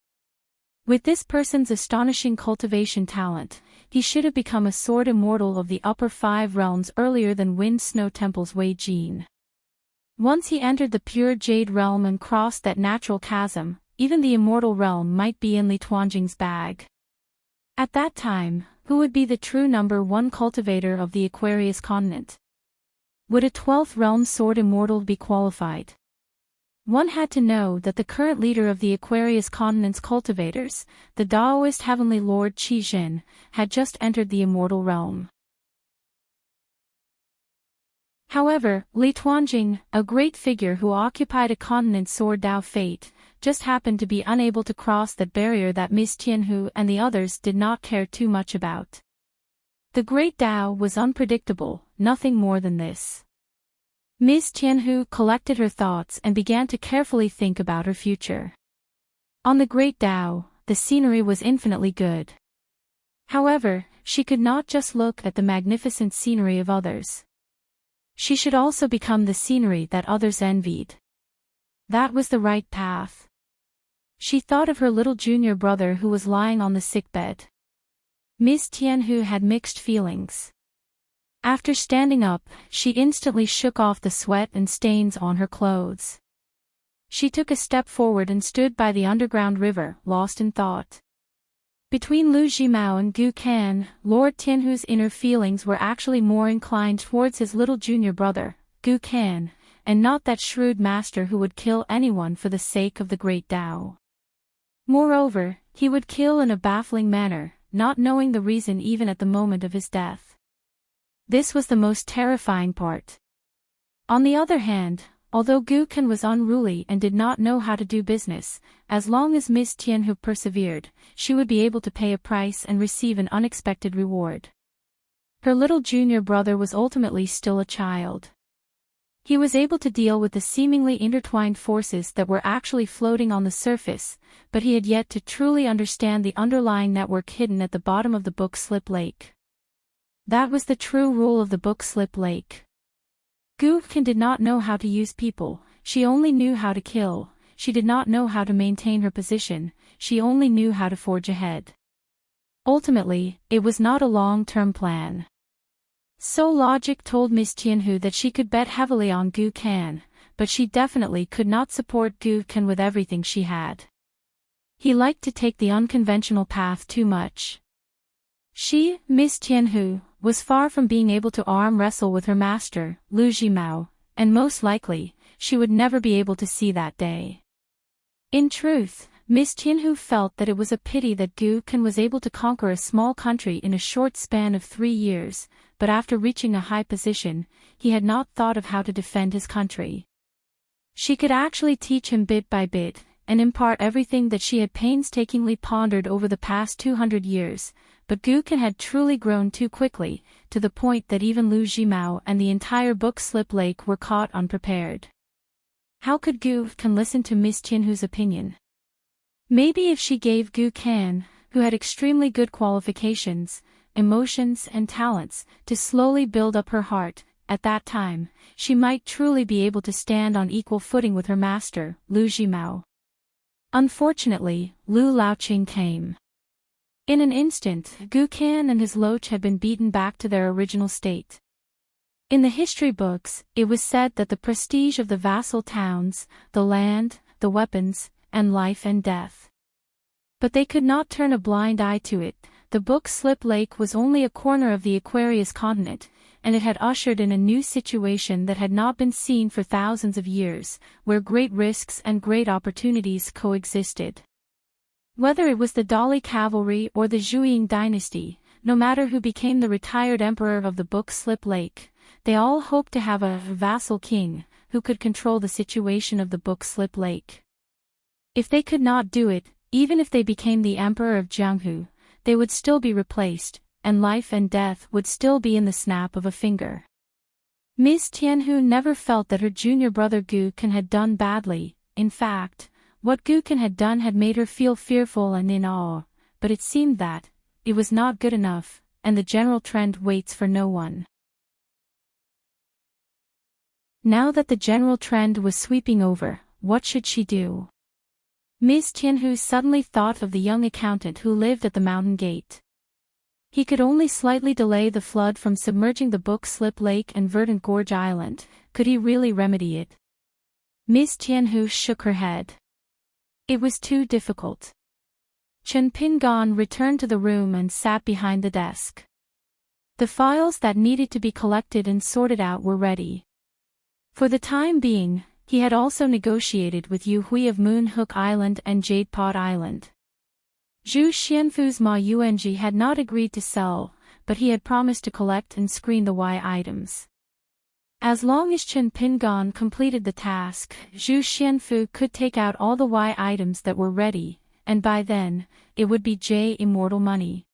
With this person's astonishing cultivation talent, he should have become a sword immortal of the upper 5 realms earlier than Wind Snow Temple's Wei Jin. Once he entered the pure Jade realm and crossed that natural chasm, even the immortal realm might be in Li Tuanjing's bag. At that time, who would be the true number 1 cultivator of the Aquarius continent? Would a 12th realm sword immortal be qualified? One had to know that the current leader of the Aquarius continent's cultivators, the Daoist Heavenly Lord Qi Jin, had just entered the immortal realm. However, Li Tuanjing, a great figure who occupied a continent sword Dao fate, just happened to be unable to cross that barrier that Miss Tianhu and the others did not care too much about. The great Dao was unpredictable, nothing more than this. Miss Tianhu collected her thoughts and began to carefully think about her future. On the great Dao, the scenery was infinitely good. However, she could not just look at the magnificent scenery of others. She should also become the scenery that others envied. That was the right path. She thought of her little junior brother who was lying on the sickbed. Miss Tianhu had mixed feelings. After standing up, she instantly shook off the sweat and stains on her clothes. She took a step forward and stood by the underground river, lost in thought. Between Lu Jimao and Gu Kan, Lord Tianhu's inner feelings were actually more inclined towards his little junior brother, Gu Kan, and not that shrewd master who would kill anyone for the sake of the great Tao. Moreover, he would kill in a baffling manner, not knowing the reason even at the moment of his death. This was the most terrifying part. On the other hand, although Gu Kan was unruly and did not know how to do business, as long as Miss Tianhu persevered, she would be able to pay a price and receive an unexpected reward. Her little junior brother was ultimately still a child. He was able to deal with the seemingly intertwined forces that were actually floating on the surface, but he had yet to truly understand the underlying network hidden at the bottom of the Book Slip Lake. That was the true rule of the Book Slip Lake. Gu Kan did not know how to use people, she only knew how to kill. She did not know how to maintain her position, she only knew how to forge ahead. Ultimately, it was not a long-term plan. So logic told Miss Tianhu that she could bet heavily on Gu Kan, but she definitely could not support Gu Kan with everything she had. He liked to take the unconventional path too much. She, Miss Tianhu, was far from being able to arm wrestle with her master, Lu Jimao, and most likely, she would never be able to see that day. In truth, Miss Tianhu felt that it was a pity that Gu Kan was able to conquer a small country in a short span of 3 years, but after reaching a high position, he had not thought of how to defend his country. She could actually teach him bit by bit, and impart everything that she had painstakingly pondered over the past 200 years, but Gu Kan had truly grown too quickly, to the point that even Lu Jimao and the entire Book Slip Lake were caught unprepared. How could Gu Kan listen to Miss Tianhu's opinion? Maybe if she gave Gu Kan, who had extremely good qualifications, emotions and talents, to slowly build up her heart, at that time, she might truly be able to stand on equal footing with her master, Lu Jimao. Unfortunately, Lu Laoqing came. In an instant, Gu Kan and his loach had been beaten back to their original state. In the history books, it was said that the prestige of the vassal towns, the land, the weapons, and life and death. But they could not turn a blind eye to it. The Book Slip Lake was only a corner of the Aquarius continent, and it had ushered in a new situation that had not been seen for thousands of years, where great risks and great opportunities coexisted. Whether it was the Dali cavalry or the Zhuiying dynasty, no matter who became the retired emperor of the Book Slip Lake, they all hoped to have a vassal king, who could control the situation of the Book Slip Lake. If they could not do it, even if they became the emperor of Jianghu, they would still be replaced, and life and death would still be in the snap of a finger. Miss Tianhu never felt that her junior brother Gu Kan had done badly. In fact, what Gu Kan had done had made her feel fearful and in awe, but it seemed that it was not good enough, and the general trend waits for no one. Now that the general trend was sweeping over, what should she do? Ms. Tianhu suddenly thought of the young accountant who lived at the mountain gate. He could only slightly delay the flood from submerging the Book Slip Lake and Verdant Gorge Island. Could he really remedy it? Ms. Tianhu shook her head. It was too difficult. Chen Pingan returned to the room and sat behind the desk. The files that needed to be collected and sorted out were ready. For the time being, he had also negotiated with Yu Hui of Moon Hook Island and Jade Pod Island. Zhu Xianfu's Ma Yuanji had not agreed to sell, but he had promised to collect and screen the Y items. As long as Chen Pingan completed the task, Zhu Xianfu could take out all the Y items that were ready, and by then, it would be J immortal money.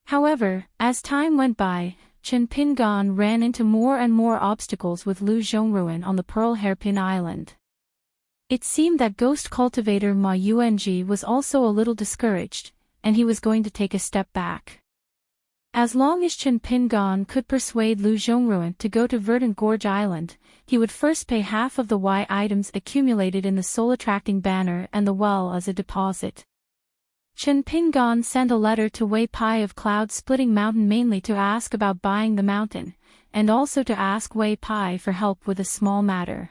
However, as time went by, Chen Pingan ran into more and more obstacles with Lu Zhongruan on the Pearl Hairpin Island. It seemed that ghost cultivator Ma Yuanji was also a little discouraged, and he was going to take a step back. As long as Chen Pingan could persuade Lu Zhongruan to go to Verdant Gorge Island, he would first pay half of the Y items accumulated in the soul-attracting banner and the well as a deposit. Chen Pingan sent a letter to Wei Pai of Cloud-Splitting Mountain mainly to ask about buying the mountain, and also to ask Wei Pai for help with a small matter.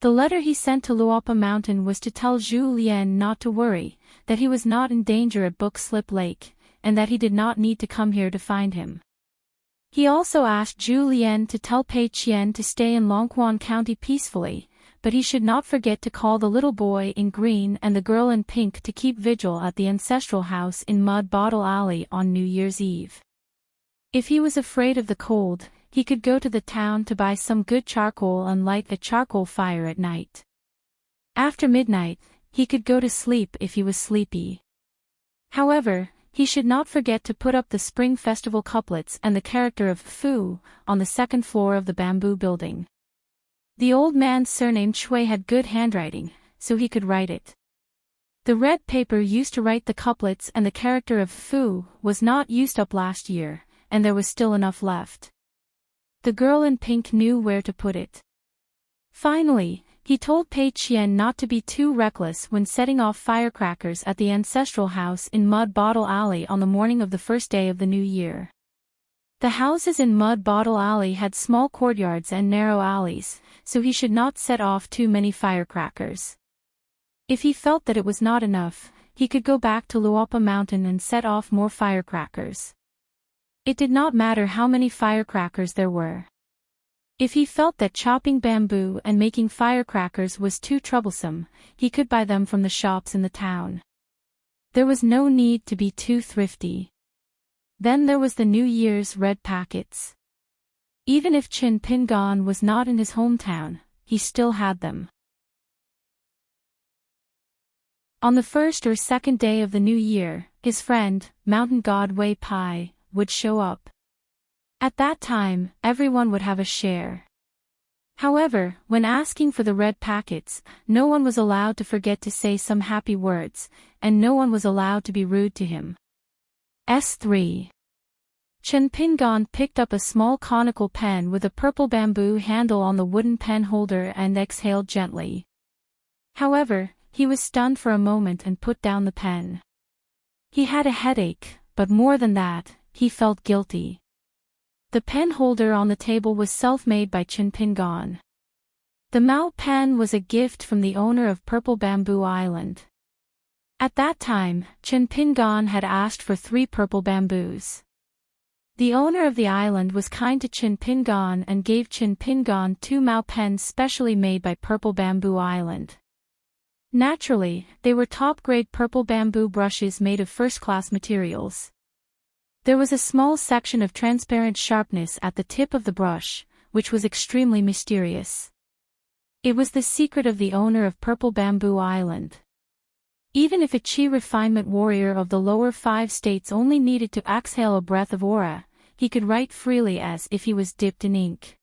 The letter he sent to Luopa Mountain was to tell Zhu Lian not to worry, that he was not in danger at Book Slip Lake, and that he did not need to come here to find him. He also asked Zhu Lian to tell Pei Qian to stay in Longquan County peacefully, but he should not forget to call the little boy in green and the girl in pink to keep vigil at the ancestral house in Mud Bottle Alley on New Year's Eve. If he was afraid of the cold, he could go to the town to buy some good charcoal and light a charcoal fire at night. After midnight, he could go to sleep if he was sleepy. However, he should not forget to put up the Spring Festival couplets and the character of Fu on the second floor of the bamboo building. The old man's surname Shui had good handwriting, so he could write it. The red paper used to write the couplets and the character of Fu was not used up last year, and there was still enough left. The girl in pink knew where to put it. Finally, he told Pei Qian not to be too reckless when setting off firecrackers at the ancestral house in Mud Bottle Alley on the morning of the first day of the new year. The houses in Mud Bottle Alley had small courtyards and narrow alleys, so he should not set off too many firecrackers. If he felt that it was not enough, he could go back to Luopa Mountain and set off more firecrackers. It did not matter how many firecrackers there were. If he felt that chopping bamboo and making firecrackers was too troublesome, he could buy them from the shops in the town. There was no need to be too thrifty. Then there was the New Year's red packets. Even if Chen Pingan was not in his hometown, he still had them. On the first or second day of the new year, his friend, mountain god Wei Pai, would show up. At that time, everyone would have a share. However, when asking for the red packets, no one was allowed to forget to say some happy words, and no one was allowed to be rude to him. S3. Chen Pingan picked up a small conical pen with a purple bamboo handle on the wooden pen holder and exhaled gently. However, he was stunned for a moment and put down the pen. He had a headache, but more than that, he felt guilty. The pen holder on the table was self-made by Chen Pingan. The Mao pen was a gift from the owner of Purple Bamboo Island. At that time, Chen Pingan had asked for 3 purple bamboos. The owner of the island was kind to Chen Pingan and gave Chen Pingan 2 Mao pens specially made by Purple Bamboo Island. Naturally, they were top-grade purple bamboo brushes made of first-class materials. There was a small section of transparent sharpness at the tip of the brush, which was extremely mysterious. It was the secret of the owner of Purple Bamboo Island. Even if a chi refinement warrior of the lower 5 states only needed to exhale a breath of aura, he could write freely as if he was dipped in ink.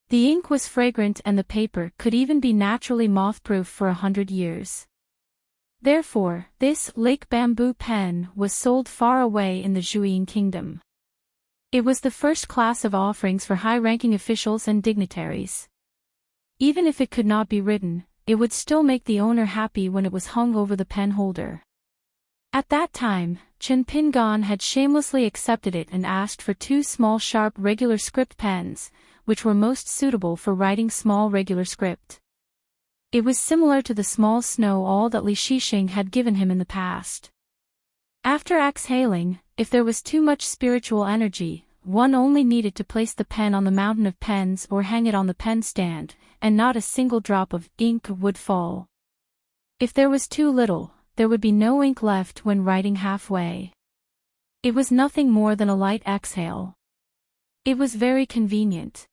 The ink was fragrant and the paper could even be naturally moth-proof for 100 years. Therefore, this lake bamboo pen was sold far away in the Zhuiying kingdom. It was the first class of offerings for high-ranking officials and dignitaries. Even if it could not be written, it would still make the owner happy when it was hung over the pen holder. At that time, Chen Pingan had shamelessly accepted it and asked for 2 small sharp regular script pens, which were most suitable for writing small regular script. It was similar to the small snow all that Li Shixing had given him in the past. After exhaling, if there was too much spiritual energy, one only needed to place the pen on the mountain of pens or hang it on the pen stand, and not a single drop of ink would fall. If there was too little, there would be no ink left when writing halfway. It was nothing more than a light exhale. It was very convenient.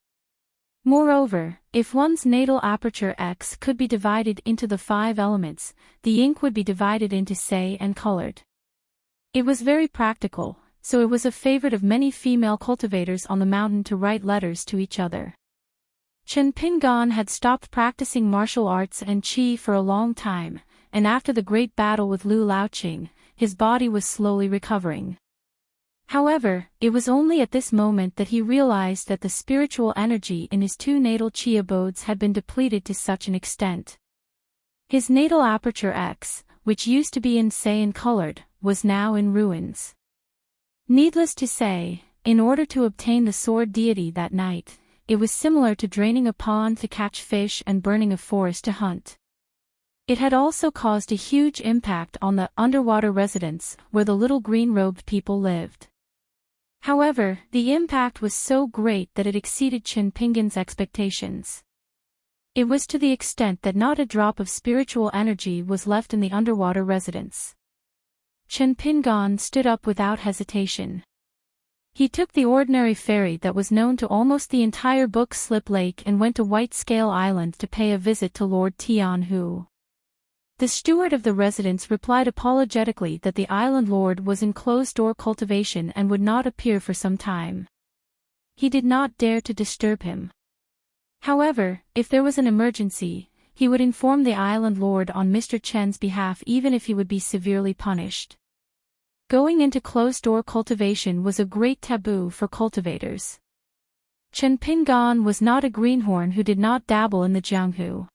Moreover, if one's natal aperture X could be divided into the 5 elements, the ink would be divided into say and colored. It was very practical, so it was a favorite of many female cultivators on the mountain to write letters to each other. Chen Pingan had stopped practicing martial arts and qi for a long time, and after the great battle with Lu Laoqing, his body was slowly recovering. However, it was only at this moment that he realized that the spiritual energy in his 2 natal qi abodes had been depleted to such an extent. His natal aperture X, which used to be in say and colored, was now in ruins. Needless to say, in order to obtain the sword deity that night, it was similar to draining a pond to catch fish and burning a forest to hunt. It had also caused a huge impact on the underwater residence where the little green-robed people lived. However, the impact was so great that it exceeded Chen Pingan's expectations. It was to the extent that not a drop of spiritual energy was left in the underwater residence. Chen Pingan stood up without hesitation. He took the ordinary ferry that was known to almost the entire Book Slip Lake and went to White Scale Island to pay a visit to Lord Tianhu. The steward of the residence replied apologetically that the island lord was in closed-door cultivation and would not appear for some time. He did not dare to disturb him. However, if there was an emergency, he would inform the island lord on Mr. Chen's behalf even if he would be severely punished. Going into closed-door cultivation was a great taboo for cultivators. Chen Pingan was not a greenhorn who did not dabble in the jianghu.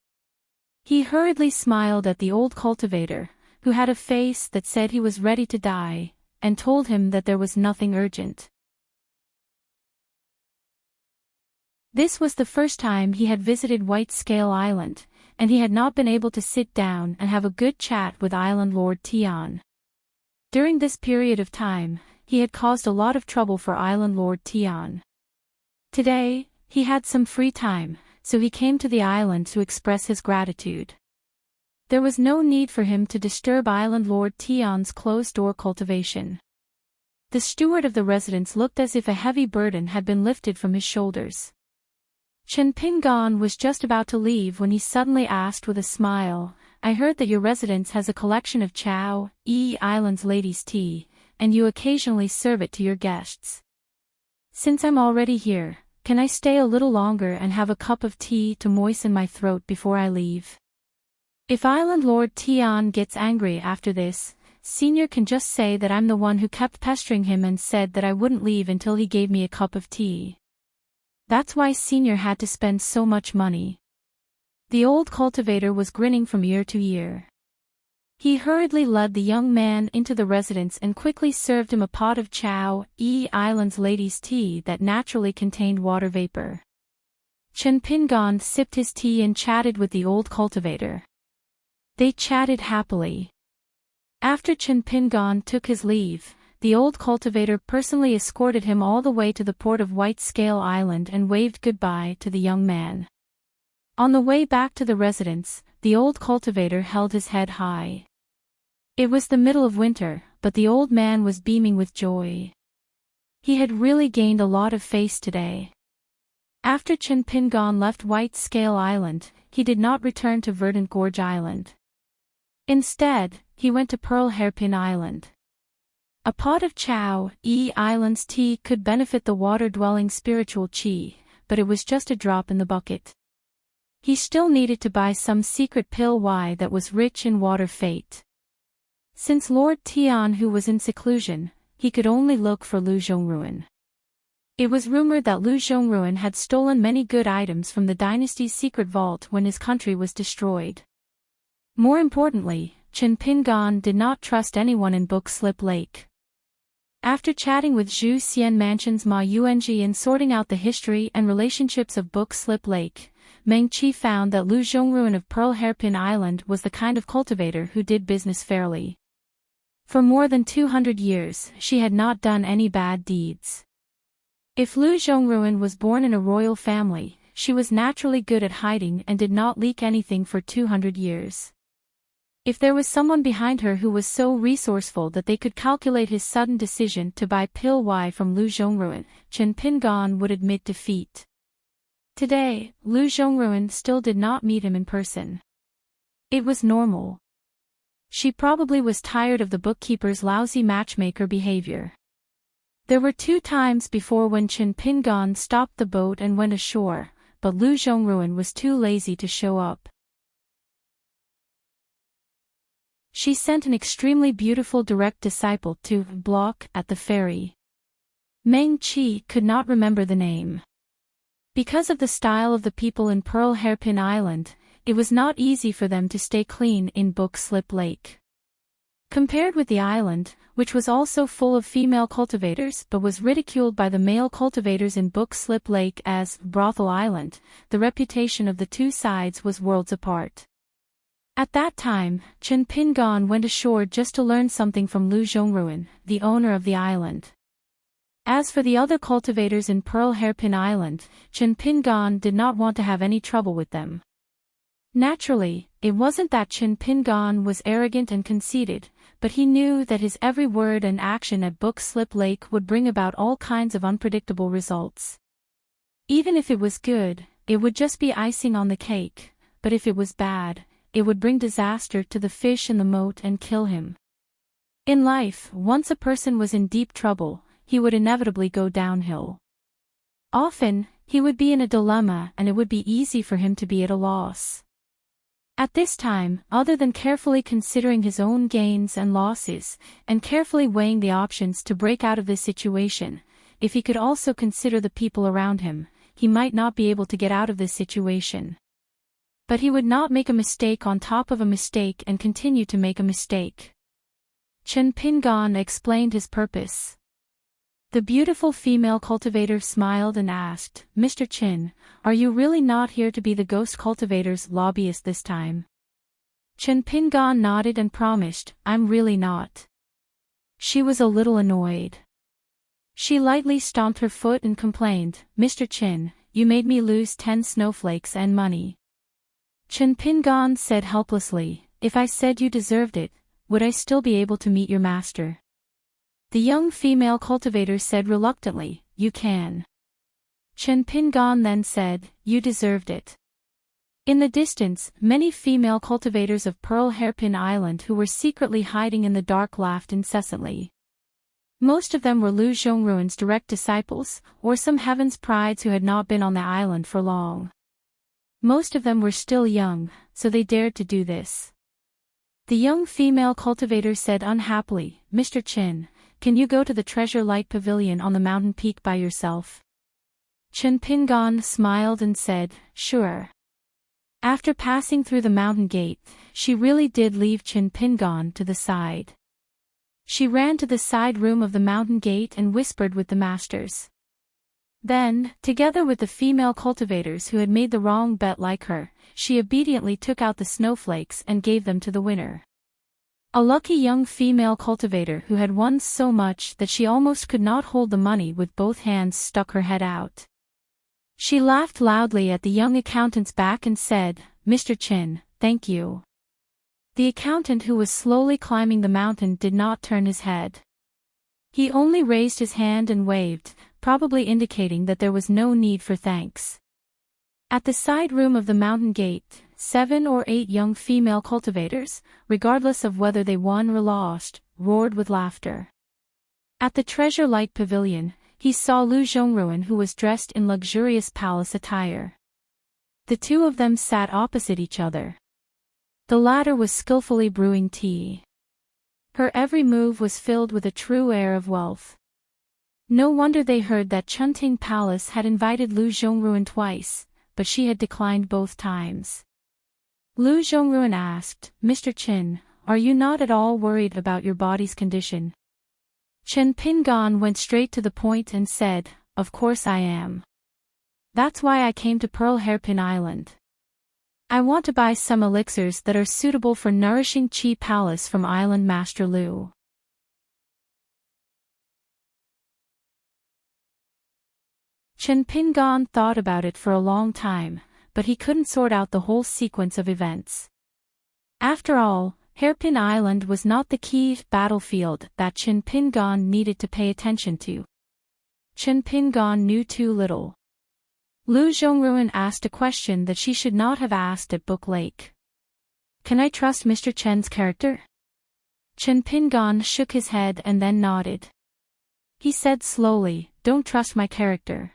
He hurriedly smiled at the old cultivator, who had a face that said he was ready to die, and told him that there was nothing urgent. This was the first time he had visited White Scale Island, and he had not been able to sit down and have a good chat with Island Lord Tian. During this period of time, he had caused a lot of trouble for Island Lord Tian. Today, he had some free time, so he came to the island to express his gratitude. There was no need for him to disturb Island Lord Tian's closed-door cultivation. The steward of the residence looked as if a heavy burden had been lifted from his shoulders. Chen Pingan was just about to leave when he suddenly asked with a smile, "I heard that your residence has a collection of Chao Island's ladies' tea, and you occasionally serve it to your guests. Since I'm already here, can I stay a little longer and have a cup of tea to moisten my throat before I leave? If Island Lord Tian gets angry after this, Senior can just say that I'm the one who kept pestering him and said that I wouldn't leave until he gave me a cup of tea. That's why Senior had to spend so much money." The old cultivator was grinning from ear to ear. He hurriedly led the young man into the residence and quickly served him a pot of Chao Island's ladies' tea that naturally contained water vapor. Chen Pingan sipped his tea and chatted with the old cultivator. They chatted happily. After Chen Pingan took his leave, the old cultivator personally escorted him all the way to the port of White Scale Island and waved goodbye to the young man. On the way back to the residence, the old cultivator held his head high. It was the middle of winter, but the old man was beaming with joy. He had really gained a lot of face today. After Chen Pingan left White Scale Island, he did not return to Verdant Gorge Island. Instead, he went to Pearl Hairpin Island. A pot of Chao Island's tea could benefit the water-dwelling spiritual qi, but it was just a drop in the bucket. He still needed to buy some secret pill Y that was rich in water fate. Since Lord Tianhu was in seclusion, he could only look for Lu Zhongruan. It was rumored that Lu Zhongruan had stolen many good items from the dynasty's secret vault when his country was destroyed. More importantly, Chen Pingan did not trust anyone in Book Slip Lake. After chatting with Zhu Xian Mansion's Ma Yuanji and sorting out the history and relationships of Book Slip Lake, Meng Qi found that Lu Zhongruan of Pearl Hairpin Island was the kind of cultivator who did business fairly. For more than 200 years, she had not done any bad deeds. If Lu Zhongruan was born in a royal family, she was naturally good at hiding and did not leak anything for 200 years. If there was someone behind her who was so resourceful that they could calculate his sudden decision to buy Pil Y from Lu Zhongruan, Chen Pingan would admit defeat. Today, Lu Zhongruan still did not meet him in person. It was normal. She probably was tired of the bookkeeper's lousy matchmaker behavior. There were 2 times before when Chen Pingan stopped the boat and went ashore, but Lu Zhongruan was too lazy to show up. She sent an extremely beautiful direct disciple to block at the ferry. Meng Qi could not remember the name. Because of the style of the people in Pearl Hairpin Island, it was not easy for them to stay clean in Book Slip Lake. Compared with the island, which was also full of female cultivators but was ridiculed by the male cultivators in Book Slip Lake as Brothel Island, the reputation of the 2 sides was worlds apart. At that time, Chen Pingan went ashore just to learn something from Lu Zhongruan, the owner of the island. As for the other cultivators in Pearl Hairpin Island, Chen Pingan did not want to have any trouble with them. Naturally, it wasn't that Chen Pingan was arrogant and conceited, but he knew that his every word and action at Book Slip Lake would bring about all kinds of unpredictable results. Even if it was good, it would just be icing on the cake, but if it was bad, it would bring disaster to the fish in the moat and kill him. In life, once a person was in deep trouble, he would inevitably go downhill. Often, he would be in a dilemma and it would be easy for him to be at a loss. At this time, other than carefully considering his own gains and losses, and carefully weighing the options to break out of this situation, if he could also consider the people around him, he might not be able to get out of this situation. But he would not make a mistake on top of a mistake and continue to make a mistake. Chen Pingan explained his purpose. The beautiful female cultivator smiled and asked, "Mr. Chen, are you really not here to be the ghost cultivator's lobbyist this time?" Chen Pingan nodded and promised, "I'm really not." She was a little annoyed. She lightly stomped her foot and complained, "Mr. Chen, you made me lose 10 snowflakes and money." Chen Pingan said helplessly, "If I said you deserved it, would I still be able to meet your master?" The young female cultivator said reluctantly, "You can." Chen Pingan then said, "You deserved it." In the distance, many female cultivators of Pearl Hairpin Island who were secretly hiding in the dark laughed incessantly. Most of them were Lu Zhongruan's direct disciples, or some heaven's prides who had not been on the island for long. Most of them were still young, so they dared to do this. The young female cultivator said unhappily, "Mr. Chen, can you go to the treasure light pavilion on the mountain peak by yourself?" Chen Pingan smiled and said, "Sure." After passing through the mountain gate, she really did leave Chen Pingan to the side. She ran to the side room of the mountain gate and whispered with the masters. Then, together with the female cultivators who had made the wrong bet like her, she obediently took out the snowflakes and gave them to the winner. A lucky young female cultivator who had won so much that she almost could not hold the money with both hands stuck her head out. She laughed loudly at the young accountant's back and said, "Mr. Chen, thank you." The accountant who was slowly climbing the mountain did not turn his head. He only raised his hand and waved, probably indicating that there was no need for thanks. At the side room of the mountain gate, 7 or 8 young female cultivators, regardless of whether they won or lost, roared with laughter. At the treasure light pavilion, he saw Lu Zhongruan who was dressed in luxurious palace attire. The 2 of them sat opposite each other. The latter was skillfully brewing tea. Her every move was filled with a true air of wealth. No wonder they heard that Chunting Palace had invited Lu Zhongruan twice, but she had declined both times. Lu Zhongruan asked, "Mr. Chen, are you not at all worried about your body's condition?" Chen Pingan went straight to the point and said, "Of course I am. That's why I came to Pearl Hairpin Island. I want to buy some elixirs that are suitable for nourishing Qi Palace from Island Master Lu." Chen Pingan thought about it for a long time, but he couldn't sort out the whole sequence of events. After all, Hairpin Island was not the key battlefield that Chen Pingan needed to pay attention to. Chen Pingan knew too little. Lu Zhongruan asked a question that she should not have asked at Book Lake. "Can I trust Mr. Chen's character?" Chen Pingan shook his head and then nodded. He said slowly, "Don't trust my character.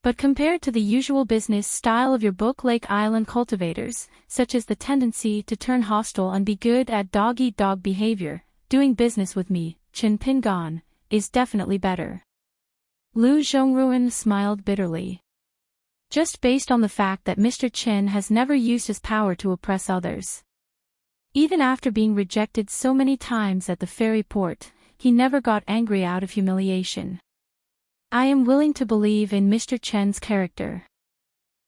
But compared to the usual business style of your Book Lake Island cultivators, such as the tendency to turn hostile and be good at dog-eat-dog behavior, doing business with me, Chen Pingan, is definitely better." Lu Zhongruan smiled bitterly. Just based on the fact that Mr. Chen has never used his power to oppress others. Even after being rejected so many times at the ferry port, he never got angry out of humiliation. "I am willing to believe in Mr. Chen's character."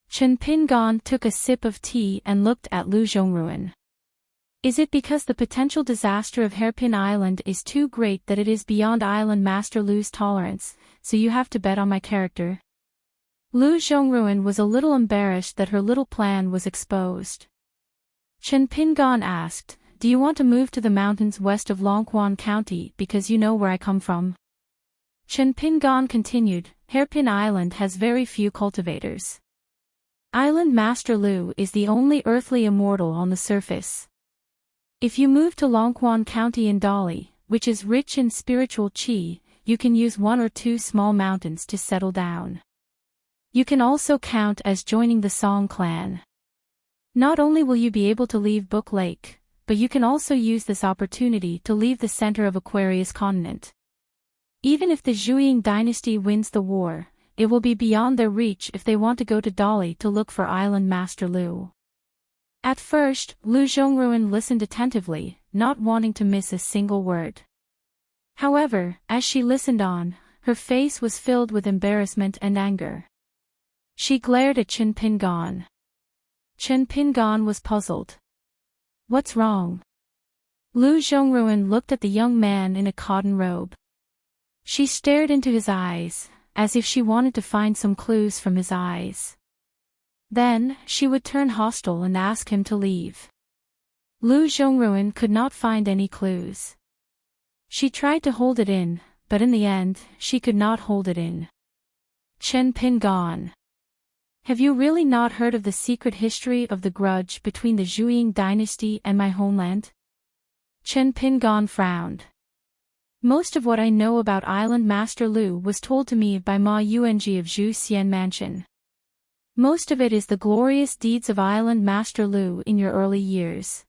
Chen Pingan took a sip of tea and looked at Lu Zhongruan. "Is it because the potential disaster of Hairpin Island is too great that it is beyond Island Master Lu's tolerance, so you have to bet on my character?" Lu Zhongruan was a little embarrassed that her little plan was exposed. Chen Pingan asked, "Do you want to move to the mountains west of Longquan County because you know where I come from?" Chen Pingan continued, "Hairpin Island has very few cultivators. Island Master Lu is the only earthly immortal on the surface. If you move to Longquan County in Dali, which is rich in spiritual qi, you can use one or two small mountains to settle down. You can also count as joining the Song clan. Not only will you be able to leave Book Lake, but you can also use this opportunity to leave the center of Aquarius continent. Even if the Zhuiying dynasty wins the war, it will be beyond their reach if they want to go to Dali to look for Island Master Lu." At first, Lu Zhongruan listened attentively, not wanting to miss a single word. However, as she listened on, her face was filled with embarrassment and anger. She glared at Chen Pingan. Chen Pingan was puzzled. "What's wrong?" Lu Zhongruan looked at the young man in a cotton robe. She stared into his eyes, as if she wanted to find some clues from his eyes. Then, she would turn hostile and ask him to leave. Lu Zhongruan could not find any clues. She tried to hold it in, but in the end, she could not hold it in. "Chen Pingan. Have you really not heard of the secret history of the grudge between the Zhuiying dynasty and my homeland?" Chen Pingan frowned. "Most of what I know about Island Master Lu was told to me by Ma Yuanji of Zhu Xian Mansion. Most of it is the glorious deeds of Island Master Lu in your early years.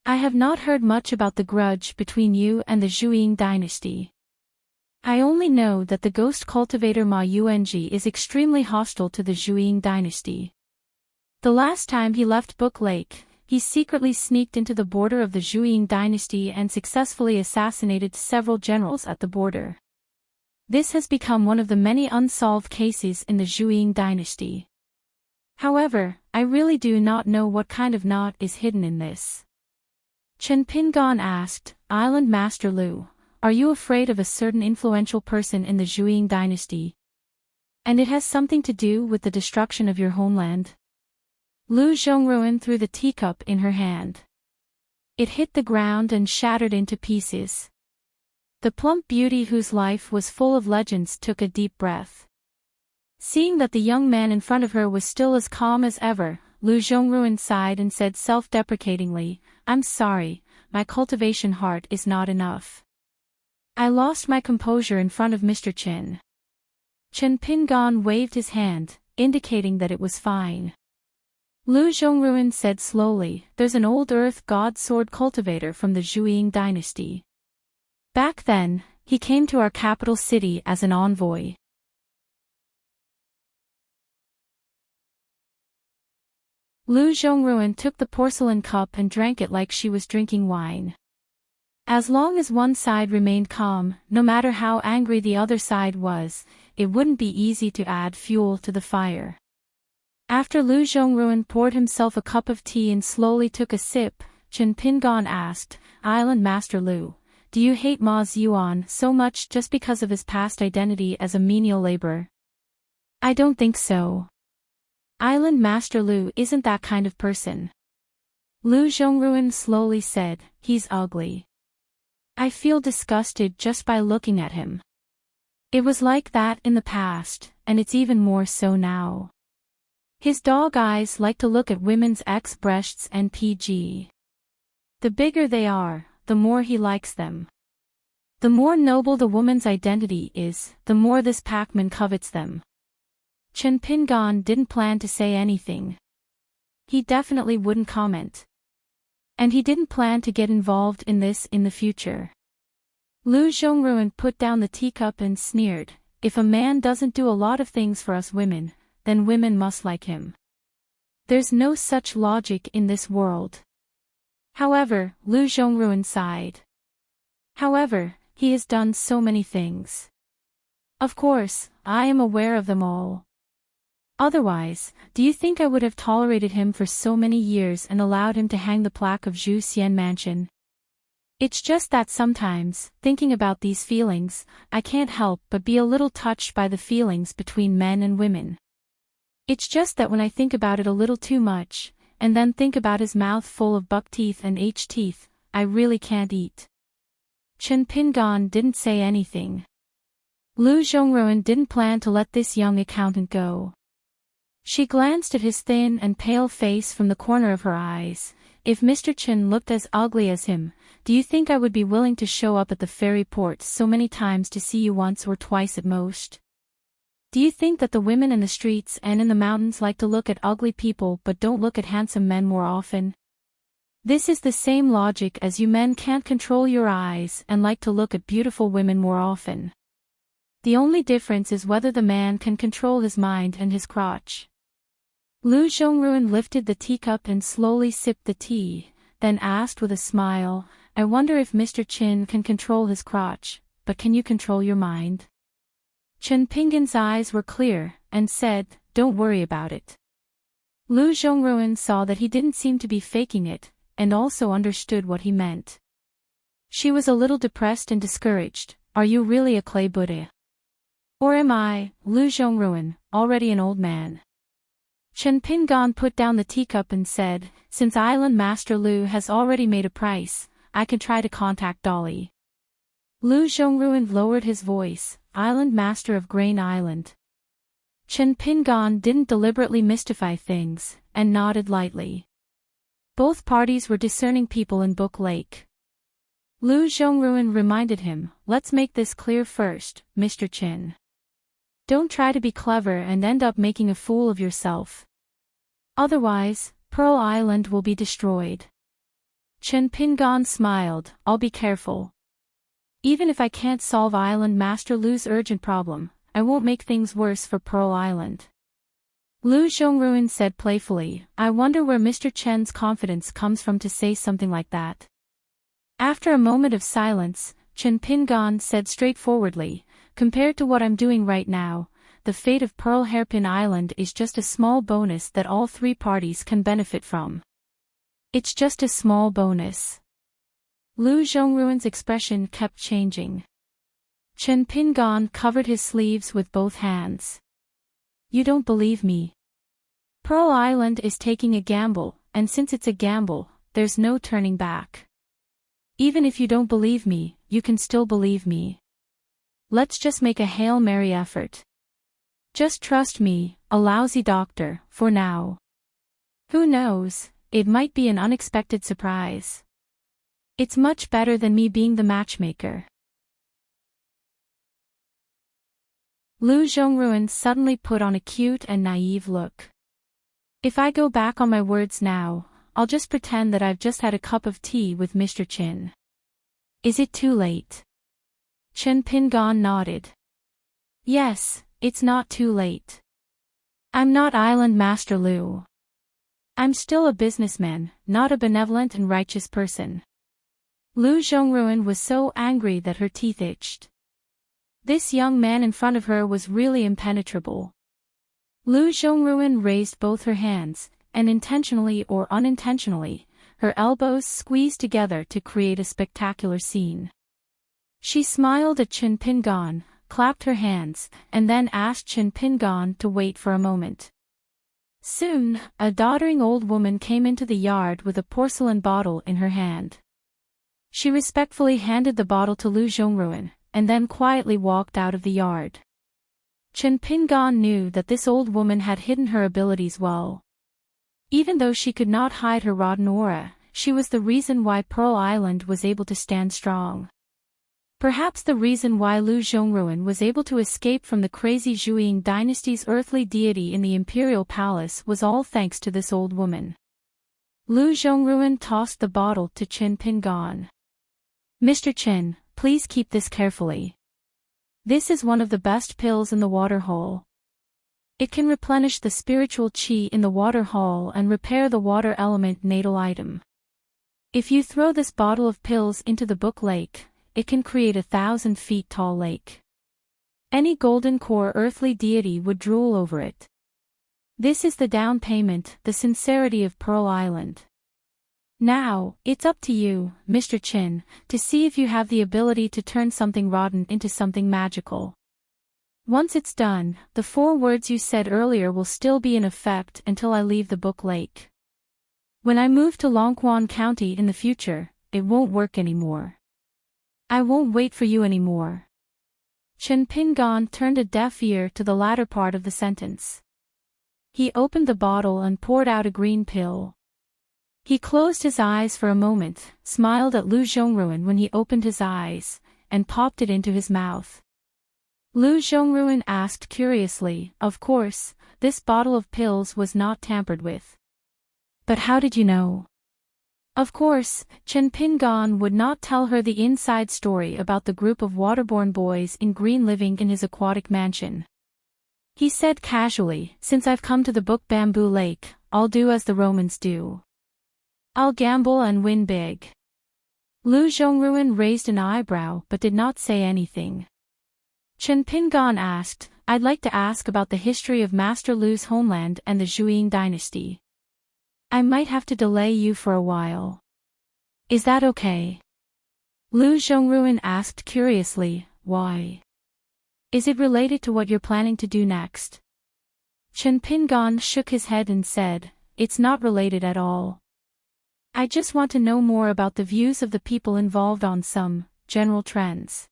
I have not heard much about the grudge between you and the Zhuiying dynasty. I only know that the ghost cultivator Ma Yuanji is extremely hostile to the Zhuiying dynasty. The last time he left Book Lake, he secretly sneaked into the border of the Zhuiying dynasty and successfully assassinated several generals at the border. This has become one of the many unsolved cases in the Zhuiying dynasty. However, I really do not know what kind of knot is hidden in this." Chen Pingan asked, "Island Master Lu, are you afraid of a certain influential person in the Zhuiying dynasty? And it has something to do with the destruction of your homeland?" Lu Zhongruan threw the teacup in her hand. It hit the ground and shattered into pieces. The plump beauty whose life was full of legends took a deep breath. Seeing that the young man in front of her was still as calm as ever, Lu Zhongruan sighed and said self-deprecatingly, "I'm sorry, my cultivation heart is not enough. I lost my composure in front of Mr. Chen." Chen Pingan waved his hand, indicating that it was fine. Lu Zhongruan said slowly, there's an old earth god sword cultivator from the Zhuiying dynasty. Back then, he came to our capital city as an envoy. Lu Zhongruan took the porcelain cup and drank it like she was drinking wine. As long as one side remained calm, no matter how angry the other side was, it wouldn't be easy to add fuel to the fire. After Lu Zhongruan poured himself a cup of tea and slowly took a sip, Chen Pingan asked, Island Master Lu, do you hate Ma Ziyuan so much just because of his past identity as a menial laborer? I don't think so. Island Master Lu isn't that kind of person. Lu Zhongruan slowly said, he's ugly. I feel disgusted just by looking at him. It was like that in the past, and it's even more so now. His dog eyes like to look at women's breasts and PG. The bigger they are, the more he likes them. The more noble the woman's identity is, the more this Pac-Man covets them. Chen Pingan didn't plan to say anything. He definitely wouldn't comment. And he didn't plan to get involved in this in the future. Lu Zhongruan put down the teacup and sneered, if a man doesn't do a lot of things for us women, then women must like him. There's no such logic in this world. However, Lu Zhongruan sighed. However, he has done so many things. Of course, I am aware of them all. Otherwise, do you think I would have tolerated him for so many years and allowed him to hang the plaque of Zhu Xian Mansion? It's just that sometimes, thinking about these feelings, I can't help but be a little touched by the feelings between men and women. It's just that when I think about it a little too much, and then think about his mouth full of buck teeth and H teeth, I really can't eat. Chen Pingan didn't say anything. Lu Zhongruan didn't plan to let this young accountant go. She glanced at his thin and pale face from the corner of her eyes. If Mr. Chen looked as ugly as him, do you think I would be willing to show up at the ferry port so many times to see you once or twice at most? Do you think that the women in the streets and in the mountains like to look at ugly people but don't look at handsome men more often? This is the same logic as you men can't control your eyes and like to look at beautiful women more often. The only difference is whether the man can control his mind and his crotch. Lu Zhongruan lifted the teacup and slowly sipped the tea, then asked with a smile, I wonder if Mr. Chin can control his crotch, but can you control your mind? Chen Pingan's eyes were clear, and said, don't worry about it. Lu Zhongruan saw that he didn't seem to be faking it, and also understood what he meant. She was a little depressed and discouraged. Are you really a clay Buddha? Or am I, Lu Zhongruan, already an old man? Chen Pingan put down the teacup and said, since Island Master Lu has already made a price, I can try to contact Dolly. Lu Zhongruan lowered his voice, Island Master of Grain Island. Chen Pingan didn't deliberately mystify things, and nodded lightly. Both parties were discerning people in Book Lake. Lu Zhongruan reminded him, let's make this clear first, Mr. Chen. Don't try to be clever and end up making a fool of yourself. Otherwise, Pearl Island will be destroyed. Chen Pingan smiled, I'll be careful. Even if I can't solve Island Master Lu's urgent problem, I won't make things worse for Pearl Island. Lu Zhongruan said playfully, I wonder where Mr. Chen's confidence comes from to say something like that. After a moment of silence, Chen Pingan said straightforwardly, compared to what I'm doing right now, the fate of Pearl Hairpin Island is just a small bonus that all three parties can benefit from. It's just a small bonus. Lu Zhongruan's expression kept changing. Chen Pingan covered his sleeves with both hands. You don't believe me. Pearl Island is taking a gamble, and since it's a gamble, there's no turning back. Even if you don't believe me, you can still believe me. Let's just make a Hail Mary effort. Just trust me, a lousy doctor, for now. Who knows, it might be an unexpected surprise. It's much better than me being the matchmaker. Lu Zhongruan suddenly put on a cute and naive look. If I go back on my words now, I'll just pretend that I've just had a cup of tea with Mr. Chin. Is it too late? Chen Pingon nodded. Yes, it's not too late. I'm not Island Master Lu. I'm still a businessman, not a benevolent and righteous person. Lu Zhongruan was so angry that her teeth itched. This young man in front of her was really impenetrable. Lu Zhongruan raised both her hands, and intentionally or unintentionally, her elbows squeezed together to create a spectacular scene. She smiled at Chen Pingon, clapped her hands, and then asked Chen Pingon to wait for a moment. Soon, a doddering old woman came into the yard with a porcelain bottle in her hand. She respectfully handed the bottle to Lu Zhongruan, and then quietly walked out of the yard. Chen Pingon knew that this old woman had hidden her abilities well. Even though she could not hide her rotten aura, she was the reason why Pearl Island was able to stand strong. Perhaps the reason why Lu Zhongruan was able to escape from the crazy Zhuiying dynasty's earthly deity in the imperial palace was all thanks to this old woman. Lu Zhongruan tossed the bottle to Chen Pingon. Mr. Chen, please keep this carefully. This is one of the best pills in the water hole. It can replenish the spiritual qi in the water hall and repair the water element natal item. If you throw this bottle of pills into the book lake, it can create 1,000 feet tall lake. Any golden core earthly deity would drool over it. This is the down payment, the sincerity of Pearl Island. Now, it's up to you, Mr. Chin, to see if you have the ability to turn something rotten into something magical. Once it's done, the 4 words you said earlier will still be in effect until I leave the book lake. When I move to Longquan County in the future, it won't work anymore. I won't wait for you anymore. Chen Pingon turned a deaf ear to the latter part of the sentence. He opened the bottle and poured out a green pill. He closed his eyes for a moment, smiled at Lu Zhongruan when he opened his eyes, and popped it into his mouth. Lu Zhongruan asked curiously, of course, this bottle of pills was not tampered with. But how did you know? Of course, Chen Pingon would not tell her the inside story about the group of waterborne boys in green living in his aquatic mansion. He said casually, since I've come to the Book Bamboo Lake, I'll do as the Romans do. I'll gamble and win big. Lu Zhongruan raised an eyebrow but did not say anything. Chen Pingon asked, I'd like to ask about the history of Master Lu's homeland and the Zhuiying dynasty. I might have to delay you for a while. Is that okay? Lu Zhongruan asked curiously, why? Is it related to what you're planning to do next? Chen Pingon shook his head and said, it's not related at all. I just want to know more about the views of the people involved on some general trends.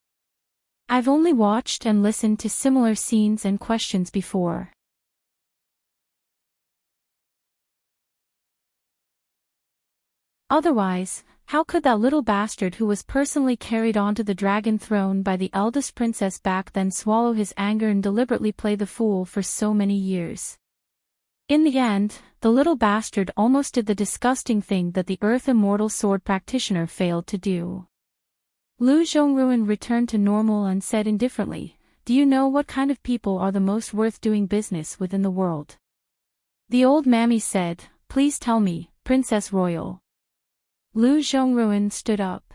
I've only watched and listened to similar scenes and questions before. Otherwise, how could that little bastard who was personally carried onto the dragon throne by the eldest princess back then swallow his anger and deliberately play the fool for so many years? In the end, the little bastard almost did the disgusting thing that the Earth Immortal Sword practitioner failed to do. Lu Zhongruan returned to normal and said indifferently, do you know what kind of people are the most worth doing business with in the world? The old mammy said, please tell me, Princess Royal. Lu Zhongruan stood up.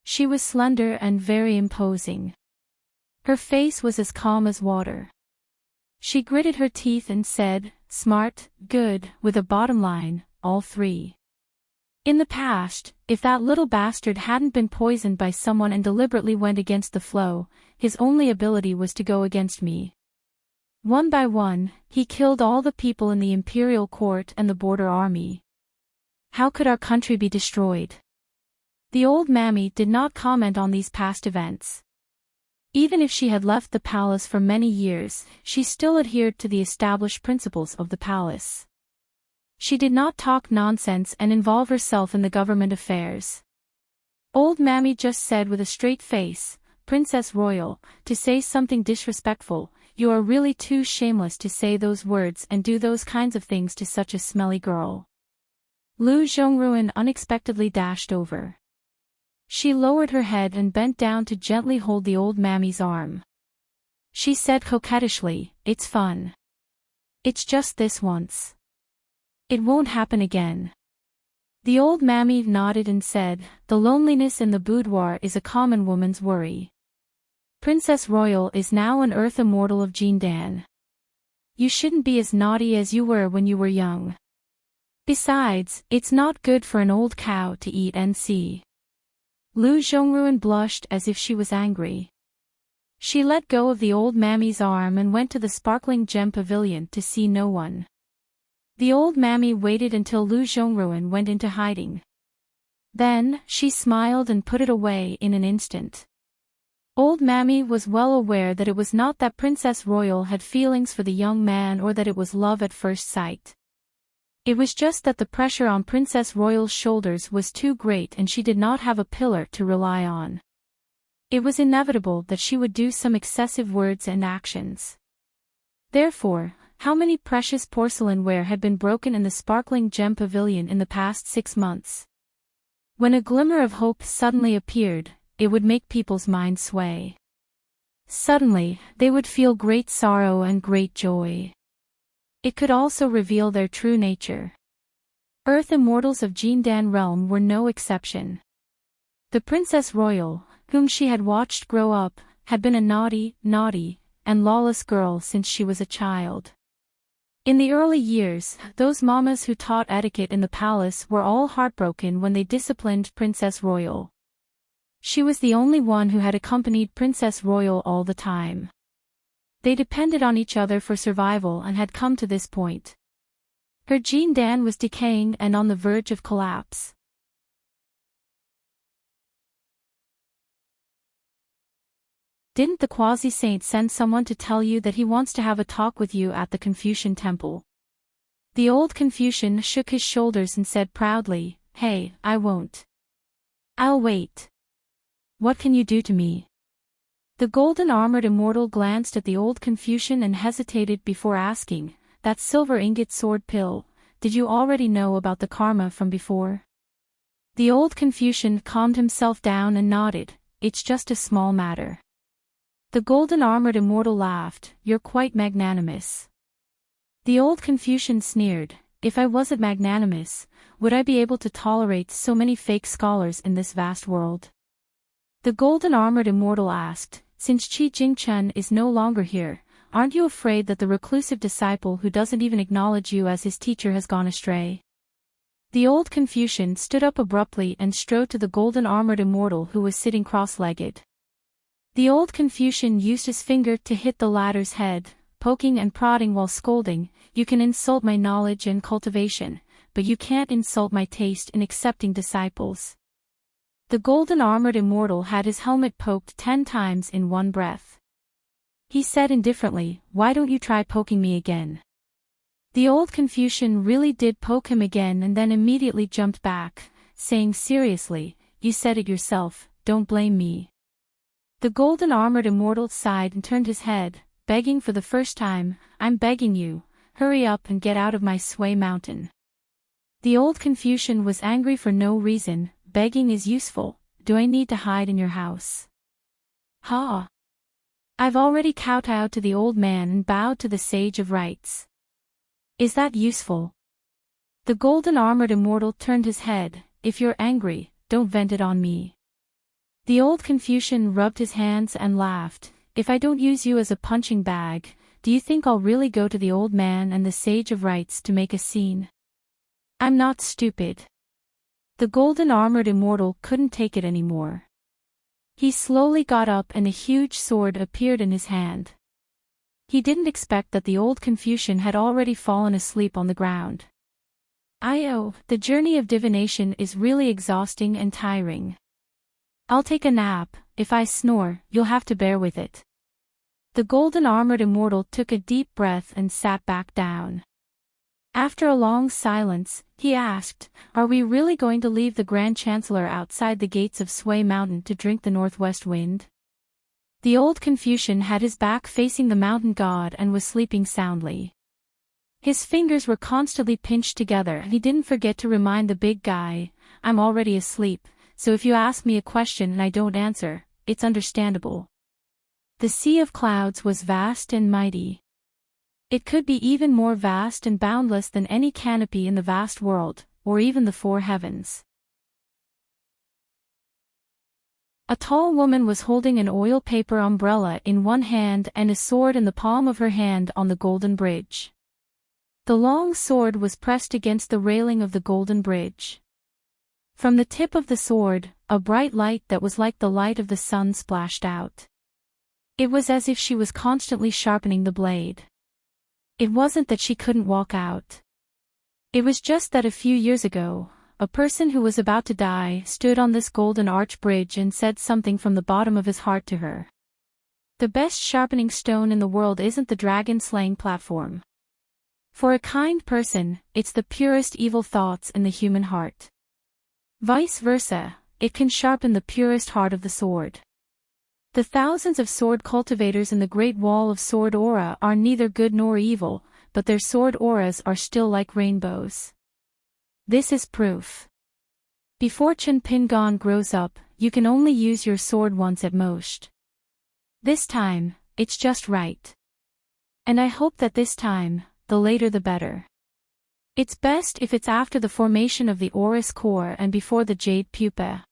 She was slender and very imposing. Her face was as calm as water. She gritted her teeth and said, smart, good, with a bottom line, all 3. In the past, if that little bastard hadn't been poisoned by someone and deliberately went against the flow, his only ability was to go against me. One by one, he killed all the people in the imperial court and the border army. How could our country be destroyed? The old mammy did not comment on these past events. Even if she had left the palace for many years, she still adhered to the established principles of the palace. She did not talk nonsense and involve herself in the government affairs. Old mammy just said with a straight face, Princess Royal, to say something disrespectful, you are really too shameless to say those words and do those kinds of things to such a smelly girl. Lu Zhongruan unexpectedly dashed over. She lowered her head and bent down to gently hold the old mammy's arm. She said coquettishly, "It's fun. It's just this once. It won't happen again." The old mammy nodded and said, "The loneliness in the boudoir is a common woman's worry. Princess Royal is now an earth immortal of Jindan. You shouldn't be as naughty as you were when you were young. Besides, it's not good for an old cow to eat and see." Lu Zhongruan blushed as if she was angry. She let go of the old mammy's arm and went to the sparkling gem pavilion to see no one. The old mammy waited until Lu Zhongruan went into hiding. Then, she smiled and put it away in an instant. Old mammy was well aware that it was not that Princess Royal had feelings for the young man or that it was love at first sight. It was just that the pressure on Princess Royal's shoulders was too great and she did not have a pillar to rely on. It was inevitable that she would do some excessive words and actions. Therefore, how many precious porcelainware had been broken in the sparkling gem pavilion in the past 6 months? When a glimmer of hope suddenly appeared, it would make people's minds sway. Suddenly, they would feel great sorrow and great joy. It could also reveal their true nature. Earth immortals of Jindan realm were no exception. The Princess Royal, whom she had watched grow up, had been a naughty, and lawless girl since she was a child. In the early years, those mamas who taught etiquette in the palace were all heartbroken when they disciplined Princess Royal. She was the only one who had accompanied Princess Royal all the time. They depended on each other for survival and had come to this point. Her Jindan was decaying and on the verge of collapse. Didn't the quasi-saint send someone to tell you that he wants to have a talk with you at the Confucian temple? The old Confucian shook his shoulders and said proudly, "Hey, I won't. I'll wait. What can you do to me?" The golden-armored immortal glanced at the old Confucian and hesitated before asking, "That silver ingot sword pill, did you already know about the karma from before?" The old Confucian calmed himself down and nodded, "It's just a small matter." The golden-armored immortal laughed, "You're quite magnanimous." The old Confucian sneered, "If I wasn't magnanimous, would I be able to tolerate so many fake scholars in this vast world?" The golden-armored immortal asked, "Since Qi Jingchen is no longer here, aren't you afraid that the reclusive disciple who doesn't even acknowledge you as his teacher has gone astray?" The old Confucian stood up abruptly and strode to the golden-armored immortal who was sitting cross-legged. The old Confucian used his finger to hit the latter's head, poking and prodding while scolding, "You can insult my knowledge and cultivation, but you can't insult my taste in accepting disciples." The golden-armored immortal had his helmet poked 10 times in one breath. He said indifferently, "Why don't you try poking me again?" The old Confucian really did poke him again and then immediately jumped back, saying seriously, "You said it yourself, don't blame me." The golden-armored immortal sighed and turned his head, begging for the first time, "I'm begging you, hurry up and get out of my sway mountain." The old Confucian was angry for no reason. "Begging is useful, do I need to hide in your house?" "Ha! I've already kowtowed to the old man and bowed to the sage of rites. Is that useful?" The golden-armored immortal turned his head, "If you're angry, don't vent it on me." The old Confucian rubbed his hands and laughed, "If I don't use you as a punching bag, do you think I'll really go to the old man and the sage of rites to make a scene? I'm not stupid." The golden-armored immortal couldn't take it anymore. He slowly got up and a huge sword appeared in his hand. He didn't expect that the old Confucian had already fallen asleep on the ground. The journey of divination is really exhausting and tiring. I'll take a nap. If I snore, you'll have to bear with it." The golden-armored immortal took a deep breath and sat back down. After a long silence, he asked, "Are we really going to leave the Grand Chancellor outside the gates of Sway Mountain to drink the northwest wind?" The old Confucian had his back facing the mountain god and was sleeping soundly. His fingers were constantly pinched together and he didn't forget to remind the big guy, "I'm already asleep, so if you ask me a question and I don't answer, it's understandable." The sea of clouds was vast and mighty. It could be even more vast and boundless than any canopy in the vast world, or even the four heavens. A tall woman was holding an oil paper umbrella in one hand and a sword in the palm of her hand on the golden bridge. The long sword was pressed against the railing of the golden bridge. From the tip of the sword, a bright light that was like the light of the sun splashed out. It was as if she was constantly sharpening the blade. It wasn't that she couldn't walk out. It was just that a few years ago, a person who was about to die stood on this golden arch bridge and said something from the bottom of his heart to her. The best sharpening stone in the world isn't the dragon-slaying platform. For a kind person, it's the purest evil thoughts in the human heart. Vice versa, it can sharpen the purest heart of the sword. The thousands of sword cultivators in the Great Wall of Sword Aura are neither good nor evil, but their sword auras are still like rainbows. This is proof. Before Chen Pingon grows up, you can only use your sword once at most. This time, it's just right. And I hope that this time, the later the better. It's best if it's after the formation of the Aurous core and before the jade pupa.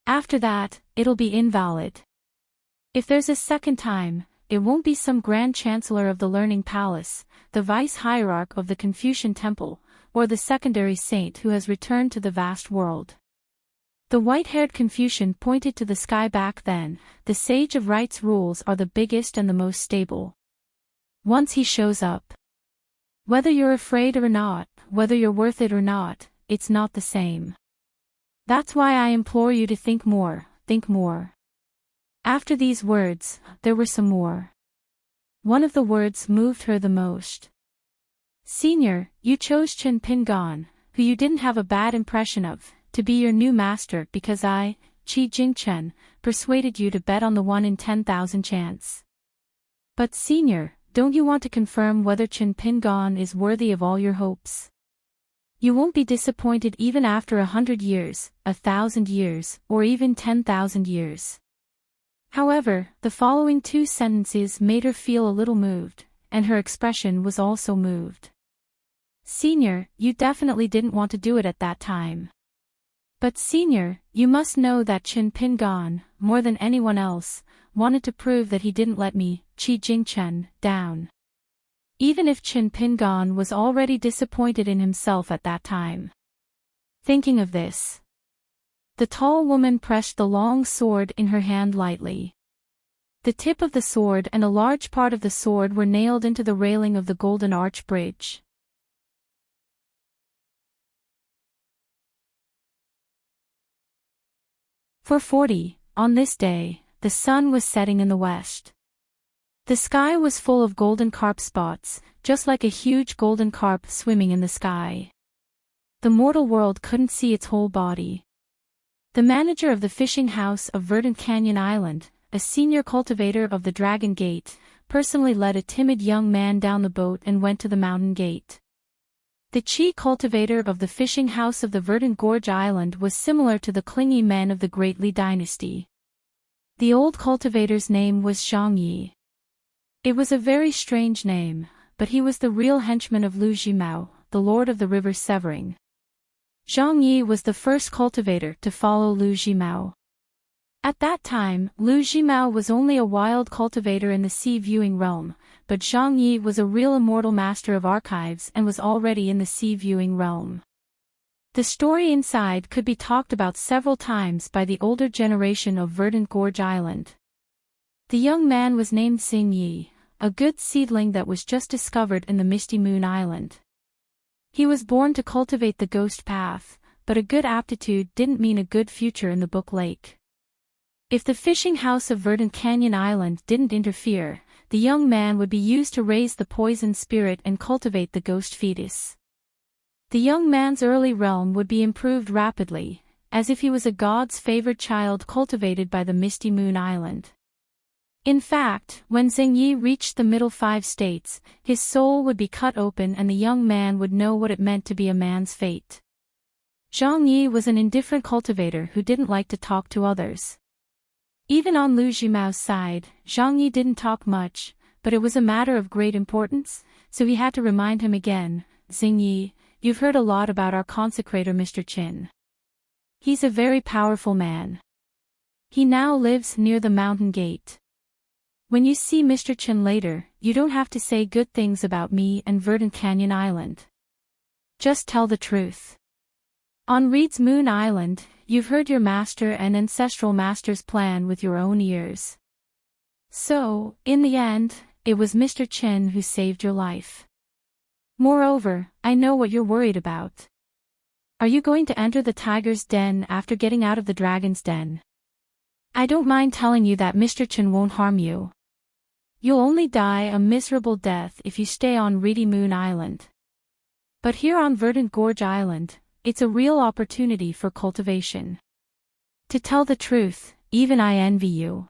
After that, it'll be invalid. If there's a second time, it won't be some grand chancellor of the learning palace, the vice-hierarch of the Confucian temple, or the secondary saint who has returned to the vast world. The white-haired Confucian pointed to the sky back then. The sage of right's rules are the biggest and the most stable. Once he shows up. Whether you're afraid or not, whether you're worth it or not, it's not the same. That's why I implore you to think more, think more. After these words, there were some more. One of the words moved her the most. "Senior, you chose Chen Pingon, who you didn't have a bad impression of, to be your new master because I, Qi Jingchen, persuaded you to bet on the 1 in 10,000 chance. But senior, don't you want to confirm whether Chen Pingon is worthy of all your hopes? You won't be disappointed even after 100 years, 1,000 years, or even 10,000 years." However, the following two sentences made her feel a little moved, and her expression was also moved. "Senior, you definitely didn't want to do it at that time. But senior, you must know that Chen Pingon, more than anyone else, wanted to prove that he didn't let me, Qi Jingchen, down. Even if Chen Pingon was already disappointed in himself at that time." Thinking of this, the tall woman pressed the long sword in her hand lightly. The tip of the sword and a large part of the sword were nailed into the railing of the Golden Arch Bridge. For 40, on this day, the sun was setting in the west. The sky was full of golden carp spots, just like a huge golden carp swimming in the sky. The mortal world couldn't see its whole body. The manager of the fishing house of Verdant Canyon Island, a senior cultivator of the Dragon Gate, personally led a timid young man down the boat and went to the mountain gate. The Qi cultivator of the fishing house of the Verdant Gorge Island was similar to the clingy men of the Great Li dynasty. The old cultivator's name was Zhang Yi. It was a very strange name, but he was the real henchman of Lu Jimao, the lord of the river Severing. Zhang Yi was the first cultivator to follow Lu Jimao. At that time, Lu Jimao was only a wild cultivator in the sea-viewing realm, but Zhang Yi was a real immortal master of archives and was already in the sea-viewing realm. The story inside could be talked about several times by the older generation of Verdant Gorge Island. The young man was named Xing Yi, a good seedling that was just discovered in the Misty Moon Island. He was born to cultivate the ghost path, but a good aptitude didn't mean a good future in the Book Lake. If the fishing house of Verdant Canyon Island didn't interfere, the young man would be used to raise the poison spirit and cultivate the ghost fetus. The young man's early realm would be improved rapidly, as if he was a god's favored child cultivated by the Misty Moon Island. In fact, when Xing Yi reached the middle 5 states, his soul would be cut open and the young man would know what it meant to be a man's fate. Zhang Yi was an indifferent cultivator who didn't like to talk to others. Even on Lu Jimao's side, Zhang Yi didn't talk much, but it was a matter of great importance, so he had to remind him again, Xing Yi, you've heard a lot about our consecrator Mr. Qin. He's a very powerful man. He now lives near the mountain gate. When you see Mr. Qin later, you don't have to say good things about me and Verdant Canyon Island. Just tell the truth. On Reed's Moon Island, you've heard your master and ancestral master's plan with your own ears. So, in the end, it was Mr. Qin who saved your life. Moreover, I know what you're worried about. Are you going to enter the tiger's den after getting out of the dragon's den? I don't mind telling you that Mr. Qin won't harm you. You'll only die a miserable death if you stay on Reedy Moon Island. But here on Verdant Gorge Island, it's a real opportunity for cultivation. To tell the truth, even I envy you.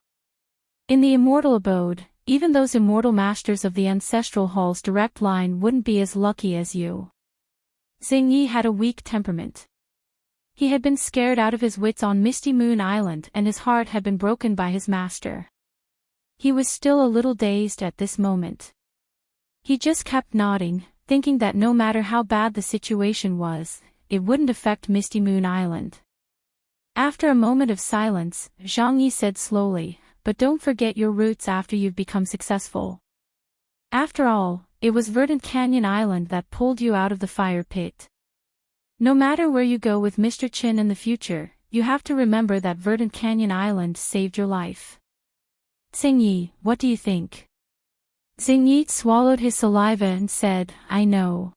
In the immortal abode, even those immortal masters of the ancestral hall's direct line wouldn't be as lucky as you. Xing Yi had a weak temperament. He had been scared out of his wits on Misty Moon Island and his heart had been broken by his master. He was still a little dazed at this moment. He just kept nodding, thinking that no matter how bad the situation was, it wouldn't affect Misty Moon Island. After a moment of silence, Zhang Yi said slowly, but don't forget your roots after you've become successful. After all, it was Verdant Canyon Island that pulled you out of the fire pit. No matter where you go with Mr. Qin in the future, you have to remember that Verdant Canyon Island saved your life. Xing Yi, what do you think? Xing Yi swallowed his saliva and said, I know.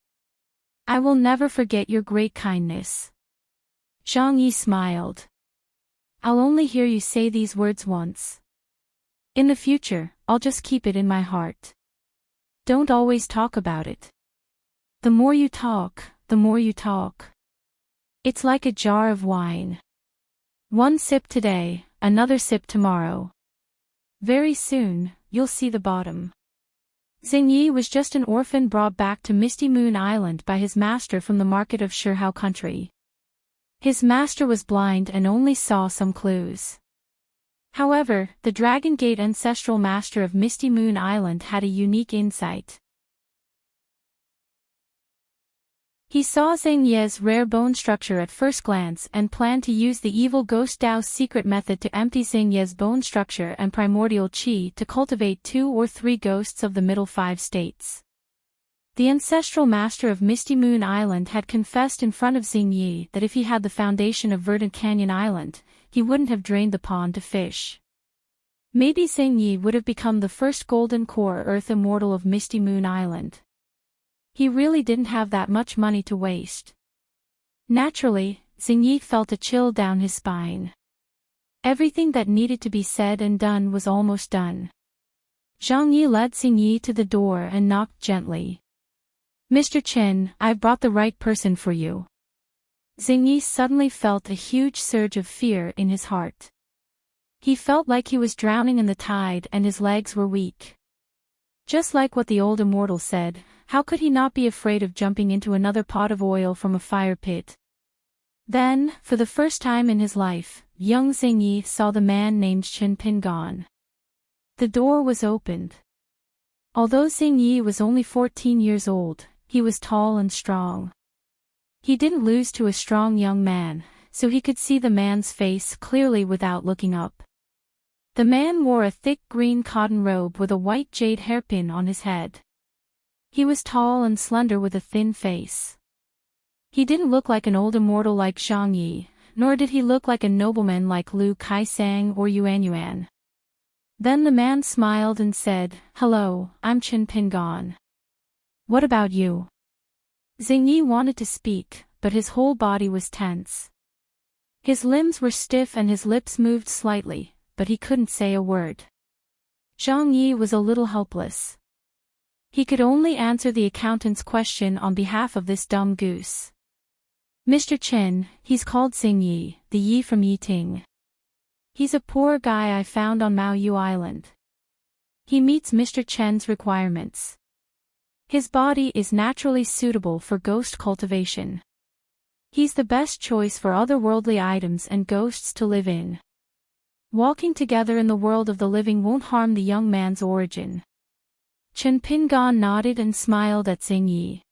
I will never forget your great kindness. Zhang Yi smiled. I'll only hear you say these words once. In the future, I'll just keep it in my heart. Don't always talk about it. The more you talk, the more you talk. It's like a jar of wine. One sip today, another sip tomorrow. Very soon, you'll see the bottom. Xing Yi was just an orphan brought back to Misty Moon Island by his master from the market of Shihao country. His master was blind and only saw some clues. However, the Dragon Gate ancestral master of Misty Moon Island had a unique insight. He saw Xing Ye's rare bone structure at first glance and planned to use the evil Ghost Dao's secret method to empty Xing Ye's bone structure and primordial qi to cultivate 2 or 3 ghosts of the middle 5 states. The ancestral master of Misty Moon Island had confessed in front of Xing Yi that if he had the foundation of Verdant Canyon Island, he wouldn't have drained the pond to fish. Maybe Xing Yi would have become the first golden core earth immortal of Misty Moon Island. He really didn't have that much money to waste. Naturally, Xing Yi felt a chill down his spine. Everything that needed to be said and done was almost done. Zhang Yi led Xing Yi to the door and knocked gently. Mr. Qin, I've brought the right person for you. Xing Yi suddenly felt a huge surge of fear in his heart. He felt like he was drowning in the tide and his legs were weak. Just like what the old immortal said, how could he not be afraid of jumping into another pot of oil from a fire pit? Then, for the first time in his life, young Xing Yi saw the man named Qin Pingan. The door was opened. Although Xing Yi was only 14 years old, he was tall and strong. He didn't lose to a strong young man, so he could see the man's face clearly without looking up. The man wore a thick green cotton robe with a white jade hairpin on his head. He was tall and slender with a thin face. He didn't look like an old immortal like Zhang Yi, nor did he look like a nobleman like Lu Kaisang or Yuan. Then the man smiled and said, Hello, I'm Qin Pingan. What about you? Xing Yi wanted to speak, but his whole body was tense. His limbs were stiff and his lips moved slightly, but he couldn't say a word. Zhang Yi was a little helpless. He could only answer the accountant's question on behalf of this dumb goose. Mr. Qin, he's called Xing Yi, the Yi from Yiting. He's a poor guy I found on Maoyu Island. He meets Mr. Chen's requirements. His body is naturally suitable for ghost cultivation. He's the best choice for otherworldly items and ghosts to live in. Walking together in the world of the living won't harm the young man's origin. Chen Pingan nodded and smiled at Xing Yi.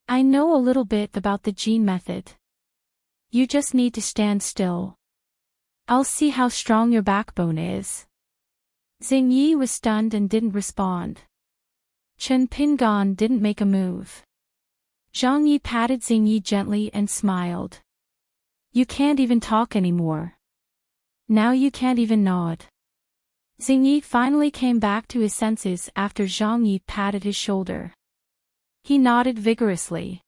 I know a little bit about the gene method. You just need to stand still. I'll see how strong your backbone is. Xing Yi was stunned and didn't respond. Chen Pingan didn't make a move. Zhang Yi patted Xing Yi gently and smiled. You can't even talk anymore. Now you can't even nod. Xing Yi finally came back to his senses after Zhang Yi patted his shoulder. He nodded vigorously.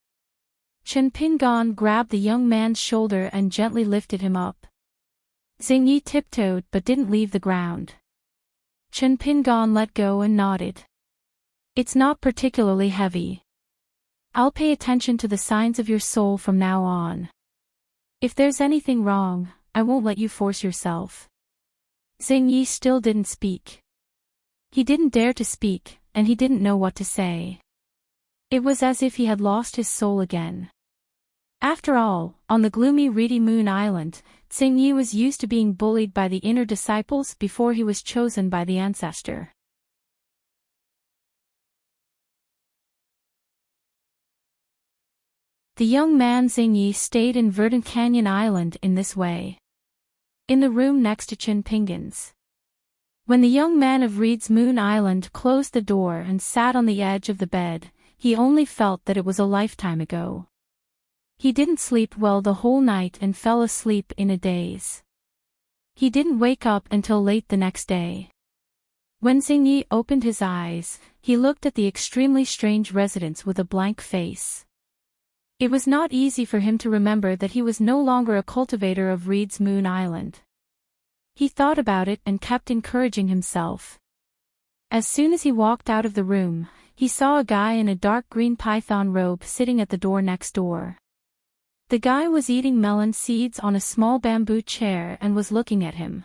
Chen Pingan grabbed the young man's shoulder and gently lifted him up. Xing Yi tiptoed but didn't leave the ground. Chen Pingan let go and nodded. It's not particularly heavy. I'll pay attention to the signs of your soul from now on. If there's anything wrong, I won't let you force yourself. Xing Yi still didn't speak. He didn't dare to speak, and he didn't know what to say. It was as if he had lost his soul again. After all, on the gloomy reedy Moon Island, Xing Yi was used to being bullied by the inner disciples before he was chosen by the ancestor. The young man Xing Yi stayed in Verdant Canyon Island in this way. In the room next to Chen Pingan's. When the young man of Reed's Moon Island closed the door and sat on the edge of the bed, he only felt that it was a lifetime ago. He didn't sleep well the whole night and fell asleep in a daze. He didn't wake up until late the next day. When Xing Yi opened his eyes, he looked at the extremely strange residence with a blank face. It was not easy for him to remember that he was no longer a cultivator of Reed's Moon Island. He thought about it and kept encouraging himself. As soon as he walked out of the room, he saw a guy in a dark green python robe sitting at the door next door. The guy was eating melon seeds on a small bamboo chair and was looking at him.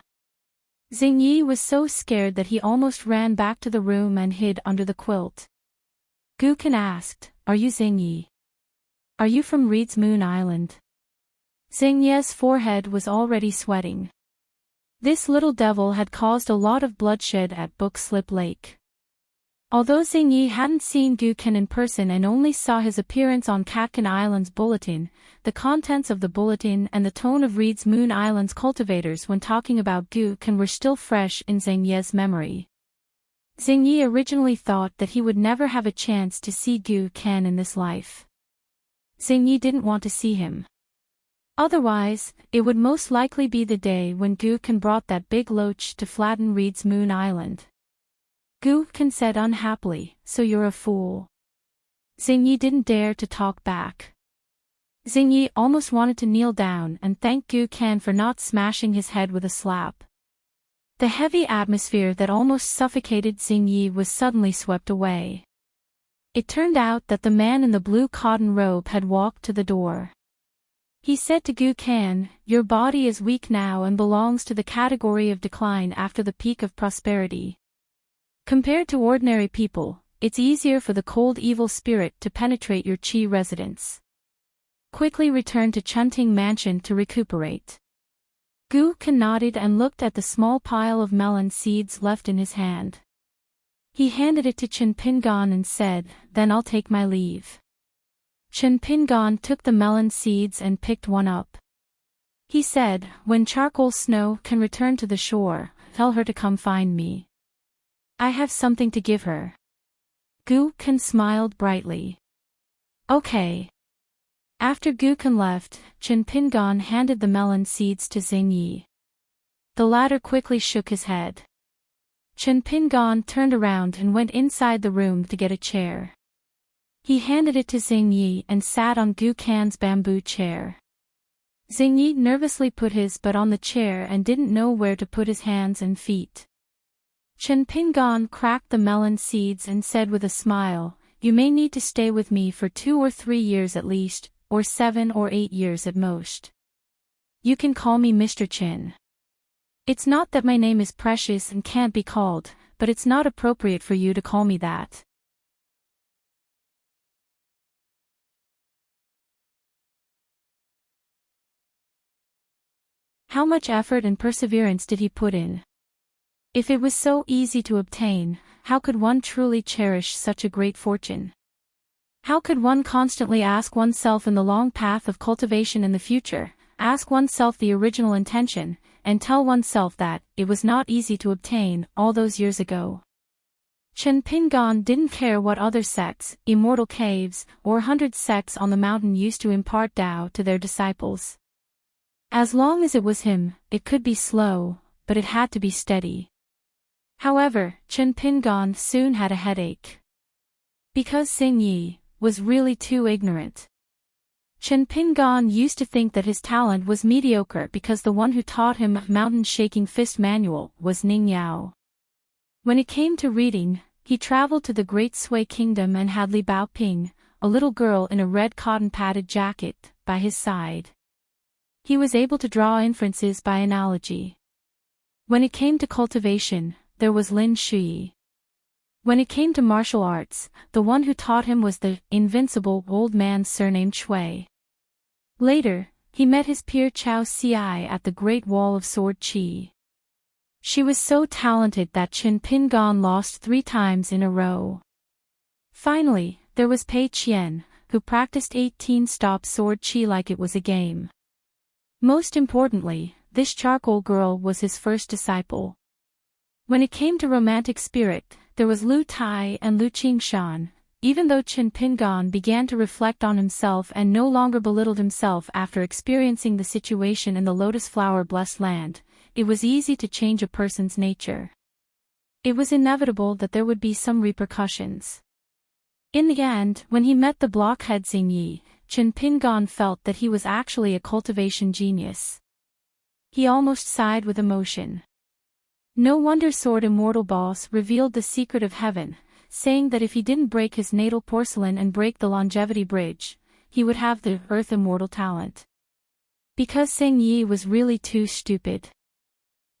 Xing Yi was so scared that he almost ran back to the room and hid under the quilt. Gu Kan asked, "Are you Xing Yi? Are you from Reed's Moon Island?" Xing Yi's forehead was already sweating. This little devil had caused a lot of bloodshed at Book Slip Lake. Although Xing Yi hadn't seen Gu Kan in person and only saw his appearance on Katkan Island's bulletin, the contents of the bulletin and the tone of Reed's Moon Island's cultivators when talking about Gu Kan were still fresh in Xing Yi's memory. Xing Yi originally thought that he would never have a chance to see Gu Kan in this life. Xing Yi didn't want to see him. Otherwise, it would most likely be the day when Gu Kan brought that big loach to flatten Reed's Moon Island. Gu Kan said unhappily, "So you're a fool." Xing Yi didn't dare to talk back. Xing Yi almost wanted to kneel down and thank Gu Kan for not smashing his head with a slap. The heavy atmosphere that almost suffocated Xing Yi was suddenly swept away. It turned out that the man in the blue cotton robe had walked to the door. He said to Gu Kan, "Your body is weak now and belongs to the category of decline after the peak of prosperity. Compared to ordinary people, it's easier for the cold evil spirit to penetrate your Qi residence. Quickly return to Chunting Mansion to recuperate." Gu Kan nodded and looked at the small pile of melon seeds left in his hand. He handed it to Chen Pingan and said, "Then I'll take my leave." Chen Pingan took the melon seeds and picked one up. He said, "When Charcoal Snow can return to the shore, tell her to come find me. I have something to give her." Gu Kan smiled brightly. "Okay." After Gu Kan left, Chen Pingan handed the melon seeds to Xing Yi. The latter quickly shook his head. Chen Pingan turned around and went inside the room to get a chair. He handed it to Xing Yi and sat on Gu Kan's bamboo chair. Xing Yi nervously put his butt on the chair and didn't know where to put his hands and feet. Chen Pingan cracked the melon seeds and said with a smile, "You may need to stay with me for 2 or 3 years at least, or 7 or 8 years at most. You can call me Mr. Chen. It's not that my name is precious and can't be called, but it's not appropriate for you to call me that. How much effort and perseverance did he put in? If it was so easy to obtain, how could one truly cherish such a great fortune? How could one constantly ask oneself in the long path of cultivation in the future, ask oneself the original intention, and tell oneself that it was not easy to obtain all those years ago? Chen Pingan didn't care what other sects, immortal caves, or 100 sects on the mountain used to impart Tao to their disciples. As long as it was him, it could be slow, but it had to be steady. However, Chen Pingan soon had a headache. Because Xing Yi was really too ignorant. Chen Pingan used to think that his talent was mediocre because the one who taught him mountain-shaking fist manual was Ning Yao. When it came to reading, he traveled to the Great Sui Kingdom and had Li Baoping, a little girl in a red cotton-padded jacket, by his side. He was able to draw inferences by analogy. When it came to cultivation, there was Lin Shui. When it came to martial arts, the one who taught him was the invincible old man surnamed Chui. Later, he met his peer Chao Xi at the Great Wall of Sword Qi. She was so talented that Chen Pingan lost 3 times in a row. Finally, there was Pei Qian, who practiced 18-stop sword Qi like it was a game. Most importantly, this charcoal girl was his first disciple. When it came to romantic spirit, there was Lu Tai and Lu Qingshan. Even though Chen Pingan began to reflect on himself and no longer belittled himself after experiencing the situation in the lotus flower-blessed land, it was easy to change a person's nature. It was inevitable that there would be some repercussions. In the end, when he met the blockhead Xing Yi, Chen Pingan felt that he was actually a cultivation genius. He almost sighed with emotion. No wonder Sword Immortal Boss revealed the secret of heaven, saying that if he didn't break his natal porcelain and break the longevity bridge, he would have the Earth Immortal talent. Because Xing Yi was really too stupid.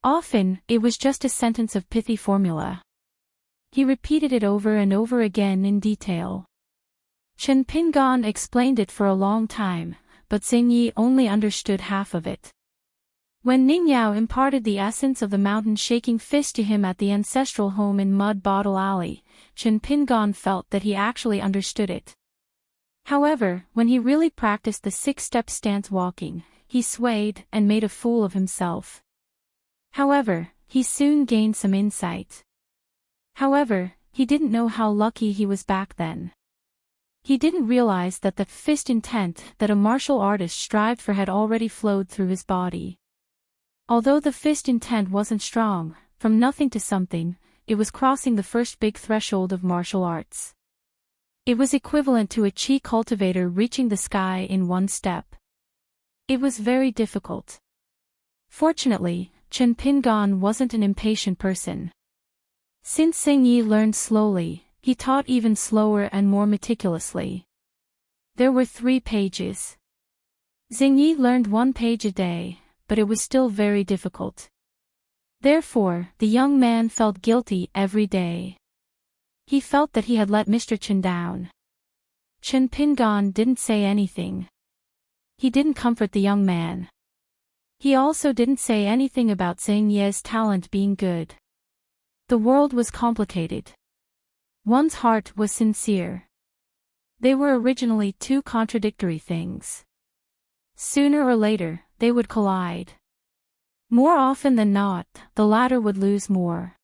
Often, it was just a sentence of pithy formula. He repeated it over and over again in detail. Chen Pingan explained it for a long time, but Xing Yi only understood half of it. When Ning Yao imparted the essence of the mountain-shaking fist to him at the ancestral home in Mud Bottle Alley, Chen Pingan felt that he actually understood it. However, when he really practiced the 6-step stance walking, he swayed and made a fool of himself. However, he soon gained some insight. However, he didn't know how lucky he was back then. He didn't realize that the fist intent that a martial artist strived for had already flowed through his body. Although the fist intent wasn't strong, from nothing to something, it was crossing the first big threshold of martial arts. It was equivalent to a chi cultivator reaching the sky in 1 step. It was very difficult. Fortunately, Chen Pingan wasn't an impatient person. Since Xing Yi learned slowly, he taught even slower and more meticulously. There were 3 pages. Xing Yi learned 1 page a day, but it was still very difficult. Therefore, the young man felt guilty every day. He felt that he had let Mr. Chen down. Chen Pingan didn't say anything. He didn't comfort the young man. He also didn't say anything about Xing Yi's talent being good. The world was complicated. One's heart was sincere. They were originally 2 contradictory things. Sooner or later, they would collide. More often than not, the latter would lose more.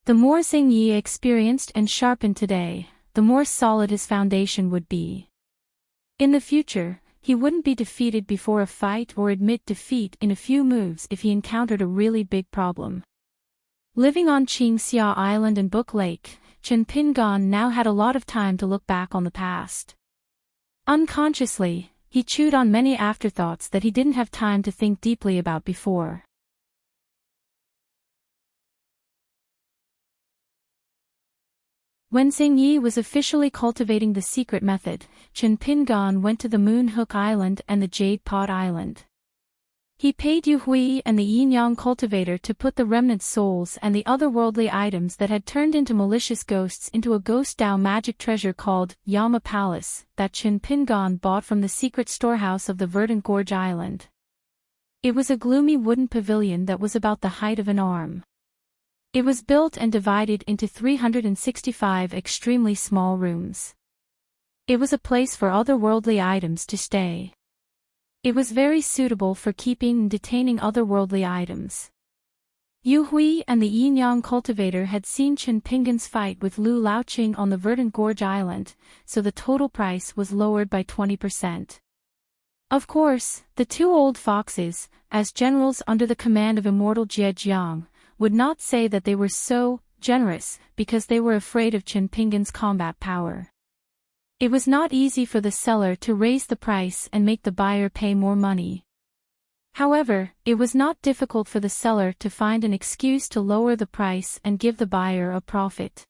The more Xing Yi experienced and sharpened today, the more solid his foundation would be. In the future, he wouldn't be defeated before a fight or admit defeat in a few moves if he encountered a really big problem. Living on Qingxia Island and Book Lake, Chen Pingan now had a lot of time to look back on the past. Unconsciously, he chewed on many afterthoughts that he didn't have time to think deeply about before. When Xing Yi was officially cultivating the secret method, Chen Pingan went to the Moon Hook Island and the Jade Pot Island. He paid Yu Hui and the yin-yang cultivator to put the remnant souls and the otherworldly items that had turned into malicious ghosts into a ghost Dao magic treasure called Yama Palace that Chen Pingan bought from the secret storehouse of the Verdant Gorge Island. It was a gloomy wooden pavilion that was about the height of an arm. It was built and divided into 365 extremely small rooms. It was a place for otherworldly items to stay. It was very suitable for keeping and detaining otherworldly items. Yu Hui and the yin-yang cultivator had seen Chen Pingan's fight with Lu Laoqing on the Verdant Gorge Island, so the total price was lowered by 20%. Of course, the two old foxes, as generals under the command of immortal Jie Jiang, would not say that they were so generous because they were afraid of Chen Pingan's combat power. It was not easy for the seller to raise the price and make the buyer pay more money. However, it was not difficult for the seller to find an excuse to lower the price and give the buyer a profit.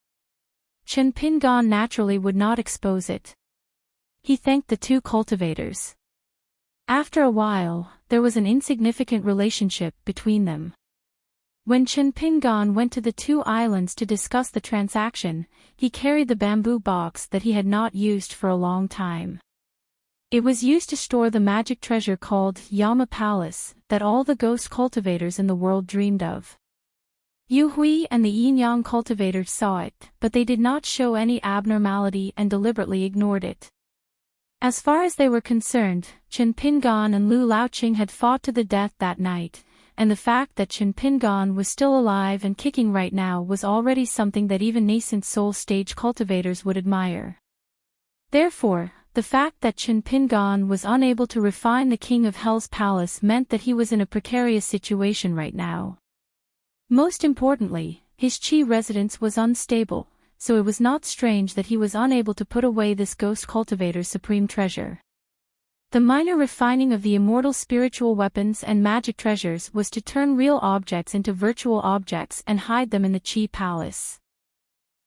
Chen Pingan naturally would not expose it. He thanked the two cultivators. After a while, there was an insignificant relationship between them. When Chen Pingan went to the two islands to discuss the transaction, he carried the bamboo box that he had not used for a long time. It was used to store the magic treasure called Yama Palace that all the ghost cultivators in the world dreamed of. Yu Hui and the yin-yang cultivators saw it, but they did not show any abnormality and deliberately ignored it. As far as they were concerned, Chen Pingan and Lu Laoqing had fought to the death that night, and the fact that Chen Pingan was still alive and kicking right now was already something that even nascent soul stage cultivators would admire. Therefore, the fact that Chen Pingan was unable to refine the King of Hell's palace meant that he was in a precarious situation right now. Most importantly, his Qi residence was unstable, so it was not strange that he was unable to put away this ghost cultivator's supreme treasure. The minor refining of the immortal spiritual weapons and magic treasures was to turn real objects into virtual objects and hide them in the Qi palace.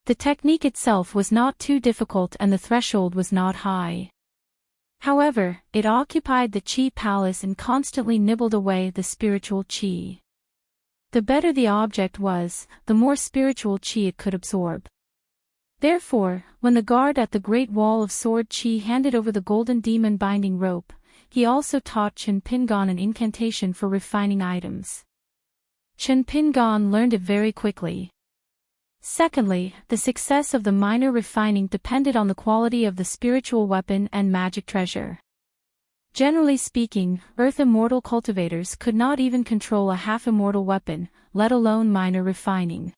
The technique itself was not too difficult and the threshold was not high. However, it occupied the Qi palace and constantly nibbled away the spiritual Qi. The better the object was, the more spiritual Qi it could absorb. Therefore, when the guard at the Great Wall of Sword Qi handed over the golden demon binding rope, he also taught Chen Pingan an incantation for refining items. Chen Pingan learned it very quickly. Secondly, the success of the minor refining depended on the quality of the spiritual weapon and magic treasure. Generally speaking, Earth Immortal cultivators could not even control a half-immortal weapon, let alone minor refining.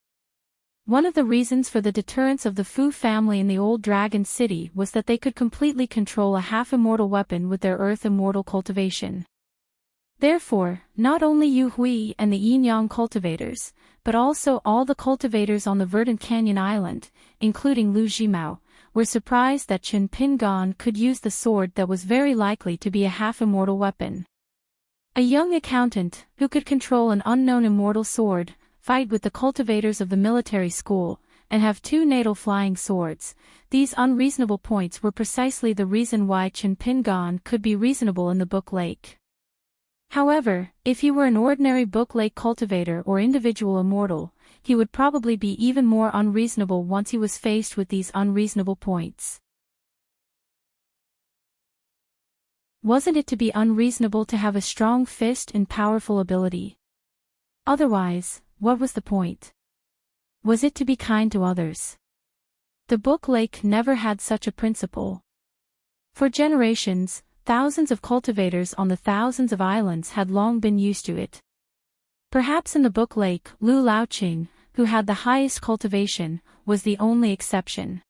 One of the reasons for the deterrence of the Fu family in the Old Dragon City was that they could completely control a half-immortal weapon with their Earth Immortal cultivation. Therefore, not only Yu Hui and the yin-yang cultivators, but also all the cultivators on the Verdant Canyon Island, including Lu Jimao, were surprised that Chen Pingan could use the sword that was very likely to be a half-immortal weapon. A young accountant, who could control an unknown immortal sword, fight with the cultivators of the military school, and have two natal flying swords. These unreasonable points were precisely the reason why Chen Pingan could be reasonable in the Book Lake. However, if he were an ordinary Book Lake cultivator or individual immortal, he would probably be even more unreasonable once he was faced with these unreasonable points. Wasn't it to be unreasonable to have a strong fist and powerful ability? Otherwise, what was the point? Was it to be kind to others? The Book Lake never had such a principle. For generations, thousands of cultivators on the thousands of islands had long been used to it. Perhaps in the Book Lake, Lu Laoqing, who had the highest cultivation, was the only exception.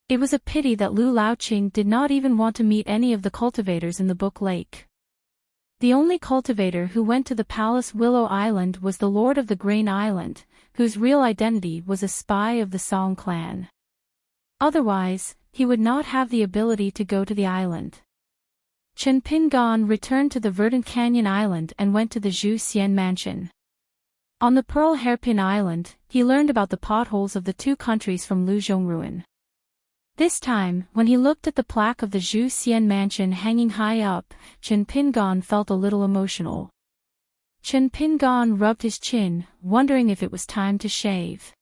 It was a pity that Lu Laoqing did not even want to meet any of the cultivators in the Book Lake. The only cultivator who went to the Palace Willow Island was the Lord of the Grain Island, whose real identity was a spy of the Song clan. Otherwise, he would not have the ability to go to the island. Chen Pingan returned to the Verdant Canyon Island and went to the Zhu Xian mansion. On the Pearl Hairpin Island, he learned about the potholes of the two countries from Lu Zhongruan. This time, when he looked at the plaque of the Zhu Xian mansion hanging high up, Chen Pingan felt a little emotional. Chen Pingan rubbed his chin, wondering if it was time to shave.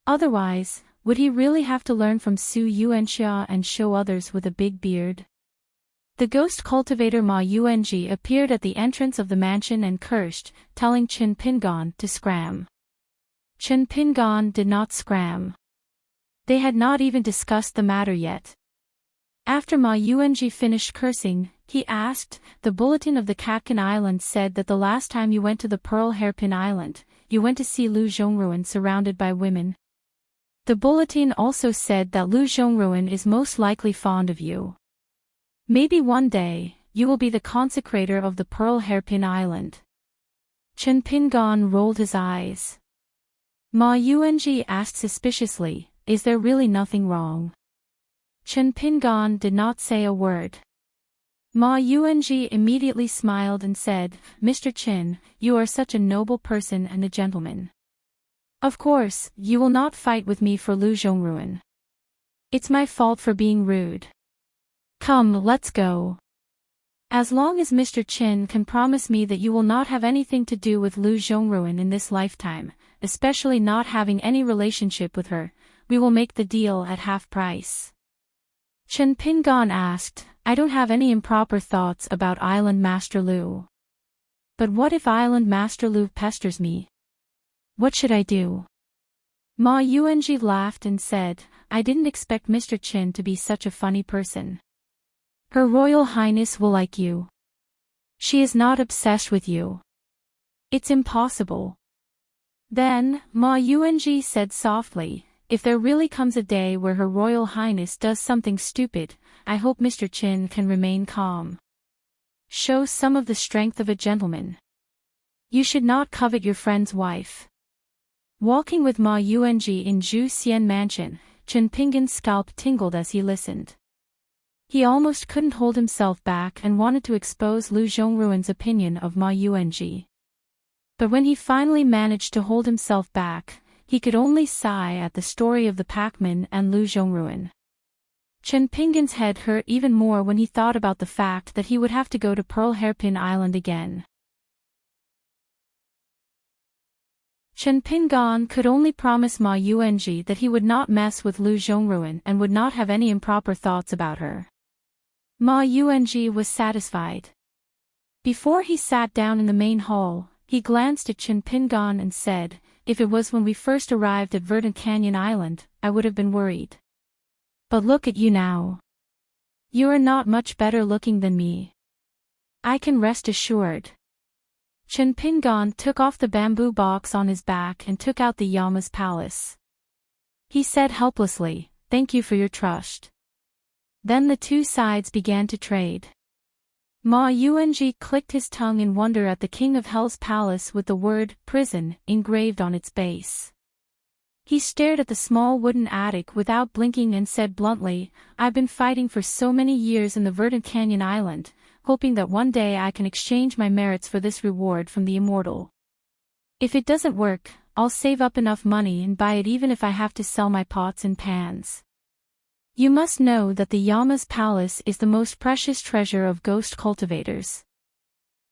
Otherwise, would he really have to learn from Su Yuanxia and show others with a big beard? The ghost cultivator Ma Yuanji appeared at the entrance of the mansion and cursed, telling Chen Pingan to scram. Chen Pingan did not scram. They had not even discussed the matter yet. After Ma Yuanji finished cursing, he asked, "The bulletin of the Catkin Island said that the last time you went to the Pearl Hairpin Island, you went to see Lu Zhongruan surrounded by women. The bulletin also said that Lu Zhongruan is most likely fond of you. Maybe one day, you will be the consecrator of the Pearl Hairpin Island." Chen Pingan rolled his eyes. Ma Yuanji asked suspiciously, "Is there really nothing wrong?" Chen Pingan did not say a word. Ma Yuanji immediately smiled and said, "Mr. Chen, you are such a noble person and a gentleman. Of course, you will not fight with me for Lu Zhongruan. It's my fault for being rude. Come, let's go. As long as Mr. Chen can promise me that you will not have anything to do with Lu Zhongruan in this lifetime, especially not having any relationship with her, we will make the deal at half price." Chen Pingan asked, "I don't have any improper thoughts about Island Master Lu. But what if Island Master Lu pesters me? What should I do?" Ma Yuanji laughed and said, "I didn't expect Mr. Chen to be such a funny person. Her Royal Highness will like you. She is not obsessed with you. It's impossible." Then, Ma Yuanji said softly, "If there really comes a day where Her Royal Highness does something stupid, I hope Mr. Chen can remain calm. Show some of the strength of a gentleman. You should not covet your friend's wife." Walking with Ma Yuanji in Zhu Xian Mansion, Chen Pingan's scalp tingled as he listened. He almost couldn't hold himself back and wanted to expose Lu Zhongruan's opinion of Ma Yuanji. But when he finally managed to hold himself back, he could only sigh at the story of the packman and Lu Zhongruan. Chen Pingan's head hurt even more when he thought about the fact that he would have to go to Pearl Hairpin Island again. Chen Pingan could only promise Ma Yuanji that he would not mess with Lu Zhongruan and would not have any improper thoughts about her. Ma Yuanji was satisfied. Before he sat down in the main hall, he glanced at Chen Pingan and said, "If it was when we first arrived at Verdant Canyon Island, I would have been worried. But look at you now. You are not much better looking than me. I can rest assured." Chen Pingan took off the bamboo box on his back and took out the Yama's palace. He said helplessly, "Thank you for your trust." Then the two sides began to trade. Ma Yuanji clicked his tongue in wonder at the King of Hell's palace with the word prison engraved on its base. He stared at the small wooden attic without blinking and said bluntly, "I've been fighting for so many years in the Verdant Canyon Island, hoping that one day I can exchange my merits for this reward from the immortal. If it doesn't work, I'll save up enough money and buy it even if I have to sell my pots and pans." You must know that the Yama's palace is the most precious treasure of ghost cultivators.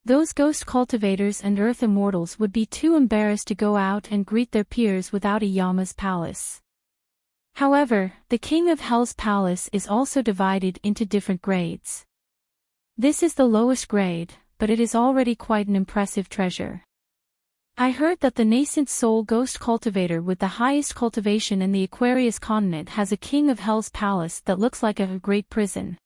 Those ghost cultivators and earth immortals would be too embarrassed to go out and greet their peers without a Yama's palace. However, the King of Hell's palace is also divided into different grades. This is the lowest grade, but it is already quite an impressive treasure. I heard that the nascent soul ghost cultivator with the highest cultivation in the Aquarius continent has a King of Hell's palace that looks like a great prison.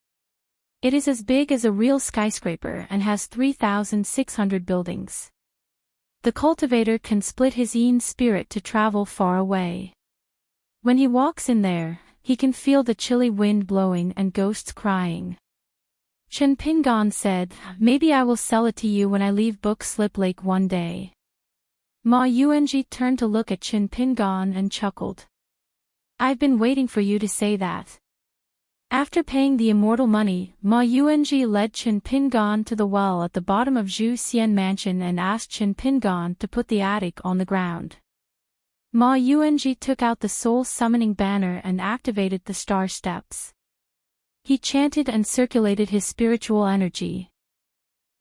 It is as big as a real skyscraper and has 3,600 buildings. The cultivator can split his yin spirit to travel far away. When he walks in there, he can feel the chilly wind blowing and ghosts crying. Chen Pingan said, "Maybe I will sell it to you when I leave Book Slip Lake one day." Ma Yuanji turned to look at Chen Pingan and chuckled. "I've been waiting for you to say that." After paying the immortal money, Ma Yuanji led Chen Pingan to the well at the bottom of Zhu Xian Mansion and asked Chen Pingan to put the attic on the ground. Ma Yuanji took out the soul-summoning banner and activated the star steps. He chanted and circulated his spiritual energy.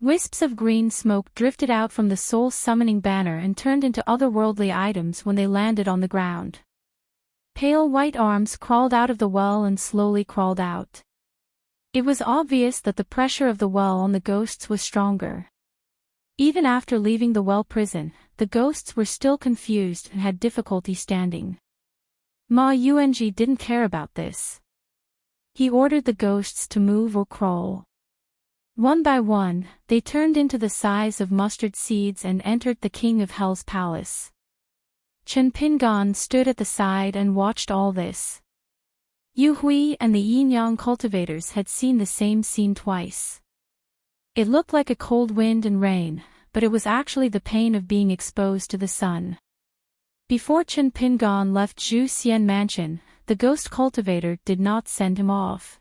Wisps of green smoke drifted out from the soul-summoning banner and turned into otherworldly items when they landed on the ground. Pale white arms crawled out of the well and slowly crawled out. It was obvious that the pressure of the well on the ghosts was stronger. Even after leaving the well prison, the ghosts were still confused and had difficulty standing. Ma Yuanji didn't care about this. He ordered the ghosts to move or crawl. One by one, they turned into the size of mustard seeds and entered the King of Hell's palace. Chen Pingan stood at the side and watched all this. Yu Hui and the yin-yang cultivators had seen the same scene twice. It looked like a cold wind and rain, but it was actually the pain of being exposed to the sun. Before Chen Pingan left Zhu Xian Mansion, the ghost cultivator did not send him off.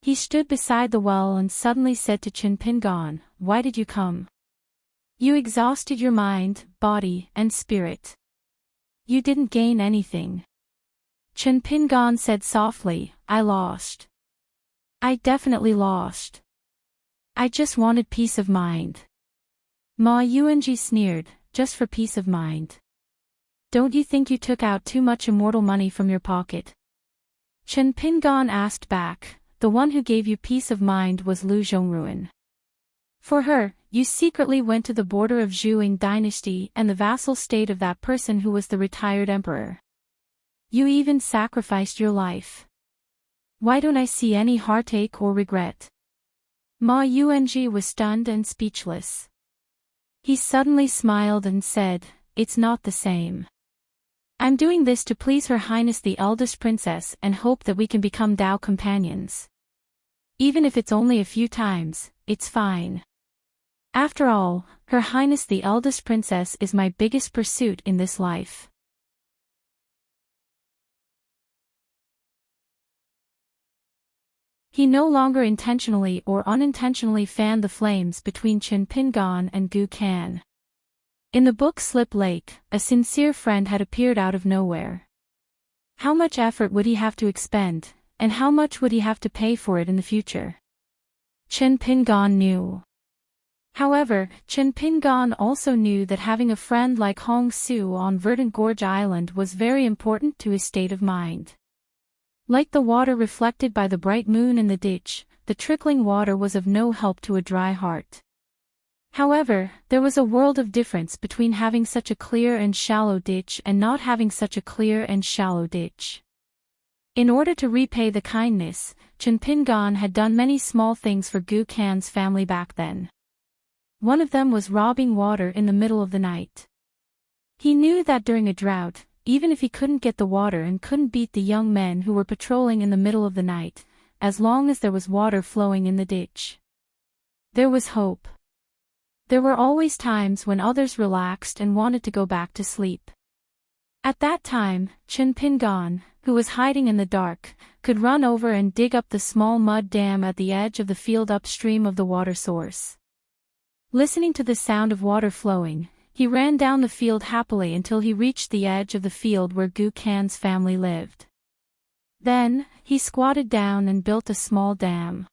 He stood beside the well and suddenly said to Chen Pingan, "Why did you come? You exhausted your mind, body, and spirit. You didn't gain anything." Chen Pingan said softly, "I lost. I definitely lost. I just wanted peace of mind." Ma Yuanji sneered, "Just for peace of mind? Don't you think you took out too much immortal money from your pocket?" Chen Pingan asked back, "The one who gave you peace of mind was Lu Zhongruan. For her, you secretly went to the border of Zhuang dynasty and the vassal state of that person who was the retired emperor. You even sacrificed your life. Why don't I see any heartache or regret?" Ma Yuanji was stunned and speechless. He suddenly smiled and said, "It's not the same. I'm doing this to please Her Highness the eldest princess and hope that we can become Tao companions. Even if it's only a few times, it's fine. After all, Her Highness the eldest princess is my biggest pursuit in this life." He no longer intentionally or unintentionally fanned the flames between Chen Pingan and Gu Kan. In the book Slip Lake, a sincere friend had appeared out of nowhere. How much effort would he have to expend, and how much would he have to pay for it in the future? Chen Pingan knew. However, Chen Pingan also knew that having a friend like Hong Su on Verdant Gorge Island was very important to his state of mind. Like the water reflected by the bright moon in the ditch, the trickling water was of no help to a dry heart. However, there was a world of difference between having such a clear and shallow ditch and not having such a clear and shallow ditch. In order to repay the kindness, Chen Pingan had done many small things for Gu Kan's family back then. One of them was robbing water in the middle of the night. He knew that during a drought, even if he couldn't get the water and couldn't beat the young men who were patrolling in the middle of the night, as long as there was water flowing in the ditch, there was hope. There were always times when others relaxed and wanted to go back to sleep. At that time, Chen Pingan, who was hiding in the dark, could run over and dig up the small mud dam at the edge of the field upstream of the water source. Listening to the sound of water flowing, he ran down the field happily until he reached the edge of the field where Gu Kan's family lived. Then, he squatted down and built a small dam.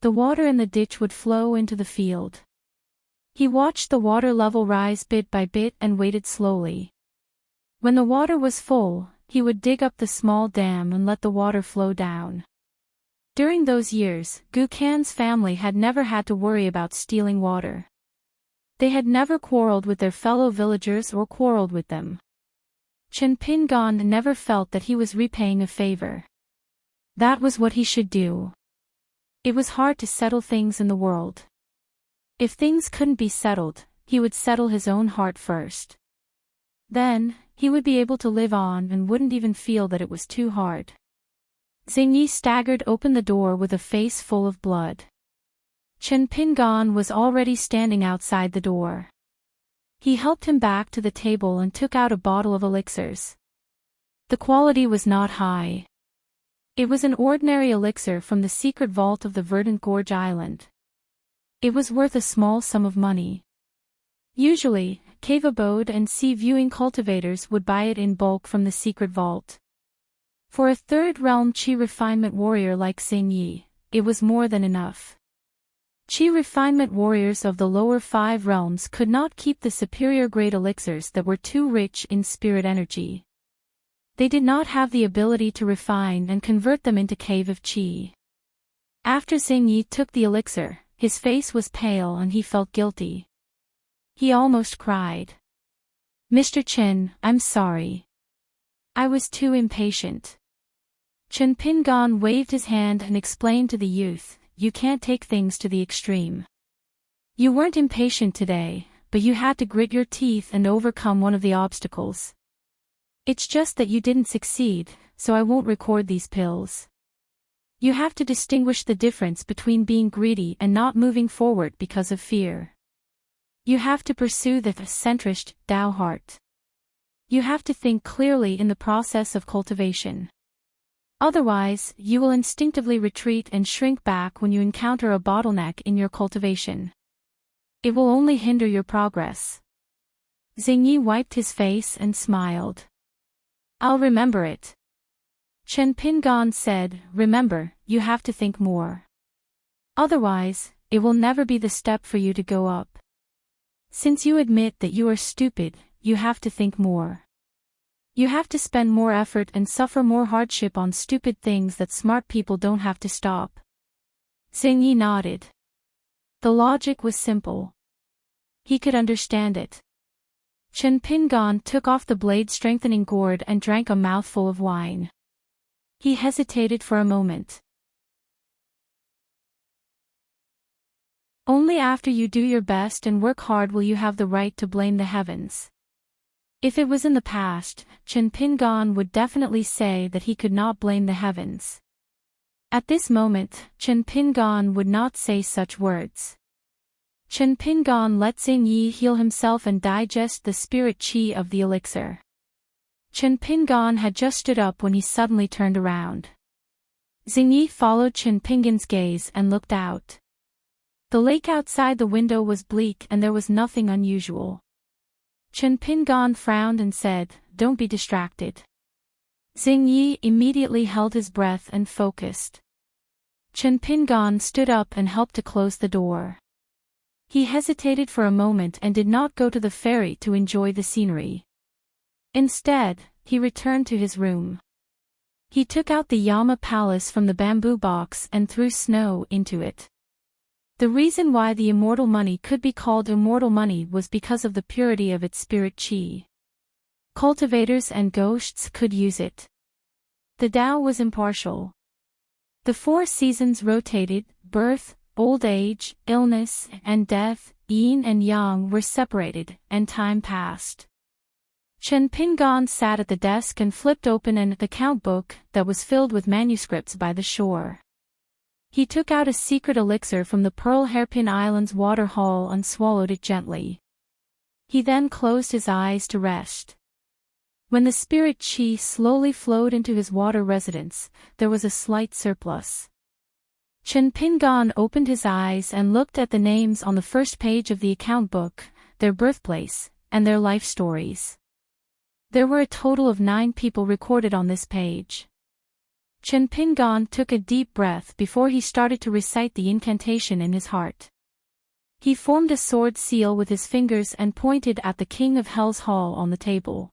The water in the ditch would flow into the field. He watched the water level rise bit by bit and waited slowly. When the water was full, he would dig up the small dam and let the water flow down. During those years, Gu Kan's family had never had to worry about stealing water. They had never quarreled with their fellow villagers or quarreled with them. Chen Pingan never felt that he was repaying a favor. That was what he should do. It was hard to settle things in the world. If things couldn't be settled, he would settle his own heart first. Then, he would be able to live on and wouldn't even feel that it was too hard. Xingyi staggered open the door with a face full of blood. Chen Pingan was already standing outside the door. He helped him back to the table and took out a bottle of elixirs. The quality was not high. It was an ordinary elixir from the secret vault of the Verdant Gorge Island. It was worth a small sum of money. Usually, cave abode and sea viewing cultivators would buy it in bulk from the secret vault. For a third realm qi refinement warrior like Xing Yi, it was more than enough. Qi refinement warriors of the lower 5 realms could not keep the superior grade elixirs that were too rich in spirit energy. They did not have the ability to refine and convert them into cave of Qi. After Xing Yi took the elixir, his face was pale and he felt guilty. He almost cried. "Mr. Chen, I'm sorry. I was too impatient." Chen Pingan waved his hand and explained to the youth, "You can't take things to the extreme. You weren't impatient today, but you had to grit your teeth and overcome one of the obstacles. It's just that you didn't succeed, so I won't record these pills. You have to distinguish the difference between being greedy and not moving forward because of fear. You have to pursue the centrist, Tao heart. You have to think clearly in the process of cultivation. Otherwise, you will instinctively retreat and shrink back when you encounter a bottleneck in your cultivation. It will only hinder your progress." Xing Yi wiped his face and smiled. "I'll remember it." Chen Pingan said, "Remember, you have to think more. Otherwise, it will never be the step for you to go up. Since you admit that you are stupid, you have to think more. You have to spend more effort and suffer more hardship on stupid things that smart people don't have to stop." Xing Yi nodded. The logic was simple. He could understand it. Chen Pingan took off the blade-strengthening gourd and drank a mouthful of wine. He hesitated for a moment. "Only after you do your best and work hard will you have the right to blame the heavens." If it was in the past, Chen Pingan would definitely say that he could not blame the heavens. At this moment, Chen Pingan would not say such words. Chen Pingan let Xing Yi heal himself and digest the spirit qi of the elixir. Chen Pingan had just stood up when he suddenly turned around. Xing Yi followed Chen Pingan's gaze and looked out. The lake outside the window was bleak and there was nothing unusual. Chen Pingan frowned and said, "Don't be distracted." Xing Yi immediately held his breath and focused. Chen Pingan stood up and helped to close the door. He hesitated for a moment and did not go to the ferry to enjoy the scenery. Instead, he returned to his room. He took out the Yama palace from the bamboo box and threw snow into it. The reason why the immortal money could be called immortal money was because of the purity of its spirit qi. Cultivators and ghosts could use it. The Tao was impartial. The 4 seasons rotated: birth, old age, illness, and death. Yin and yang were separated, and time passed. Chen Pingan sat at the desk and flipped open an account book that was filled with manuscripts by the shore. He took out a secret elixir from the Pearl Hairpin Island's water hole and swallowed it gently. He then closed his eyes to rest. When the spirit qi slowly flowed into his water residence, there was a slight surplus. Chen Pingan opened his eyes and looked at the names on the first page of the account book, their birthplace, and their life stories. There were a total of 9 people recorded on this page. Chen Pingan took a deep breath before he started to recite the incantation in his heart. He formed a sword seal with his fingers and pointed at the King of Hell's Hall on the table.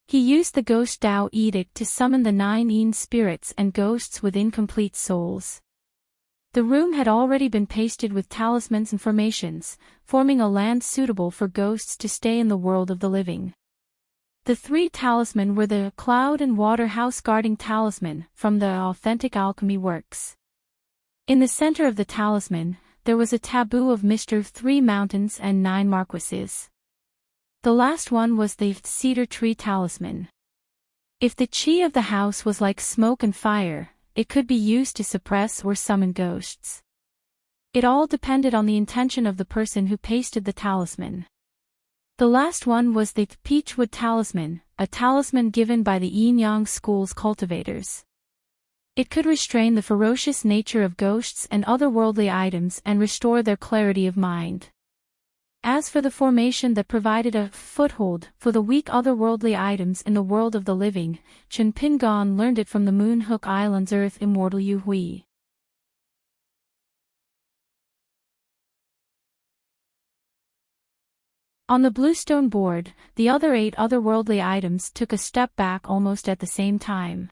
He used the Ghost Tao Edict to summon the 9 Yin spirits and ghosts with incomplete souls. The room had already been pasted with talismans and formations, forming a land suitable for ghosts to stay in the world of the living. The 3 talisman were the Cloud and Water House Guarding Talisman from the Authentic Alchemy Works. In the center of the talisman, there was a taboo of Mr. 3 Mountains and 9 Marquises. The last one was the Cedar Tree Talisman. If the qi of the house was like smoke and fire, it could be used to suppress or summon ghosts. It all depended on the intention of the person who pasted the talisman. The last one was the Peachwood Talisman, a talisman given by the Yin-Yang School's cultivators. It could restrain the ferocious nature of ghosts and otherworldly items and restore their clarity of mind. As for the formation that provided a foothold for the weak otherworldly items in the world of the living, Chen Pingan learned it from the Moonhook Island's Earth Immortal Yu Hui. On the bluestone board, the other 8 otherworldly items took a step back almost at the same time.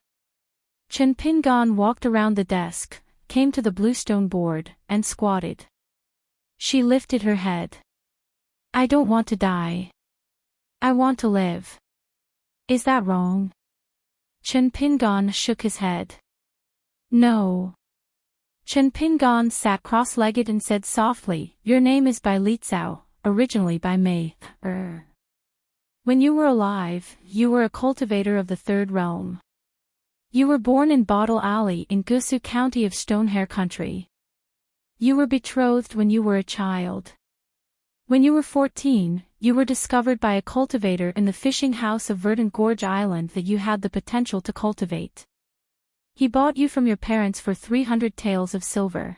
Chen Pingan walked around the desk, came to the bluestone board, and squatted. She lifted her head. I don't want to die. I want to live. Is that wrong? Chen Pingan shook his head. No. Chen Pingan sat cross-legged and said softly, Your name is Bai Litzao, originally by Mei. When you were alive, you were a cultivator of the third realm. You were born in Bottle Alley in Gusu County of Stonehair Country. You were betrothed when you were a child. When you were 14, you were discovered by a cultivator in the fishing house of Verdant Gorge Island that you had the potential to cultivate. He bought you from your parents for 300 taels of silver.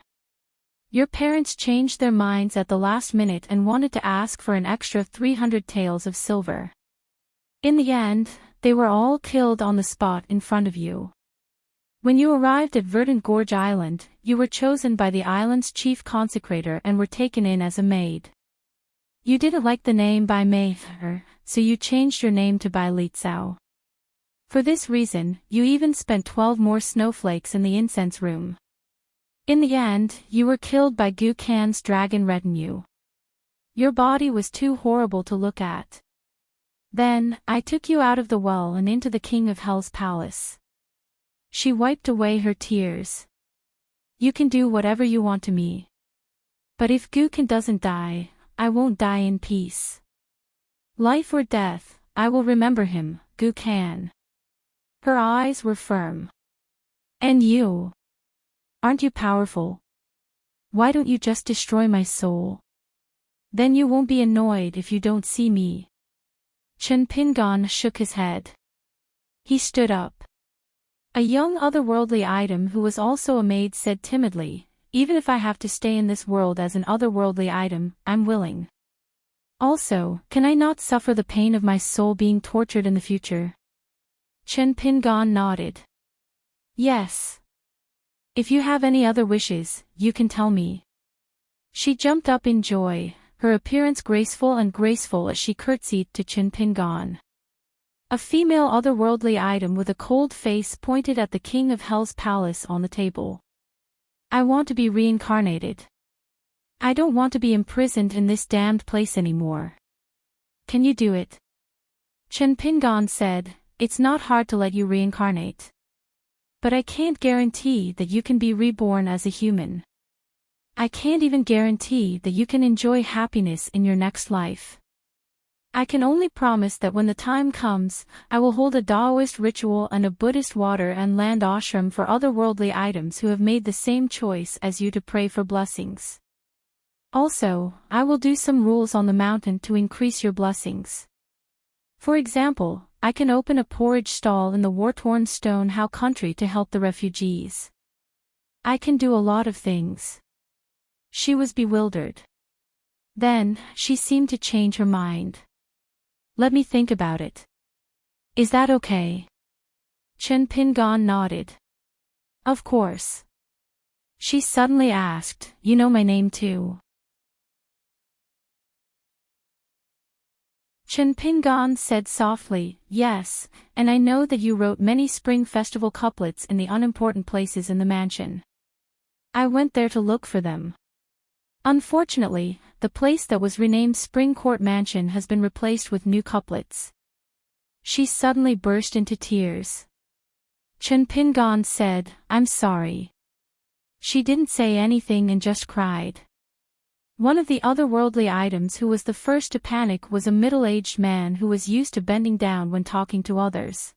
Your parents changed their minds at the last minute and wanted to ask for an extra 300 taels of silver. In the end, they were all killed on the spot in front of you. When you arrived at Verdant Gorge Island, you were chosen by the island's chief consecrator and were taken in as a maid. You didn't like the name Bai Mei, so you changed your name to Bai Litzao. For this reason, you even spent 12 more snowflakes in the incense room. In the end, you were killed by Gu Kan's dragon retinue. Your body was too horrible to look at. Then, I took you out of the well and into the King of Hell's palace. She wiped away her tears. You can do whatever you want to me. But if Gu Kan doesn't die, I won't die in peace. Life or death, I will remember him, Gu Kan. Her eyes were firm. And you? Aren't you powerful? Why don't you just destroy my soul? Then you won't be annoyed if you don't see me. Chen Pingan shook his head. He stood up. A young otherworldly item who was also a maid said timidly, Even if I have to stay in this world as an otherworldly item, I'm willing. Also, can I not suffer the pain of my soul being tortured in the future? Chen Pingan nodded. Yes. If you have any other wishes, you can tell me. She jumped up in joy, her appearance graceful as she curtsied to Chen Pingan. A female otherworldly item with a cold face pointed at the King of Hell's palace on the table. I want to be reincarnated. I don't want to be imprisoned in this damned place anymore. Can you do it? Chen Pingan said, It's not hard to let you reincarnate. But I can't guarantee that you can be reborn as a human. I can't even guarantee that you can enjoy happiness in your next life. I can only promise that when the time comes, I will hold a Taoist ritual and a Buddhist water and land ashram for otherworldly items who have made the same choice as you to pray for blessings. Also, I will do some rules on the mountain to increase your blessings. For example, I can open a porridge stall in the war-torn Stonehow country to help the refugees. I can do a lot of things. She was bewildered. Then, she seemed to change her mind. Let me think about it. Is that okay? Chen Pingan nodded. Of course. She suddenly asked, You know my name too? Chen Pingan said softly, Yes, and I know that you wrote many spring festival couplets in the unimportant places in the mansion. I went there to look for them. Unfortunately, the place that was renamed Spring Court Mansion has been replaced with new couplets. She suddenly burst into tears. Chen Pingan said, I'm sorry. She didn't say anything and just cried. One of the otherworldly items who was the first to panic was a middle-aged man who was used to bending down when talking to others.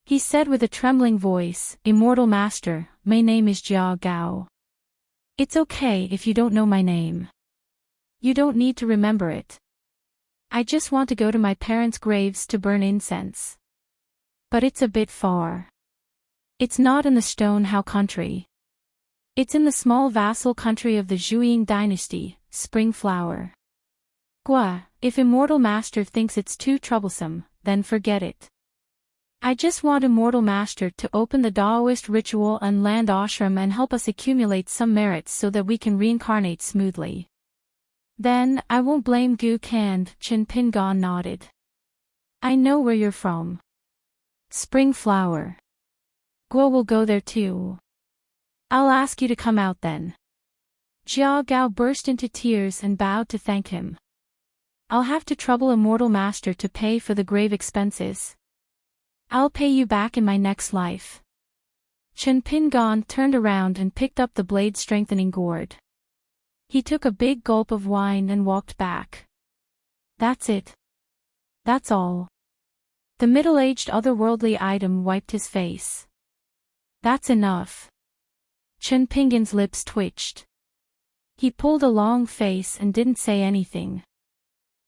He said with a trembling voice, Immortal Master, my name is Jia Gao. It's okay if you don't know my name. You don't need to remember it. I just want to go to my parents' graves to burn incense. But it's a bit far. It's not in the Stonehow country. It's in the small vassal country of the Zhuiying dynasty, Spring Flower. Gua, if Immortal Master thinks it's too troublesome, then forget it. I just want Immortal Master to open the Taoist ritual and land ashram and help us accumulate some merits so that we can reincarnate smoothly. Then, I won't blame Gu Canned, Chin Pingon nodded. I know where you're from. Spring Flower. Guo will go there too. I'll ask you to come out then. Jia Gao burst into tears and bowed to thank him. I'll have to trouble Immortal Master to pay for the grave expenses. I'll pay you back in my next life. Chen Pingon turned around and picked up the blade-strengthening gourd. He took a big gulp of wine and walked back. That's it. That's all. The middle-aged otherworldly item wiped his face. That's enough. Chen Pingon's lips twitched. He pulled a long face and didn't say anything.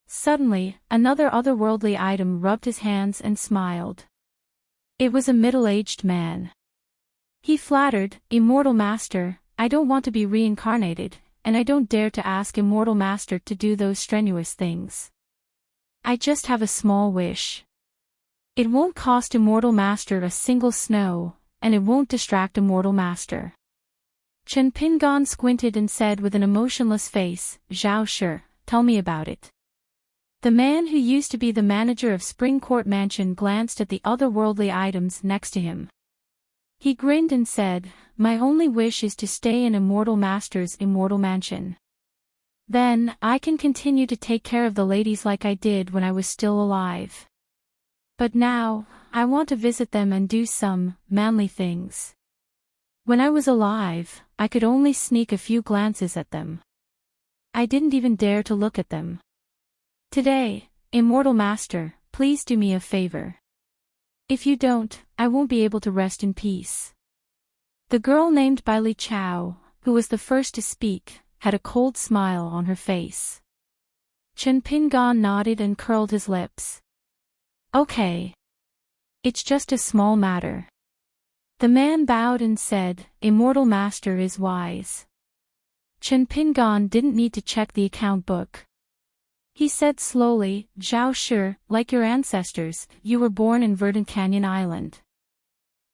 Suddenly, another otherworldly item rubbed his hands and smiled. It was a middle-aged man. He flattered, Immortal Master, I don't want to be reincarnated, and I don't dare to ask Immortal Master to do those strenuous things. I just have a small wish. It won't cost Immortal Master a single snow, and it won't distract Immortal Master. Chen Pingon squinted and said with an emotionless face, Zhao Shi, tell me about it. The man who used to be the manager of Spring Court Mansion glanced at the otherworldly items next to him. He grinned and said, my only wish is to stay in Immortal Master's immortal mansion. Then, I can continue to take care of the ladies like I did when I was still alive. But now, I want to visit them and do some manly things. When I was alive, I could only sneak a few glances at them. I didn't even dare to look at them. Today, Immortal Master, please do me a favor. If you don't, I won't be able to rest in peace. The girl named Bai Li Chao, who was the first to speak, had a cold smile on her face. Chen Pingon nodded and curled his lips. Okay. It's just a small matter. The man bowed and said, Immortal Master is wise. Chen Pingon didn't need to check the account book. He said slowly, Zhao Shi, like your ancestors, you were born in Verdant Canyon Island.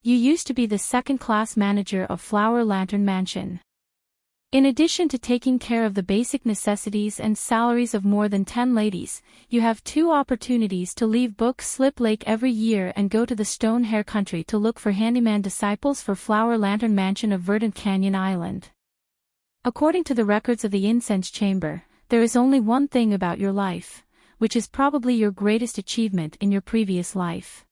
You used to be the second-class manager of Flower Lantern Mansion. In addition to taking care of the basic necessities and salaries of more than 10 ladies, you have 2 opportunities to leave Book Slip Lake every year and go to the Stone Hair Country to look for handyman disciples for Flower Lantern Mansion of Verdant Canyon Island. According to the records of the Incense Chamber, there is only one thing about your life, which is probably your greatest achievement in your previous life.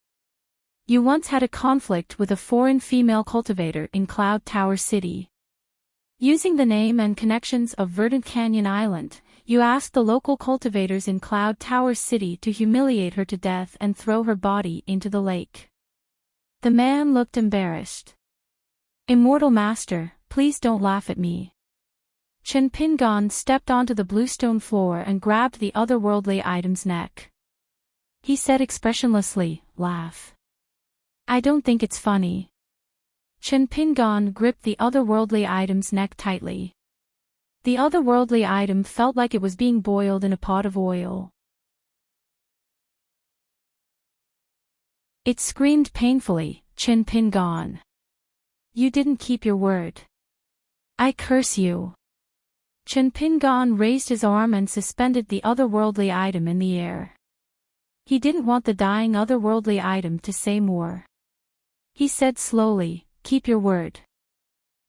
You once had a conflict with a foreign female cultivator in Cloud Tower City. Using the name and connections of Verdant Canyon Island, you asked the local cultivators in Cloud Tower City to humiliate her to death and throw her body into the lake. The man looked embarrassed. Immortal Master, please don't laugh at me. Chen Pingon stepped onto the bluestone floor and grabbed the otherworldly item's neck. He said expressionlessly, laugh. I don't think it's funny. Chen Pingon gripped the otherworldly item's neck tightly. The otherworldly item felt like it was being boiled in a pot of oil. It screamed painfully, Chen Pingon. You didn't keep your word. I curse you. Chen Pingon raised his arm and suspended the otherworldly item in the air. He didn't want the dying otherworldly item to say more. He said slowly, keep your word.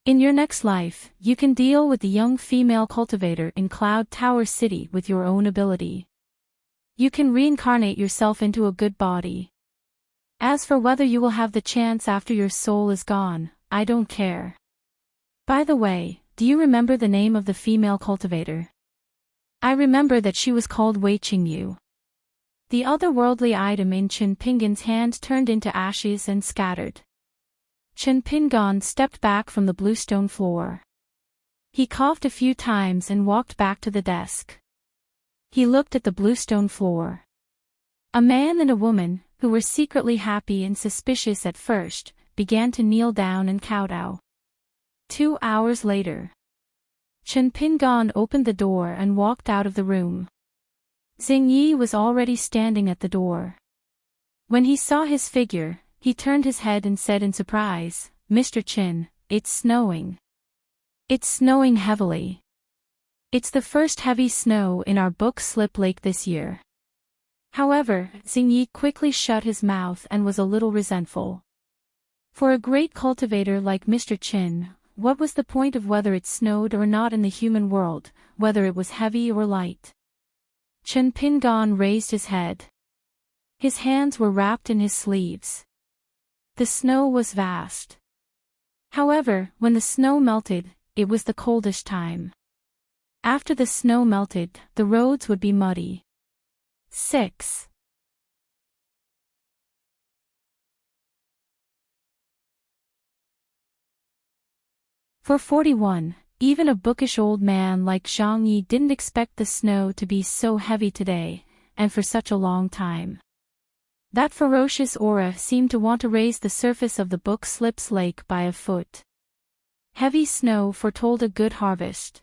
In your next life, you can deal with the young female cultivator in Cloud Tower City with your own ability. You can reincarnate yourself into a good body. As for whether you will have the chance after your soul is gone, I don't care. By the way, do you remember the name of the female cultivator? I remember that she was called Wei Qingyu. The otherworldly item in Chen Pingon's hand turned into ashes and scattered. Chen Pingon stepped back from the bluestone floor. He coughed a few times and walked back to the desk. He looked at the bluestone floor. A man and a woman, who were secretly happy and suspicious at first, began to kneel down and kowtow. 2 hours later, Chen Pingon opened the door and walked out of the room. Xing Yi was already standing at the door. When he saw his figure, he turned his head and said in surprise, Mr. Chen, it's snowing. It's snowing heavily. It's the first heavy snow in our book slip lake this year. However, Xingyi quickly shut his mouth and was a little resentful. For a great cultivator like Mr. Qin, what was the point of whether it snowed or not in the human world, whether it was heavy or light? Chen Pingan raised his head. His hands were wrapped in his sleeves. The snow was vast. However, when the snow melted, it was the coldest time. After the snow melted, the roads would be muddy. 6. For 41, even a bookish old man like Zhang Yi didn't expect the snow to be so heavy today, and for such a long time. That ferocious aura seemed to want to raise the surface of the book slip's lake by a foot. Heavy snow foretold a good harvest.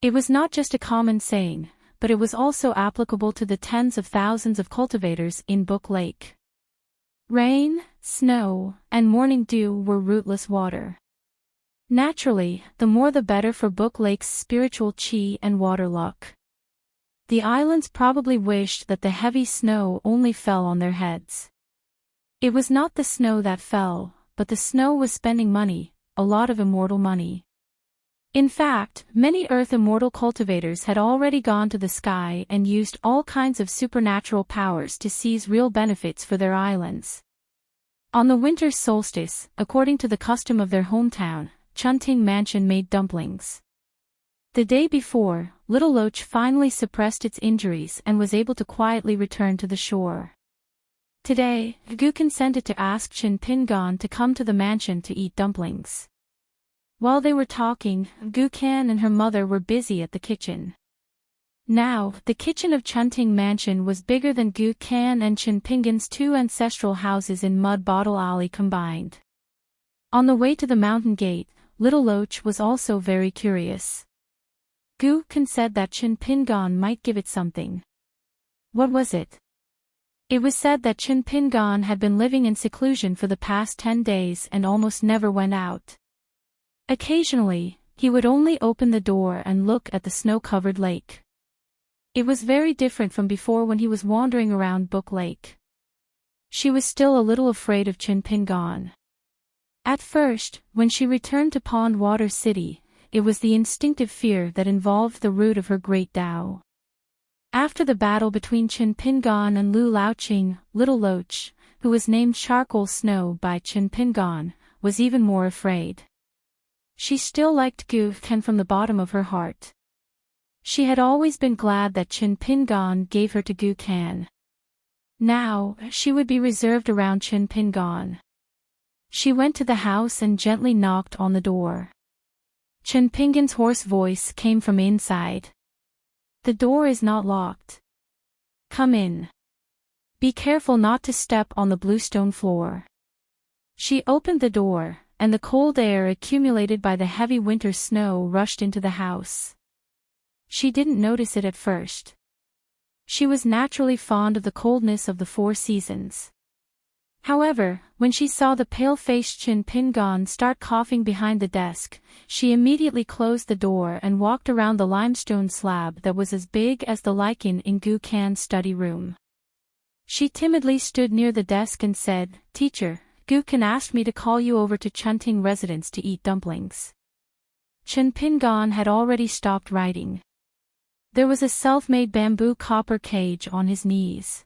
It was not just a common saying, but it was also applicable to the tens of thousands of cultivators in Book Lake. Rain, snow, and morning dew were rootless water. Naturally, the more the better for Book Lake's spiritual qi and water luck. The islands probably wished that the heavy snow only fell on their heads. It was not the snow that fell, but the snow was spending money, a lot of immortal money. In fact, many Earth immortal cultivators had already gone to the sky and used all kinds of supernatural powers to seize real benefits for their islands. On the winter solstice, according to the custom of their hometown, Chunting Mansion made dumplings. The day before, Little Loach finally suppressed its injuries and was able to quietly return to the shore. Today, Gu consented to ask Chen Pingan to come to the mansion to eat dumplings. While they were talking, Gu Kan and her mother were busy at the kitchen. Now, the kitchen of Chunting Mansion was bigger than Gu Kan and Chen Pingan's two ancestral houses in Mud Bottle Alley combined. On the way to the mountain gate, Little Loach was also very curious. Gu Kan said that Chen Pingan might give it something. What was it? It was said that Chen Pingan had been living in seclusion for the past 10 days and almost never went out. Occasionally, he would only open the door and look at the snow-covered lake. It was very different from before when he was wandering around Book Lake. She was still a little afraid of Chen Pingan. At first, when she returned to Pond Water City, it was the instinctive fear that involved the root of her great Tao. After the battle between Chen Pingan and Lu Laoqing, Little Loach, who was named Charcoal Snow by Chen Pingan, was even more afraid. She still liked Gu Kan from the bottom of her heart. She had always been glad that Chen Pingan gave her to Gu Kan. Now, she would be reserved around Chen Pingan. She went to the house and gently knocked on the door. Chen Pingan's hoarse voice came from inside. The door is not locked. Come in. Be careful not to step on the bluestone floor. She opened the door, and the cold air accumulated by the heavy winter snow rushed into the house. She didn't notice it at first. She was naturally fond of the coldness of the 4 seasons. However, when she saw the pale-faced Chen Pingan start coughing behind the desk, she immediately closed the door and walked around the limestone slab that was as big as the lichen in Gu Kan's study room. She timidly stood near the desk and said, "Teacher, Gu Kan asked me to call you over to Chunting residence to eat dumplings." Chen Pingan had already stopped writing. There was a self-made bamboo copper cage on his knees.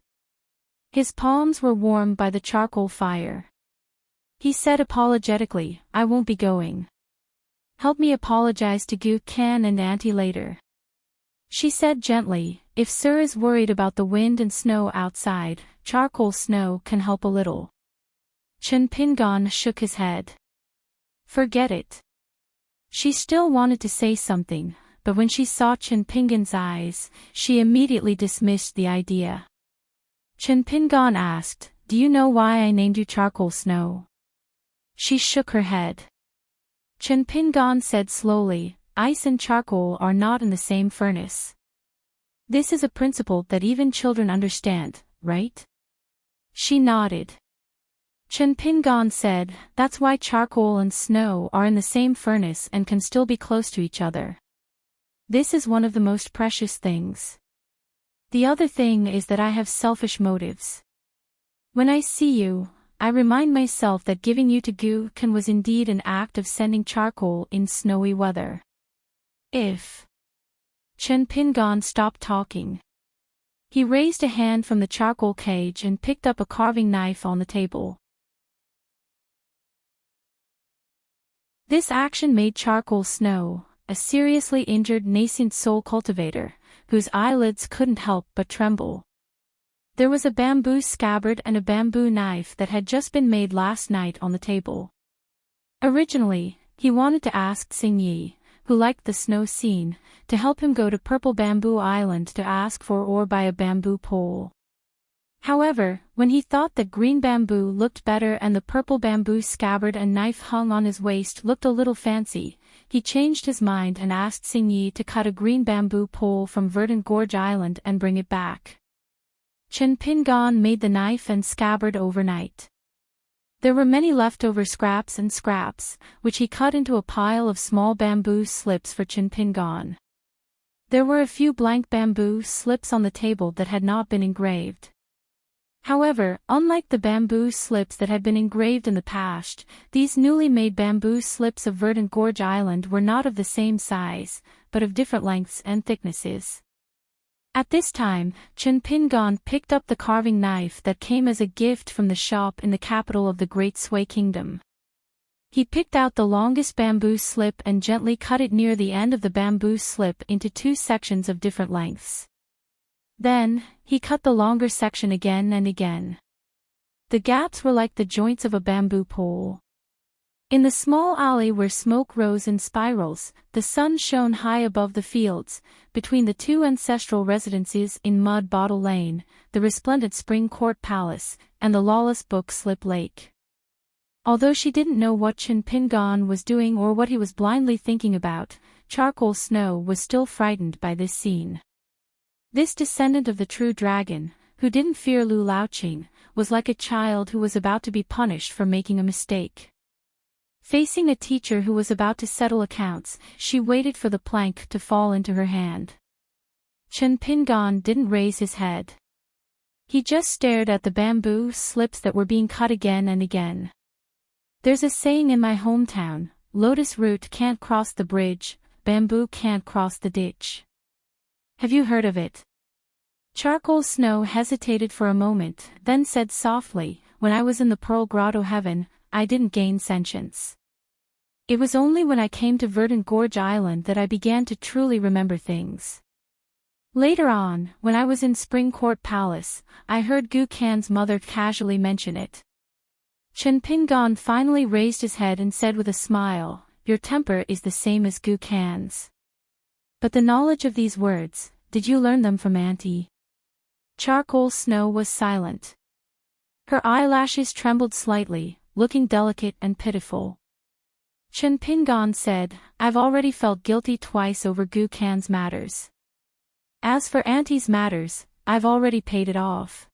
His palms were warmed by the charcoal fire. He said apologetically, "I won't be going. Help me apologize to Gu Kan and Auntie later." She said gently, "If Sir is worried about the wind and snow outside, Charcoal Snow can help a little." Chen Pingan shook his head. "Forget it." She still wanted to say something, but when she saw Chen Pingan's eyes, she immediately dismissed the idea. Chen Pingan asked, "Do you know why I named you Charcoal Snow?" She shook her head. Chen Pingan said slowly, "Ice and charcoal are not in the same furnace. This is a principle that even children understand, right?" She nodded. Chen Pingan said, "That's why charcoal and snow are in the same furnace and can still be close to each other." This is one of the most precious things. The other thing is that I have selfish motives. When I see you, I remind myself that giving you to Gu-kan was indeed an act of sending charcoal in snowy weather. If Chen Pingan stopped talking. He raised a hand from the charcoal cage and picked up a carving knife on the table. This action made Charcoal Snow, a seriously injured nascent soul cultivator, whose eyelids couldn't help but tremble. There was a bamboo scabbard and a bamboo knife that had just been made last night on the table. Originally, he wanted to ask Xing Yi, who liked the snow scene, to help him go to Purple Bamboo Island to ask for or buy a bamboo pole. However, when he thought that green bamboo looked better and the purple bamboo scabbard and knife hung on his waist looked a little fancy, he changed his mind and asked Xing Yi to cut a green bamboo pole from Verdant Gorge Island and bring it back. Chen Pingan made the knife and scabbard overnight. There were many leftover scraps, which he cut into a pile of small bamboo slips for Chen Pingan. There were a few blank bamboo slips on the table that had not been engraved. However, unlike the bamboo slips that had been engraved in the past, these newly made bamboo slips of Verdant Gorge Island were not of the same size, but of different lengths and thicknesses. At this time, Chen Pingan picked up the carving knife that came as a gift from the shop in the capital of the Great Sui Kingdom. He picked out the longest bamboo slip and gently cut it near the end of the bamboo slip into two sections of different lengths. Then, he cut the longer section again and again. The gaps were like the joints of a bamboo pole. In the small alley where smoke rose in spirals, the sun shone high above the fields, between the two ancestral residences in Mud Bottle Lane, the resplendent Spring Court Palace, and the lawless Book Slip Lake. Although she didn't know what Chen Pingan was doing or what he was blindly thinking about, Charcoal Snow was still frightened by this scene. This descendant of the true dragon, who didn't fear Lu Laoqing, was like a child who was about to be punished for making a mistake. Facing a teacher who was about to settle accounts, she waited for the plank to fall into her hand. Chen Pingan didn't raise his head. He just stared at the bamboo slips that were being cut again and again. There's a saying in my hometown, lotus root can't cross the bridge, bamboo can't cross the ditch. Have you heard of it? Charcoal Snow hesitated for a moment, then said softly, when I was in the Pearl Grotto Heaven, I didn't gain sentience. It was only when I came to Verdant Gorge Island that I began to truly remember things. Later on, when I was in Spring Court Palace, I heard Gu-kan's mother casually mention it. Chen Pingan finally raised his head and said with a smile, your temper is the same as Gu-kan's. But the knowledge of these words, did you learn them from Auntie? Charcoal Snow was silent. Her eyelashes trembled slightly, looking delicate and pitiful. Chen Pingan said, I've already felt guilty twice over Gu-kan's matters. As for Auntie's matters, I've already paid it off.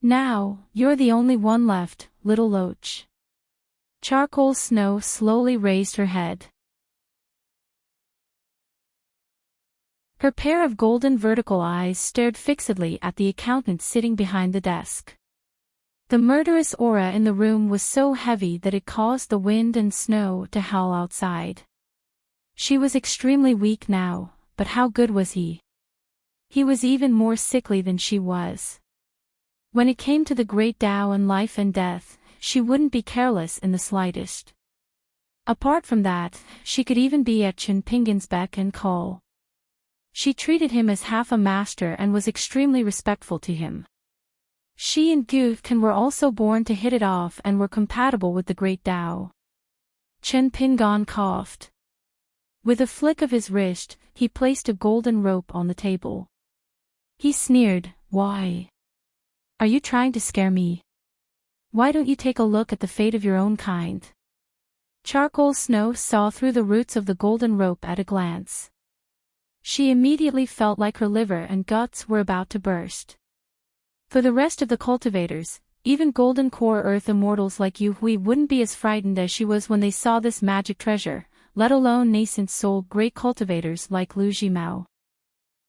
Now, you're the only one left, little Loach. Charcoal Snow slowly raised her head. Her pair of golden vertical eyes stared fixedly at the accountant sitting behind the desk. The murderous aura in the room was so heavy that it caused the wind and snow to howl outside. She was extremely weak now, but how good was he? He was even more sickly than she was. When it came to the great Tao and life and death, she wouldn't be careless in the slightest. Apart from that, she could even be at Chen Pingan's beck and call. She treated him as half a master and was extremely respectful to him. She and Gu-kan were also born to hit it off and were compatible with the great Tao. Chen Pingan coughed. With a flick of his wrist, he placed a golden rope on the table. He sneered, why? Are you trying to scare me? Why don't you take a look at the fate of your own kind? Charcoal Snow saw through the roots of the golden rope at a glance. She immediately felt like her liver and guts were about to burst. For the rest of the cultivators, even Golden Core Earth immortals like Yu Hui wouldn't be as frightened as she was when they saw this magic treasure, let alone nascent soul great cultivators like Lu Jimao.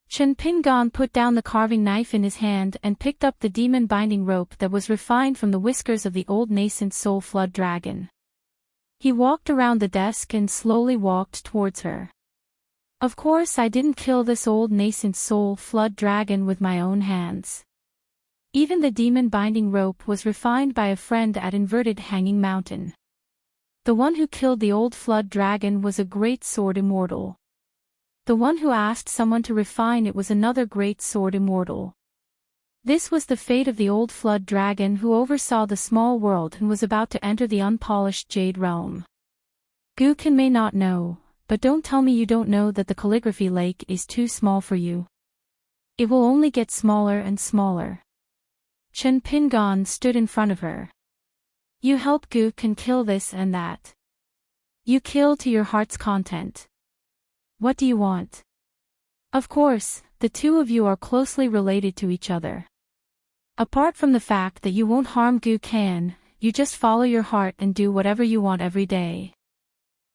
Chen Pingan put down the carving knife in his hand and picked up the demon-binding rope that was refined from the whiskers of the old nascent soul flood dragon. He walked around the desk and slowly walked towards her. Of course I didn't kill this old nascent soul flood dragon with my own hands. Even the demon-binding rope was refined by a friend at Inverted Hanging Mountain. The one who killed the old flood dragon was a great sword immortal. The one who asked someone to refine it was another great sword immortal. This was the fate of the old flood dragon who oversaw the small world and was about to enter the unpolished jade realm. Gukan may not know, but don't tell me you don't know that the calligraphy lake is too small for you. It will only get smaller and smaller. Chen Pingan stood in front of her. You help Gukan kill this and that. You kill to your heart's content. What do you want? Of course, the two of you are closely related to each other. Apart from the fact that you won't harm Gukan, you just follow your heart and do whatever you want every day.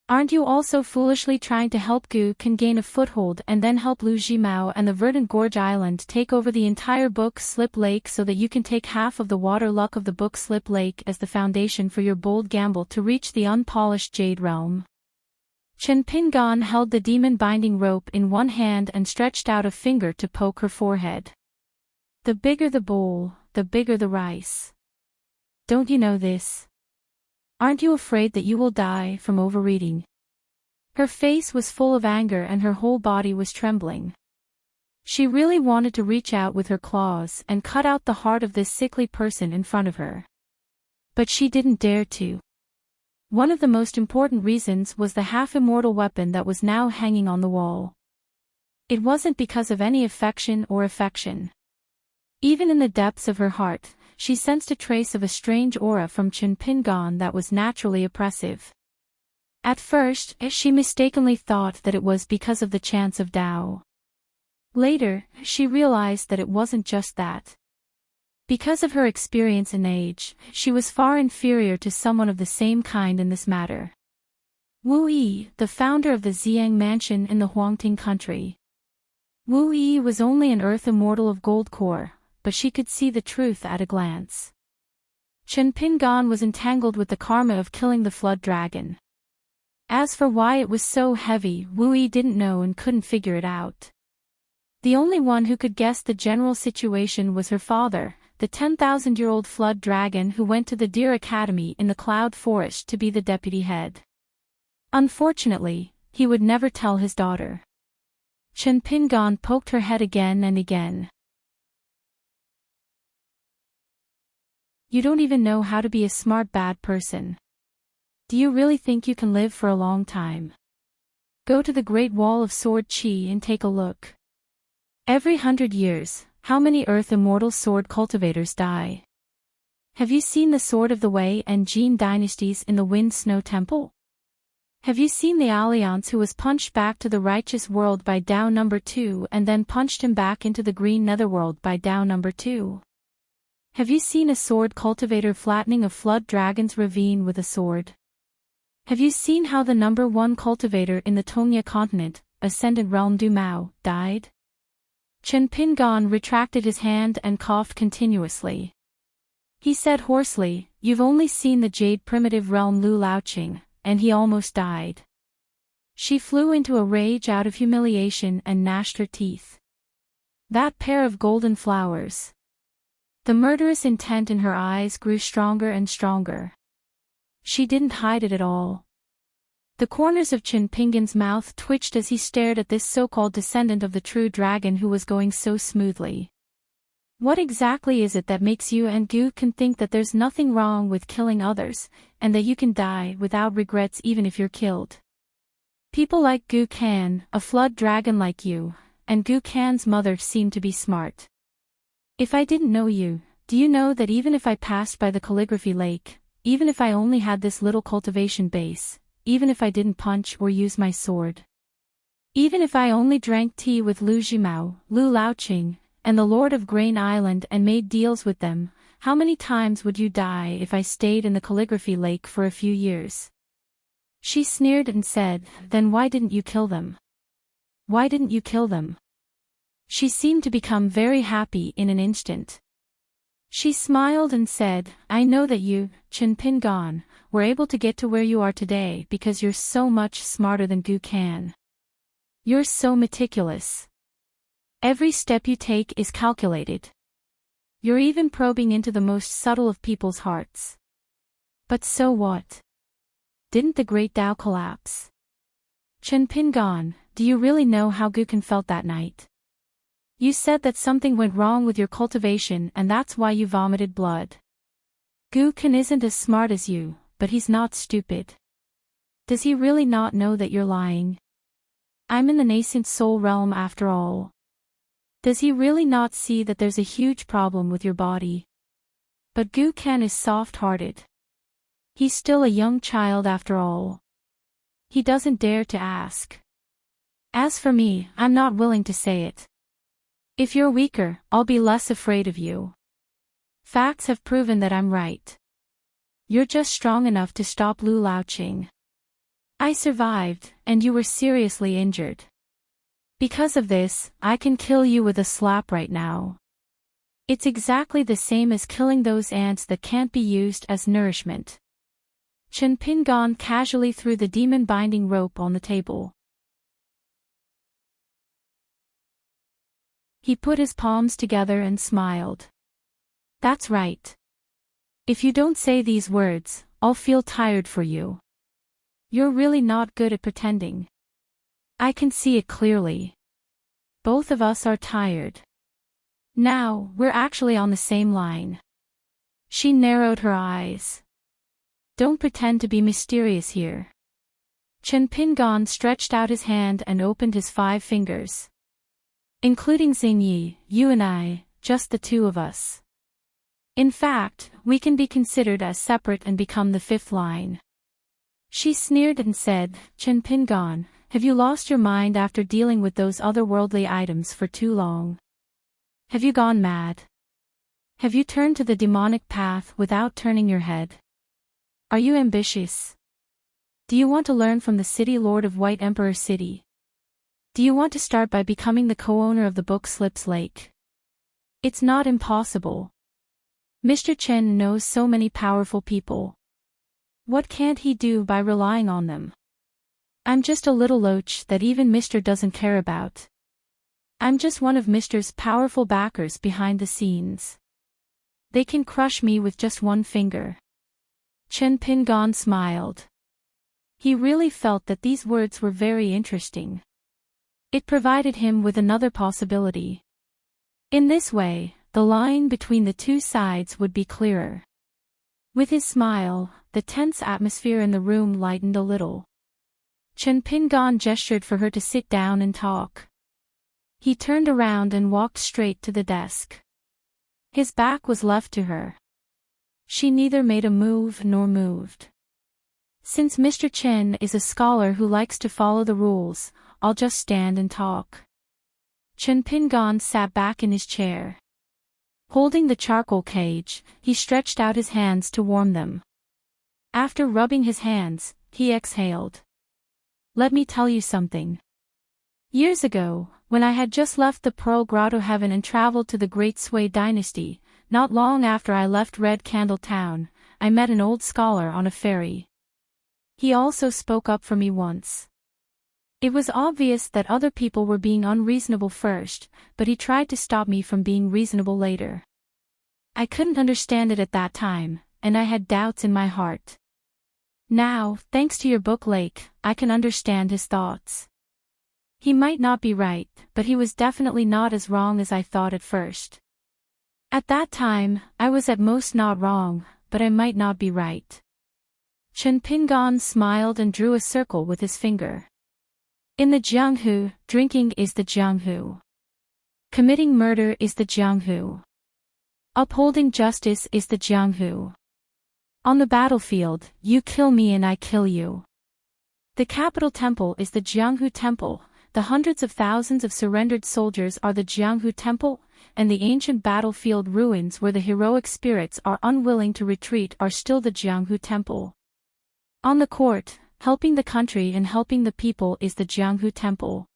Aren't you also foolishly trying to help Gukan gain a foothold and then help Lu Jimao and the Verdant Gorge Island take over the entire Book Slip Lake so that you can take half of the water luck of the Book Slip Lake as the foundation for your bold gamble to reach the unpolished jade realm? Chen Pingan held the demon-binding rope in one hand and stretched out a finger to poke her forehead. The bigger the bowl, the bigger the rice. Don't you know this? Aren't you afraid that you will die from overeating? Her face was full of anger and her whole body was trembling. She really wanted to reach out with her claws and cut out the heart of this sickly person in front of her. But she didn't dare to. One of the most important reasons was the half-immortal weapon that was now hanging on the wall. It wasn't because of any affection or affection. Even in the depths of her heart, she sensed a trace of a strange aura from Chen Pingan that was naturally oppressive. At first, she mistakenly thought that it was because of the chance of Tao. Later, she realized that it wasn't just that. Because of her experience and age, she was far inferior to someone of the same kind in this matter. Wu Yi, the founder of the Xiang Mansion in the Huangting country. Wu Yi was only an earth immortal of gold core, but she could see the truth at a glance. Chen Pingan was entangled with the karma of killing the flood dragon. As for why it was so heavy, Wu Yi didn't know and couldn't figure it out. The only one who could guess the general situation was her father, the 10,000-year-old flood dragon who went to the Deer Academy in the Cloud Forest to be the deputy head. Unfortunately, he would never tell his daughter. Chen Pingan poked her head again and again. You don't even know how to be a smart bad person. Do you really think you can live for a long time? Go to the Great Wall of Sword Qi and take a look. Every 100 years, how many Earth Immortal sword cultivators die? Have you seen the Sword of the Wei and Jin dynasties in the Wind Snow Temple? Have you seen the Alliance who was punched back to the righteous world by Tao number 2 and then punched him back into the green netherworld by Tao number 2? Have you seen a sword cultivator flattening a flood dragon's ravine with a sword? Have you seen how the number 1 cultivator in the Tongya continent, Ascendant Realm Du Mao, died? Chen Pingan retracted his hand and coughed continuously. He said hoarsely, "You've only seen the Jade Primitive Realm Lu Laoqing, and he almost died." She flew into a rage out of humiliation and gnashed her teeth. That pair of golden flowers. The murderous intent in her eyes grew stronger and stronger. She didn't hide it at all. The corners of Chen Pingan's mouth twitched as he stared at this so-called descendant of the true dragon who was going so smoothly. What exactly is it that makes you and Gu can think that there's nothing wrong with killing others, and that you can die without regrets even if you're killed? People like Gu Kan, a flood dragon like you, and Gu Kan's mother seem to be smart. If I didn't know you, do you know that even if I passed by the calligraphy lake, even if I only had this little cultivation base, even if I didn't punch or use my sword, even if I only drank tea with Lu Jimao, Lu Laoqing, and the Lord of Grain Island and made deals with them, how many times would you die if I stayed in the calligraphy lake for a few years? She sneered and said, "Then why didn't you kill them? Why didn't you kill them?" She seemed to become very happy in an instant. She smiled and said, "I know that you, Chen Pingan, were able to get to where you are today because you're so much smarter than Gu Kan. You're so meticulous. Every step you take is calculated. You're even probing into the most subtle of people's hearts. But so what? Didn't the great Tao collapse? Chen Pingan, do you really know how Gu Kan felt that night? You said that something went wrong with your cultivation and that's why you vomited blood. Gu Kan isn't as smart as you, but he's not stupid. Does he really not know that you're lying? I'm in the nascent soul realm after all. Does he really not see that there's a huge problem with your body? But Gu Kan is soft-hearted. He's still a young child after all. He doesn't dare to ask. As for me, I'm not willing to say it. If you're weaker, I'll be less afraid of you. Facts have proven that I'm right. You're just strong enough to stop Lu Laoqing. I survived, and you were seriously injured. Because of this, I can kill you with a slap right now. It's exactly the same as killing those ants that can't be used as nourishment. Chen Pingan casually threw the demon binding rope on the table. He put his palms together and smiled. That's right. If you don't say these words, I'll feel tired for you. You're really not good at pretending. I can see it clearly. Both of us are tired. Now, we're actually on the same line. She narrowed her eyes. Don't pretend to be mysterious here. Chen Pingan stretched out his hand and opened his 5 fingers. Including Xingyi, you and I, just the 2 of us. In fact, we can be considered as separate and become the 5th line. She sneered and said, Chen Pingan, have you lost your mind after dealing with those otherworldly items for too long? Have you gone mad? Have you turned to the demonic path without turning your head? Are you ambitious? Do you want to learn from the city lord of White Emperor City? Do you want to start by becoming the co-owner of the book Slips Lake? It's not impossible. Mr. Chen knows so many powerful people. What can't he do by relying on them? I'm just a little loach that even Mr. doesn't care about. I'm just one of Mr.'s powerful backers behind the scenes. They can crush me with just one finger. Chen Pingan smiled. He really felt that these words were very interesting. It provided him with another possibility. In this way, the line between the 2 sides would be clearer. With his smile, the tense atmosphere in the room lightened a little. Chen Pingan gestured for her to sit down and talk. He turned around and walked straight to the desk. His back was left to her. She neither made a move nor moved. Since Mr. Chen is a scholar who likes to follow the rules, I'll just stand and talk. Chen Pingan sat back in his chair. Holding the charcoal cage, he stretched out his hands to warm them. After rubbing his hands, he exhaled. Let me tell you something. Years ago, when I had just left the Pearl Grotto Heaven and traveled to the Great Sui Dynasty, not long after I left Red Candle Town, I met an old scholar on a ferry. He also spoke up for me once. It was obvious that other people were being unreasonable first, but he tried to stop me from being reasonable later. I couldn't understand it at that time, and I had doubts in my heart. Now, thanks to your book Lake, I can understand his thoughts. He might not be right, but he was definitely not as wrong as I thought at first. At that time, I was at most not wrong, but I might not be right. Chen Pingan smiled and drew a circle with his finger. In the Jianghu, drinking is the Jianghu. Committing murder is the Jianghu. Upholding justice is the Jianghu. On the battlefield, you kill me and I kill you. The capital temple is the Jianghu Temple, the hundreds of thousands of surrendered soldiers are the Jianghu Temple, and the ancient battlefield ruins where the heroic spirits are unwilling to retreat are still the Jianghu Temple. On the court, helping the country and helping the people is the Jianghu Temple.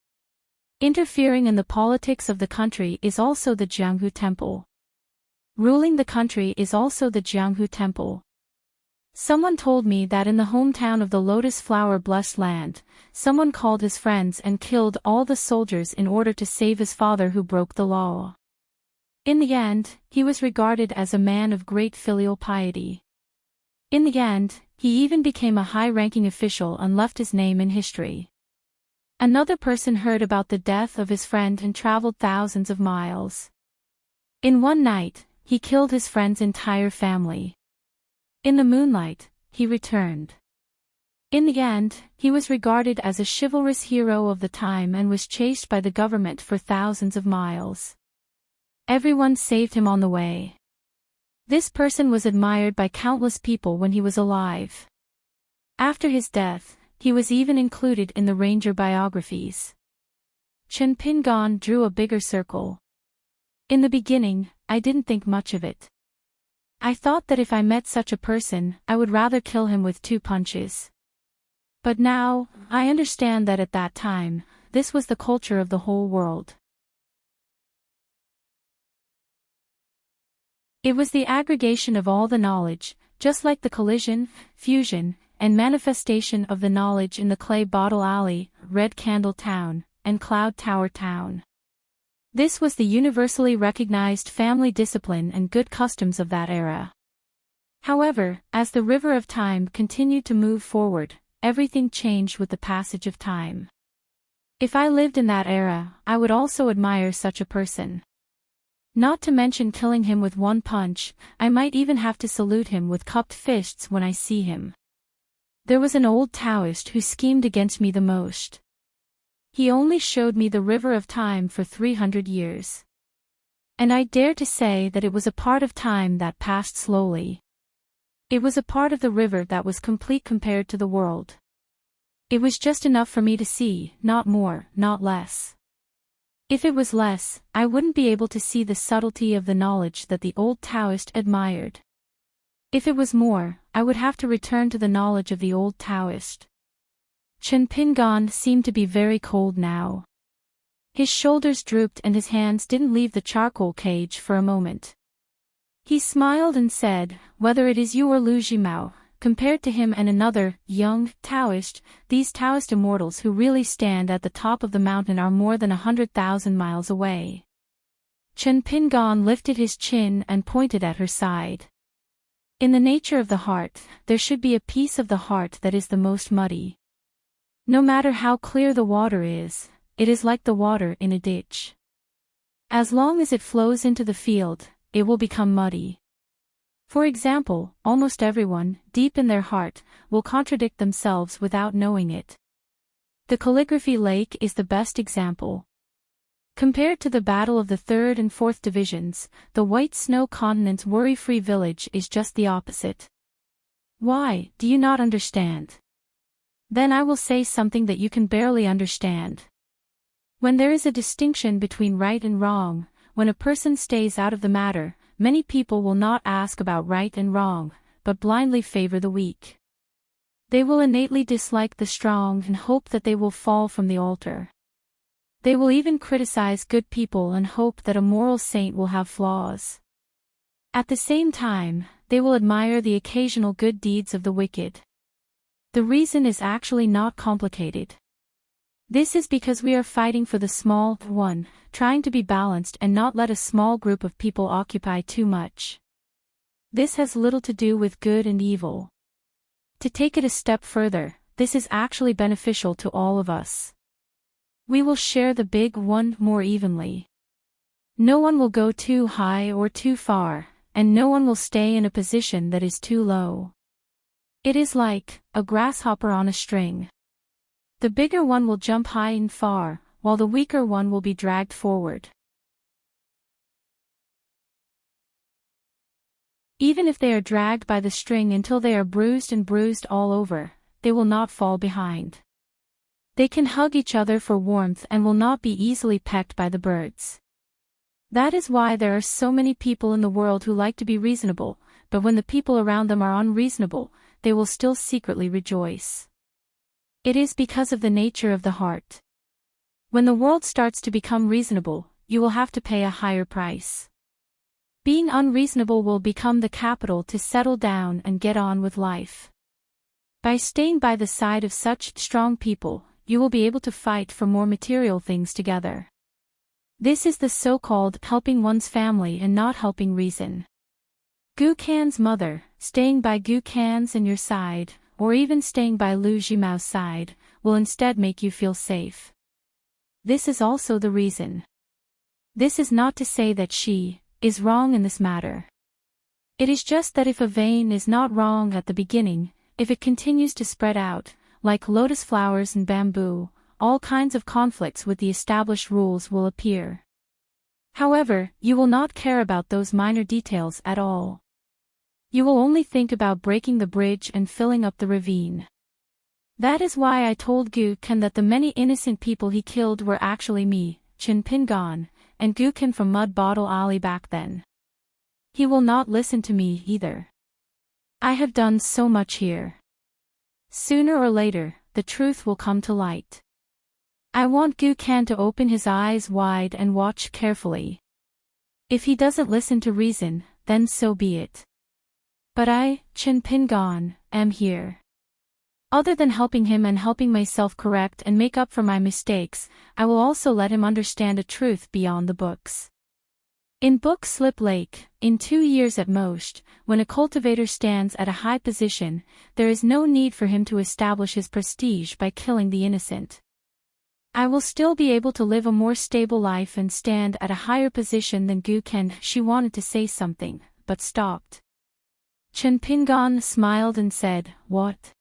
Interfering in the politics of the country is also the Jianghu Temple. Ruling the country is also the Jianghu Temple. Someone told me that in the hometown of the lotus flower blessed land, someone called his friends and killed all the soldiers in order to save his father who broke the law. In the end, he was regarded as a man of great filial piety. In the end, he even became a high-ranking official and left his name in history. Another person heard about the death of his friend and traveled thousands of miles. In one night, he killed his friend's entire family. In the moonlight, he returned. In the end, he was regarded as a chivalrous hero of the time and was chased by the government for thousands of miles. Everyone saved him on the way. This person was admired by countless people when he was alive. After his death, he was even included in the ranger biographies. Chen Pingan drew a bigger circle. In the beginning, I didn't think much of it. I thought that if I met such a person, I would rather kill him with 2 punches. But now, I understand that at that time, this was the culture of the whole world. It was the aggregation of all the knowledge, just like the collision, fusion, and manifestation of the knowledge in the Clay Bottle Alley, Red Candle Town, and Cloud Tower Town. This was the universally recognized family discipline and good customs of that era. However, as the river of time continued to move forward, everything changed with the passage of time. If I lived in that era, I would also admire such a person. Not to mention killing him with 1 punch, I might even have to salute him with cupped fists when I see him. There was an old Taoist who schemed against me the most. He only showed me the river of time for 300 years. And I dare to say that it was a part of time that passed slowly. It was a part of the river that was complete compared to the world. It was just enough for me to see, not more, not less. If it was less, I wouldn't be able to see the subtlety of the knowledge that the old Taoist admired. If it was more, I would have to return to the knowledge of the old Taoist. Chen Pingan seemed to be very cold now. His shoulders drooped and his hands didn't leave the charcoal cage for a moment. He smiled and said, "Whether it is you or Lu Jimao, compared to him and another, young, Taoist, these Taoist immortals who really stand at the top of the mountain are more than 100,000 miles away." Chen Pingan lifted his chin and pointed at her side. In the nature of the heart, there should be a piece of the heart that is the most muddy. No matter how clear the water is, it is like the water in a ditch. As long as it flows into the field, it will become muddy. For example, almost everyone, deep in their heart, will contradict themselves without knowing it. The calligraphy lake is the best example. Compared to the battle of the 3rd and 4th divisions, the White Snow Continent's worry-free village is just the opposite. Why, do you not understand? Then I will say something that you can barely understand. When there is a distinction between right and wrong, when a person stays out of the matter, many people will not ask about right and wrong, but blindly favor the weak. They will innately dislike the strong and hope that they will fall from the altar. They will even criticize good people and hope that a moral saint will have flaws. At the same time, they will admire the occasional good deeds of the wicked. The reason is actually not complicated. This is because we are fighting for the small one, trying to be balanced and not let a small group of people occupy too much. This has little to do with good and evil. To take it a step further, this is actually beneficial to all of us. We will share the big one more evenly. No one will go too high or too far, and no one will stay in a position that is too low. It is like a grasshopper on a string. The bigger one will jump high and far, while the weaker one will be dragged forward. Even if they are dragged by the string until they are bruised and bruised all over, they will not fall behind. They can hug each other for warmth and will not be easily pecked by the birds. That is why there are so many people in the world who like to be reasonable, but when the people around them are unreasonable, they will still secretly rejoice. It is because of the nature of the heart. When the world starts to become reasonable, you will have to pay a higher price. Being unreasonable will become the capital to settle down and get on with life. By staying by the side of such strong people, you will be able to fight for more material things together. This is the so-called helping one's family and not helping reason. Gu Kan's mother, staying by Gu Kan's and your side, or even staying by Lu Jimao's side, will instead make you feel safe. This is also the reason. This is not to say that she is wrong in this matter. It is just that if a vein is not wrong at the beginning, if it continues to spread out, like lotus flowers and bamboo, all kinds of conflicts with the established rules will appear. However, you will not care about those minor details at all. You will only think about breaking the bridge and filling up the ravine. That is why I told Gu Kan that the many innocent people he killed were actually me, Chen Pingan, and Gu Kan from Mud Bottle Alley back then. He will not listen to me either. I have done so much here. Sooner or later, the truth will come to light. I want Gu Kan to open his eyes wide and watch carefully. If he doesn't listen to reason, then so be it. But I, Chen Pingan, am here. Other than helping him and helping myself correct and make up for my mistakes, I will also let him understand a truth beyond the books. In Book Slip Lake, in 2 years at most, when a cultivator stands at a high position, there is no need for him to establish his prestige by killing the innocent. I will still be able to live a more stable life and stand at a higher position than Gu Kan. She wanted to say something, but stopped. Chen Pingan smiled and said, "What?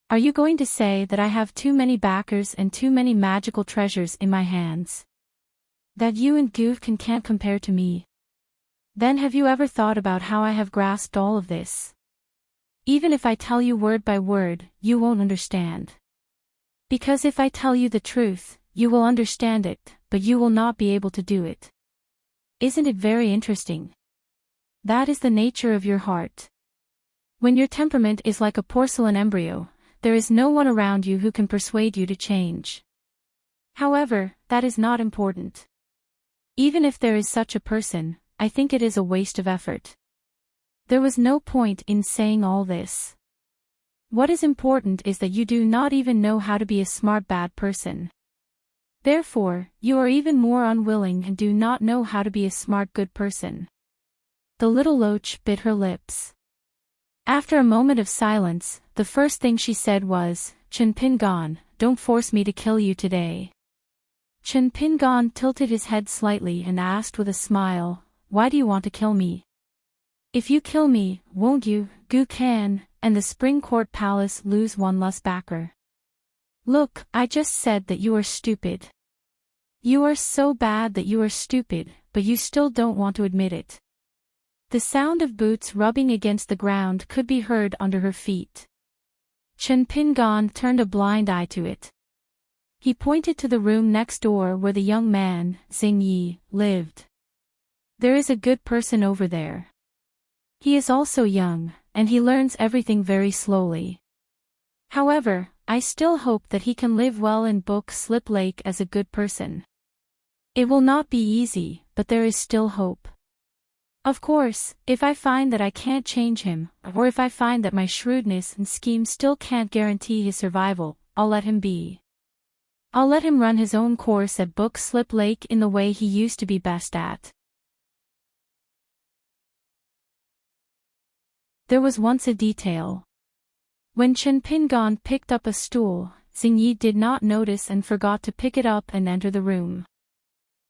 Are you going to say that I have too many backers and too many magical treasures in my hands? That you and Gu Kan can't compare to me? Then have you ever thought about how I have grasped all of this? Even if I tell you word by word, you won't understand. Because if I tell you the truth, you will understand it, but you will not be able to do it. Isn't it very interesting? That is the nature of your heart. When your temperament is like a porcelain embryo, there is no one around you who can persuade you to change. However, that is not important. Even if there is such a person, I think it is a waste of effort. There was no point in saying all this. What is important is that you do not even know how to be a smart bad person. Therefore, you are even more unwilling and do not know how to be a smart good person." The little loach bit her lips. After a moment of silence, the first thing she said was, "Chen Pingan, don't force me to kill you today." Chen Pingan tilted his head slightly and asked with a smile, "Why do you want to kill me? If you kill me, won't you, Gu Kan, and the Spring Court Palace lose one less backer?" "Look, I just said that you are stupid. You are so bad that you are stupid, but you still don't want to admit it." The sound of boots rubbing against the ground could be heard under her feet. Chen Pingan turned a blind eye to it. He pointed to the room next door where the young man, Xing Yi, lived. "There is a good person over there. He is also young, and he learns everything very slowly. However, I still hope that he can live well in Book Slip Lake as a good person. It will not be easy, but there is still hope. Of course, if I find that I can't change him, or if I find that my shrewdness and scheme still can't guarantee his survival, I'll let him be. I'll let him run his own course at Book Slip Lake in the way he used to be best at." There was once a detail. When Chen Pingan picked up a stool, Xing Yi did not notice and forgot to pick it up and enter the room.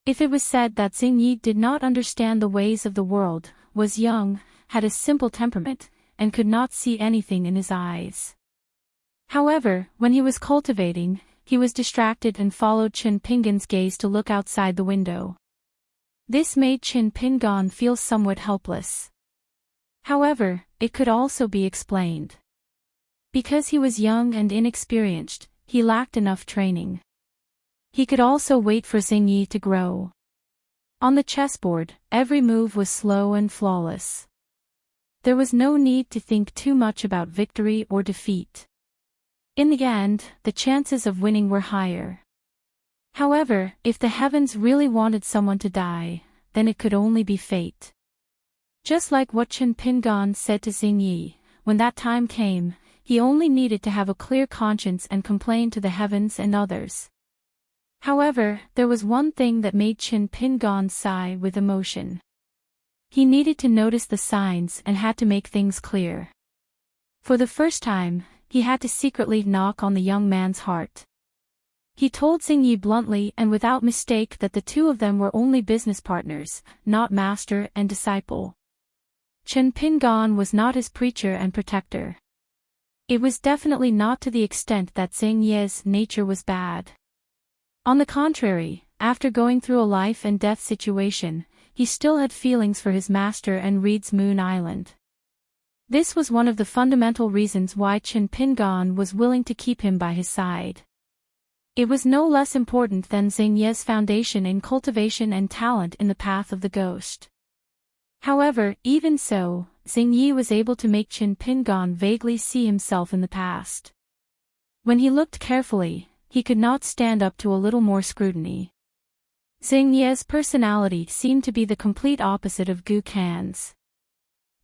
If it was said that Xing Yi did not understand the ways of the world, was young, had a simple temperament, and could not see anything in his eyes. However, when he was cultivating, he was distracted and followed Chen Pingan's gaze to look outside the window. This made Chen Pingan feel somewhat helpless. However, it could also be explained. Because he was young and inexperienced, he lacked enough training. He could also wait for Xing Yi to grow. On the chessboard, every move was slow and flawless. There was no need to think too much about victory or defeat. In the end, the chances of winning were higher. However, if the heavens really wanted someone to die, then it could only be fate. Just like what Chen Pingan said to Xing Yi, when that time came, he only needed to have a clear conscience and complain to the heavens and others. However, there was one thing that made Chen Pingan sigh with emotion. He needed to notice the signs and had to make things clear. For the first time, he had to secretly knock on the young man's heart. He told Xing Yi bluntly and without mistake that the two of them were only business partners, not master and disciple. Chen Pingan was not his preacher and protector. It was definitely not to the extent that Xing Yi's nature was bad. On the contrary, after going through a life and death situation, he still had feelings for his master and Reed's Moon Island. This was one of the fundamental reasons why Chen Pingan was willing to keep him by his side. It was no less important than Xing Yi's foundation in cultivation and talent in the path of the ghost. However, even so, Xing Yi was able to make Chen Pingan vaguely see himself in the past. When he looked carefully, he could not stand up to a little more scrutiny. Xing Yi's personality seemed to be the complete opposite of Gu Kan's.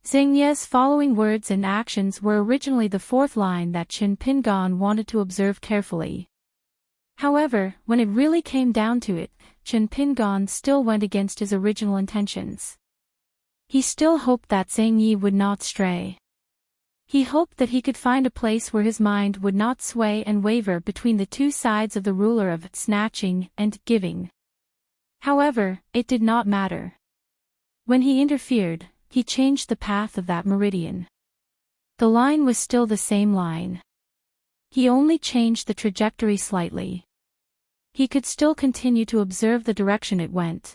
Xing Yi's following words and actions were originally the fourth line that Chen Pingan wanted to observe carefully. However, when it really came down to it, Chen Pingan still went against his original intentions. He still hoped that Xing Yi would not stray. He hoped that he could find a place where his mind would not sway and waver between the two sides of the ruler of snatching and giving. However, it did not matter. When he interfered, he changed the path of that meridian. The line was still the same line. He only changed the trajectory slightly. He could still continue to observe the direction it went.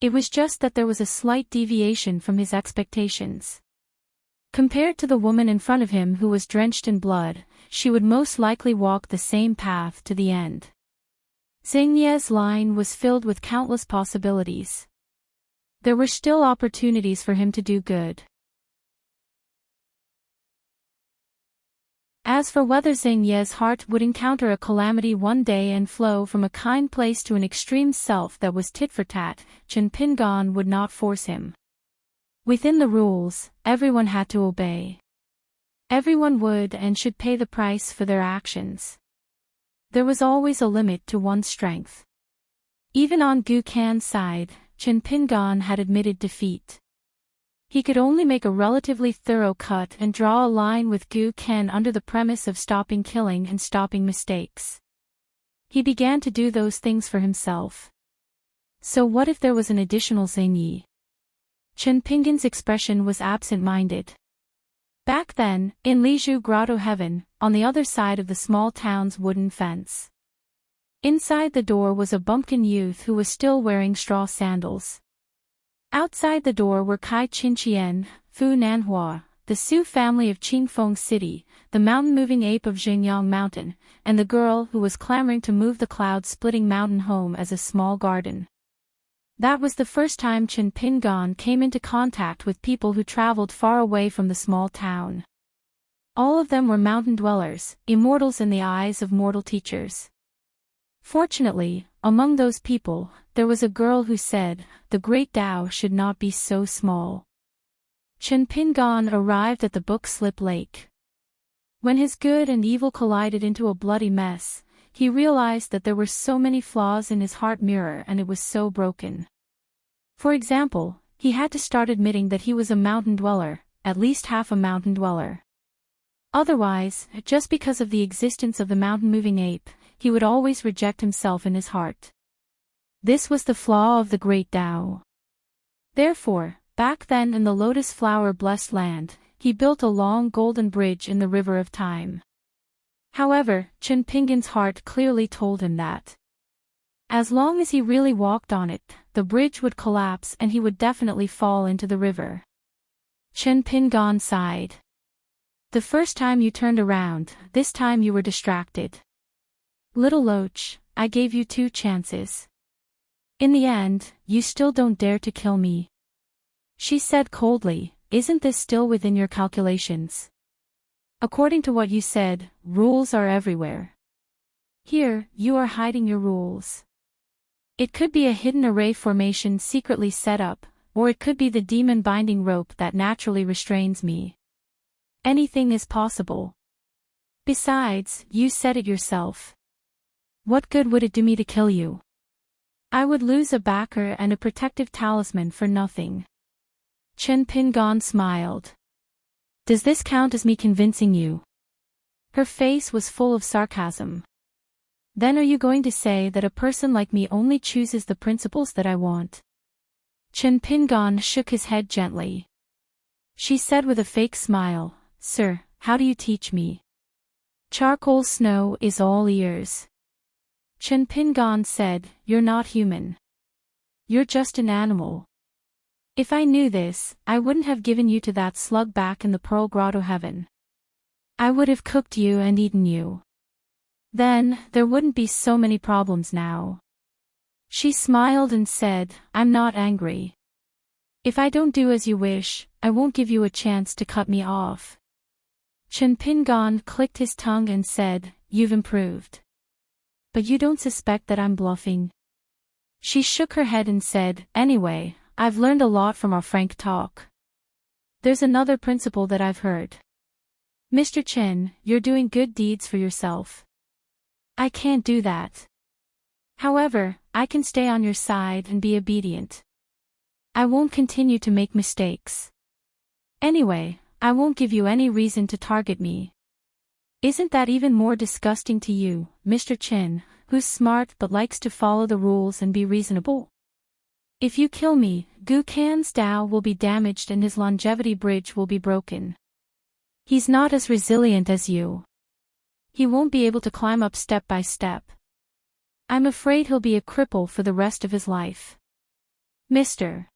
It was just that there was a slight deviation from his expectations. Compared to the woman in front of him who was drenched in blood, she would most likely walk the same path to the end. Xing Yi's line was filled with countless possibilities. There were still opportunities for him to do good. As for whether Xing Yi's heart would encounter a calamity one day and flow from a kind place to an extreme self that was tit for tat, Chen Pingan would not force him. Within the rules, everyone had to obey. Everyone would and should pay the price for their actions. There was always a limit to one's strength. Even on Gu Kan's side, Chen Pingan had admitted defeat. He could only make a relatively thorough cut and draw a line with Gu Kan under the premise of stopping killing and stopping mistakes. He began to do those things for himself. So what if there was an additional Xing Yi? Chen Pingan's expression was absent-minded. Back then, in Lizhu Grotto Heaven, on the other side of the small town's wooden fence. Inside the door was a bumpkin youth who was still wearing straw sandals. Outside the door were Kai Qinqian, Fu Nanhua, the Su family of Qingfeng City, the mountain-moving ape of Xingyang Mountain, and the girl who was clamoring to move the cloud-splitting mountain home as a small garden. That was the first time Chen Pingan came into contact with people who traveled far away from the small town. All of them were mountain dwellers, immortals in the eyes of mortal teachers. Fortunately, among those people, there was a girl who said, "The great Tao should not be so small." Chen Pingan arrived at the Book Slip Lake. When his good and evil collided into a bloody mess, he realized that there were so many flaws in his heart mirror and it was so broken. For example, he had to start admitting that he was a mountain dweller, at least half a mountain dweller. Otherwise, just because of the existence of the mountain-moving ape, he would always reject himself in his heart. This was the flaw of the great Tao. Therefore, back then in the lotus flower-blessed land, he built a long golden bridge in the river of time. However, Chen Pingan's heart clearly told him that as long as he really walked on it, the bridge would collapse and he would definitely fall into the river. Chen Pingan sighed. The first time you turned around, this time you were distracted. Little Loach, I gave you 2 chances. In the end, you still don't dare to kill me. She said coldly, isn't this still within your calculations? According to what you said, rules are everywhere. Here, you are hiding your rules. It could be a hidden array formation secretly set up, or it could be the demon binding rope that naturally restrains me. Anything is possible. Besides, you said it yourself. What good would it do me to kill you? I would lose a backer and a protective talisman for nothing. Chen Pingon smiled. Does this count as me convincing you? Her face was full of sarcasm. Then are you going to say that a person like me only chooses the principles that I want? Chen Pingon shook his head gently. She said with a fake smile, Sir, how do you teach me? Charcoal Snow is all ears. Chen Pingon said, You're not human. You're just an animal. If I knew this, I wouldn't have given you to that slug back in the Pearl Grotto heaven. I would have cooked you and eaten you. Then, there wouldn't be so many problems now. She smiled and said, I'm not angry. If I don't do as you wish, I won't give you a chance to cut me off. Chen Pingon clicked his tongue and said, You've improved. But you don't suspect that I'm bluffing? She shook her head and said, Anyway, I've learned a lot from our frank talk. There's another principle that I've heard. Mr. Chen, you're doing good deeds for yourself. I can't do that. However, I can stay on your side and be obedient. I won't continue to make mistakes. Anyway, I won't give you any reason to target me. Isn't that even more disgusting to you, Mr. Chen, who's smart but likes to follow the rules and be reasonable? If you kill me, Gu Kan's Dao will be damaged and his longevity bridge will be broken. He's not as resilient as you. He won't be able to climb up step by step. I'm afraid he'll be a cripple for the rest of his life. Mr.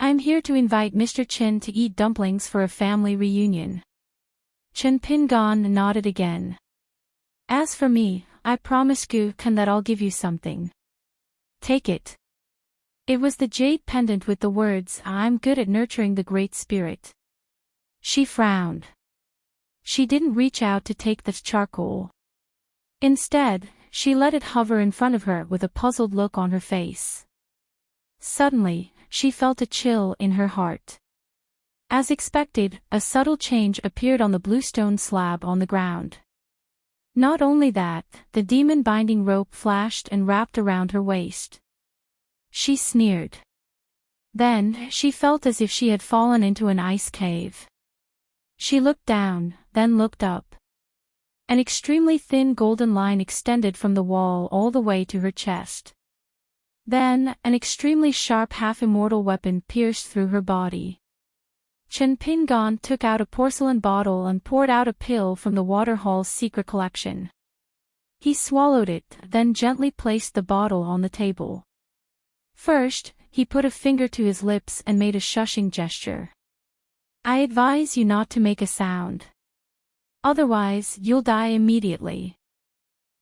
I'm here to invite Mr. Chen to eat dumplings for a family reunion. Chen Pingon nodded again. As for me, I promise Gu Kan that I'll give you something. Take it. It was the jade pendant with the words, I'm good at nurturing the Great Spirit. She frowned. She didn't reach out to take the charcoal. Instead, she let it hover in front of her with a puzzled look on her face. Suddenly, she felt a chill in her heart. As expected, a subtle change appeared on the bluestone slab on the ground. Not only that, the demon binding rope flashed and wrapped around her waist. She sneered. Then, she felt as if she had fallen into an ice cave. She looked down, then looked up. An extremely thin golden line extended from the wall all the way to her chest. Then, an extremely sharp half-immortal weapon pierced through her body. Chen Pingon took out a porcelain bottle and poured out a pill from the Waterhall's secret collection. He swallowed it, then gently placed the bottle on the table. First, he put a finger to his lips and made a shushing gesture. I advise you not to make a sound. Otherwise, you'll die immediately.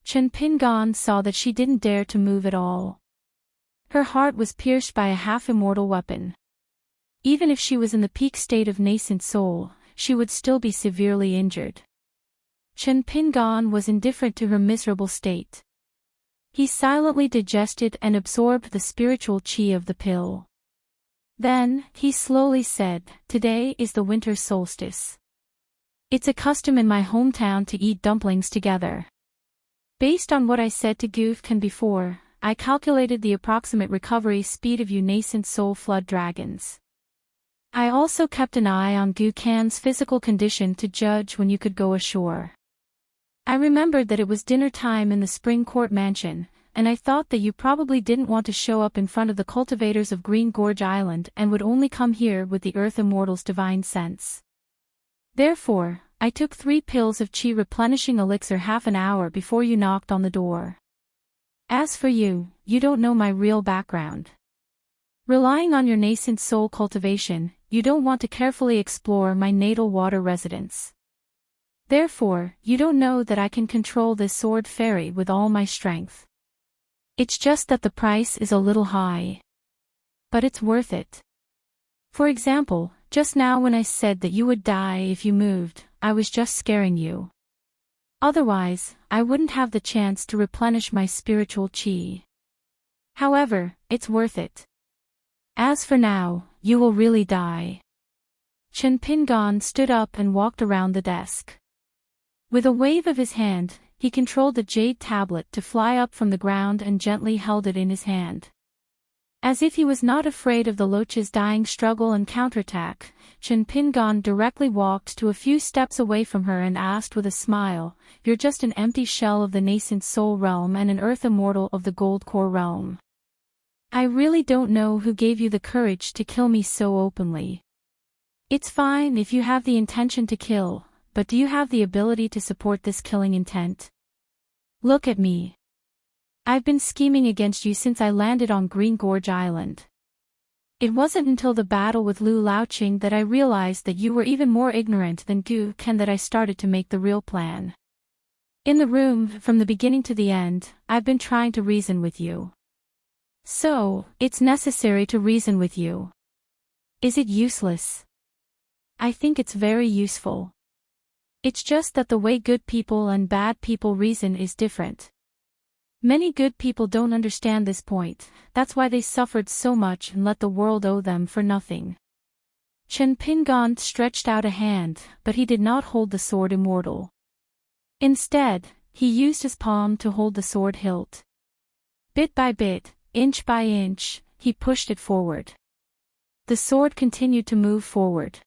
Chen Pingon saw that she didn't dare to move at all. Her heart was pierced by a half-immortal weapon. Even if she was in the peak state of nascent soul, she would still be severely injured. Chen Pingon was indifferent to her miserable state. He silently digested and absorbed the spiritual qi of the pill. Then, he slowly said, Today is the winter solstice. It's a custom in my hometown to eat dumplings together. Based on what I said to Gu Kan before, I calculated the approximate recovery speed of you nascent soul flood dragons. I also kept an eye on Gu Kan's physical condition to judge when you could go ashore. I remembered that it was dinner time in the Spring Court Mansion, and I thought that you probably didn't want to show up in front of the cultivators of Green Gorge Island and would only come here with the Earth Immortal's divine sense. Therefore, I took 3 pills of chi replenishing elixir half an hour before you knocked on the door. As for you, you don't know my real background. Relying on your nascent soul cultivation, you don't want to carefully explore my natal water residence. Therefore, you don't know that I can control this sword fairy with all my strength. It's just that the price is a little high. But it's worth it. For example, just now when I said that you would die if you moved, I was just scaring you. Otherwise, I wouldn't have the chance to replenish my spiritual chi. However, it's worth it. As for now, you will really die. Chen Pingon stood up and walked around the desk. With a wave of his hand, he controlled the jade tablet to fly up from the ground and gently held it in his hand. As if he was not afraid of the Loach's dying struggle and counterattack, Chen Pingon directly walked to a few steps away from her and asked with a smile, "You're just an empty shell of the nascent soul realm and an earth immortal of the gold core realm. I really don't know who gave you the courage to kill me so openly. It's fine if you have the intention to kill, but do you have the ability to support this killing intent? Look at me. I've been scheming against you since I landed on Green Gorge Island. It wasn't until the battle with Lu Laoqing that I realized that you were even more ignorant than Gu Ken that I started to make the real plan. In the room, from the beginning to the end, I've been trying to reason with you. So, it's necessary to reason with you. Is it useless? I think it's very useful. It's just that the way good people and bad people reason is different. Many good people don't understand this point, that's why they suffered so much and let the world owe them for nothing." Chen Pingon stretched out a hand, but he did not hold the sword immortal. Instead, he used his palm to hold the sword hilt. Bit by bit, inch by inch, he pushed it forward. The sword continued to move forward.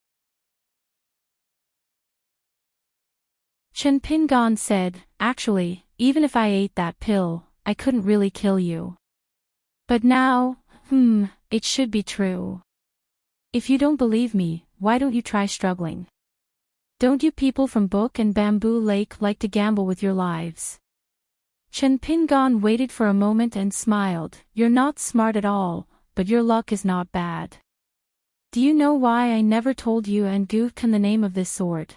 Chen Pingon said, "Actually, even if I ate that pill, I couldn't really kill you. But now, it should be true. If you don't believe me, why don't you try struggling? Don't you people from Book and Bamboo Lake like to gamble with your lives?" Chen Pingon waited for a moment and smiled. "You're not smart at all, but your luck is not bad. Do you know why I never told you and Gu Ken the name of this sword?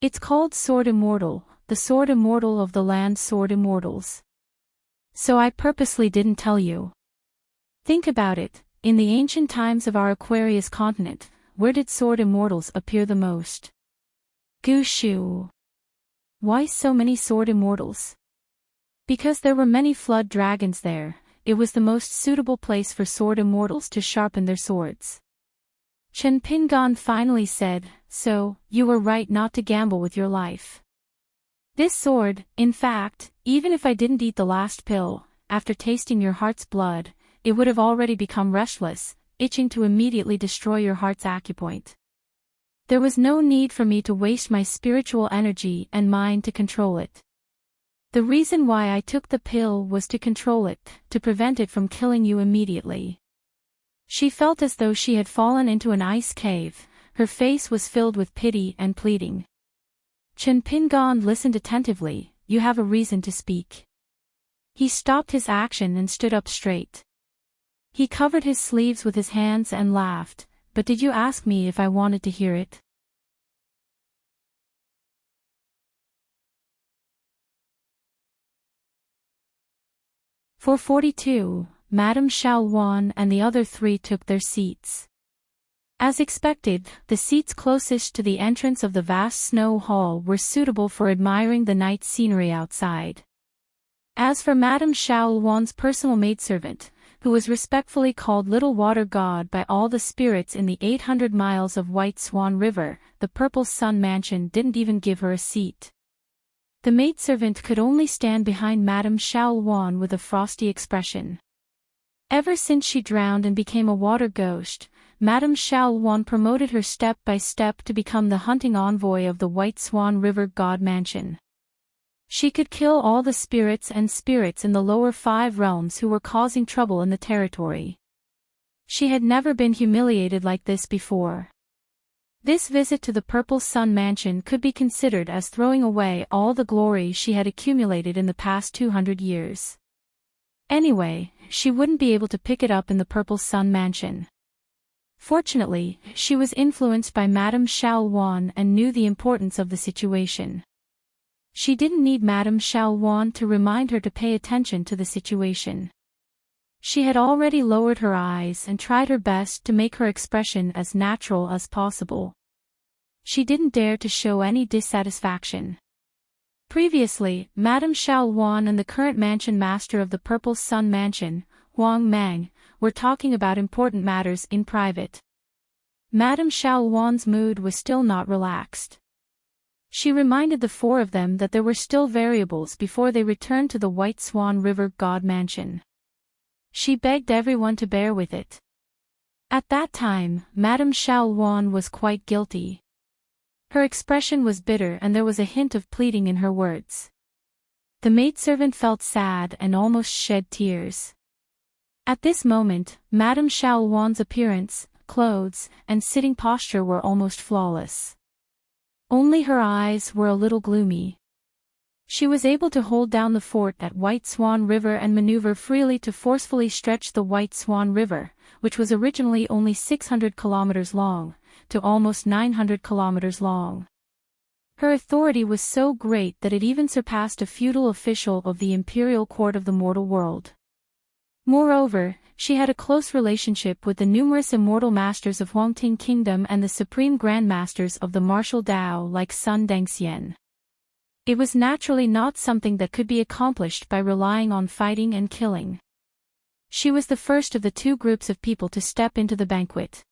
It's called Sword Immortal, the Sword Immortal of the Land Sword Immortals. So I purposely didn't tell you. Think about it, in the ancient times of our Aquarius continent, where did sword immortals appear the most? Gushu. Why so many sword immortals? Because there were many flood dragons there, it was the most suitable place for sword immortals to sharpen their swords." Chen Pingon finally said, "So, you were right not to gamble with your life. This sword, in fact, even if I didn't eat the last pill, after tasting your heart's blood, it would have already become restless, itching to immediately destroy your heart's acupoint. There was no need for me to waste my spiritual energy and mind to control it. The reason why I took the pill was to control it, to prevent it from killing you immediately." She felt as though she had fallen into an ice cave, her face was filled with pity and pleading. Chen Pingon listened attentively. "You have a reason to speak." He stopped his action and stood up straight. He covered his sleeves with his hands and laughed, "But did you ask me if I wanted to hear it?" For 42, Madame Xiaoluan and the other three took their seats. As expected, the seats closest to the entrance of the vast snow hall were suitable for admiring the night scenery outside. As for Madame Xiaoluan's personal maidservant, who was respectfully called Little Water God by all the spirits in the 800 miles of White Swan River, the Purple Sun Mansion didn't even give her a seat. The maidservant could only stand behind Madame Xiaoluan with a frosty expression. Ever since she drowned and became a water ghost, Madame Xiaoluan promoted her step by step to become the hunting envoy of the White Swan River God Mansion. She could kill all the spirits in the lower 5 realms who were causing trouble in the territory. She had never been humiliated like this before. This visit to the Purple Sun Mansion could be considered as throwing away all the glory she had accumulated in the past 200 years. Anyway, she wouldn't be able to pick it up in the Purple Sun Mansion. Fortunately, she was influenced by Madame Xiaoluan and knew the importance of the situation. She didn't need Madame Xiaoluan to remind her to pay attention to the situation. She had already lowered her eyes and tried her best to make her expression as natural as possible. She didn't dare to show any dissatisfaction. Previously, Madame Xiao Wan and the current mansion master of the Purple Sun Mansion, Huang Mang, were talking about important matters in private. Madame Xiao Wan's mood was still not relaxed. She reminded the four of them that there were still variables before they returned to the White Swan River God Mansion. She begged everyone to bear with it. At that time, Madame Xiao Wan was quite guilty. Her expression was bitter and there was a hint of pleading in her words. The maidservant felt sad and almost shed tears. At this moment, Madame Xiao Wan's appearance, clothes, and sitting posture were almost flawless. Only her eyes were a little gloomy. She was able to hold down the fort at White Swan River and maneuver freely to forcefully stretch the White Swan River, which was originally only 600 kilometers long, to almost 900 kilometers long. Her authority was so great that it even surpassed a feudal official of the imperial court of the mortal world. Moreover, she had a close relationship with the numerous immortal masters of Huangting Kingdom and the supreme grandmasters of the martial Dao like Sun Dengxian. It was naturally not something that could be accomplished by relying on fighting and killing. She was the first of the two groups of people to step into the banquet.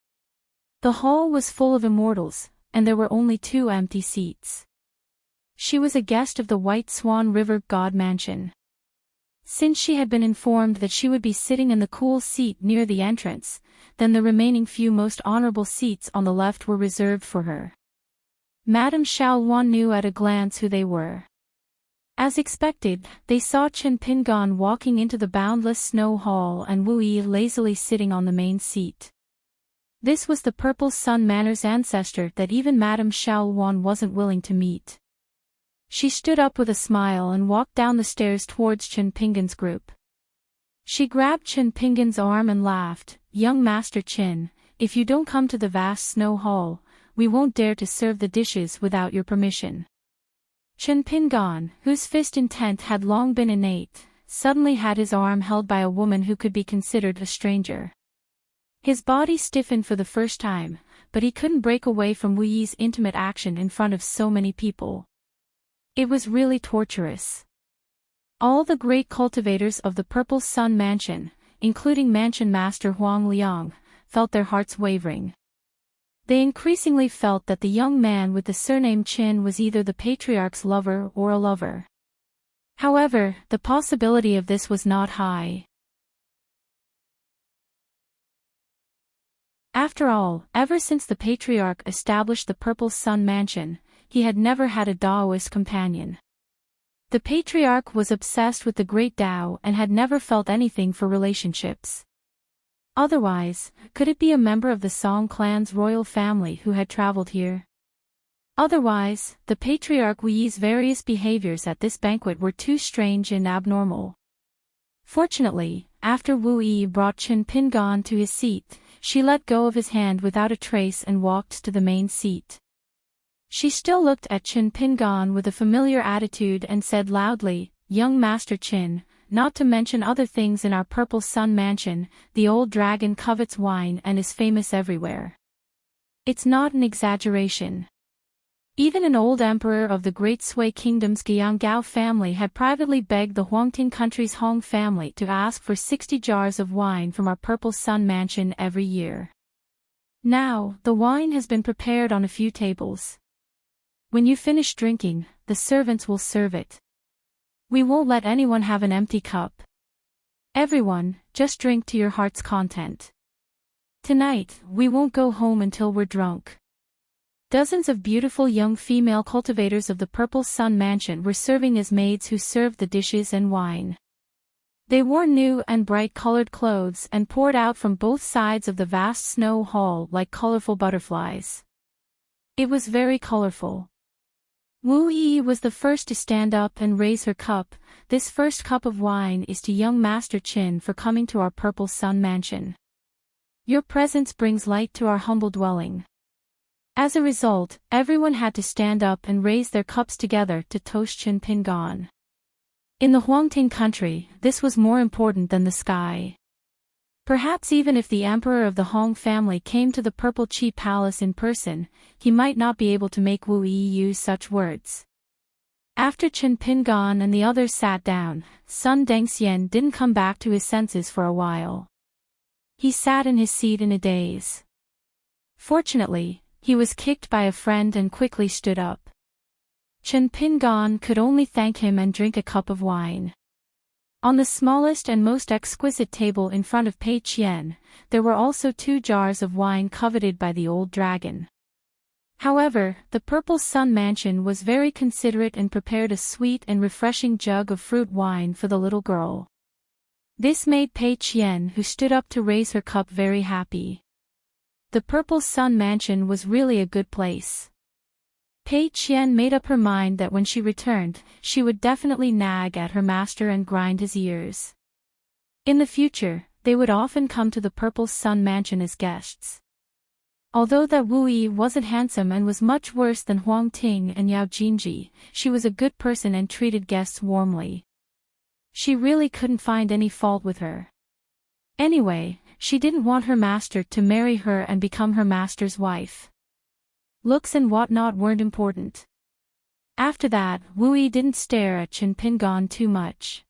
The hall was full of immortals, and there were only 2 empty seats. She was a guest of the White Swan River God Mansion. Since she had been informed that she would be sitting in the cool seat near the entrance, then the remaining few most honorable seats on the left were reserved for her. Madame Xiao Wan knew at a glance who they were. As expected, they saw Chen Pingan walking into the boundless snow hall and Wu Yi lazily sitting on the main seat. This was the Purple Sun Manor's ancestor that even Madame Xiao Wan wasn't willing to meet. She stood up with a smile and walked down the stairs towards Chen Pingan's group. She grabbed Chen Pingan's arm and laughed, "Young Master Chen, if you don't come to the vast snow hall, we won't dare to serve the dishes without your permission." Chen Pingan, whose fist intent had long been innate, suddenly had his arm held by a woman who could be considered a stranger. His body stiffened for the first time, but he couldn't break away from Wu Yi's intimate action in front of so many people. It was really torturous. All the great cultivators of the Purple Sun Mansion, including Mansion Master Huang Liang, felt their hearts wavering. They increasingly felt that the young man with the surname Qin was either the patriarch's lover or a lover. However, the possibility of this was not high. After all, ever since the patriarch established the Purple Sun Mansion, he had never had a Daoist companion. The patriarch was obsessed with the great Dao and had never felt anything for relationships. Otherwise, could it be a member of the Song clan's royal family who had traveled here? Otherwise, the patriarch Wu Yi's various behaviors at this banquet were too strange and abnormal. Fortunately, after Wu Yi brought Chen Pingan to his seat, she let go of his hand without a trace and walked to the main seat. She still looked at Chen Pingan with a familiar attitude and said loudly, "Young Master Qin, not to mention other things in our Purple Sun Mansion, the old dragon covets wine and is famous everywhere. It's not an exaggeration. Even an old emperor of the Great Sui Kingdom's Guiyangao family had privately begged the Huangting country's Hong family to ask for 60 jars of wine from our Purple Sun Mansion every year. Now, the wine has been prepared on a few tables. When you finish drinking, the servants will serve it. We won't let anyone have an empty cup. Everyone, just drink to your heart's content. Tonight, we won't go home until we're drunk." Dozens of beautiful young female cultivators of the Purple Sun Mansion were serving as maids who served the dishes and wine. They wore new and bright-colored clothes and poured out from both sides of the vast snow hall like colorful butterflies. It was very colorful. Wu Yi was the first to stand up and raise her cup. "This first cup of wine is to young Master Qin for coming to our Purple Sun Mansion. Your presence brings light to our humble dwelling." As a result, everyone had to stand up and raise their cups together to toast Chen Pingan. In the Huangting country, this was more important than the sky. Perhaps even if the emperor of the Hong family came to the Purple Chi Palace in person, he might not be able to make Wu Yi use such words. After Chen Pingan and the others sat down, Sun Dengxian didn't come back to his senses for a while. He sat in his seat in a daze. Fortunately, he was kicked by a friend and quickly stood up. Chen Pingan could only thank him and drink a cup of wine. On the smallest and most exquisite table in front of Pei Qian, there were also 2 jars of wine coveted by the old dragon. However, the Purple Sun Mansion was very considerate and prepared a sweet and refreshing jug of fruit wine for the little girl. This made Pei Qian, who stood up to raise her cup, very happy. The Purple Sun Mansion was really a good place. Pei Qian made up her mind that when she returned, she would definitely nag at her master and grind his ears. In the future, they would often come to the Purple Sun Mansion as guests. Although that Wu Yi wasn't handsome and was much worse than Huang Ting and Yao Jinji, she was a good person and treated guests warmly. She really couldn't find any fault with her. Anyway, she didn't want her master to marry her and become her master's wife. Looks and whatnot weren't important. After that, Wu Yi didn't stare at Chen Pingan too much.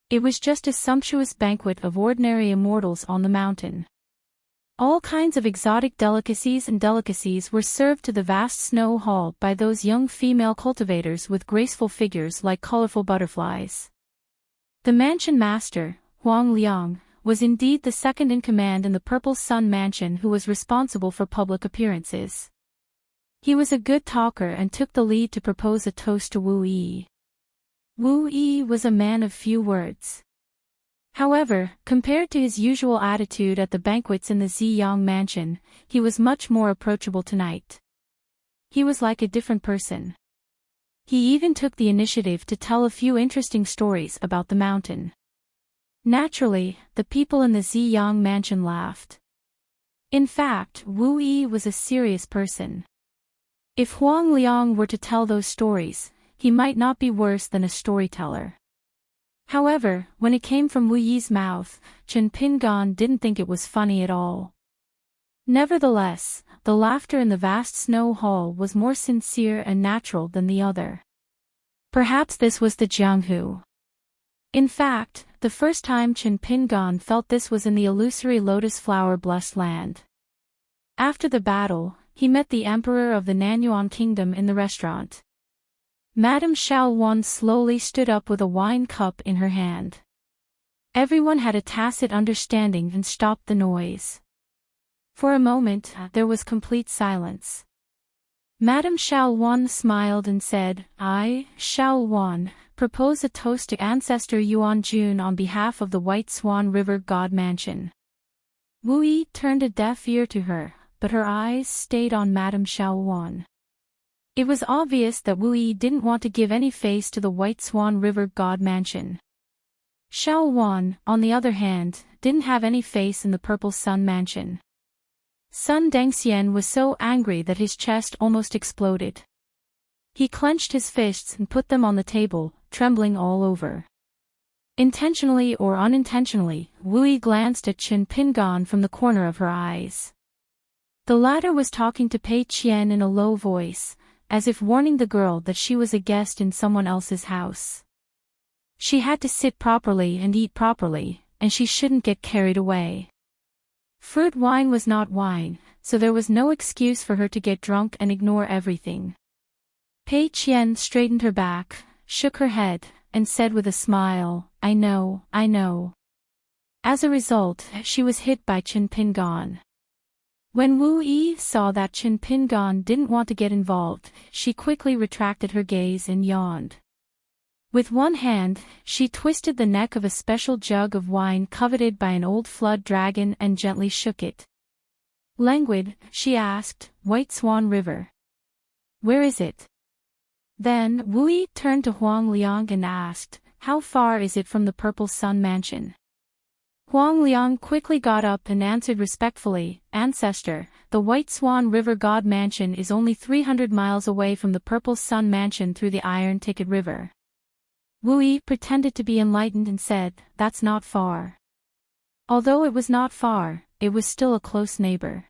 It was just a sumptuous banquet of ordinary immortals on the mountain. All kinds of exotic delicacies were served to the vast snow hall by those young female cultivators with graceful figures like colorful butterflies. The mansion master, Huang Liang, was indeed the second in command in the Purple Sun Mansion who was responsible for public appearances. He was a good talker and took the lead to propose a toast to Wu Yi. Wu Yi was a man of few words. However, compared to his usual attitude at the banquets in the Ziyang Mansion, he was much more approachable tonight. He was like a different person. He even took the initiative to tell a few interesting stories about the mountain. Naturally, the people in the Ziyang Mansion laughed. In fact, Wu Yi was a serious person. If Huang Liang were to tell those stories, he might not be worse than a storyteller. However, when it came from Wu Yi's mouth, Chen Pingan didn't think it was funny at all. Nevertheless, the laughter in the vast snow hall was more sincere and natural than the other. Perhaps this was the Jianghu. In fact, the first time Chen Pingan felt this was in the illusory lotus flower-blessed land. After the battle, he met the emperor of the Nanyuan kingdom in the restaurant. Madame Xiaowan slowly stood up with a wine cup in her hand. Everyone had a tacit understanding and stopped the noise. For a moment, there was complete silence. Madame Xiaowan smiled and said, "I, Xiaowan, propose a toast to Ancestor Yuan Jun on behalf of the White Swan River God Mansion." Wu Yi turned a deaf ear to her, but her eyes stayed on Madame Xiaowan. It was obvious that Wu Yi didn't want to give any face to the White Swan River God Mansion. Xiaowan, on the other hand, didn't have any face in the Purple Sun Mansion. Sun Dengxian was so angry that his chest almost exploded. He clenched his fists and put them on the table, trembling all over. Intentionally or unintentionally, Wu Yi glanced at Chen Pingan from the corner of her eyes. The latter was talking to Pei Qian in a low voice, as if warning the girl that she was a guest in someone else's house. She had to sit properly and eat properly, and she shouldn't get carried away. Fruit wine was not wine, so there was no excuse for her to get drunk and ignore everything. Pei Qian straightened her back, shook her head, and said with a smile, I know. As a result, she was hit by Chen Pingan. When Wu Yi saw that Chen Pingan didn't want to get involved, she quickly retracted her gaze and yawned. With one hand, she twisted the neck of a special jug of wine coveted by an old flood dragon and gently shook it. Languid, she asked, White Swan River. Where is it? Then Wu Yi turned to Huang Liang and asked, How far is it from the Purple Sun Mansion? Huang Liang quickly got up and answered respectfully, Ancestor, the White Swan River God Mansion is only 300 miles away from the Purple Sun Mansion through the Iron Ticket River. Wu Yi pretended to be enlightened and said, "That's not far." Although it was not far, it was still a close neighbor.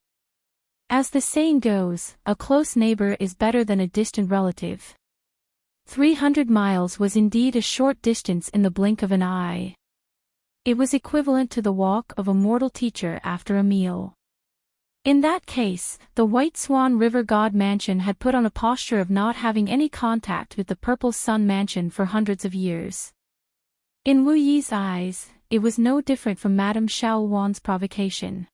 As the saying goes, a close neighbor is better than a distant relative. 300 miles was indeed a short distance in the blink of an eye. It was equivalent to the walk of a mortal teacher after a meal. In that case, the White Swan River God Mansion had put on a posture of not having any contact with the Purple Sun Mansion for hundreds of years. In Wu Yi's eyes, it was no different from Madame Xiaowan's provocation.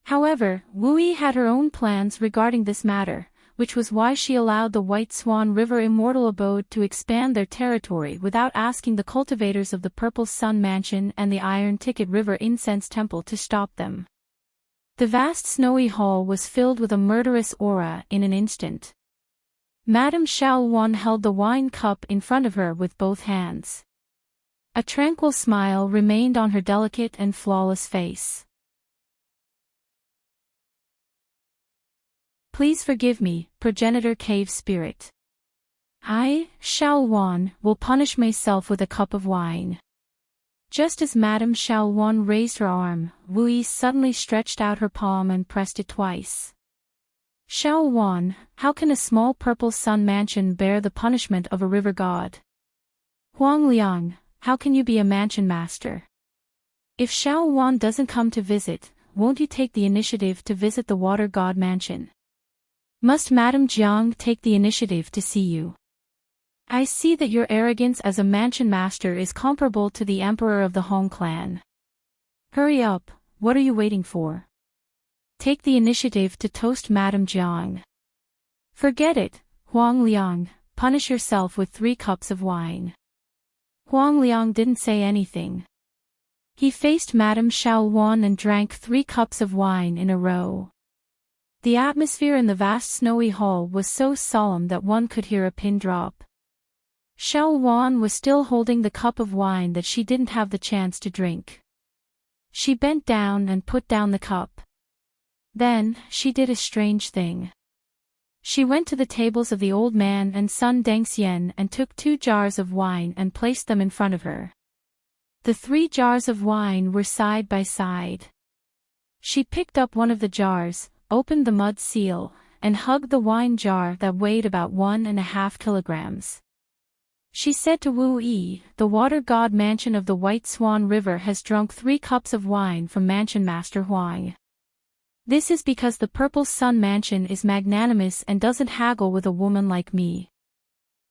However, Wu Yi had her own plans regarding this matter, which was why she allowed the White Swan River Immortal Abode to expand their territory without asking the cultivators of the Purple Sun Mansion and the Iron Ticket River Incense Temple to stop them. The vast snowy hall was filled with a murderous aura in an instant. Madame Xiaowan held the wine cup in front of her with both hands. A tranquil smile remained on her delicate and flawless face. Please forgive me, progenitor cave spirit. I, Xiaowan, will punish myself with a cup of wine. Just as Madame Xiaowan raised her arm, Wu Yi suddenly stretched out her palm and pressed it twice. Xiaowan, how can a small purple sun mansion bear the punishment of a river god? Huang Liang, how can you be a mansion master? If Xiaowan doesn't come to visit, won't you take the initiative to visit the water god mansion? Must Madame Jiang take the initiative to see you? I see that your arrogance as a mansion master is comparable to the emperor of the Hong clan. Hurry up, what are you waiting for? Take the initiative to toast Madame Jiang. Forget it, Huang Liang, punish yourself with 3 cups of wine. Huang Liang didn't say anything. He faced Madame Xiaowan and drank 3 cups of wine in a row. The atmosphere in the vast snowy hall was so solemn that one could hear a pin drop. Xiaowan was still holding the cup of wine that she didn't have the chance to drink. She bent down and put down the cup. Then, she did a strange thing. She went to the tables of the old man and son Deng Xian and took 2 jars of wine and placed them in front of her. The 3 jars of wine were side by side. She picked up one of the jars, opened the mud seal, and hugged the wine jar that weighed about 1.5 kilograms. She said to Wu Yi, "The water god mansion of the White Swan River has drunk 3 cups of wine from Mansion Master Huang. This is because the Purple Sun Mansion is magnanimous and doesn't haggle with a woman like me.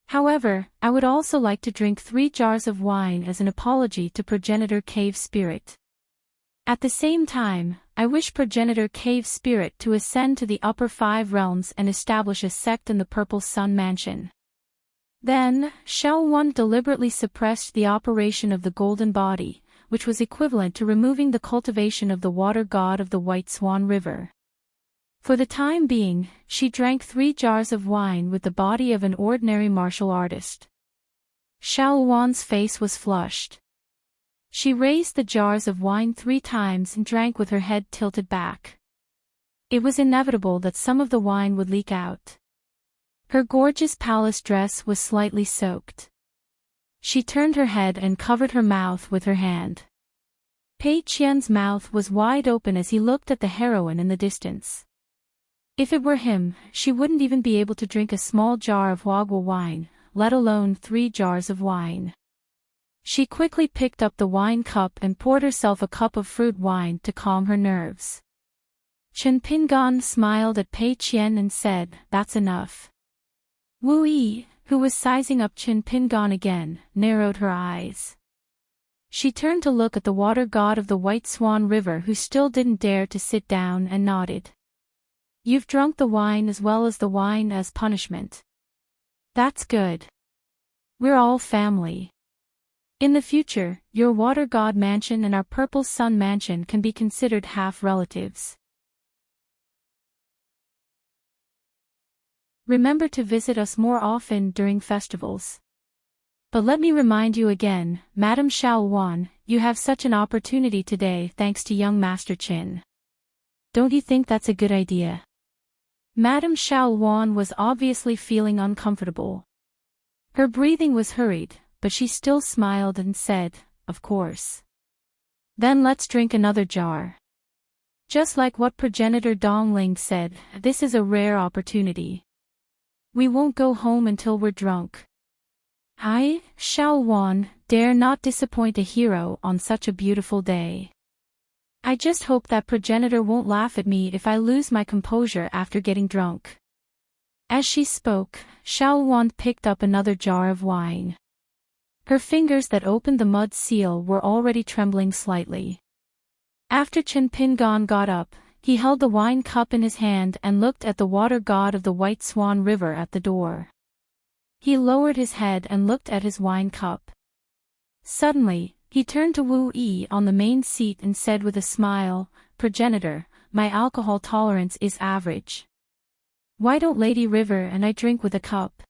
However, I would also like to drink 3 jars of wine as an apology to Progenitor Cave Spirit. At the same time, I wish Progenitor Cave Spirit to ascend to the upper 5 realms and establish a sect in the Purple Sun Mansion." Then, Xiaowan deliberately suppressed the operation of the golden body, which was equivalent to removing the cultivation of the water god of the White Swan River. For the time being, she drank 3 jars of wine with the body of an ordinary martial artist. Xiaowan's face was flushed. She raised the jars of wine 3 times and drank with her head tilted back. It was inevitable that some of the wine would leak out. Her gorgeous palace dress was slightly soaked. She turned her head and covered her mouth with her hand. Pei Qian's mouth was wide open as he looked at the heroine in the distance. If it were him, she wouldn't even be able to drink a small jar of Huagua wine, let alone 3 jars of wine. She quickly picked up the wine cup and poured herself a cup of fruit wine to calm her nerves. Chen Pingan smiled at Pei Qian and said, "That's enough." Wu Yi, who was sizing up Chen Pingan again, narrowed her eyes. She turned to look at the water god of the White Swan River who still didn't dare to sit down and nodded. "You've drunk the wine as well as the wine as punishment. That's good. We're all family. In the future, your water god mansion and our Purple Sun Mansion can be considered half relatives. Remember to visit us more often during festivals. But let me remind you again, Madame Xiaowan, you have such an opportunity today thanks to young Master Qin. Don't you think that's a good idea?" Madame Xiaowan was obviously feeling uncomfortable. Her breathing was hurried, but she still smiled and said, "Of course." "Then let's drink another jar." Just like what progenitor Dongling said, this is a rare opportunity. We won't go home until we're drunk. I, Xiao Wan, dare not disappoint a hero on such a beautiful day. I just hope that progenitor won't laugh at me if I lose my composure after getting drunk. As she spoke, Xiao Wan picked up another jar of wine. Her fingers that opened the mud seal were already trembling slightly. After Chen Pingan got up, he held the wine cup in his hand and looked at the water god of the White Swan River at the door. He lowered his head and looked at his wine cup. Suddenly, he turned to Wu Yi on the main seat and said with a smile, "Progenitor, my alcohol tolerance is average. Why don't Lady River and I drink with a cup?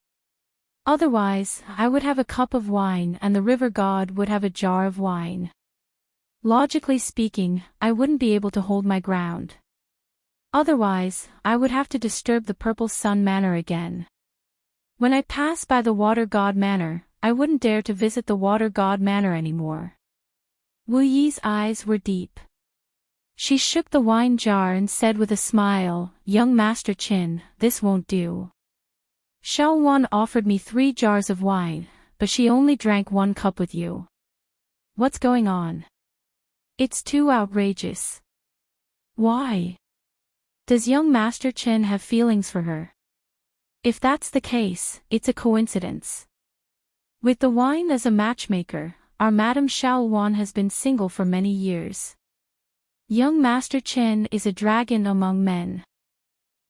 Otherwise, I would have a cup of wine and the river god would have a jar of wine. Logically speaking, I wouldn't be able to hold my ground. Otherwise, I would have to disturb the Purple Sun Manor again. When I pass by the Water God Manor, I wouldn't dare to visit the Water God Manor anymore." Wu Yi's eyes were deep. She shook the wine jar and said with a smile, "Young Master Qin, this won't do. Xiao Wan offered me 3 jars of wine, but she only drank 1 cup with you. What's going on? It's too outrageous. Why? Does young Master Qin have feelings for her? If that's the case, it's a coincidence. With the wine as a matchmaker, our Madame Xiao Wan has been single for many years. Young Master Qin is a dragon among men."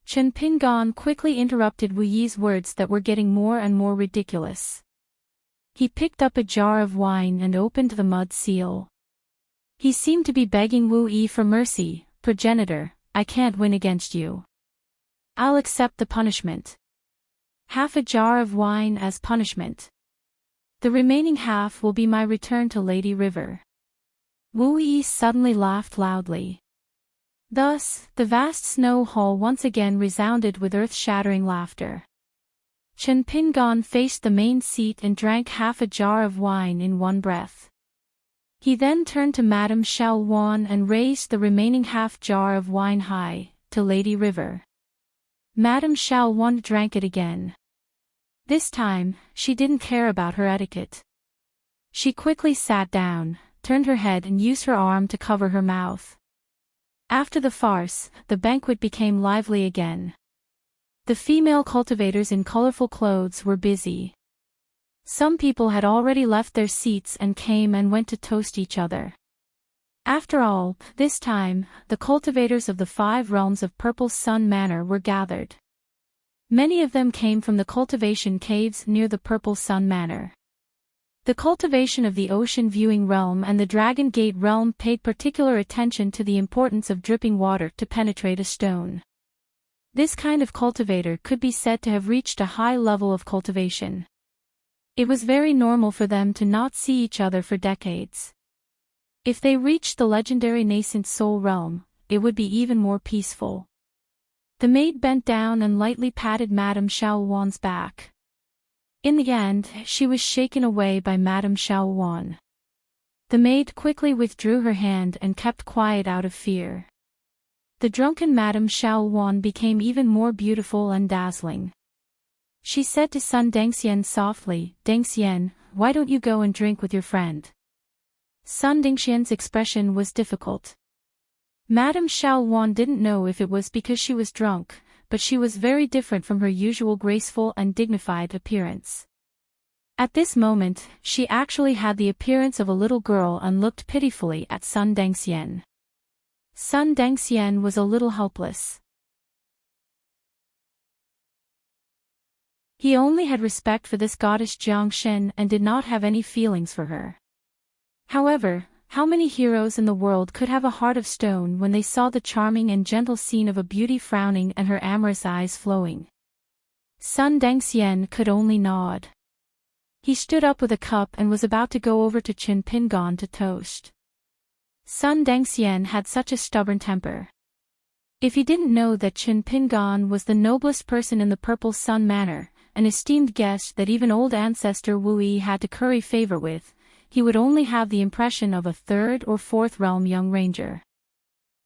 Chen Pingan quickly interrupted Wu Yi's words that were getting more and more ridiculous. He picked up a jar of wine and opened the mud seal. He seemed to be begging Wu Yi for mercy. "Progenitor, I can't win against you. I'll accept the punishment. Half a jar of wine as punishment. The remaining half will be my return to Lady River." Wu Yi suddenly laughed loudly. Thus, the vast snow hall once again resounded with earth-shattering laughter. Chen Pingan faced the main seat and drank half a jar of wine in one breath. He then turned to Madame Xiao Wan and raised the remaining half jar of wine high, to Lady River. Madame Xiao Wan drank it again. This time, she didn't care about her etiquette. She quickly sat down, turned her head and used her arm to cover her mouth. After the farce, the banquet became lively again. The female cultivators in colorful clothes were busy. Some people had already left their seats and came and went to toast each other. After all, this time, the cultivators of the 5 realms of Purple Sun Manor were gathered. Many of them came from the cultivation caves near the Purple Sun Manor. The cultivation of the Ocean Viewing Realm and the Dragon Gate Realm paid particular attention to the importance of dripping water to penetrate a stone. This kind of cultivator could be said to have reached a high level of cultivation. It was very normal for them to not see each other for decades. If they reached the legendary nascent soul realm, it would be even more peaceful. The maid bent down and lightly patted Madame Xiao Wan's back. In the end, she was shaken away by Madame Xiao Wan. The maid quickly withdrew her hand and kept quiet out of fear. The drunken Madame Xiao Wan became even more beautiful and dazzling. She said to Sun Dengxian softly, "Dengxian, why don't you go and drink with your friend?" Sun Dengxian's expression was difficult. Madame Xiao Wan didn't know if it was because she was drunk, but she was very different from her usual graceful and dignified appearance. At this moment, she actually had the appearance of a little girl and looked pitifully at Sun Dengxian. Sun Dengxian was a little helpless. He only had respect for this goddess Jiangshen and did not have any feelings for her. However, how many heroes in the world could have a heart of stone when they saw the charming and gentle scene of a beauty frowning and her amorous eyes flowing? Sun Dengxian could only nod. He stood up with a cup and was about to go over to Chen Pingan to toast. Sun Dengxian had such a stubborn temper. If he didn't know that Chen Pingan was the noblest person in the Purple Sun Manor, an esteemed guest that even old ancestor Wu Yi had to curry favor with, he would only have the impression of a third or fourth realm young ranger.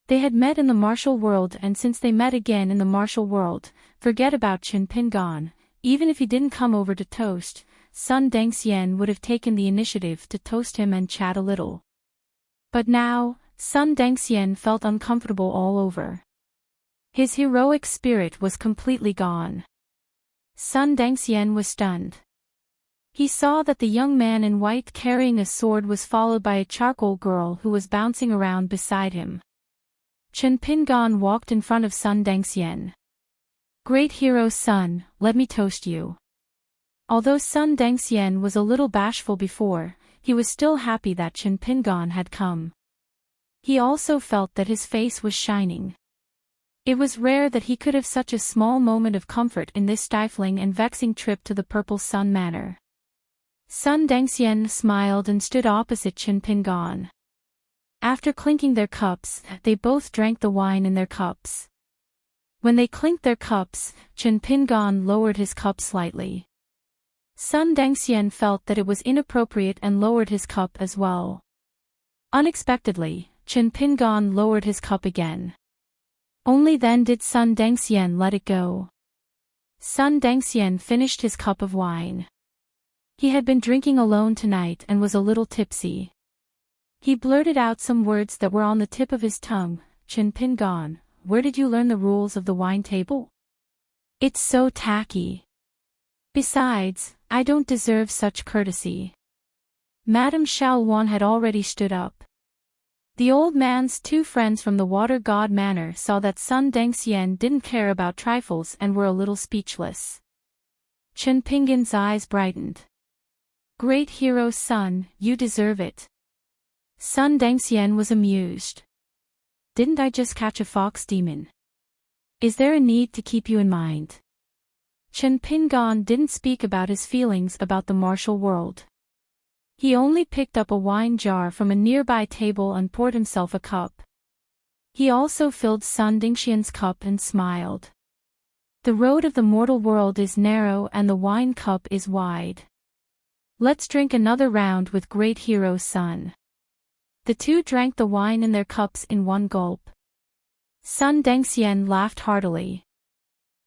They had met in the martial world, and since they met again in the martial world, forget about Chen Pingan. Even if he didn't come over to toast, Sun Dengxian would have taken the initiative to toast him and chat a little. But now, Sun Dengxian felt uncomfortable all over. His heroic spirit was completely gone. Sun Dengxian was stunned. He saw that the young man in white carrying a sword was followed by a charcoal girl who was bouncing around beside him. Chen Pingan walked in front of Sun Dengxian. "Great hero Sun, let me toast you." Although Sun Dengxian was a little bashful before, he was still happy that Chen Pingan had come. He also felt that his face was shining. It was rare that he could have such a small moment of comfort in this stifling and vexing trip to the Purple Sun Manor. Sun Dengxian smiled and stood opposite Chen Pingan. After clinking their cups, they both drank the wine in their cups. When they clinked their cups, Chen Pingan lowered his cup slightly. Sun Dengxian felt that it was inappropriate and lowered his cup as well. Unexpectedly, Chen Pingan lowered his cup again. Only then did Sun Dengxian let it go. Sun Dengxian finished his cup of wine. He had been drinking alone tonight and was a little tipsy. He blurted out some words that were on the tip of his tongue. "Chen Pingan, where did you learn the rules of the wine table? It's so tacky. Besides, I don't deserve such courtesy." Madame Xiaowan had already stood up. The old man's two friends from the Water God Manor saw that Sun Dengxian didn't care about trifles and were a little speechless. Chen Pingan's eyes brightened. "Great hero Sun, you deserve it." Sun Dengxian was amused. "Didn't I just catch a fox demon? Is there a need to keep you in mind?" Chen Pingan didn't speak about his feelings about the martial world. He only picked up a wine jar from a nearby table and poured himself a cup. He also filled Sun Dengxian's cup and smiled. "The road of the mortal world is narrow and the wine cup is wide. Let's drink another round with great hero Sun." The two drank the wine in their cups in one gulp. Sun Dengxian laughed heartily.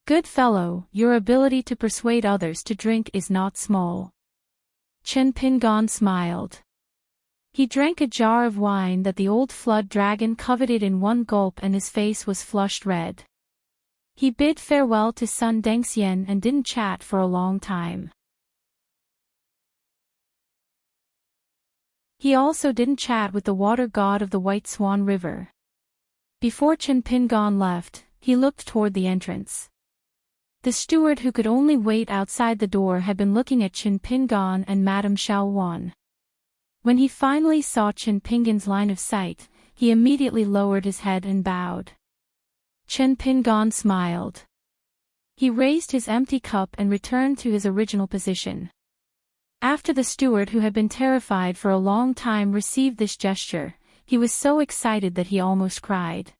"Good fellow, your ability to persuade others to drink is not small." Chen Pingan smiled. He drank a jar of wine that the old flood dragon coveted in one gulp and his face was flushed red. He bid farewell to Sun Dengxian and didn't chat for a long time. He also didn't chat with the water god of the White Swan River. Before Chen Pingan left, he looked toward the entrance. The steward who could only wait outside the door had been looking at Chen Pingan and Madame Xiaowan. When he finally saw Chen Pingan's line of sight, he immediately lowered his head and bowed. Chen Pingan smiled. He raised his empty cup and returned to his original position. After the steward who had been terrified for a long time received this gesture, he was so excited that he almost cried.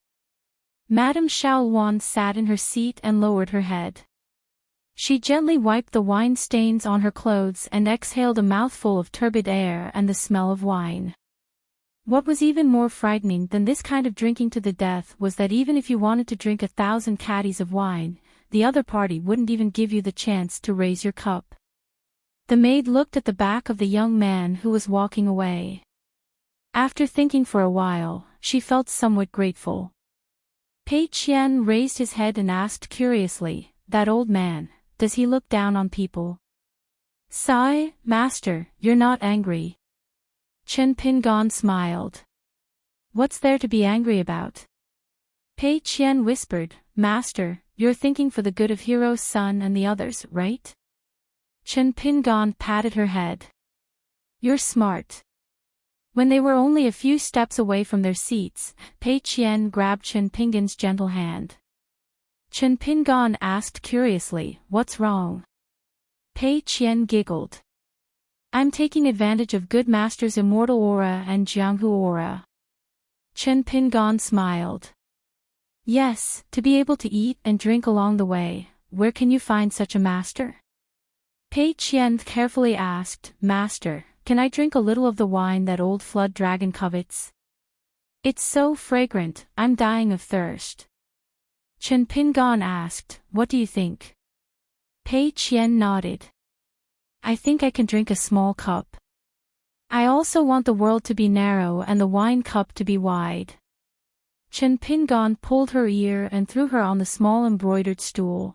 Madame Xiaowan sat in her seat and lowered her head. She gently wiped the wine stains on her clothes and exhaled a mouthful of turbid air and the smell of wine. What was even more frightening than this kind of drinking to the death was that even if you wanted to drink 1,000 caddies of wine, the other party wouldn't even give you the chance to raise your cup. The maid looked at the back of the young man who was walking away. After thinking for a while, she felt somewhat grateful. Pei Qian raised his head and asked curiously, "That old man, does he look down on people?" "Sigh, master, you're not angry." Chen Pingan smiled. "What's there to be angry about?" Pei Qian whispered, "Master, you're thinking for the good of Hero Sun and the others, right?" Chen Pingan patted her head. "You're smart." When they were only a few steps away from their seats, Pei Qian grabbed Chen Pingan's gentle hand. Chen Pingan asked curiously, "What's wrong?" Pei Qian giggled. "I'm taking advantage of Good Master's immortal aura and Jianghu aura." Chen Pingan smiled. "Yes, to be able to eat and drink along the way, where can you find such a master?" Pei Qian carefully asked, Master, can I drink a little of the wine that old flood dragon covets? It's so fragrant, I'm dying of thirst. Chen Pingan asked, What do you think? Pei Qian nodded. I think I can drink a small cup. I also want the world to be narrow and the wine cup to be wide. Chen Pingan pulled her ear and threw her on the small embroidered stool.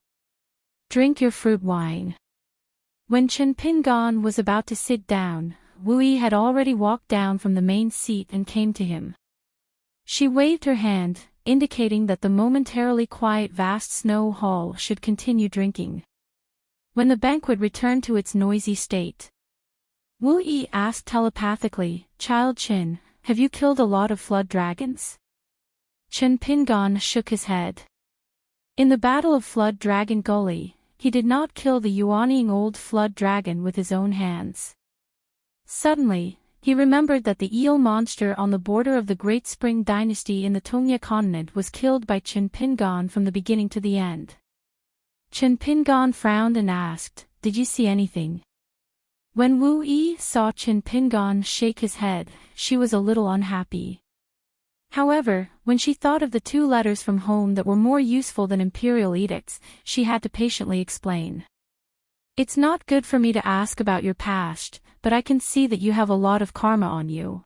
Drink your fruit wine. When Chen Pingan was about to sit down, Wu Yi had already walked down from the main seat and came to him. She waved her hand, indicating that the momentarily quiet vast snow hall should continue drinking. When the banquet returned to its noisy state, Wu Yi asked telepathically, Child Qin, have you killed a lot of flood dragons? Chen Pingan shook his head. In the Battle of Flood Dragon Gully, he did not kill the yuanying old flood dragon with his own hands. Suddenly, he remembered that the eel monster on the border of the Great Spring Dynasty in the Tongya continent was killed by Chen Pingan from the beginning to the end. Chen Pingan frowned and asked, Did you see anything? When Wu Yi saw Chen Pingan shake his head, she was a little unhappy. However, when she thought of the 2 letters from home that were more useful than imperial edicts, she had to patiently explain. It's not good for me to ask about your past, but I can see that you have a lot of karma on you.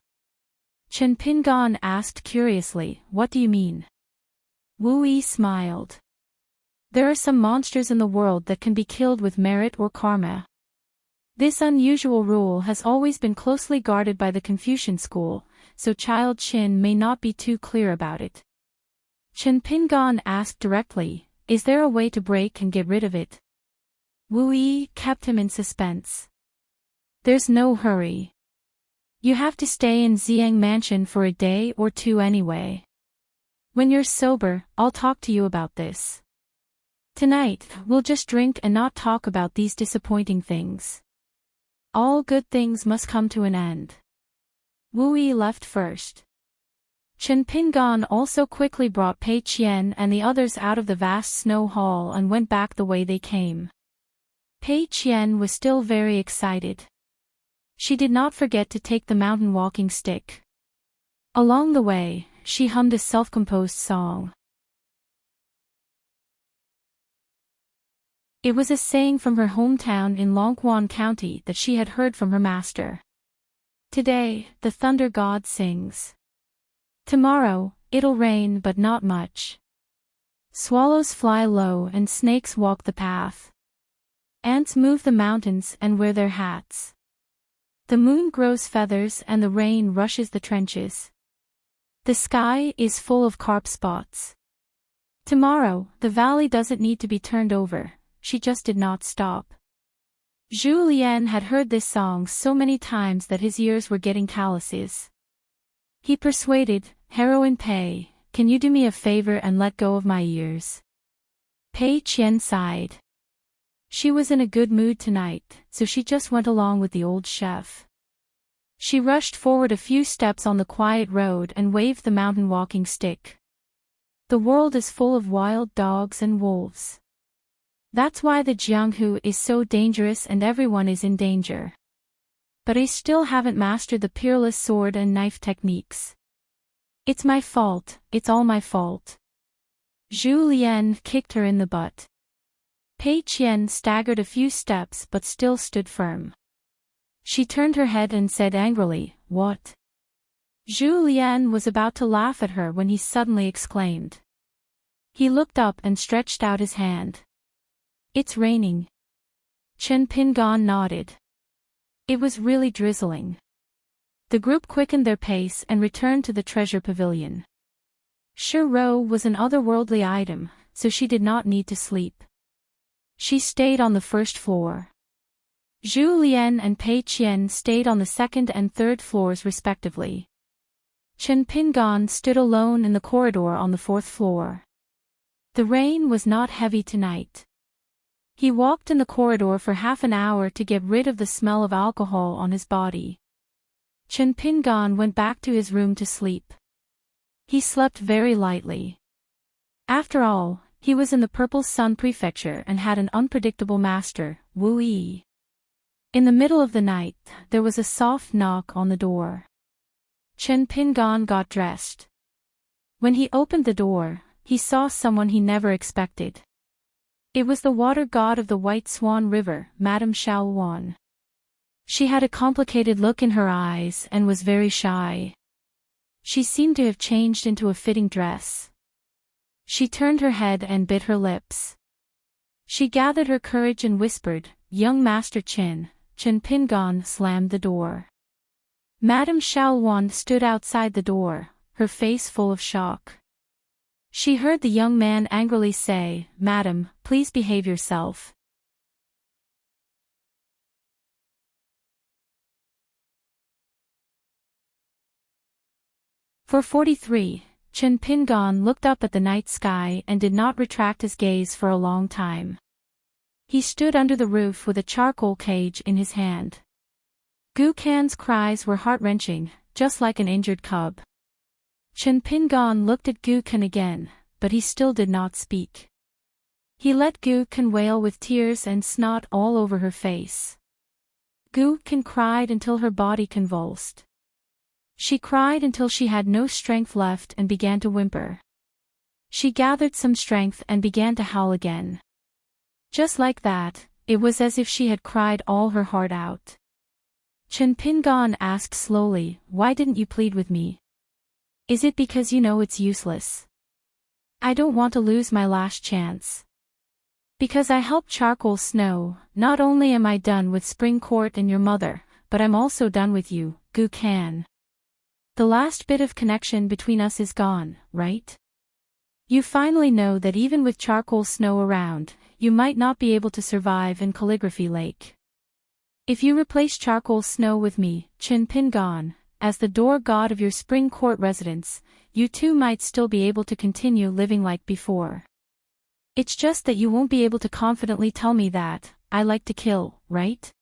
Chen Pingan asked curiously, What do you mean? Wu Yi smiled. There are some monsters in the world that can be killed with merit or karma. This unusual rule has always been closely guarded by the Confucian school, so Child Qin may not be too clear about it. Chen Pingan asked directly, Is there a way to break and get rid of it? Wu Yi kept him in suspense. There's no hurry. You have to stay in Xiang Mansion for a day or 2 anyway. When you're sober, I'll talk to you about this. Tonight, we'll just drink and not talk about these disappointing things. All good things must come to an end. Wu Yi left first. Chen Pingan also quickly brought Pei Qian and the others out of the vast snow hall and went back the way they came. Pei Qian was still very excited. She did not forget to take the mountain walking stick. Along the way, she hummed a self-composed song. It was a saying from her hometown in Longquan County that she had heard from her master. Today, the thunder god sings. Tomorrow, it'll rain but not much. Swallows fly low and snakes walk the path. Ants move the mountains and wear their hats. The moon grows feathers and the rain rushes the trenches. The sky is full of carp spots. Tomorrow, the valley doesn't need to be turned over. She just did not stop. Zhu Lian had heard this song so many times that his ears were getting calluses. He persuaded, Heroine Pei, can you do me a favor and let go of my ears? Pei Qian sighed. She was in a good mood tonight, so she just went along with the old chef. She rushed forward a few steps on the quiet road and waved the mountain walking stick. The world is full of wild dogs and wolves. That's why the Jianghu is so dangerous and everyone is in danger. But I still haven't mastered the peerless sword and knife techniques. It's my fault, it's all my fault. Zhu Lian kicked her in the butt. Pei Qian staggered a few steps but still stood firm. She turned her head and said angrily, What? Zhu Lian was about to laugh at her when he suddenly exclaimed. He looked up and stretched out his hand. It's raining. Chen Pingan nodded. It was really drizzling. The group quickened their pace and returned to the treasure pavilion. Shiro was an otherworldly item, so she did not need to sleep. She stayed on the first floor. Zhu Lian and Pei Qian stayed on the second and third floors respectively. Chen Pingan stood alone in the corridor on the fourth floor. The rain was not heavy tonight. He walked in the corridor for half an hour to get rid of the smell of alcohol on his body. Chen Pingan went back to his room to sleep. He slept very lightly. After all, he was in the Purple Sun Prefecture and had an unpredictable master, Wu Yi. In the middle of the night, there was a soft knock on the door. Chen Pingan got dressed. When he opened the door, he saw someone he never expected. It was the water god of the White Swan River, Madame Xiaowan. She had a complicated look in her eyes and was very shy. She seemed to have changed into a fitting dress. She turned her head and bit her lips. She gathered her courage and whispered, "Young Master Chen." Chen Pingan slammed the door. Madame Xiaowan stood outside the door, her face full of shock. She heard the young man angrily say, "Madam, please behave yourself." For 43, Chen Pingan looked up at the night sky and did not retract his gaze for a long time. He stood under the roof with a charcoal cage in his hand. Gu Kan's cries were heart-wrenching, just like an injured cub. Chen Pingan looked at Gu Kan again, but he still did not speak. He let Gu Kan wail with tears and snot all over her face. Gu Kan cried until her body convulsed. She cried until she had no strength left and began to whimper. She gathered some strength and began to howl again. Just like that, it was as if she had cried all her heart out. Chen Pingan asked slowly, "Why didn't you plead with me? Is it because you know it's useless?" "I don't want to lose my last chance. Because I helped Charcoal Snow, not only am I done with Spring Court and your mother, but I'm also done with you, Gu Kan. The last bit of connection between us is gone, right? You finally know that even with Charcoal Snow around, you might not be able to survive in Calligraphy Lake. If you replace Charcoal Snow with me, Chen Pingan, as the door god of your Spring Court residence, you too might still be able to continue living like before. It's just that you won't be able to confidently tell me that, I like to kill, right?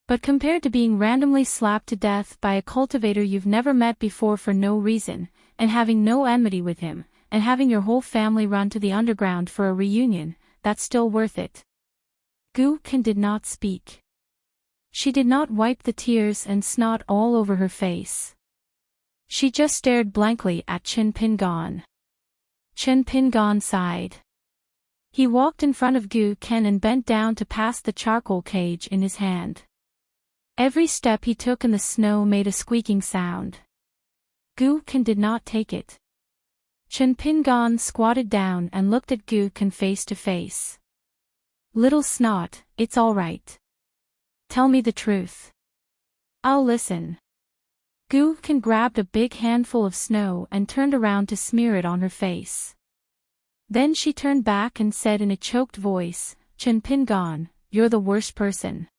But compared to being randomly slapped to death by a cultivator you've never met before for no reason, and having no enmity with him, and having your whole family run to the underground for a reunion, that's still worth it." Gu Kan did not speak. She did not wipe the tears and snot all over her face. She just stared blankly at Chen Pingan. Chen Pingan sighed. He walked in front of Gu Kan and bent down to pass the charcoal cage in his hand. Every step he took in the snow made a squeaking sound. Gu Kan did not take it. Chen Pingan squatted down and looked at Gu Kan face to face. "Little snot, it's all right. Tell me the truth. I'll listen." Gu Kan grabbed a big handful of snow and turned around to smear it on her face. Then she turned back and said in a choked voice, "Chen Pingan, you're the worst person."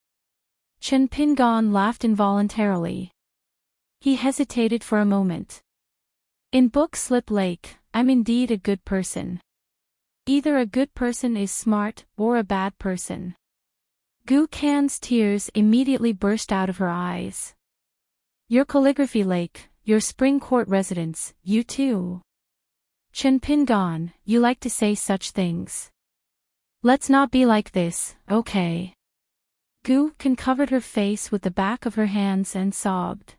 Chen Pingan laughed involuntarily. He hesitated for a moment. "In Book Slip Lake, I'm indeed a good person. Either a good person is smart or a bad person." Gu Kan's tears immediately burst out of her eyes. "Your Calligraphy Lake, your Spring Court residence, you too. Chen Pingan, you like to say such things. Let's not be like this, okay?" Gu Kan covered her face with the back of her hands and sobbed.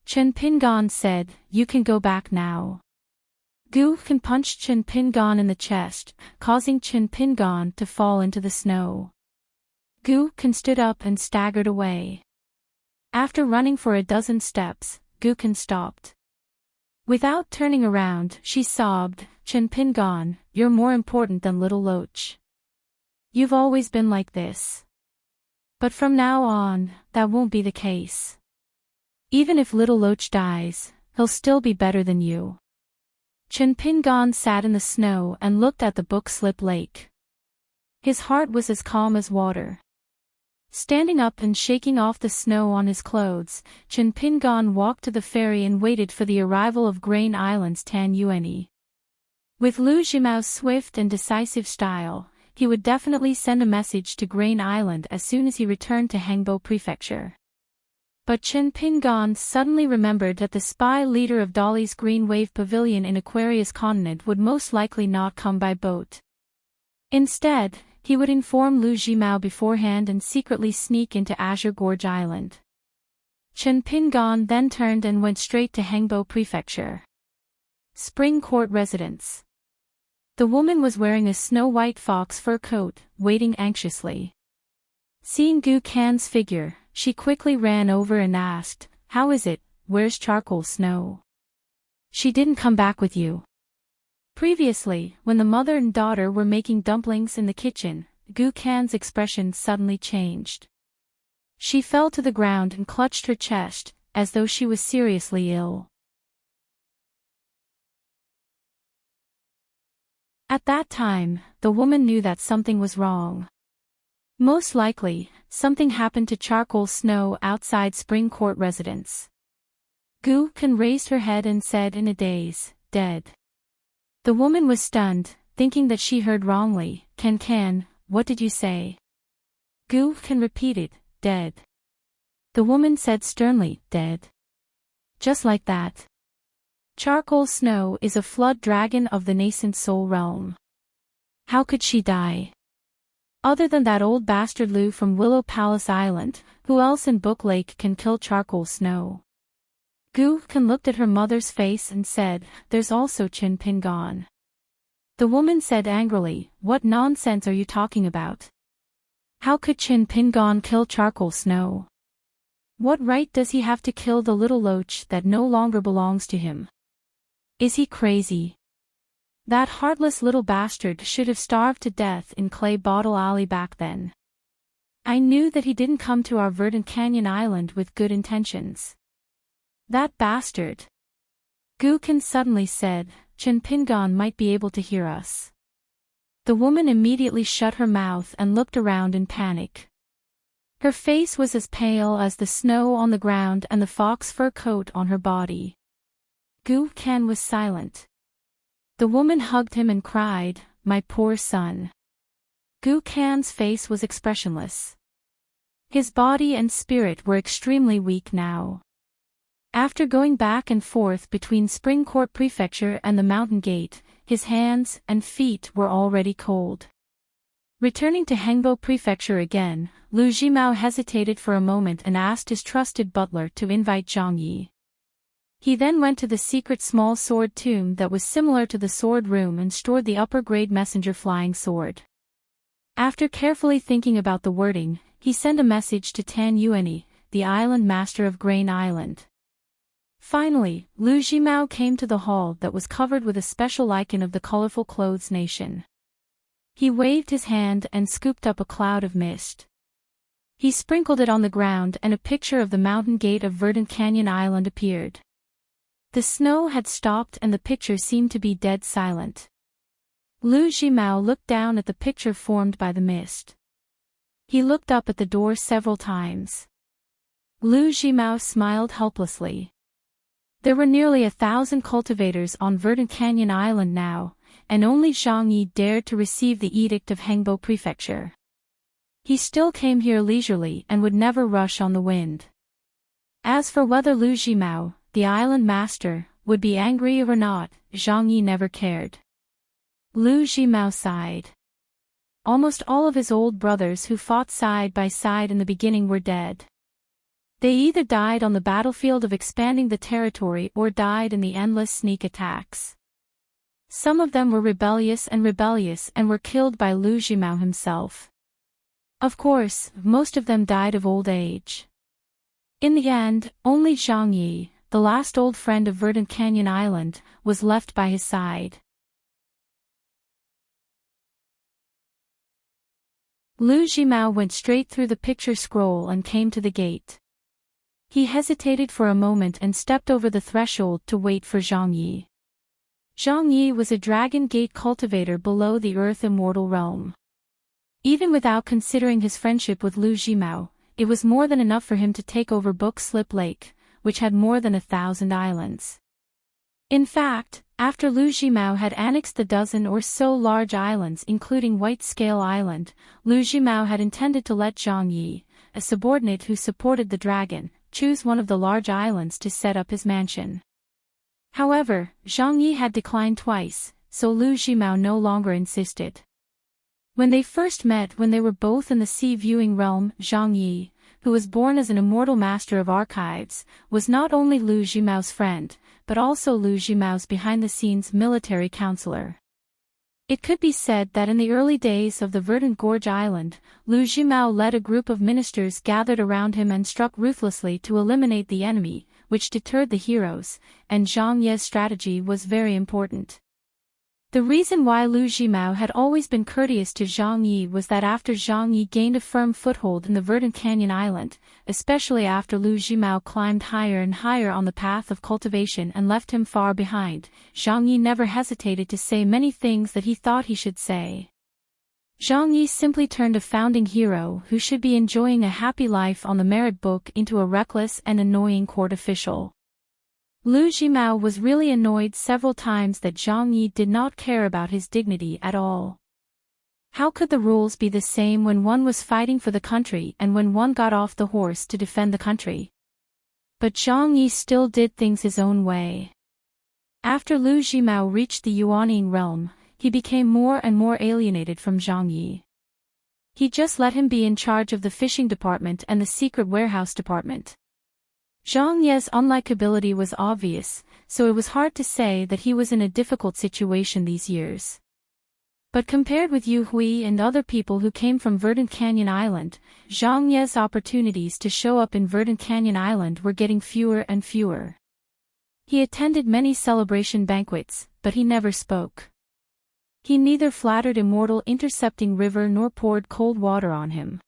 Chen Pingan said, "You can go back now." Gu Kan punched Chen Pingan in the chest, causing Chen Pingan to fall into the snow. Gu Kan stood up and staggered away. After running for a dozen steps, Gu Kan stopped. Without turning around, she sobbed, "Chen Pingan, you're more important than Little Loach. You've always been like this. But from now on, that won't be the case. Even if Little Loach dies, he'll still be better than you." Chen Pingan sat in the snow and looked at the Book Slip Lake. His heart was as calm as water. Standing up and shaking off the snow on his clothes, Chen Pingan walked to the ferry and waited for the arrival of Grain Island's Tan Yuanyi. With Lu Jimao's swift and decisive style, he would definitely send a message to Grain Island as soon as he returned to Hangbo Prefecture. But Chen Pingan suddenly remembered that the spy leader of Dolly's Green Wave Pavilion in Aquarius Continent would most likely not come by boat. Instead, He would inform Lu Jimao beforehand and secretly sneak into Azure Gorge Island. Chen Pingan then turned and went straight to Hengbo Prefecture. Spring Court Residence. The woman was wearing a snow-white fox fur coat, waiting anxiously. Seeing Gu Kan's figure, she quickly ran over and asked, "How is it? Where's Charcoal Snow? She didn't come back with you." Previously, when the mother and daughter were making dumplings in the kitchen, Gu Kan's expression suddenly changed. She fell to the ground and clutched her chest, as though she was seriously ill. At that time, the woman knew that something was wrong. Most likely, something happened to Charcoal Snow outside Spring Court Residence. Gu Kan raised her head and said in a daze, "Dead." The woman was stunned, thinking that she heard wrongly. Kan, what did you say?" Gu Kan repeated, "Dead." The woman said sternly, "Dead." Just like that. Charcoal Snow is a flood dragon of the nascent soul realm. How could she die? Other than that old bastard Lu from Willow Palace Island, who else in Book Lake can kill Charcoal Snow? Gu Kan looked at her mother's face and said, "There's also Chen Pingan." The woman said angrily, "What nonsense are you talking about? How could Chen Pingan kill Charcoal Snow? What right does he have to kill the little loach that no longer belongs to him? Is he crazy? That heartless little bastard should have starved to death in Clay Bottle Alley back then. I knew that he didn't come to our Verdant Canyon Island with good intentions. That bastard." Gu Kan suddenly said, "Chen Pingan might be able to hear us." The woman immediately shut her mouth and looked around in panic. Her face was as pale as the snow on the ground and the fox fur coat on her body. Gu Kan was silent. The woman hugged him and cried, "My poor son." Gu Kan's face was expressionless. His body and spirit were extremely weak now. After going back and forth between Spring Court Prefecture and the Mountain Gate, his hands and feet were already cold. Returning to Hengbo Prefecture again, Lu Jimao hesitated for a moment and asked his trusted butler to invite Zhang Yi. He then went to the secret small sword tomb that was similar to the sword room and stored the upper-grade messenger flying sword. After carefully thinking about the wording, he sent a message to Tan Yuani, the island master of Grain Island. Finally, Lu Jimao came to the hall that was covered with a special lichen of the colorful clothes nation. He waved his hand and scooped up a cloud of mist. He sprinkled it on the ground and a picture of the mountain gate of Verdant Canyon Island appeared. The snow had stopped and the picture seemed to be dead silent. Lu Jimao looked down at the picture formed by the mist. He looked up at the door several times. Lu Jimao smiled helplessly. There were nearly 1,000 cultivators on Verdant Canyon Island now, and only Zhang Yi dared to receive the edict of Hengbo Prefecture. He still came here leisurely and would never rush on the wind. As for whether Lu Jimao, the island master, would be angry or not, Zhang Yi never cared. Lu Jimao sighed. Almost all of his old brothers who fought side by side in the beginning were dead. They either died on the battlefield of expanding the territory or died in the endless sneak attacks. Some of them were rebellious and were killed by Lu Jimao himself. Of course, most of them died of old age. In the end, only Zhang Yi, the last old friend of Verdant Canyon Island, was left by his side. Lu Jimao went straight through the picture scroll and came to the gate. He hesitated for a moment and stepped over the threshold to wait for Zhang Yi. Zhang Yi was a Dragon Gate cultivator below the Earth Immortal Realm. Even without considering his friendship with Lu Jimao, it was more than enough for him to take over Book Slip Lake, which had more than 1,000 islands. In fact, after Lu Jimao had annexed the dozen or so large islands including White Scale Island, Lu Jimao had intended to let Zhang Yi, a subordinate who supported the dragon, choose one of the large islands to set up his mansion. However, Zhang Yi had declined twice, so Lu Jimao no longer insisted. When they first met when they were both in the sea-viewing realm, Zhang Yi, who was born as an immortal master of archives, was not only Lu Jimao's friend, but also Lu Jimao's behind-the-scenes military counselor. It could be said that in the early days of the Verdant Gorge Island, Lu Jimao led a group of ministers gathered around him and struck ruthlessly to eliminate the enemy, which deterred the heroes, and Zhang Ye's strategy was very important. The reason why Lu Jimao had always been courteous to Zhang Yi was that after Zhang Yi gained a firm foothold in the Verdant Canyon Island, especially after Lu Jimao climbed higher and higher on the path of cultivation and left him far behind, Zhang Yi never hesitated to say many things that he thought he should say. Zhang Yi simply turned a founding hero who should be enjoying a happy life on the merit book into a reckless and annoying court official. Lu Jimao was really annoyed several times that Zhang Yi did not care about his dignity at all. How could the rules be the same when one was fighting for the country and when one got off the horse to defend the country? But Zhang Yi still did things his own way. After Lu Jimao reached the Yuanying realm, he became more and more alienated from Zhang Yi. He just let him be in charge of the fishing department and the secret warehouse department. Zhang Ye's unlikability was obvious, so it was hard to say that he was in a difficult situation these years. But compared with Yu Hui and other people who came from Verdant Canyon Island, Zhang Ye's opportunities to show up in Verdant Canyon Island were getting fewer and fewer. He attended many celebration banquets, but he never spoke. He neither flattered immortal intercepting river nor poured cold water on him.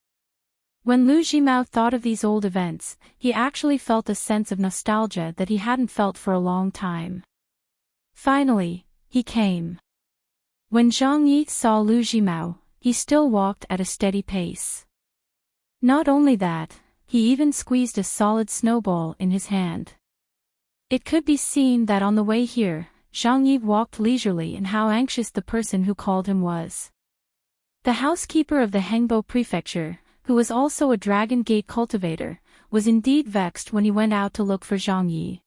When Lu Jimao thought of these old events, he actually felt a sense of nostalgia that he hadn't felt for a long time. Finally, he came. When Zhang Yi saw Lu Jimao, he still walked at a steady pace. Not only that, he even squeezed a solid snowball in his hand. It could be seen that on the way here, Zhang Yi walked leisurely and how anxious the person who called him was. The housekeeper of the Hengbo prefecture, who was also a Dragon Gate cultivator, was indeed vexed when he went out to look for Zhang Yi.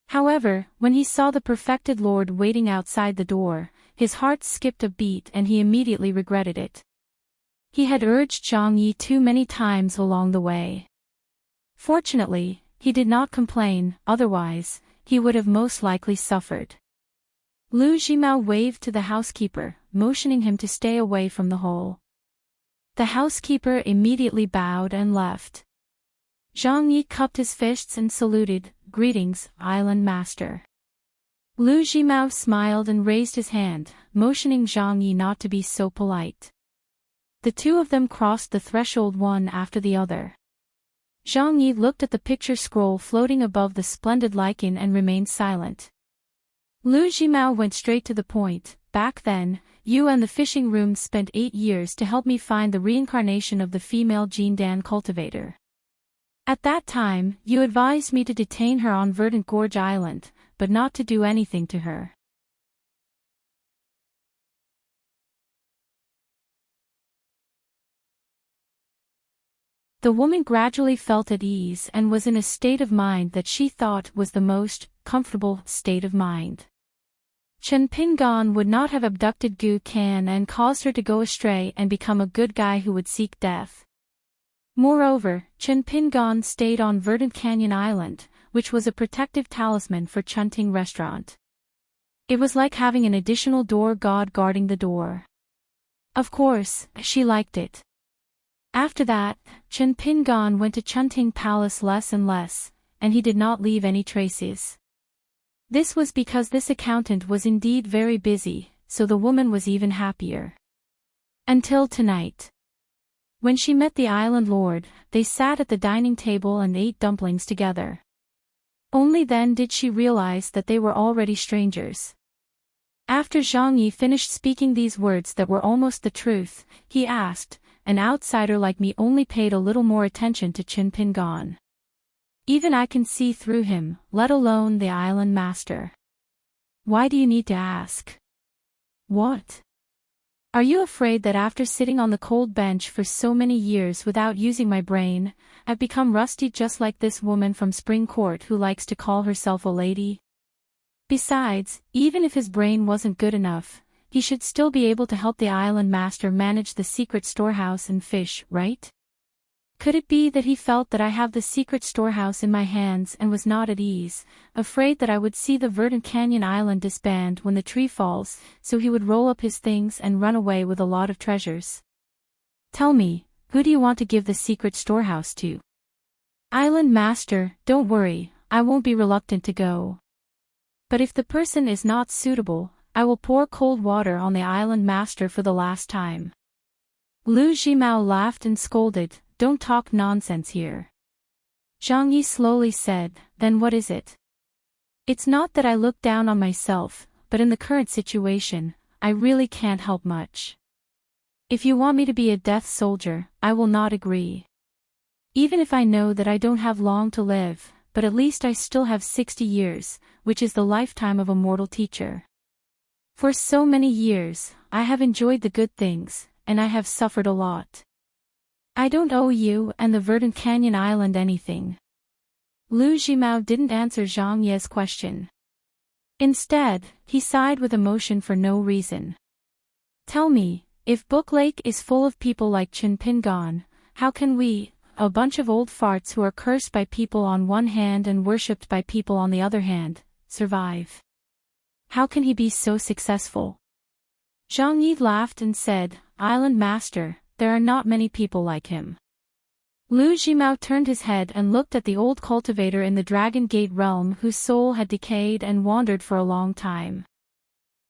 However, when he saw the perfected lord waiting outside the door, his heart skipped a beat and he immediately regretted it. He had urged Zhang Yi too many times along the way. Fortunately, he did not complain, otherwise, he would have most likely suffered. Lu Jimao waved to the housekeeper, motioning him to stay away from the hole. The housekeeper immediately bowed and left. Zhang Yi cupped his fists and saluted, "Greetings, Island Master." Lu Jimao smiled and raised his hand, motioning Zhang Yi not to be so polite. The two of them crossed the threshold one after the other. Zhang Yi looked at the picture scroll floating above the splendid lichen and remained silent. Lu Jimao went straight to the point. "Back then, you and the fishing room spent 8 years to help me find the reincarnation of the female Jindan cultivator. At that time, you advised me to detain her on Verdant Gorge Island, but not to do anything to her." The woman gradually felt at ease and was in a state of mind that she thought was the most comfortable state of mind. Chen Pingan would not have abducted Gu Kan and caused her to go astray and become a good guy who would seek death. Moreover, Chen Pingan stayed on Verdant Canyon Island, which was a protective talisman for Chunting Restaurant. It was like having an additional door god guarding the door. Of course, she liked it. After that, Chen Pingan went to Chunting Palace less and less, and he did not leave any traces. This was because this accountant was indeed very busy, so the woman was even happier. Until tonight. When she met the island lord, they sat at the dining table and ate dumplings together. Only then did she realize that they were already strangers. After Zhang Yi finished speaking these words that were almost the truth, he asked, "An outsider like me only paid a little more attention to Chen Pingan. Even I can see through him, let alone the island master. Why do you need to ask? What? Are you afraid that after sitting on the cold bench for so many years without using my brain, I've become rusty just like this woman from Spring Court who likes to call herself a lady? Besides, even if his brain wasn't good enough, he should still be able to help the island master manage the secret storehouse and fish, right? Could it be that he felt that I have the secret storehouse in my hands and was not at ease, afraid that I would see the verdant canyon island disband when the tree falls, so he would roll up his things and run away with a lot of treasures? Tell me, who do you want to give the secret storehouse to? Island master, don't worry, I won't be reluctant to go. But if the person is not suitable, I will pour cold water on the island master for the last time. Lu Jimao laughed and scolded, don't talk nonsense here. Zhang Yi slowly said, then what is it? It's not that I look down on myself, but in the current situation, I really can't help much. If you want me to be a death soldier, I will not agree. Even if I know that I don't have long to live, but at least I still have 60 years, which is the lifetime of a mortal teacher. For so many years, I have enjoyed the good things, and I have suffered a lot. I don't owe you and the verdant canyon island anything. Lu Jimao didn't answer Zhang Ye's question. Instead, he sighed with emotion for no reason. Tell me, if Book Lake is full of people like Chen Pingan, how can we, a bunch of old farts who are cursed by people on one hand and worshipped by people on the other hand, survive? How can he be so successful? Zhang Yi laughed and said, Island Master, there are not many people like him. Lu Jimao turned his head and looked at the old cultivator in the Dragon Gate realm whose soul had decayed and wandered for a long time.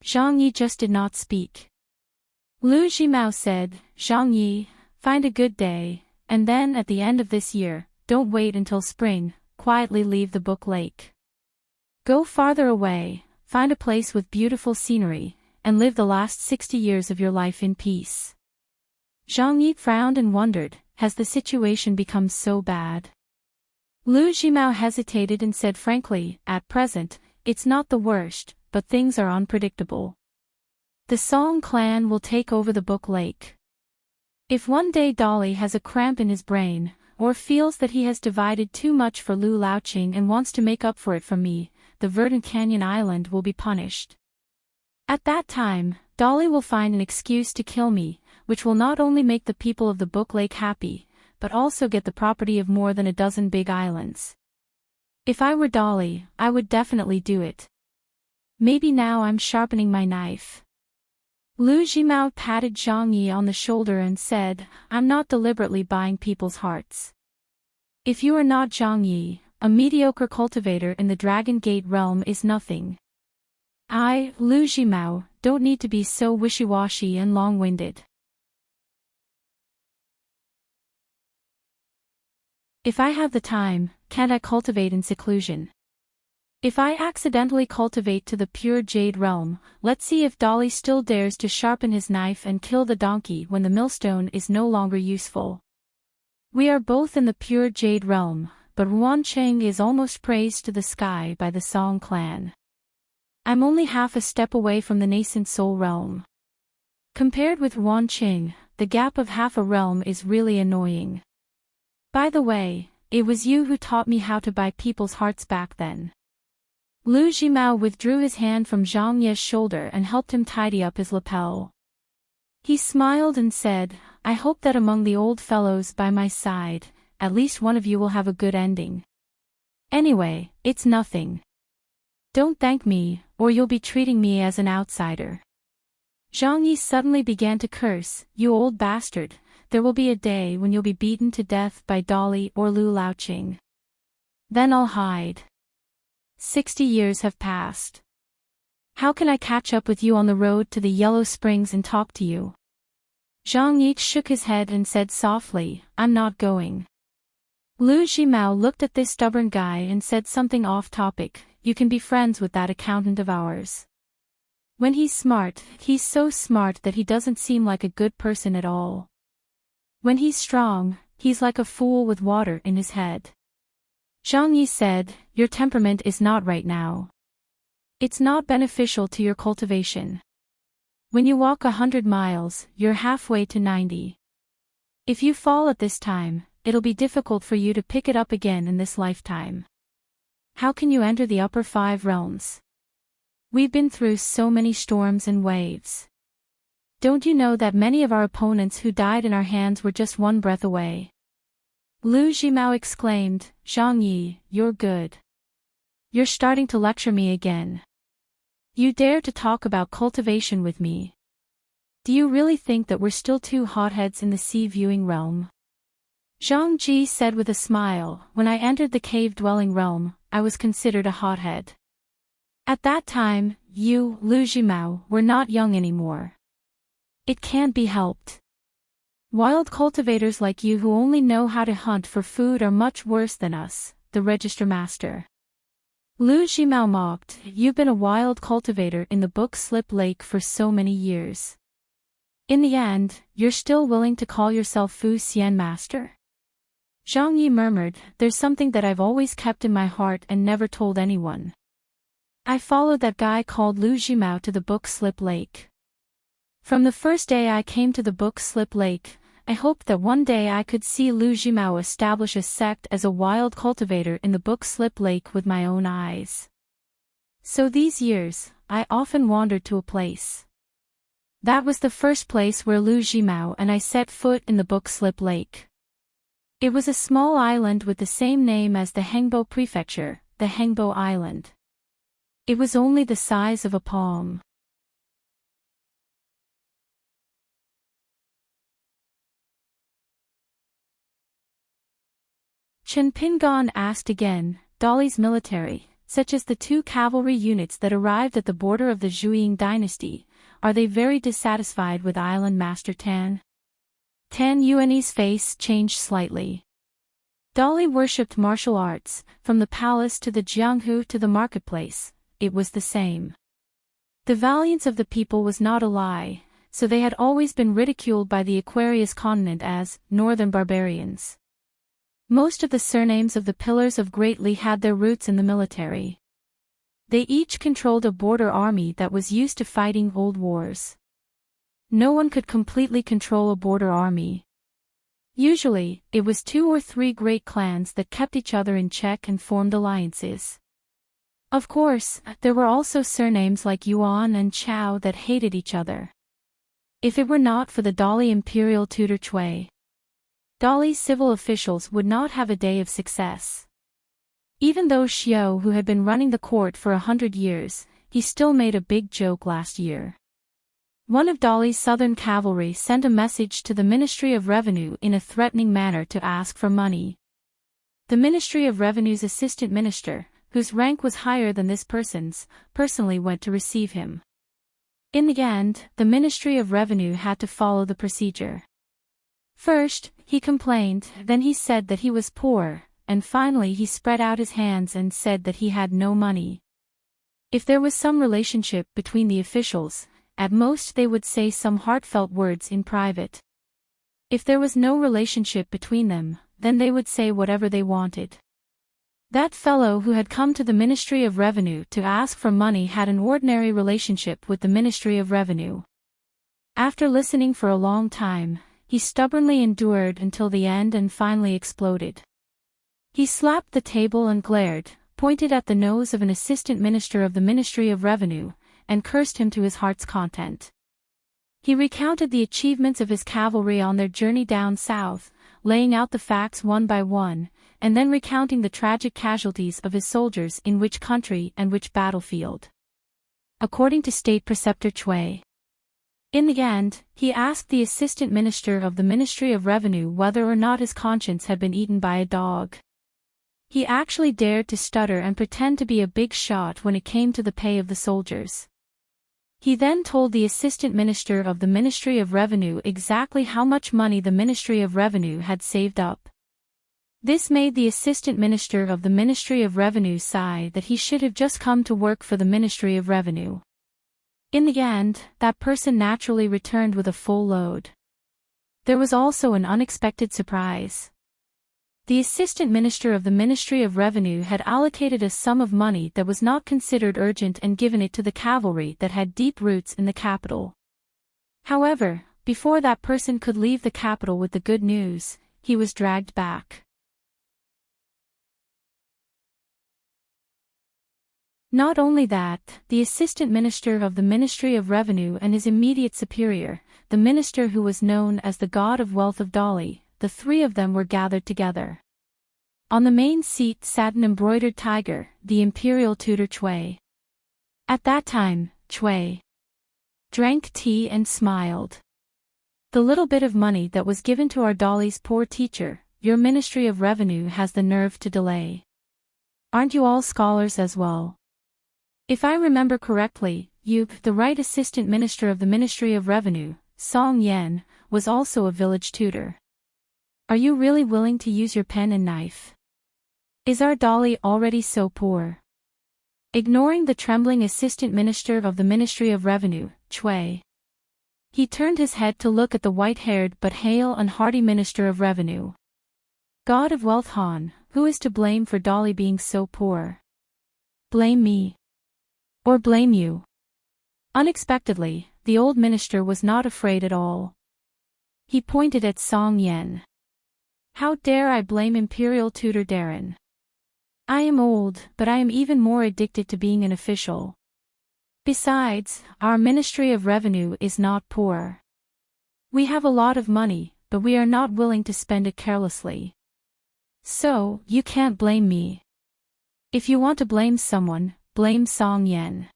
Zhang Yi just did not speak. Lu Jimao said, Zhang Yi, find a good day, and then at the end of this year, don't wait until spring, quietly leave the Book Lake. Go farther away, find a place with beautiful scenery, and live the last 60 years of your life in peace. Zhang Yi frowned and wondered, has the situation become so bad? Lu Jimao hesitated and said frankly, at present, it's not the worst, but things are unpredictable. The Song clan will take over the Book Lake. If one day Dolly has a cramp in his brain, or feels that he has divided too much for Lu Laoqing and wants to make up for it from me, the verdant canyon island will be punished. At that time, Dolly will find an excuse to kill me, which will not only make the people of the Book Lake happy, but also get the property of more than a dozen big islands. If I were Dolly, I would definitely do it. Maybe now I'm sharpening my knife. Lu Jimao patted Zhang Yi on the shoulder and said, I'm not deliberately buying people's hearts. If you are not Zhang Yi, a mediocre cultivator in the Dragon Gate realm is nothing. I, Lu Jimao, don't need to be so wishy-washy and long-winded. If I have the time, can't I cultivate in seclusion? If I accidentally cultivate to the pure jade realm, let's see if Dolly still dares to sharpen his knife and kill the donkey when the millstone is no longer useful. We are both in the pure jade realm, but Ruan Cheng is almost praised to the sky by the Song clan. I'm only half a step away from the nascent soul realm. Compared with Ruan Cheng, the gap of half a realm is really annoying. By the way, it was you who taught me how to buy people's hearts back then. Lu Jimao withdrew his hand from Zhang Ye's shoulder and helped him tidy up his lapel. He smiled and said, I hope that among the old fellows by my side, at least one of you will have a good ending. Anyway, it's nothing. Don't thank me, or you'll be treating me as an outsider. Zhang Yi suddenly began to curse, you old bastard. There will be a day when you'll be beaten to death by Dolly or Lu Laoqing. Then I'll hide. 60 years have passed. How can I catch up with you on the road to the Yellow Springs and talk to you? Zhang Yi shook his head and said softly, I'm not going. Lu Jimao looked at this stubborn guy and said something off-topic, you can be friends with that accountant of ours. When he's smart, he's so smart that he doesn't seem like a good person at all. When he's strong, he's like a fool with water in his head. Zhang Yi said, your temperament is not right now. It's not beneficial to your cultivation. When you walk 100 miles, you're halfway to 90. If you fall at this time, it'll be difficult for you to pick it up again in this lifetime. How can you enter the upper 5 realms? We've been through so many storms and waves. Don't you know that many of our opponents who died in our hands were just one breath away? Lu Jimao exclaimed, Zhang Yi, you're good. You're starting to lecture me again. You dare to talk about cultivation with me. Do you really think that we're still two hotheads in the sea-viewing realm? Zhang Ji said with a smile, when I entered the cave-dwelling realm, I was considered a hothead. At that time, you, Lu Jimao, were not young anymore. It can't be helped. Wild cultivators like you who only know how to hunt for food are much worse than us, the Register Master. Lu Jimao mocked, you've been a wild cultivator in the Book Slip Lake for so many years. In the end, you're still willing to call yourself Fu Xian Master? Zhang Yi murmured, there's something that I've always kept in my heart and never told anyone. I followed that guy called Lu Jimao to the Book Slip Lake. From the first day I came to the Book Slip Lake, I hoped that one day I could see Lu Jimao establish a sect as a wild cultivator in the Book Slip Lake with my own eyes. So these years, I often wandered to a place. That was the first place where Lu Jimao and I set foot in the Book Slip Lake. It was a small island with the same name as the Hengbo Prefecture, the Hengbo Island. It was only the size of a palm. Chen Pingon asked again, Dolly's military, such as the 2 cavalry units that arrived at the border of the Zhuiying dynasty, are they very dissatisfied with Island Master Tan? Tan Yuanyi's face changed slightly. Dolly worshipped martial arts, from the palace to the Jianghu to the marketplace, it was the same. The valiance of the people was not a lie, so they had always been ridiculed by the Aquarius continent as northern barbarians. Most of the surnames of the Pillars of Great Li had their roots in the military. They each controlled a border army that was used to fighting old wars. No one could completely control a border army. Usually, it was 2 or 3 great clans that kept each other in check and formed alliances. Of course, there were also surnames like Yuan and Chao that hated each other. If it were not for the Dolly imperial tutor Cui, Dolly's civil officials would not have a day of success. Even though Xiao, who had been running the court for 100 years, he still made a big joke last year. One of Dolly's southern cavalry sent a message to the Ministry of Revenue in a threatening manner to ask for money. The Ministry of Revenue's assistant minister, whose rank was higher than this person's, personally went to receive him. In the end, the Ministry of Revenue had to follow the procedure. First, he complained, then he said that he was poor, and finally he spread out his hands and said that he had no money. If there was some relationship between the officials, at most they would say some heartfelt words in private. If there was no relationship between them, then they would say whatever they wanted. That fellow who had come to the Ministry of Revenue to ask for money had an ordinary relationship with the Ministry of Revenue. After listening for a long time, he stubbornly endured until the end and finally exploded. He slapped the table and glared, pointed at the nose of an assistant minister of the Ministry of Revenue, and cursed him to his heart's content. He recounted the achievements of his cavalry on their journey down south, laying out the facts one by one, and then recounting the tragic casualties of his soldiers in which country and which battlefield. According to State Preceptor Cui. In the end, he asked the assistant minister of the Ministry of Revenue whether or not his conscience had been eaten by a dog. He actually dared to stutter and pretend to be a big shot when it came to the pay of the soldiers. He then told the assistant minister of the Ministry of Revenue exactly how much money the Ministry of Revenue had saved up. This made the assistant minister of the Ministry of Revenue sigh that he should have just come to work for the Ministry of Revenue. In the end, that person naturally returned with a full load. There was also an unexpected surprise. The assistant minister of the Ministry of Revenue had allocated a sum of money that was not considered urgent and given it to the cavalry that had deep roots in the capital. However, before that person could leave the capital with the good news, he was dragged back. Not only that, the assistant minister of the Ministry of Revenue and his immediate superior, the minister who was known as the God of Wealth of Dolly, the three of them were gathered together. On the main seat sat an embroidered tiger, the imperial tutor Chui. At that time, Chui drank tea and smiled. The little bit of money that was given to our Dolly's poor teacher, your Ministry of Revenue has the nerve to delay. Aren't you all scholars as well? If I remember correctly, you, the right assistant minister of the Ministry of Revenue, Song Yen, was also a village tutor. Are you really willing to use your pen and knife? Is our Dolly already so poor? Ignoring the trembling assistant minister of the Ministry of Revenue, Chui, he turned his head to look at the white-haired but hale and hearty Minister of Revenue. God of Wealth Han, who is to blame for Dolly being so poor? Blame me. Or blame you? Unexpectedly, the old minister was not afraid at all. He pointed at Song Yen. How dare I blame Imperial Tutor Darren? I am old, but I am even more addicted to being an official. Besides, our Ministry of Revenue is not poor. We have a lot of money, but we are not willing to spend it carelessly. So, you can't blame me. If you want to blame someone, blame Song Yen.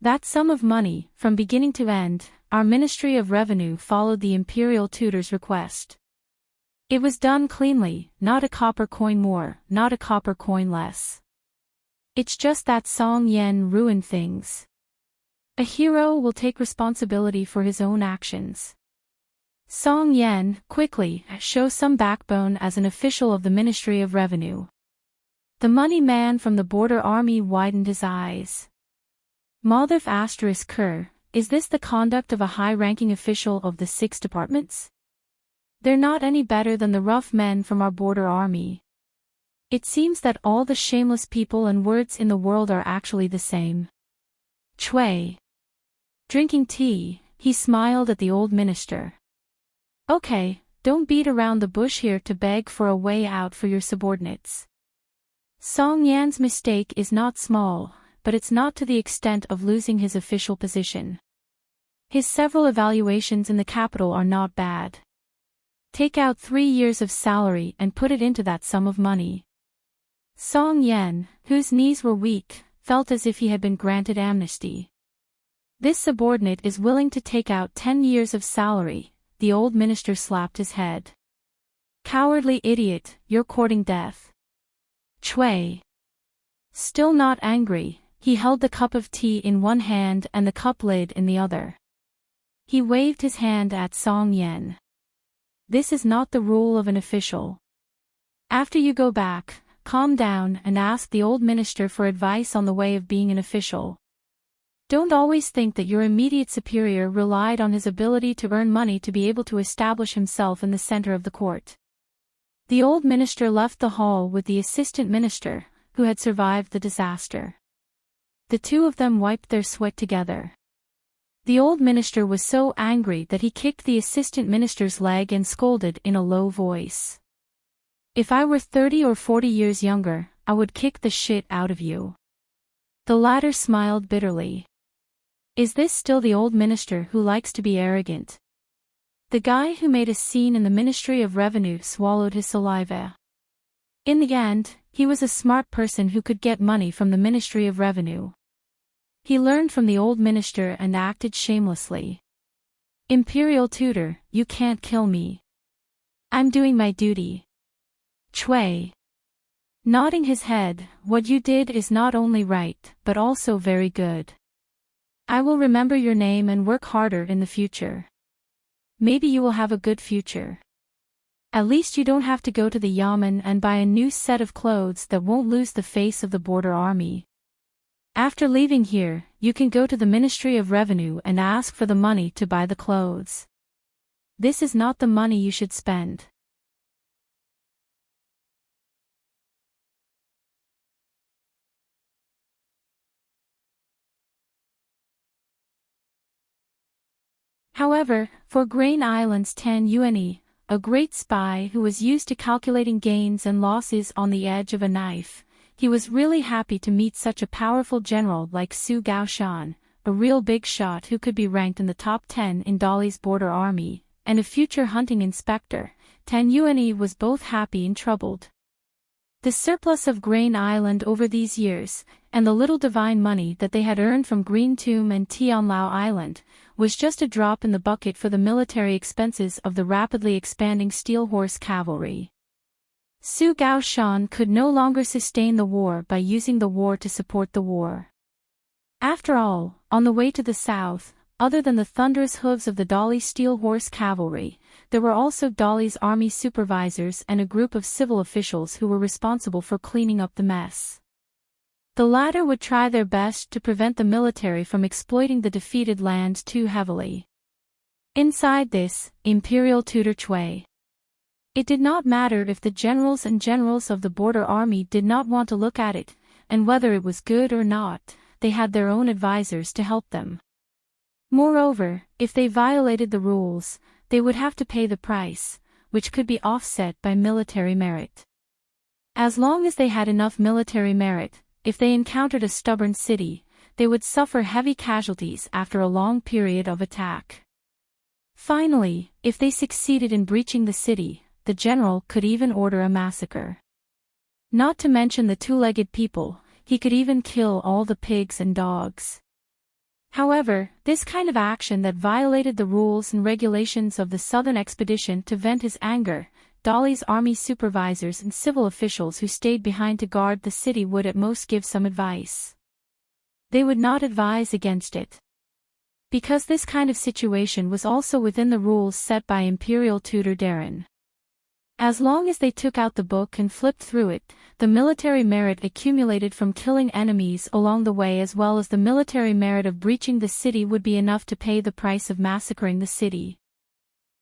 That sum of money, from beginning to end, our Ministry of Revenue followed the imperial tutor's request. It was done cleanly, not a copper coin more, not a copper coin less. It's just that Song Yen ruined things. A hero will take responsibility for his own actions. Song Yen, quickly, show some backbone as an official of the Ministry of Revenue. The money man from the border army widened his eyes. Moldov *Ker, is this the conduct of a high-ranking official of the 6 departments? They're not any better than the rough men from our border army. It seems that all the shameless people and words in the world are actually the same. Chui. Drinking tea, he smiled at the old minister. Okay, don't beat around the bush here to beg for a way out for your subordinates. Song Yan's mistake is not small, but it's not to the extent of losing his official position. His several evaluations in the capital are not bad. Take out 3 years of salary and put it into that sum of money. Song Yan, whose knees were weak, felt as if he had been granted amnesty. This subordinate is willing to take out 10 years of salary, the old minister slapped his head. Cowardly idiot, you're courting death. Chui. Still not angry, he held the cup of tea in one hand and the cup lid in the other. He waved his hand at Song Yen. This is not the rule of an official. After you go back, calm down and ask the old minister for advice on the way of being an official. Don't always think that your immediate superior relied on his ability to earn money to be able to establish himself in the center of the court. The old minister left the hall with the assistant minister, who had survived the disaster. The two of them wiped their sweat together. The old minister was so angry that he kicked the assistant minister's leg and scolded in a low voice. If I were 30 or 40 years younger, I would kick the shit out of you. The latter smiled bitterly. Is this still the old minister who likes to be arrogant? The guy who made a scene in the Ministry of Revenue swallowed his saliva. In the end, he was a smart person who could get money from the Ministry of Revenue. He learned from the old minister and acted shamelessly. Imperial tutor, you can't kill me. I'm doing my duty. Chui. Nodding his head, what you did is not only right, but also very good. I will remember your name and work harder in the future. Maybe you will have a good future. At least you don't have to go to the yamen and buy a new set of clothes that won't lose the face of the border army. After leaving here, you can go to the Ministry of Revenue and ask for the money to buy the clothes. This is not the money you should spend. However, for Grain Island's Tan Yuani, a great spy who was used to calculating gains and losses on the edge of a knife, he was really happy to meet such a powerful general like Su Gaoshan, a real big shot who could be ranked in the top 10 in Dolly's border army, and a future hunting inspector. Tan Yuanyi was both happy and troubled. The surplus of Grain Island over these years, and the little divine money that they had earned from Green Tomb and Tianlao Island, was just a drop in the bucket for the military expenses of the rapidly expanding Steel Horse Cavalry. Su Gaoshan could no longer sustain the war by using the war to support the war. After all, on the way to the south, other than the thunderous hooves of the Dolly Steel Horse Cavalry, there were also Dolly's army supervisors and a group of civil officials who were responsible for cleaning up the mess. The latter would try their best to prevent the military from exploiting the defeated land too heavily. Inside this imperial tutor Chui, it did not matter if the generals of the border army did not want to look at it, and whether it was good or not, they had their own advisors to help them. Moreover, if they violated the rules, they would have to pay the price, which could be offset by military merit. As long as they had enough military merit, if they encountered a stubborn city, they would suffer heavy casualties after a long period of attack. Finally, if they succeeded in breaching the city, the general could even order a massacre. Not to mention the two-legged people, he could even kill all the pigs and dogs. However, this kind of action that violated the rules and regulations of the Southern Expedition to vent his anger, Dolly's army supervisors and civil officials who stayed behind to guard the city would at most give some advice. They would not advise against it. Because this kind of situation was also within the rules set by Imperial Tutor Darren. As long as they took out the book and flipped through it, the military merit accumulated from killing enemies along the way as well as the military merit of breaching the city would be enough to pay the price of massacring the city.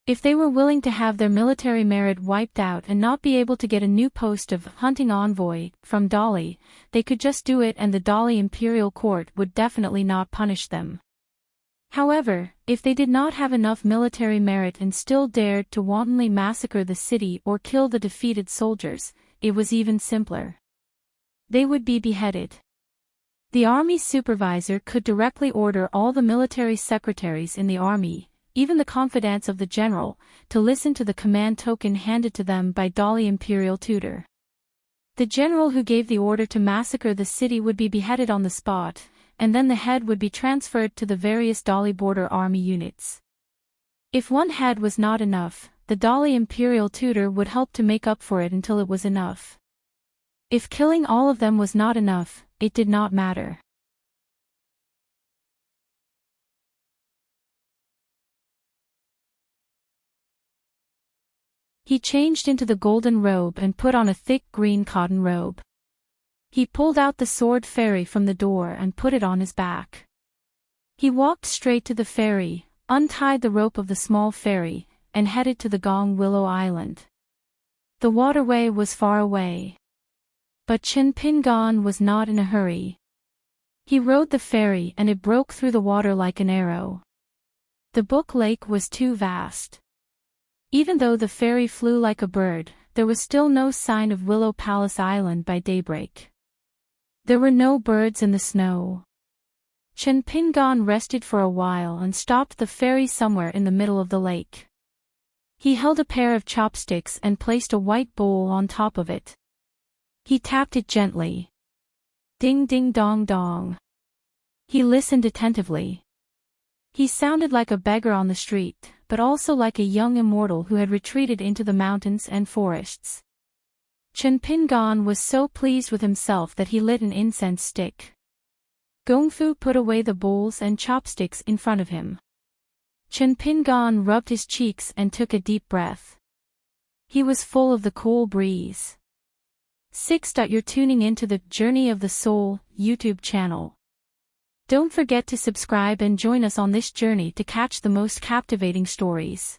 If they were willing to have their military merit wiped out and not be able to get a new post of hunting envoy from Dolly, they could just do it and the Dolly Imperial Court would definitely not punish them. However, if they did not have enough military merit and still dared to wantonly massacre the city or kill the defeated soldiers, it was even simpler. They would be beheaded. The army supervisor could directly order all the military secretaries in the army, even the confidants of the general, to listen to the command token handed to them by Dolly Imperial Tutor. The general who gave the order to massacre the city would be beheaded on the spot, and then the head would be transferred to the various Dolly border army units. If one head was not enough, the Dolly Imperial Tutor would help to make up for it until it was enough. If killing all of them was not enough, it did not matter. He changed into the golden robe and put on a thick green cotton robe. He pulled out the sword ferry from the door and put it on his back. He walked straight to the ferry, untied the rope of the small ferry, and headed to the Gong Willow Island. The waterway was far away. But Chen Pingan was not in a hurry. He rode the ferry and it broke through the water like an arrow. The Book Lake was too vast. Even though the ferry flew like a bird, there was still no sign of Willow Palace Island by daybreak. There were no birds in the snow. Chen Pingan rested for a while and stopped the ferry somewhere in the middle of the lake. He held a pair of chopsticks and placed a white bowl on top of it. He tapped it gently. Ding ding dong dong. He listened attentively. He sounded like a beggar on the street, but also like a young immortal who had retreated into the mountains and forests. Chen Pingan was so pleased with himself that he lit an incense stick. Gongfu put away the bowls and chopsticks in front of him. Chen Pingan rubbed his cheeks and took a deep breath. He was full of the cool breeze. 6. You're tuning into the Journey of the Soul YouTube channel. Don't forget to subscribe and join us on this journey to catch the most captivating stories.